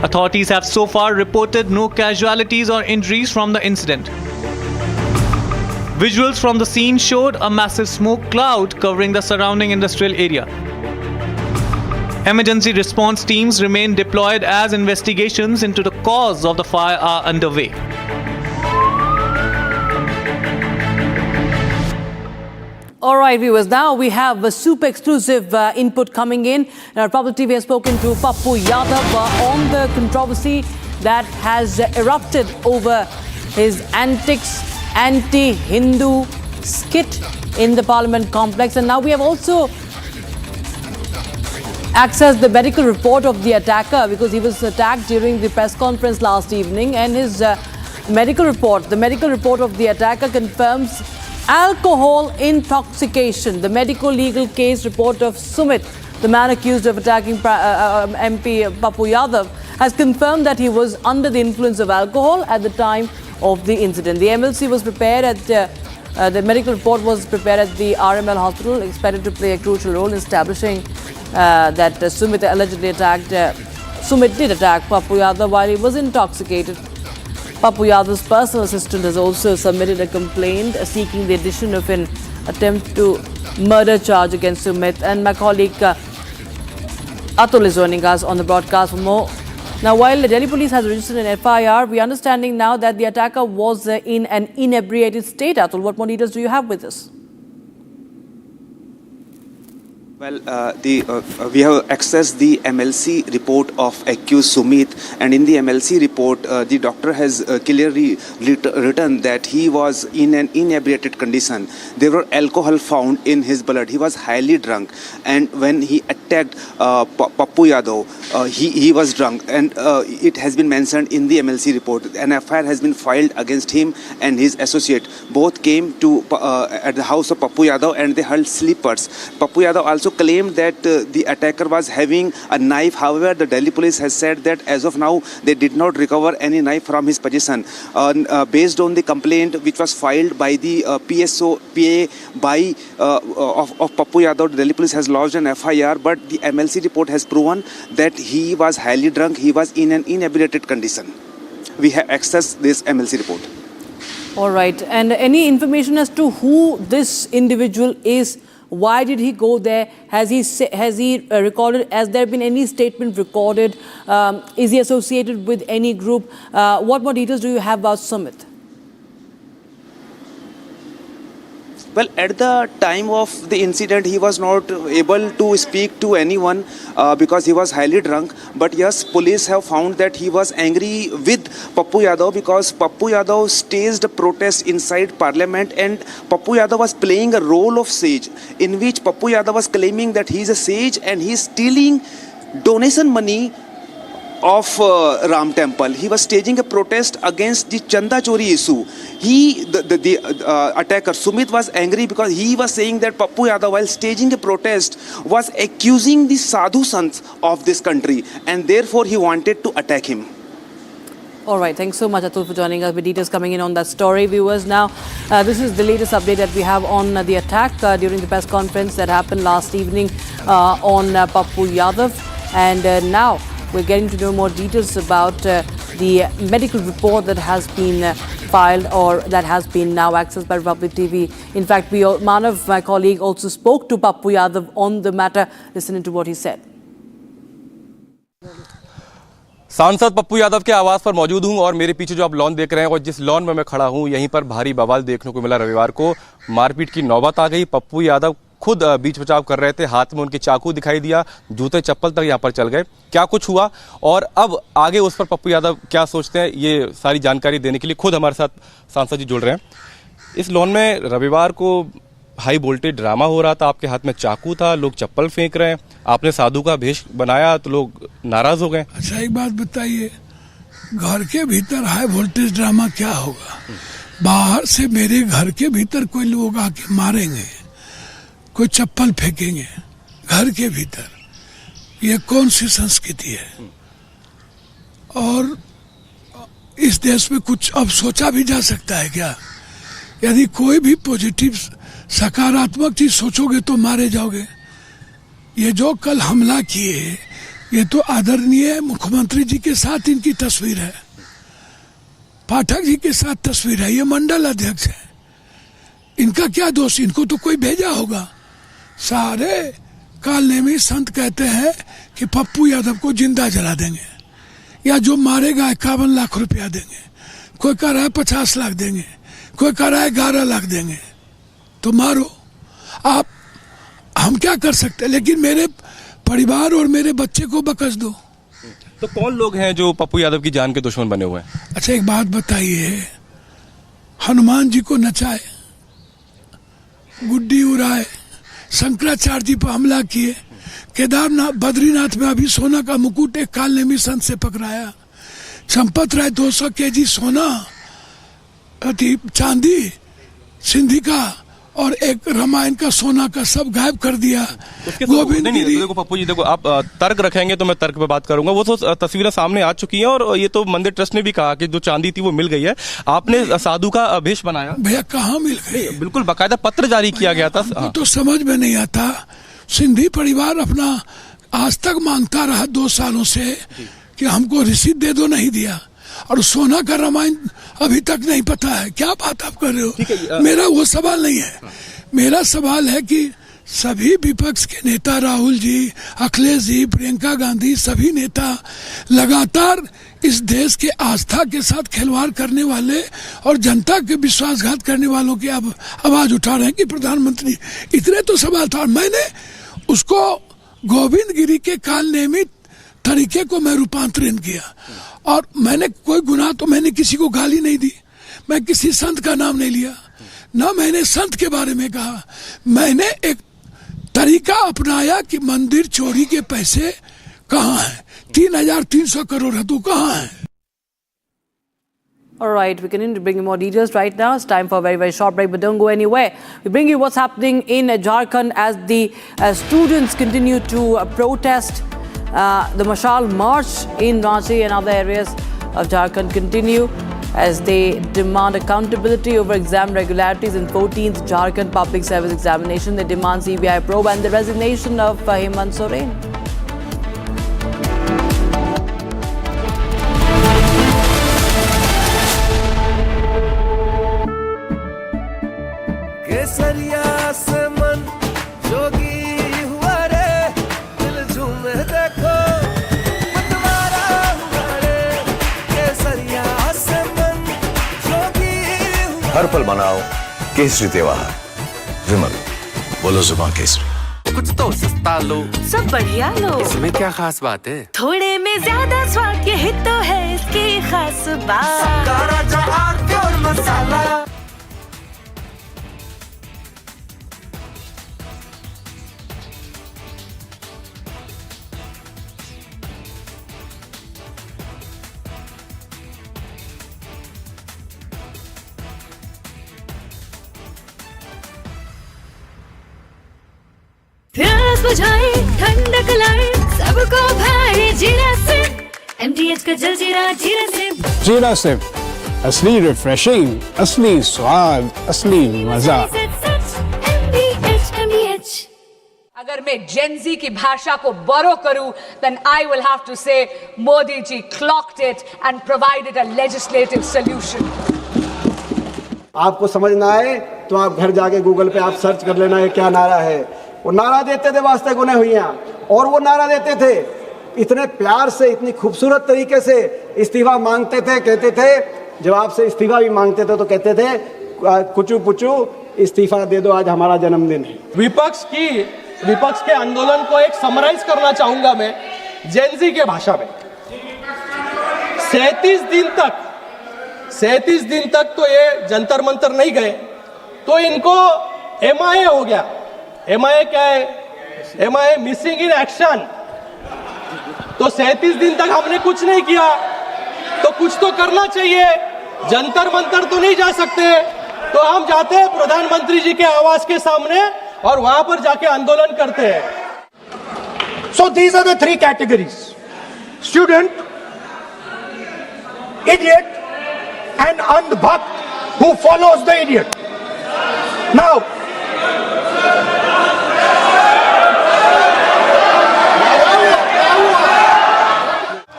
Authorities have so far reported no casualties or injuries from the incident. Visuals from the scene showed a massive smoke cloud covering the surrounding industrial area. Emergency response teams remain deployed as investigations into the cause of the fire are underway. All right, viewers, now we have a super exclusive input coming in. Republic TV has spoken to Pappu Yadav on the controversy that has erupted over his antics, anti-Hindu skit in the Parliament complex. And now we have also accessed the medical report of the attacker, because he was attacked during the press conference last evening, and his the medical report of the attacker confirms alcohol intoxication. The medical legal case report of Sumit, the man accused of attacking MP Pappu Yadav, has confirmed that he was under the influence of alcohol at the time of the incident. The MLC was prepared at the medical report was prepared at the RML hospital, expected to play a crucial role in establishing that Sumit allegedly attacked. Sumit did attack Pappu Yadav while he was intoxicated. Pappu Yadav's personal assistant has also submitted a complaint seeking the addition of an attempt to murder charge against Sumit. And my colleague Atul is joining us on the broadcast for more. Now, while the Delhi police has registered an FIR, we are understanding now that the attacker was in an inebriated state. Atul, what more details do you have with us? Well, we have accessed the MLC report of accused Sumit, and in the MLC report, the doctor has clearly written that he was in an inebriated condition. There were alcohol found in his blood. He was highly drunk, and when he attacked Pappu Yadav, he was drunk, and it has been mentioned in the MLC report. An FIR has been filed against him and his associate. Both came to at the house of Pappu Yadav, and they held sleepers. Pappu Yadav also claimed that the attacker was having a knife. However, the Delhi police has said that as of now they did not recover any knife from his possession. Based on the complaint which was filed by the PA by of Pappu Yadav, the Delhi police has lodged an FIR, but the MLC report has proven that he was highly drunk. He was in an inebriated condition. We have accessed this MLC report. All right. And any information as to who this individual is? Why did he go there? Has he recorded? Has there been any statement recorded? Is he associated with any group? What more details do you have about Sumit? Well, at the time of the incident, he was not able to speak to anyone because he was highly drunk. But yes, police have found that he was angry with Pappu Yadav because Pappu Yadav staged a protest inside Parliament, and Pappu Yadav was playing a role of sage, in which Pappu Yadav was claiming that he is a sage and he is stealing donation money of Ram Temple. He was staging a protest against the Chanda Chori issue. The attacker Sumit was angry because he was saying that Pappu Yadav, while staging a protest, was accusing the sadhu sants of this country, and therefore he wanted to attack him. All right, thanks so much, Atul, for joining us with details coming in on that story. Viewers, now this is the latest update that we have on the attack during the press conference that happened last evening on Pappu Yadav, and now we're getting to know more details about the medical report that has been filed or that has been now accessed by Republic TV. In fact, Manav, my colleague, also spoke to Pappu Yadav on the matter. Listen to what he said. सांसद पप्पू यादव के आवास पर मौजूद हूं और मेरे पीछे जो आप लॉन देख रहे हैं और जिस लॉन में मैं खड़ा हूं, यहीं पर भारी बवाल देखने को मिला। रविवार को मारपीट की नौबत आ गई। पप्पू यादव खुद बीच बचाव कर रहे थे, हाथ में उनके चाकू दिखाई दिया, जूते चप्पल तक यहां पर चल गए। क्या कुछ हुआ और अब आगे उस पर पप्पू यादव क्या सोचते हैं, ये सारी जानकारी देने के लिए खुद हमारे साथ सांसद जी जुड़ रहे हैं। इस लॉन में रविवार को हाई वोल्टेज ड्रामा हो रहा था, आपके हाथ में चाकू था, लोग चप्पल फेंक रहे हैं, आपने साधु का भेष बनाया तो लोग नाराज हो गए। अच्छा, एक बात बताइए, घर के भीतर हाई वोल्टेज ड्रामा क्या होगा? बाहर से मेरे घर के भीतर कोई लोग आके मारेंगे, कोई चप्पल फेंकेंगे घर के भीतर, ये कौन सी संस्कृति है? और इस देश में कुछ अब सोचा भी जा सकता है क्या? यदि कोई भी पॉजिटिव सकारात्मक चीज सोचोगे तो मारे जाओगे। ये जो कल हमला किए, ये तो आदरणीय मुख्यमंत्री जी के साथ इनकी तस्वीर है, पाठक जी के साथ तस्वीर है, ये मंडल अध्यक्ष है, इनका क्या दोष? इनको तो कोई भेजा होगा। सारे कालनेमी संत कहते हैं कि पप्पू यादव को जिंदा जला देंगे, या जो मारेगा 51 लाख रुपया देंगे, कोई कह रहा है 50 लाख देंगे, कोई कह रहा है 11 लाख देंगे। तो मारो आप, हम क्या कर सकते हैं? लेकिन मेरे परिवार और मेरे बच्चे को बख्श दो। तो कौन लोग हैं जो पप्पू यादव की जान के दुश्मन बने हुए हैं? अच्छा, एक बात बताइए, हनुमान जी को नचाए, गुड्डी उड़ाए, शंकराचार्य जी पर हमला किए, केदारनाथ बद्रीनाथ में अभी सोना का मुकुट एक कालनेमी संत से पकड़ाया, चंपत राय 200 केजी सोना, चांदी सिंधी का और एक रामायण का सोना का सब गायब कर दिया। गोविंद गिरी। देखो पप्पू जी, देखो आप तर्क रखेंगे तो मैं तर्क पे बात करूंगा। वो तो तस्वीरें सामने आ चुकी हैं और ये तो मंदिर ट्रस्ट ने भी कहा कि जो चांदी थी वो मिल गई है। आपने साधु का भेष बनाया। भैया कहाँ मिल गई? बिल्कुल बाकायदा पत्र जारी किया गया था। तो समझ में नहीं आता। सिंधी परिवार अपना आज तक मांगता रहा 2 सालों से कि हमको रसीद दे दो, नहीं दिया, और सोना का रामायण अभी तक नहीं पता है। क्या बात आप कर रहे हो? मेरा वो सवाल नहीं है। मेरा सवाल है कि सभी विपक्ष के नेता, राहुल जी, अखिलेश जी, प्रियंका गांधी, सभी नेता लगातार इस देश के आस्था के साथ खिलवाड़ करने वाले और जनता के विश्वासघात करने वालों की अब आवाज उठा रहे हैं कि प्रधानमंत्री, इतने तो सवाल था। मैंने उसको गोविंद गिरी के काल नियमित तरीके को मैं रूपांतरण किया। और मैंने कोई गुनाह तो मैंने किसी को गाली नहीं दी, मैं किसी संत का नाम नहीं लिया, ना मैंने संत के बारे में कहा। मैंने एक तरीका अपनाया कि मंदिर चोरी के पैसे कहाँ हैं, 3,300 करोड़ है तो कहाँ है। All right, we continue to bring you more details right now. It's time for a very, very short break, but don't go anywhere. We bring you what's happening in Jharkhand as the students continue to protest. The Mashal March in Ranchi and other areas of Jharkhand continue as they demand accountability over exam regularities in 14th Jharkhand Public Service Examination. They demand CBI probe and the resignation of Hemant Soren. केसरिया से मन जोगी हुआ रे, दिल झूमे देखो मतवारा हुआ रे। केसरिया से मन जोगी हुआ। हर पल मनाओ केसरी त्योहार। विमल, बोलो जुबान केसरी। कुछ तो सस्ता लो, सब बढ़िया लो। इसमें क्या खास बात है? थोड़े में ज्यादा स्वाद, यही तो है इसकी खास बात। राजा आर प्योर मसाला। प्यास बुझाए, ठंडक लाए, सबको भाए जीरा से। MTH का जलजीरा जीरा से। जीरा से असली रिफ्रेशिंग, असली स्वाद, असली मजा। अगर मैं जेनजी की भाषा को बोरो करूं, then I will have to say Modi ji clocked it and provided a legislative solution. आपको समझना है तो आप घर जाके गूगल पे आप सर्च कर लेना है क्या नारा है। वो नारा देते थे वास्ते गुने हुई, और वो नारा देते थे इतने प्यार से, इतनी खूबसूरत तरीके से इस्तीफा मांगते थे। कहते थे जब आपसे इस्तीफा भी मांगते थे तो कहते थे कुचू पुचू इस्तीफा दे दो, आज हमारा जन्मदिन है। विपक्ष के आंदोलन को एक समराइज करना चाहूंगा मैं जेनजी के भाषा में। 37 दिन तक तो ये जंतर मंतर नहीं गए, तो इनको MIA हो गया। MIA क्या है? MIA missing in action. तो 37 दिन तक हमने कुछ नहीं किया, तो कुछ तो करना चाहिए। जंतर मंतर तो नहीं जा सकते, तो हम जाते हैं प्रधानमंत्री जी के आवास के सामने और वहां पर जाके आंदोलन करते हैं। So these are the three categories: student, idiot, and andhbhakt who follows the idiot. Now,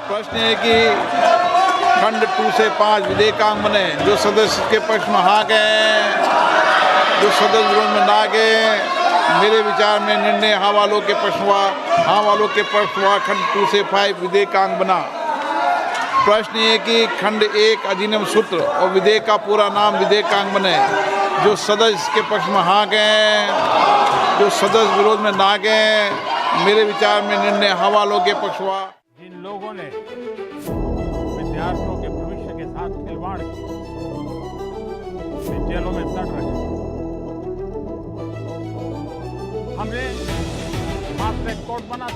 प्रश्न है कि खंड 2 से 5 विधेयकांग बने, जो सदस्य के पक्ष में हाँ गए, जो सदस्य विरोध में ना गए। मेरे विचार में निर्णय हाँ वालों के पक्ष हुआ। खंड 2 से 5 विधेयकांग बना। प्रश्न ये कि खंड 1 अधिनियम सूत्र और विधेयक का पूरा नाम विधेयकांग बने, जो सदस्य के पक्ष में हाँ गए, जो सदस्य विरोध में ना गए। मेरे विचार में निर्णय हाँ वालों के पक्ष हुआ। जिन लोगों ने विद्यार्थियों के भविष्य के साथ खिलवाड़ किया, वे जेलों में सड़ रहे हैं। हमने फास्ट ट्रैक कोर्ट बना।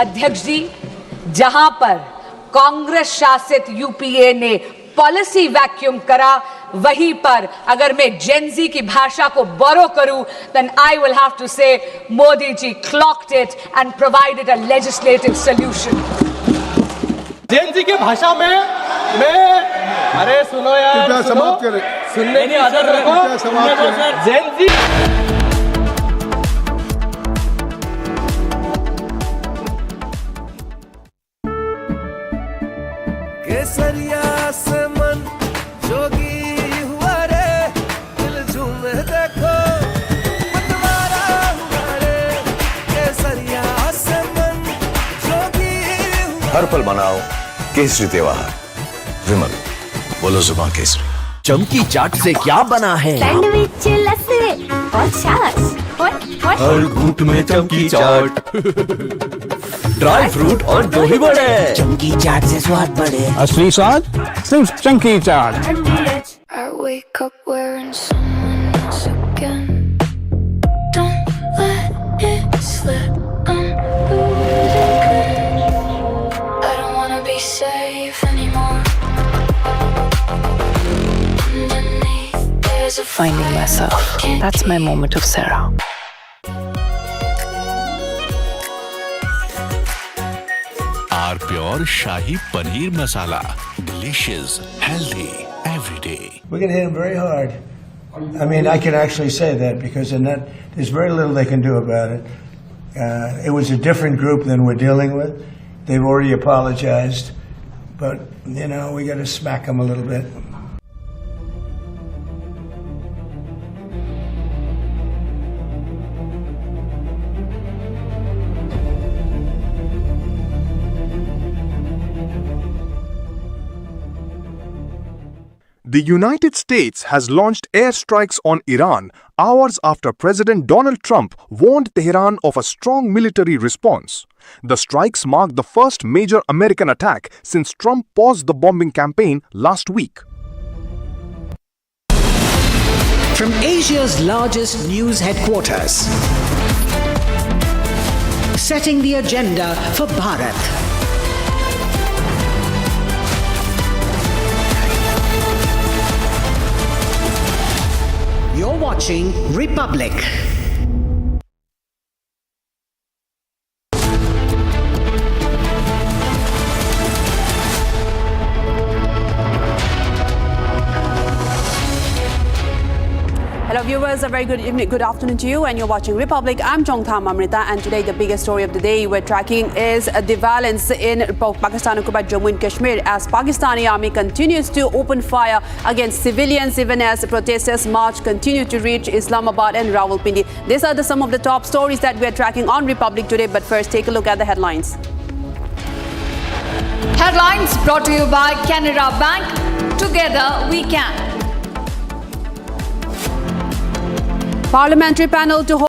अध्यक्ष जी, जहां पर कांग्रेस शासित यूपीए ने पॉलिसी वैक्यूम करा, वहीं पर अगर मैं जेनजी की भाषा को बोरो करूं, then I will have to say Modi ji clocked it and provided a legislative solution. Gen Z के भाषा में मैं, अरे सुनो यार, सुनने की आदत रखो। जेनजी केसरिया से मन जोगी हुआ रे, दिल झूमे देखो मतवारा हुआ रे। केसरिया से मन जोगी हुआ। हर पल मनाओ केसरी त्योहार। विमल, बोलो जुबान केसरी। चमकी चाट से क्या बना है? सैंडविच, लस्सी और छाछ। हर घूंट में चमकी चाट, ड्राई फ्रूट और दही बड़े, चमकी चाट से स्वाद बढ़े। असली स्वाद सिर्फ चंकी चाट। I wake up wearing someone else again. Don't let it slip. I'm losing. I don't wanna be safe anymore. Underneath there's a Finding myself. That's my moment of Sarah. Our pure Shahi Paneer Masala. Delicious, healthy, every day. We're going to hit them very hard. I mean, I can actually say that because there's very little they can do about it. It was a different group than we're dealing with. They've already apologized. But, we got to smack them a little bit. The United States has launched airstrikes on Iran hours after President Donald Trump warned Tehran of a strong military response. The strikes mark the first major American attack since Trump paused the bombing campaign last week. From Asia's largest news headquarters, setting the agenda for Bharat. You're watching Republic. Hello viewers, a very good evening, good afternoon to you, and you're watching Republic. I'm Chongtham Amrita, and today the biggest story of the day we're tracking is the violence in Pakistan-occupied Jammu and Kashmir as Pakistani army continues to open fire against civilians even as protesters march continue to reach Islamabad and Rawalpindi. These are some of the top stories that we're tracking on Republic today, but first take a look at the headlines. Headlines brought to you by Canara Bank. Together we can. Parliamentary panel to